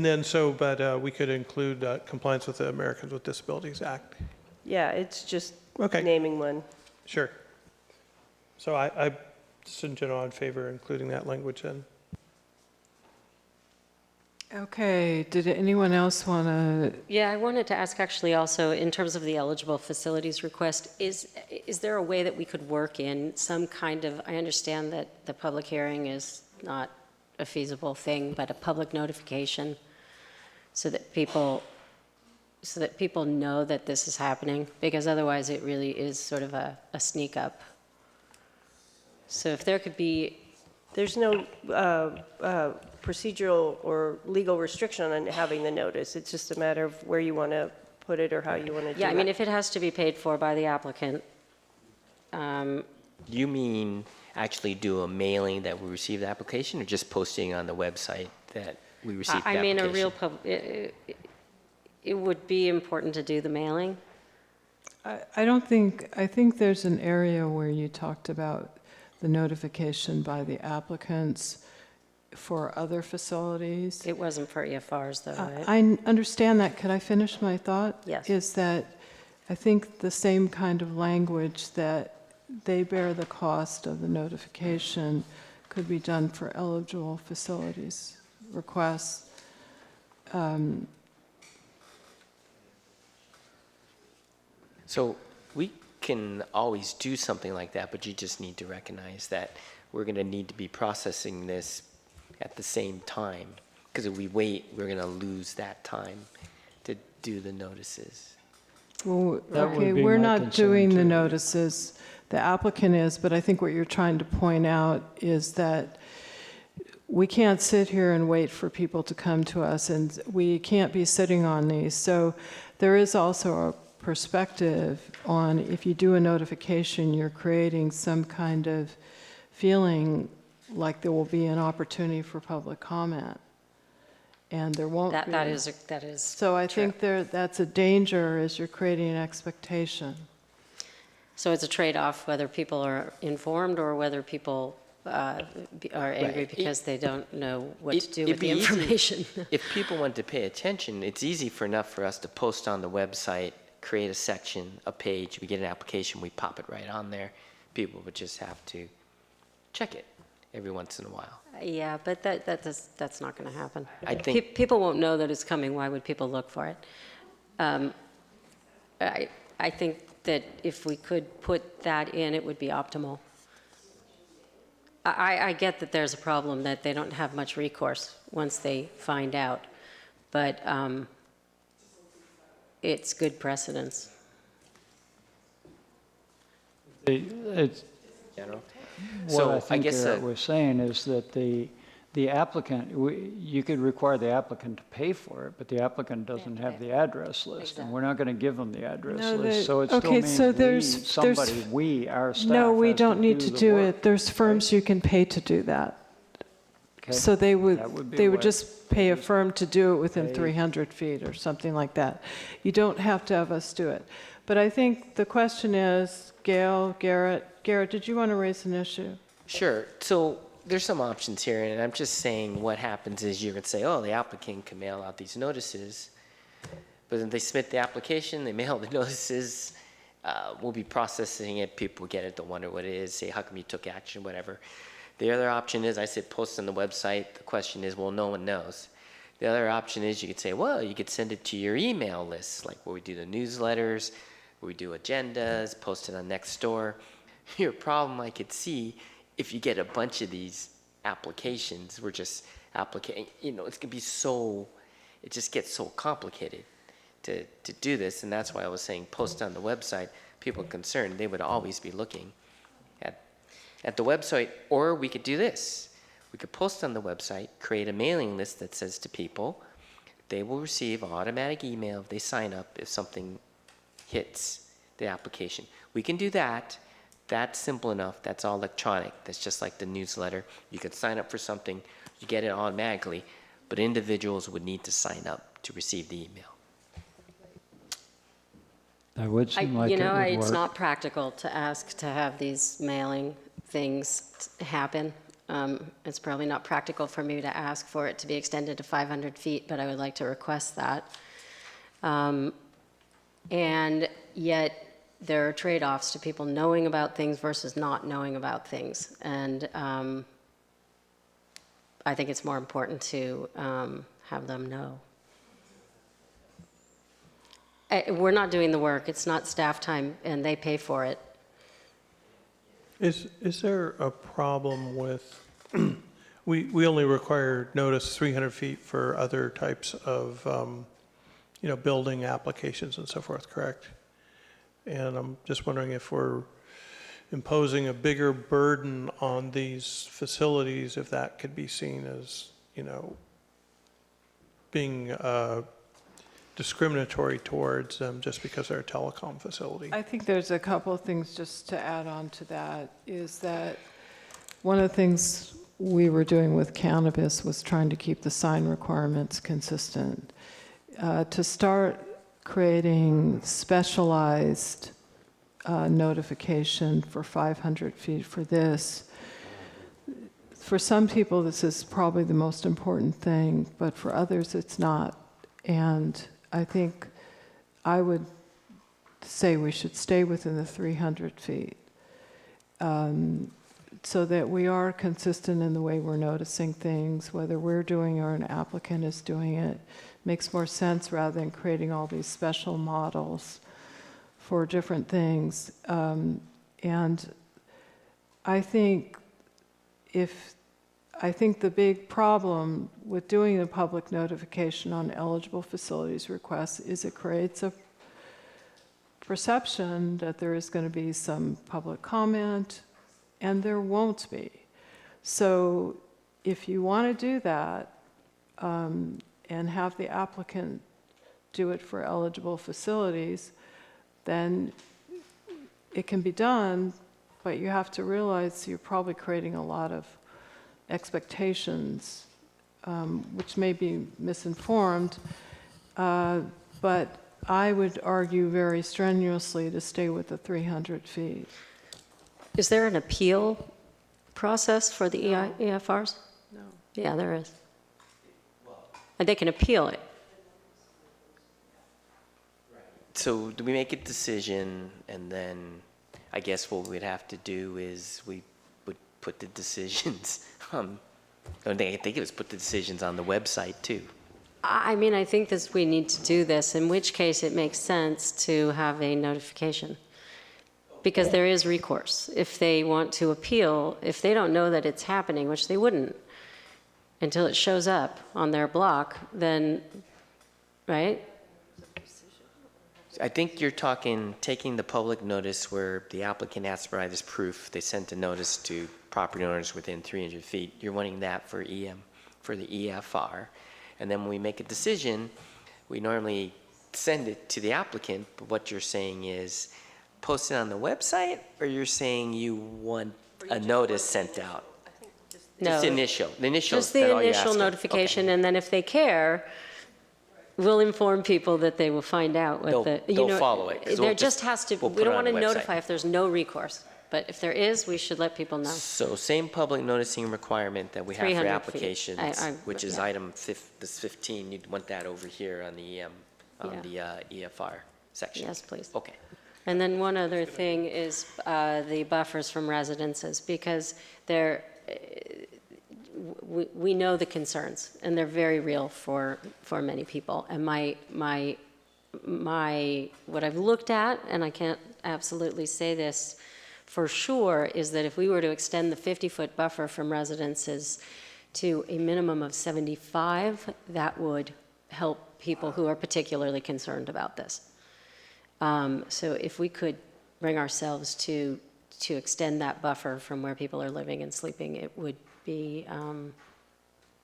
then but we could include compliance with the Americans with Disabilities Act. Yeah, it's just Okay. naming one. Sure. So I just in general, in favor of including that language in. Okay, did anyone else want to? Yeah, I wanted to ask actually also, in terms of the eligible facilities request, is there a way that we could work in some kind of, I understand that the public hearing is not a feasible thing, but a public notification so that people know that this is happening, because otherwise it really is sort of a sneak up. So if there could be, There's no procedural or legal restriction on having the notice. It's just a matter of where you want to put it or how you want to do it. yeah, I mean, if it has to be paid for by the applicant, You mean actually do a mailing that we receive the application, or just posting on the website that we received the I mean, application? a real it would be important to do the mailing. I think there's an area where you talked about the notification by the applicants for other facilities. It wasn't for EFRs, though, right? I understand that. Could I finish my thought? Yes. Is that I think the same kind of language that they bear the cost of the notification could be done for eligible facilities requests. So we can always do something like that, but you just need to recognize that we're going to need to be processing this at the same time, because if we wait, we're going to lose that time to do the notices. Well, That would okay, be we're my not concern, doing the too. notices. The applicant is, but I think what you're trying to point out is that we can't sit here and wait for people to come to us, and we can't be sitting on these. So there is also a perspective on if you do a notification, you're creating some kind of feeling like there will be an opportunity for public comment. And there won't be. That is. So I think that's a danger, is you're creating an expectation. So it's a trade-off whether people are informed or whether people are angry Right. because they don't know what to do It'd with the be easy- information. If people want to pay attention, it's easy enough for us to post on the website, create a section, a page, we get an application, we pop it right on there. People would just have to check it every once in a while. Yeah, but that's not going to happen. I think- People won't know that it's coming. Why would people look for it? I think that if we could put that in, it would be optimal. I get that there's a problem, that they don't have much recourse once they find out, but it's good precedence. It's, General. what So I I think guess Garrett was saying is that the applicant, you could require the applicant to pay for it, but the applicant doesn't have the address list, and we're not going to give them the address No, list. So it okay, still so means somebody, our staff, No, we has don't need to the do work, it. There's firms you can pay to do that. okay? So they That would, would be they would what- just pay a firm to do it within pay- 300 feet or something like that. You don't have to have us do it. But I think the question is, Gail, Garrett, did you want to raise an issue? Sure. So there's some options here, and I'm just saying what happens is you could say, oh, the applicant can mail out these notices, but then they submit the application, they mail the notices, we'll be processing it, people get it, they'll wonder what it is, say, how come you took action, whatever. The other option is, I said, post on the website. The question is, well, no one knows. The other option is you could say, well, you could send it to your email list, like where we do the newsletters, where we do agendas, post it on Nextdoor. Your problem I could see, if you get a bunch of these applications, we're just applicating, it's gonna be so, it just gets so complicated to do this, and that's why I was saying post on the website. People concerned, they would always be looking at the website, or we could do this. We could post on the website, create a mailing list that says to people, they will receive an automatic email if they sign up if something hits the application. We can do that. That's simple enough. That's all electronic. That's just like the newsletter. You could sign up for something, you get it automatically, but individuals would need to sign up to receive the email. That would seem like it would work. It's not practical to ask to have these mailing things happen. It's probably not practical for me to ask for it to be extended to 500 feet, but I would like to request that. And yet, there are trade-offs to people knowing about things versus not knowing about things. And I think it's more important to have them know. We're not doing the work. It's not staff time, and they pay for it. Is there a problem with, we only require notice 300 feet for other types of, building applications and so forth, correct? And I'm just wondering if we're imposing a bigger burden on these facilities, if that could be seen as, being discriminatory towards them just because they're a telecom facility. I think there's a couple of things just to add on to that, is that one of the things we were doing with cannabis was trying to keep the sign requirements consistent. To start creating specialized notification for 500 feet for this, for some people this is probably the most important thing, but for others it's not. And I think I would say we should stay within the 300 feet so that we are consistent in the way we're noticing things, whether we're doing or an applicant is doing it. Makes more sense rather than creating all these special models for different things. And I think the big problem with doing the public notification on eligible facilities requests is it creates a perception that there is going to be some public comment, and there won't be. So if you want to do that and have the applicant do it for eligible facilities, then it can be done, but you have to realize you're probably creating a lot of expectations, which may be misinformed, but I would argue very strenuously to stay with the 300 feet. Is there an appeal process for the EFRs? No. Yeah, there is. And they can appeal it. So do we make a decision, and then I guess what we'd have to do is we would put the decisions I think it was put the decisions on the website too. I mean, I think we need to do this, in which case it makes sense to have a notification. Because there is recourse. If they want to appeal, if they don't know that it's happening, which they wouldn't until it shows up on their block, then, right? I think you're talking, taking the public notice where the applicant has to provide this proof. They sent a notice to property owners within 300 feet. You're wanting that for for the EFR. And then when we make a decision, we normally send it to the applicant, but what you're saying is post it on the website, or you're saying you want a notice sent out? No. Just initial, the initial. Just the initial notification, and then if they care, we'll inform people that they will find out what They'll follow it, 'cause There we'll just just- has to, we'll we put it don't on want to the website. notify if there's no recourse. But if there is, we should let people know. So same public noticing requirement that we have 300 for feet. applications, which is yeah. item this 15, you'd want that over here on the EFR section? Yes, please. Okay. And then one other thing is the buffers from residences, because we know the concerns, and they're very real for many people. And what I've looked at, and I can't absolutely say this for sure, is that if we were to extend the 50-foot buffer from residences to a minimum of 75, that would help people who are particularly concerned about this. So if we could bring ourselves to extend that buffer from where people are living and sleeping, it would be,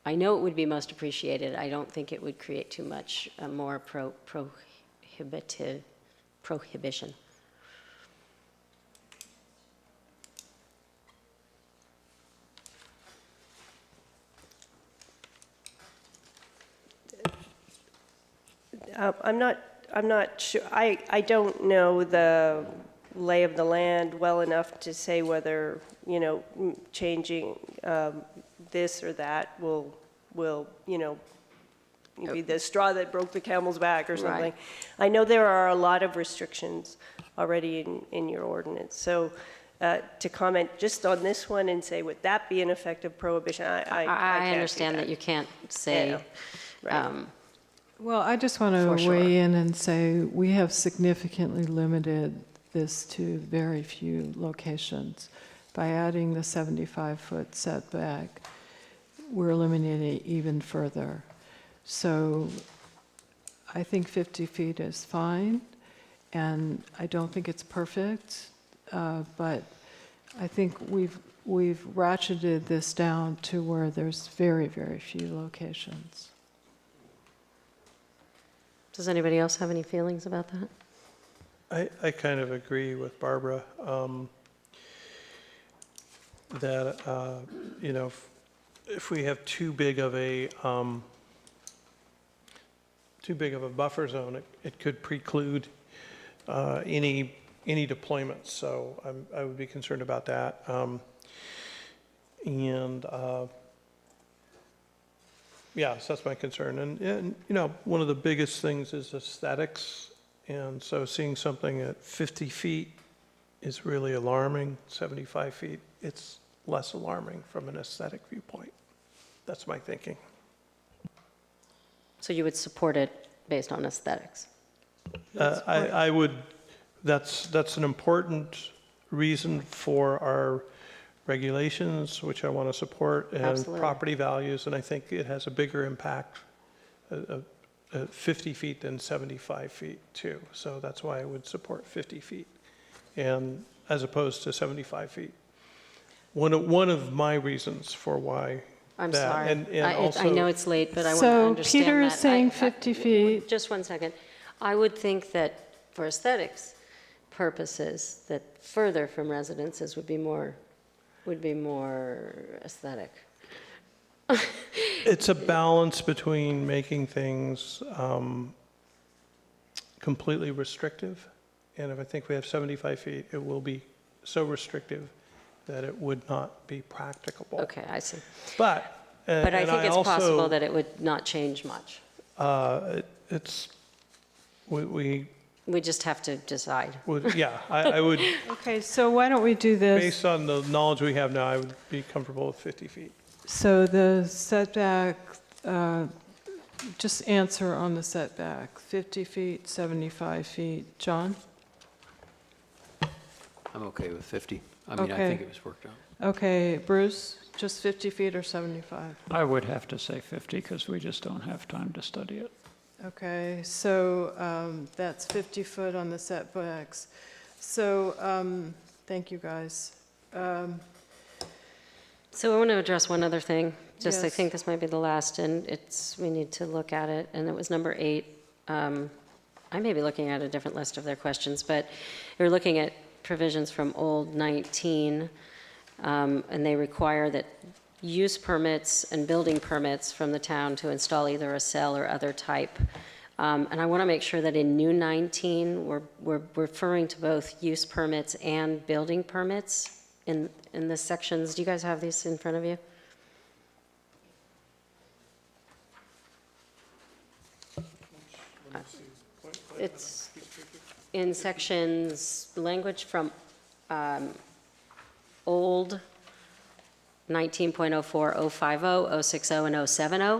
I know it would be most appreciated. I don't think it would create too much more prohibition. I'm not sure, I don't know the lay of the land well enough to say whether, changing this or that will, be the straw that broke the camel's back or something. Right. I know there are a lot of restrictions already in your ordinance. So to comment just on this one and say, would that be an effective prohibition? I can't do understand that you can't say. Yeah, right. Well, I just want to weigh in and say we have significantly limited this to very few locations. By adding the 75-foot setback, we're eliminating it even further. So I think 50 feet is fine, and I don't think it's perfect, but I think we've ratcheted this down to where there's very, very few locations. Does anybody else have any feelings about that? I kind of agree with Barbara that, if we have too big of a buffer zone, it could preclude any deployments. So I would be concerned about that. Yeah, so that's my concern. And one of the biggest things is aesthetics. And so seeing something at 50 feet is really alarming. 75 feet, it's less alarming from an aesthetic viewpoint. That's my thinking. So you would support it based on aesthetics? I would, that's an important reason for our regulations, which I want to support, and Absolutely. property values, and I think it has a bigger impact of 50 feet than 75 feet too. So that's why I would support 50 feet, and as opposed to 75 feet. One of my reasons for why. I'm that, sorry. and I also, know it's late, but I want to So understand Peter is that. saying 50 feet. Just one second. I would think that for aesthetics purposes, that further from residences would be more aesthetic. It's a balance between making things completely restrictive, and if I think we have 75 feet, it will be so restrictive that it would not be practicable. Okay, I see. But But I think it's also, possible that it would not change much. We just have to decide. I would, Okay, so why don't we do this? based on the knowledge we have now, I would be comfortable with 50 feet. So the setback, just answer on the setback, 50 feet, 75 feet. John? I'm okay with 50. I mean, I Okay. think it was worked out. Okay, Bruce, just 50 feet or 75? I would have to say 50 because we just don't have time to study it. Okay, so that's 50 foot on the setbacks. So, thank you, guys. So I want to address one other thing. Just, I Yes. think this might be the last, and we need to look at it, and it was number 8. I may be looking at a different list of their questions, but you're looking at provisions from old 19, and they require that use permits and building permits from the town to install either a cell or other type. And I want to make sure that in new 19, we're referring to both use permits and building permits in the sections. Do you guys have these in front of you? It's in sections, language from old 19.04, 050, 060, and 070. I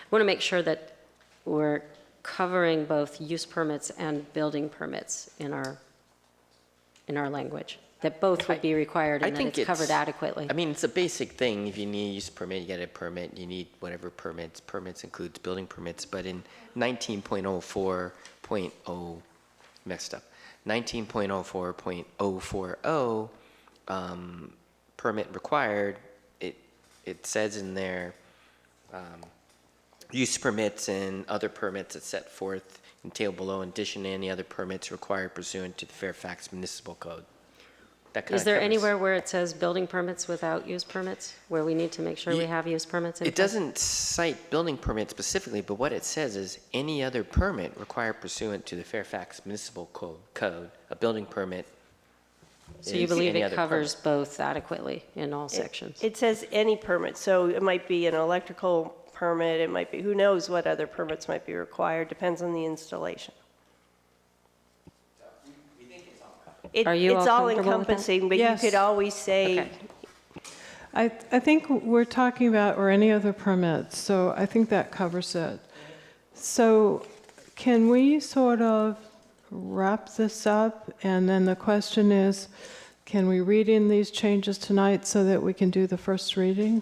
want to make sure that we're covering both use permits and building permits in our language, that both would be required and that it's covered adequately. I mean, it's a basic thing. If you need a use permit, you get a permit. You need whatever permits. Permits includes building permits. But in 19.04.0, messed up, 19.04.040, permit required, it says in there, use permits and other permits that's set forth in table below, in addition to any other permits required pursuant to the Fairfax Municipal Code. That kind Is of there covers. anywhere where it says building permits without use permits, where we need to make sure we have use permits in It place? doesn't cite building permit specifically, but what it says is any other permit required pursuant to the Fairfax Municipal Code. A building permit So you is believe any it other covers both adequately in all sections? It says any permit, so it might be an electrical permit, it might be, who knows what other permits might be required, depends on the installation. Are you all It's all comfortable with that? encompassing, but you Yes. could always say, Okay. I think we're talking about, or any other permits, so I think that covers it. So can we sort of wrap this up? And then the question is, can we read in these changes tonight so that we can do the first reading?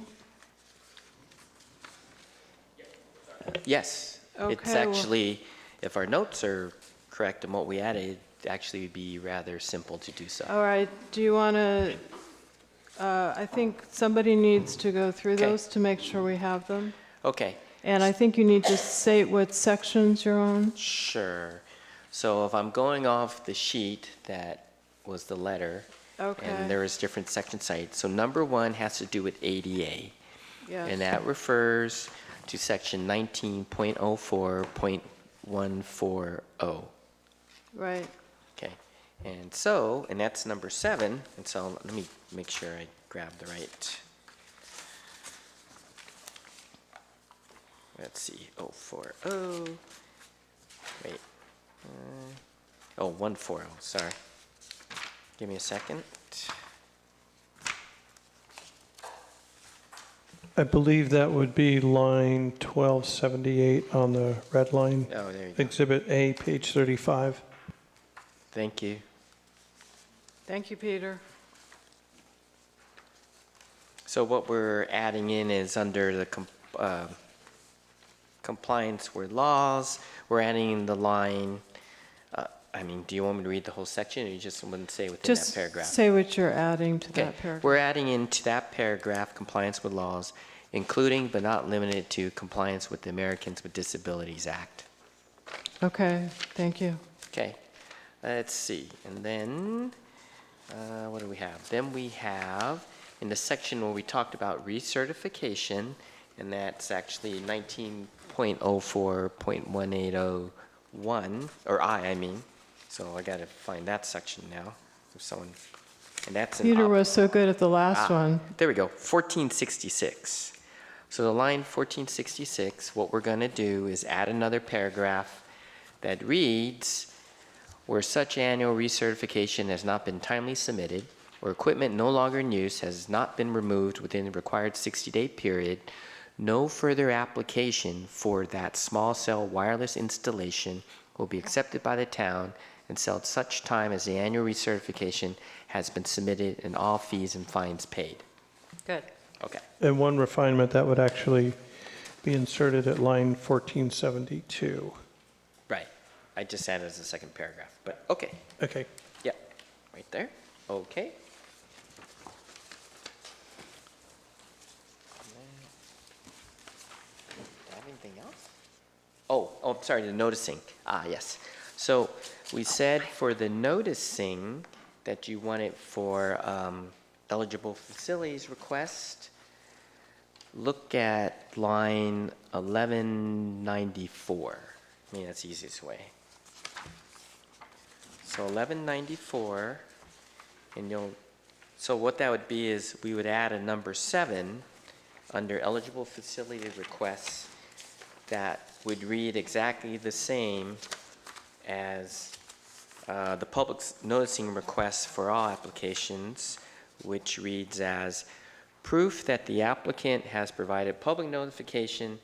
Yes. It's Okay, well- actually, if our notes are correct and what we added, it actually would be rather simple to do so. All right, do you want to, I think somebody needs to go through Okay. those to make sure we have them. Okay, And I think you need to state what sections you're on. sure. So if I'm going off the sheet that was the letter, Okay. and there is different section sites. So number 1 has to do with ADA. Yes. And that refers to section 19.04.140. Right. Okay, and that's number 7, and so let me make sure I grab the right. Let's see, 040, wait, 140, sorry. Give me a second. I believe that would be line 1278 on the red line. Oh, there you go. Exhibit A, page 35. Thank you. Thank you, Peter. So what we're adding in is under the compliance with laws, we're adding in the line, do you want me to read the whole section, or you just want to say within that Just paragraph? say what you're adding to Okay, that paragraph. we're adding into that paragraph compliance with laws, including but not limited to compliance with the Americans with Disabilities Act. Okay, thank you. Okay, let's see, and then, what do we have? Then we have, in the section where we talked about recertification, and that's actually 19.04.1801, or I mean, so I gotta find that section now, if someone, and that's in Peter was so good at the last one. There we go, 1466. So the line 1466, what we're gonna do is add another paragraph that reads, where such annual recertification has not been timely submitted, or equipment no longer in use has not been removed within the required 60-day period, no further application for that small cell wireless installation will be accepted by the town until such time as the annual recertification has been submitted and all fees and fines paid. Good. Okay. And one refinement that would actually be inserted at line 1472. I just added as a second paragraph, but okay. Okay. Yeah, right there. Okay. Do I have anything else? Oh, I'm sorry, the noticing. Ah, yes. So we said for the noticing that you want it for eligible facilities request. Look at line 1194. I mean, that's the easiest way. So 1194, and so what that would be is we would add a number 7 under eligible facility requests that would read exactly the same as the public's noticing request for all applications, which reads as proof that the applicant has provided public notification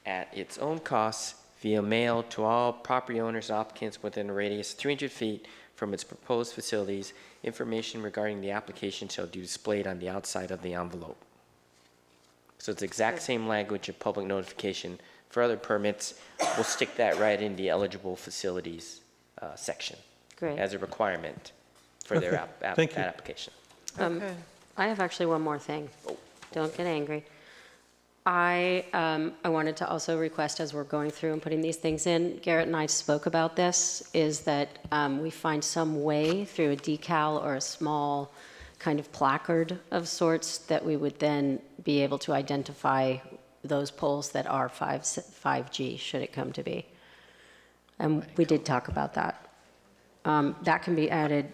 at its own costs via mail to all property owners and applicants within a radius of 300 feet from its proposed facilities. Information regarding the application shall be displayed on the outside of the envelope. So it's the exact same language of public notification. For other permits, we'll stick that right in the eligible facilities section. Great. As a requirement for their Thank you. that application. Okay. I have actually one more thing. Don't get angry. I wanted to also request, as we're going through and putting these things in, Garrett and I spoke about this, is that we find some way through a decal or a small kind of placard of sorts that we would then be able to identify those poles that are 5G, should it come to be. And we did talk about that. That can be added.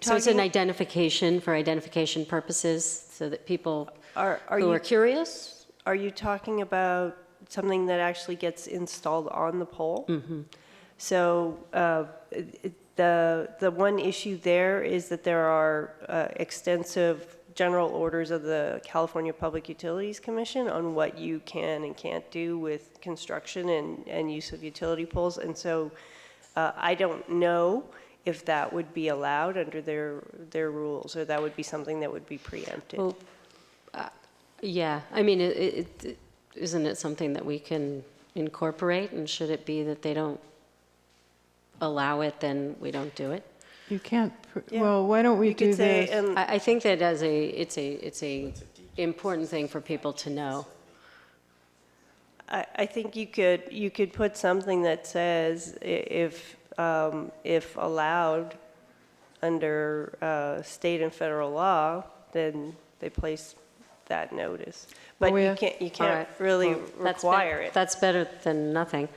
So it's an identification for identification purposes, so that people who are curious. Are you talking about something that actually gets installed on the pole? Mm-hmm. So the one issue there is that there are extensive general orders of the California Public Utilities Commission on what you can and can't do with construction and use of utility poles. And so I don't know if that would be allowed under their rules, or that would be something that would be preempted. Well, yeah, I mean, isn't it something that we can incorporate? And should it be that they don't allow it, then we don't do it? You can't, well, why don't we do this? I think that it's a important thing for people to know. I think you could put something that says if allowed under state and federal law, then they place that notice. But you can't really require it. That's better than nothing.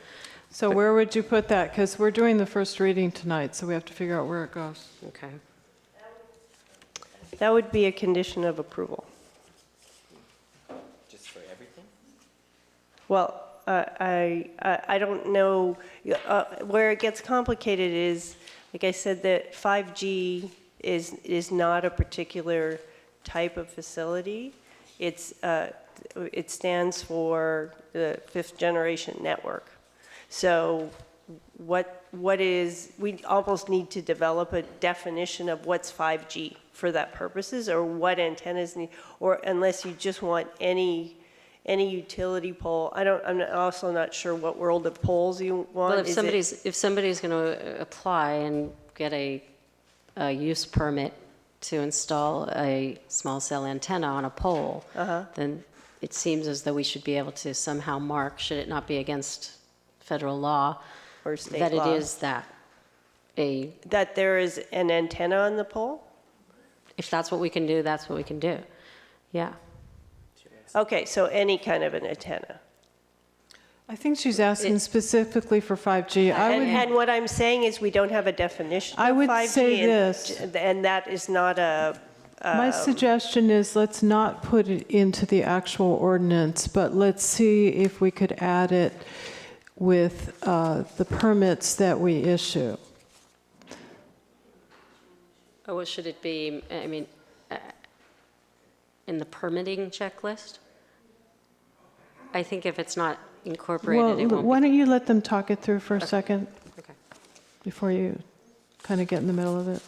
So where would you put that? Because we're doing the first reading tonight, so we have to figure out where it goes. Okay. That would be a condition of approval. Just for everything? Well, I don't know. Where it gets complicated is, like I said, that 5G is not a particular type of facility. It stands for the 5th generation network. So we almost need to develop a definition of what's 5G for that purposes, or what antennas need, or unless you just want any utility pole. I'm also not sure what world of poles you want. Well, if somebody's going to apply and get a use permit to install a small cell antenna on a pole, then it seems as though we should be able to somehow mark, should it not be against federal law, or state that law, it is that there is an antenna on the pole. If that's what we can do, that's what we can do. Yeah. Okay, so any kind of an antenna. I think she's asking specifically for 5G. And what I'm saying is we don't have a definition I of would 5G, say this. and that is not a... My suggestion is let's not put it into the actual ordinance, but let's see if we could add it with the permits that we issue. Oh, well, should it be, I mean, in the permitting checklist? I think if it's not incorporated, it Well, won't why don't you let them talk it through for a second? Okay. Before you kind of get in the middle of it.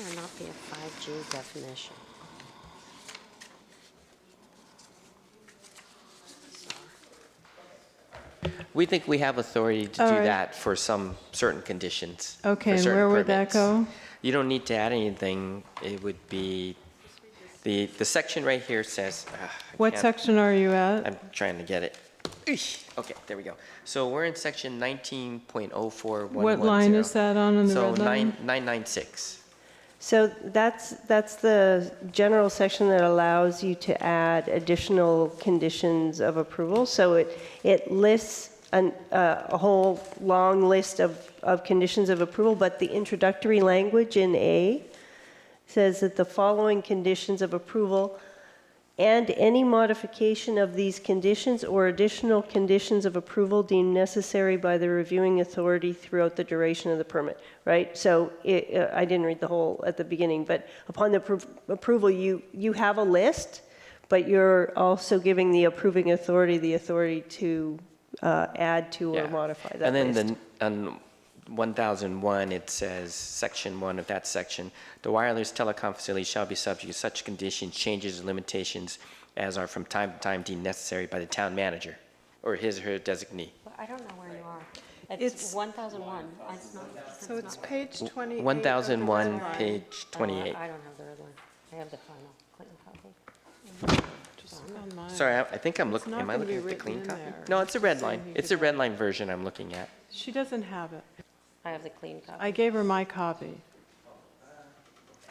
there not be a 5G definition? We think we have authority to All do right. that for some certain conditions. Okay, for and certain where would that permits. go? You don't need to add anything. It would be, the section right here says. I What can't- section are you at? I'm trying to get it. Eesh. Okay, there we go. So we're in section 19.04110. What line is that on in the So red line? 996. So that's the general section that allows you to add additional conditions of approval. So it lists a whole long list of conditions of approval, but the introductory language in A says that the following conditions of approval and any modification of these conditions or additional conditions of approval deemed necessary by the reviewing authority throughout the duration of the permit, right? So I didn't read the whole at the beginning, but upon the approval, you have a list, but you're also giving the approving authority the authority to add to or modify that And then list. on 1001, it says, section 1 of that section, the wireless telecom facility shall be subject to such conditions, changes, and limitations as are from time to time deemed necessary by the town manager or his or her designee. I don't know where you are. It's 1001. It's not. So it's page 28. 1001, page 28. I don't have the red line. I have the final Clinton copy. Just on mine. Sorry, I think I'm looking, not am I gonna looking be at the written clean in copy? there. No, it's a red Saying line. he It's could a red line version I'm looking at. She doesn't have it. I have the clean copy. I gave her my copy.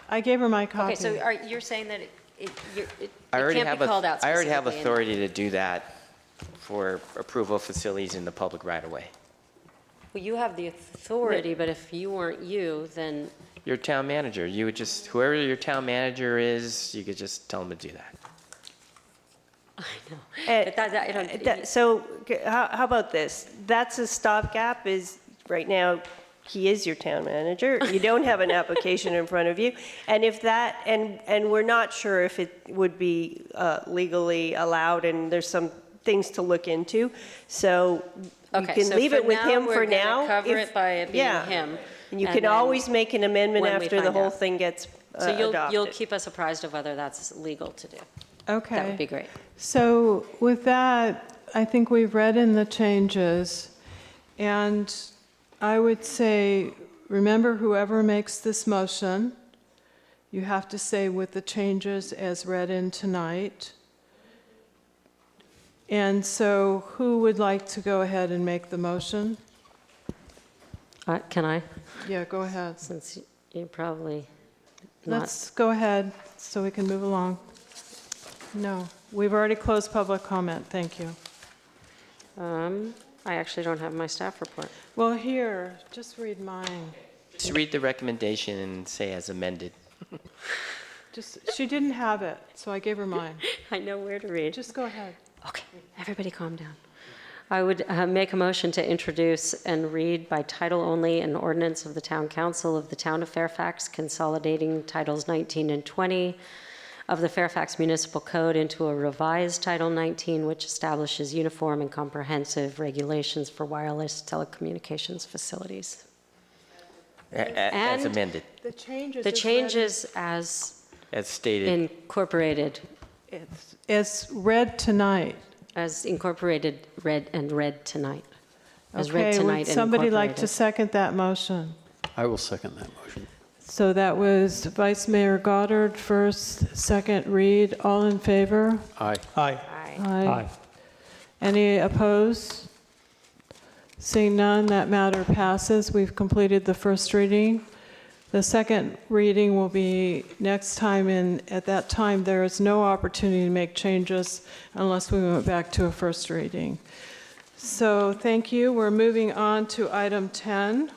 I gave her my copy. Okay, so you're saying that it I already can't have be called out I already have specifically in- authority to do that for approval of facilities in the public right of way. Well, you have the authority, but if you weren't you, then Your town manager, you would just, whoever your town manager is, you could just tell them to do that. But I don't. So how about this? That's a stopgap is, right now, he is your town manager. You don't have an application in front of you. And if that, and we're not sure if it would be legally allowed, and there's some things to look into. So you Okay, can so leave for it with now, him we're for gonna now. cover it by it being yeah. him, And you and can then always make an amendment when we after the find whole out. thing gets So you'll adopted. keep us apprised of whether that's legal to do. Okay. That would be great. So with that, I think we've read in the changes, and I would say, remember, whoever makes this motion, you have to say with the changes as read in tonight. And so who would like to go ahead and make the motion? Can I? Yeah, go ahead. Since you probably not. Let's go ahead so we can move along. No, we've already closed public comment. Thank you. I actually don't have my staff report. Well, here, just read mine. Just read the recommendation and say as amended. She didn't have it, so I gave her mine. I know where to read. Just go ahead. Okay, everybody calm down. I would make a motion to introduce and read by title only an ordinance of the Town Council of the Town of Fairfax consolidating Titles 19 and 20 of the Fairfax Municipal Code into a revised Title 19, which establishes uniform and comprehensive regulations for wireless telecommunications facilities. As amended, The changes. The changes as as stated. incorporated, As read tonight. as incorporated, read tonight. As read Okay, tonight would and somebody like to incorporated. second that motion? I will second that motion. So that was Vice Mayor Goddard first, second Reed. All in favor? Aye. Aye. Aye. Any opposed? Seeing none, that matter passes. We've completed the first reading. The second reading will be next time, and at that time, there is no opportunity to make changes unless we went back to a first reading. So thank you. We're moving on to item 10.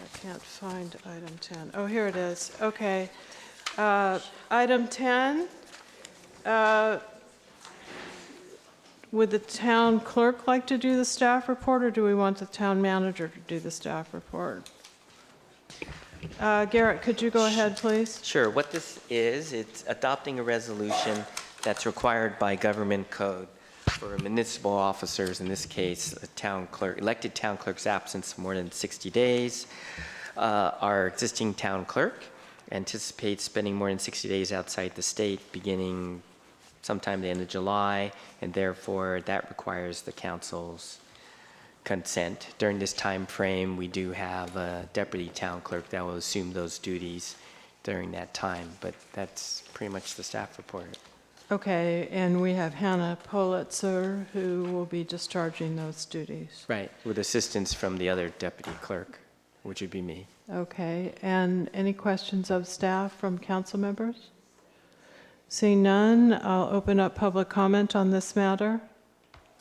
I can't find item 10. Oh, here it is. Okay. Item 10. Would the town clerk like to do the staff report, or do we want the town manager to do the staff report? Garrett, could you go ahead, please? Sure, what this is, it's adopting a resolution that's required by government code for municipal officers, in this case, a town clerk, elected town clerk's absence more than 60 days. Our existing town clerk anticipates spending more than 60 days outside the state beginning sometime the end of July, and therefore that requires the council's consent. During this time frame, we do have a deputy town clerk that will assume those duties during that time, but that's pretty much the staff report. Okay, and we have Hannah Politzer, who will be discharging those duties. Right, with assistance from the other deputy clerk, which would be me. Okay, and any questions of staff from council members? Seeing none, I'll open up public comment on this matter.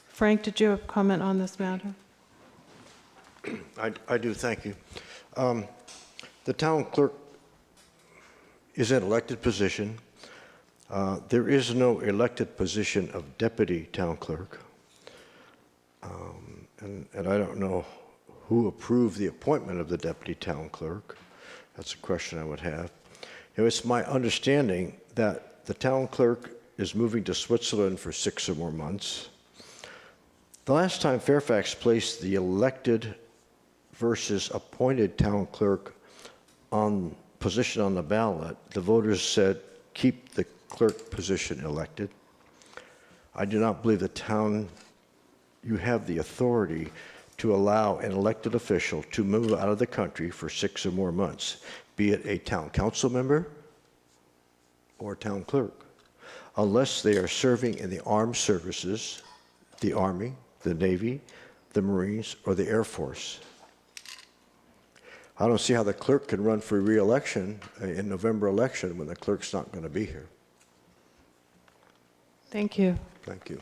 Frank, did you have a comment on this matter? I do, thank you. The town clerk is an elected position. There is no elected position of deputy town clerk. And I don't know who approved the appointment of the deputy town clerk. That's a question I would have. You know, it's my understanding that the town clerk is moving to Switzerland for 6 or more months. The last time Fairfax placed the elected versus appointed town clerk on position on the ballot, the voters said, keep the clerk position elected. I do not believe the town, you have the authority to allow an elected official to move out of the country for 6 or more months, be it a town council member or town clerk, unless they are serving in the armed services, the Army, the Navy, the Marines, or the Air Force. I don't see how the clerk can run for re-election in November election when the clerk's not going to be here. Thank you. Thank you.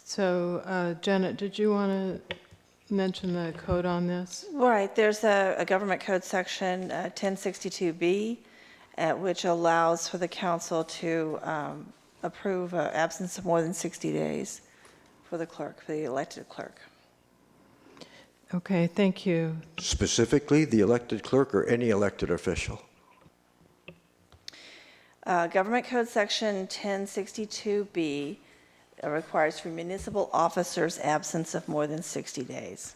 So, Janet, did you want to mention the code on this? Right, there's a government code section, 1062B, which allows for the council to approve an absence of more than 60 days for the clerk, for the elected clerk. Okay, thank you. Specifically, the elected clerk or any elected official? Government code section 1062B requires for municipal officers absence of more than 60 days.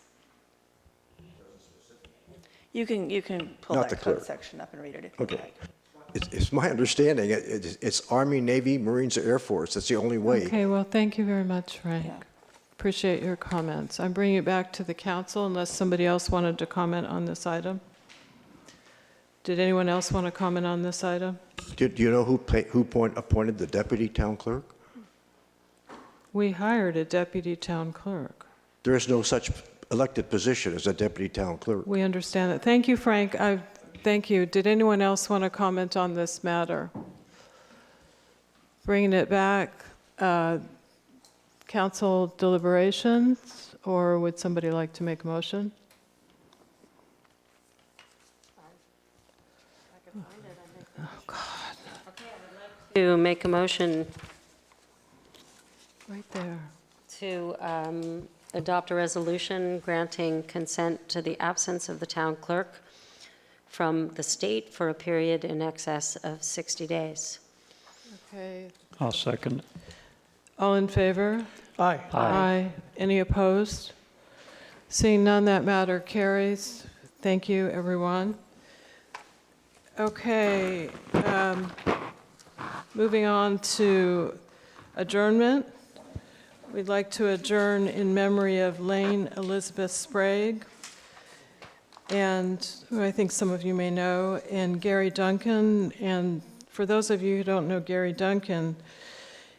You can pull Not that the code clerk. section up and read it if you Okay. like. It's my understanding, it's Army, Navy, Marines, or Air Force. That's the only way. Okay, well, thank you very much, Frank. Yeah. Appreciate your comments. I'm bringing it back to the council unless somebody else wanted to comment on this item. Did anyone else want to comment on this item? Do you know who appointed the deputy town clerk? We hired a deputy town clerk. There is no such elected position as a deputy town clerk. We understand that. Thank you, Frank. Thank you. Did anyone else want to comment on this matter? Bringing it back, council deliberations, or would somebody like to make a motion? Oh, God. To make a motion Right there. to adopt a resolution granting consent to the absence of the town clerk from the state for a period in excess of 60 days. Okay. I'll second. All in favor? Aye. Aye. Any opposed? Seeing none, that matter carries. Thank you, everyone. Okay, moving on to adjournment. We'd like to adjourn in memory of Lane Elizabeth Sprague, and who I think some of you may know, and Gary Duncan. And for those of you who don't know Gary Duncan,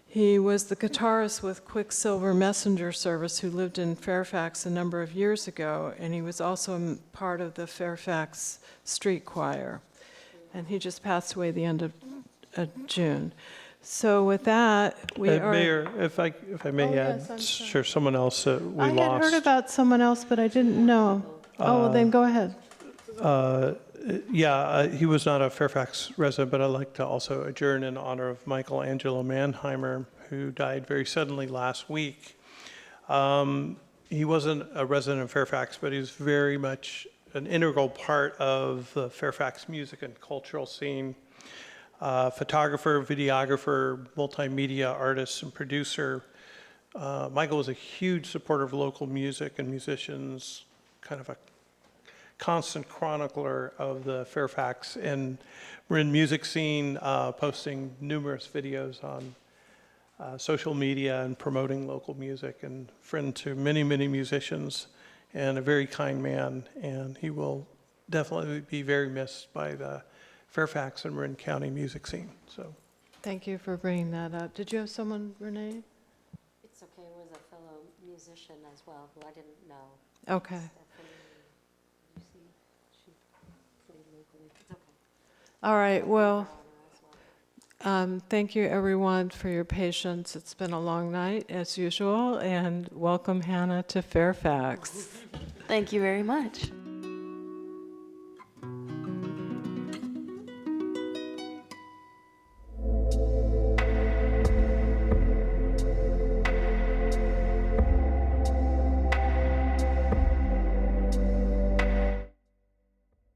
he was the guitarist with Quicksilver Messenger Service who lived in Fairfax a number of years ago, and he was also part of the Fairfax Street Choir. And he just passed away the end of June. So with that, we are... Mayor, if I may Oh, add, yes, I'm sorry. sure, someone else we I lost. had heard about someone else, but I didn't know. Oh, well, then go ahead. He was not a Fairfax resident, but I'd like to also adjourn in honor of Michael Angelo Mannheimer, who died very suddenly last week. He wasn't a resident of Fairfax, but he was very much an integral part of the Fairfax music and cultural scene. photographer, videographer, multimedia artist, and producer. Michael was a huge supporter of local music and musicians, kind of a constant chronicler of the Fairfax and Marin music scene, posting numerous videos on social media and promoting local music, and friend to many, many musicians, and a very kind man. And he will definitely be very missed by the Fairfax and Marin County music scene. So, Thank you for bringing that up. Did you have someone, Renee? It's okay, it was a fellow musician as well, who I didn't know. Okay. You see, she's pretty locally. It's okay. All right, well, thank you everyone for your patience. It's been a long night as usual, and welcome Hannah to Fairfax. Thank you very much.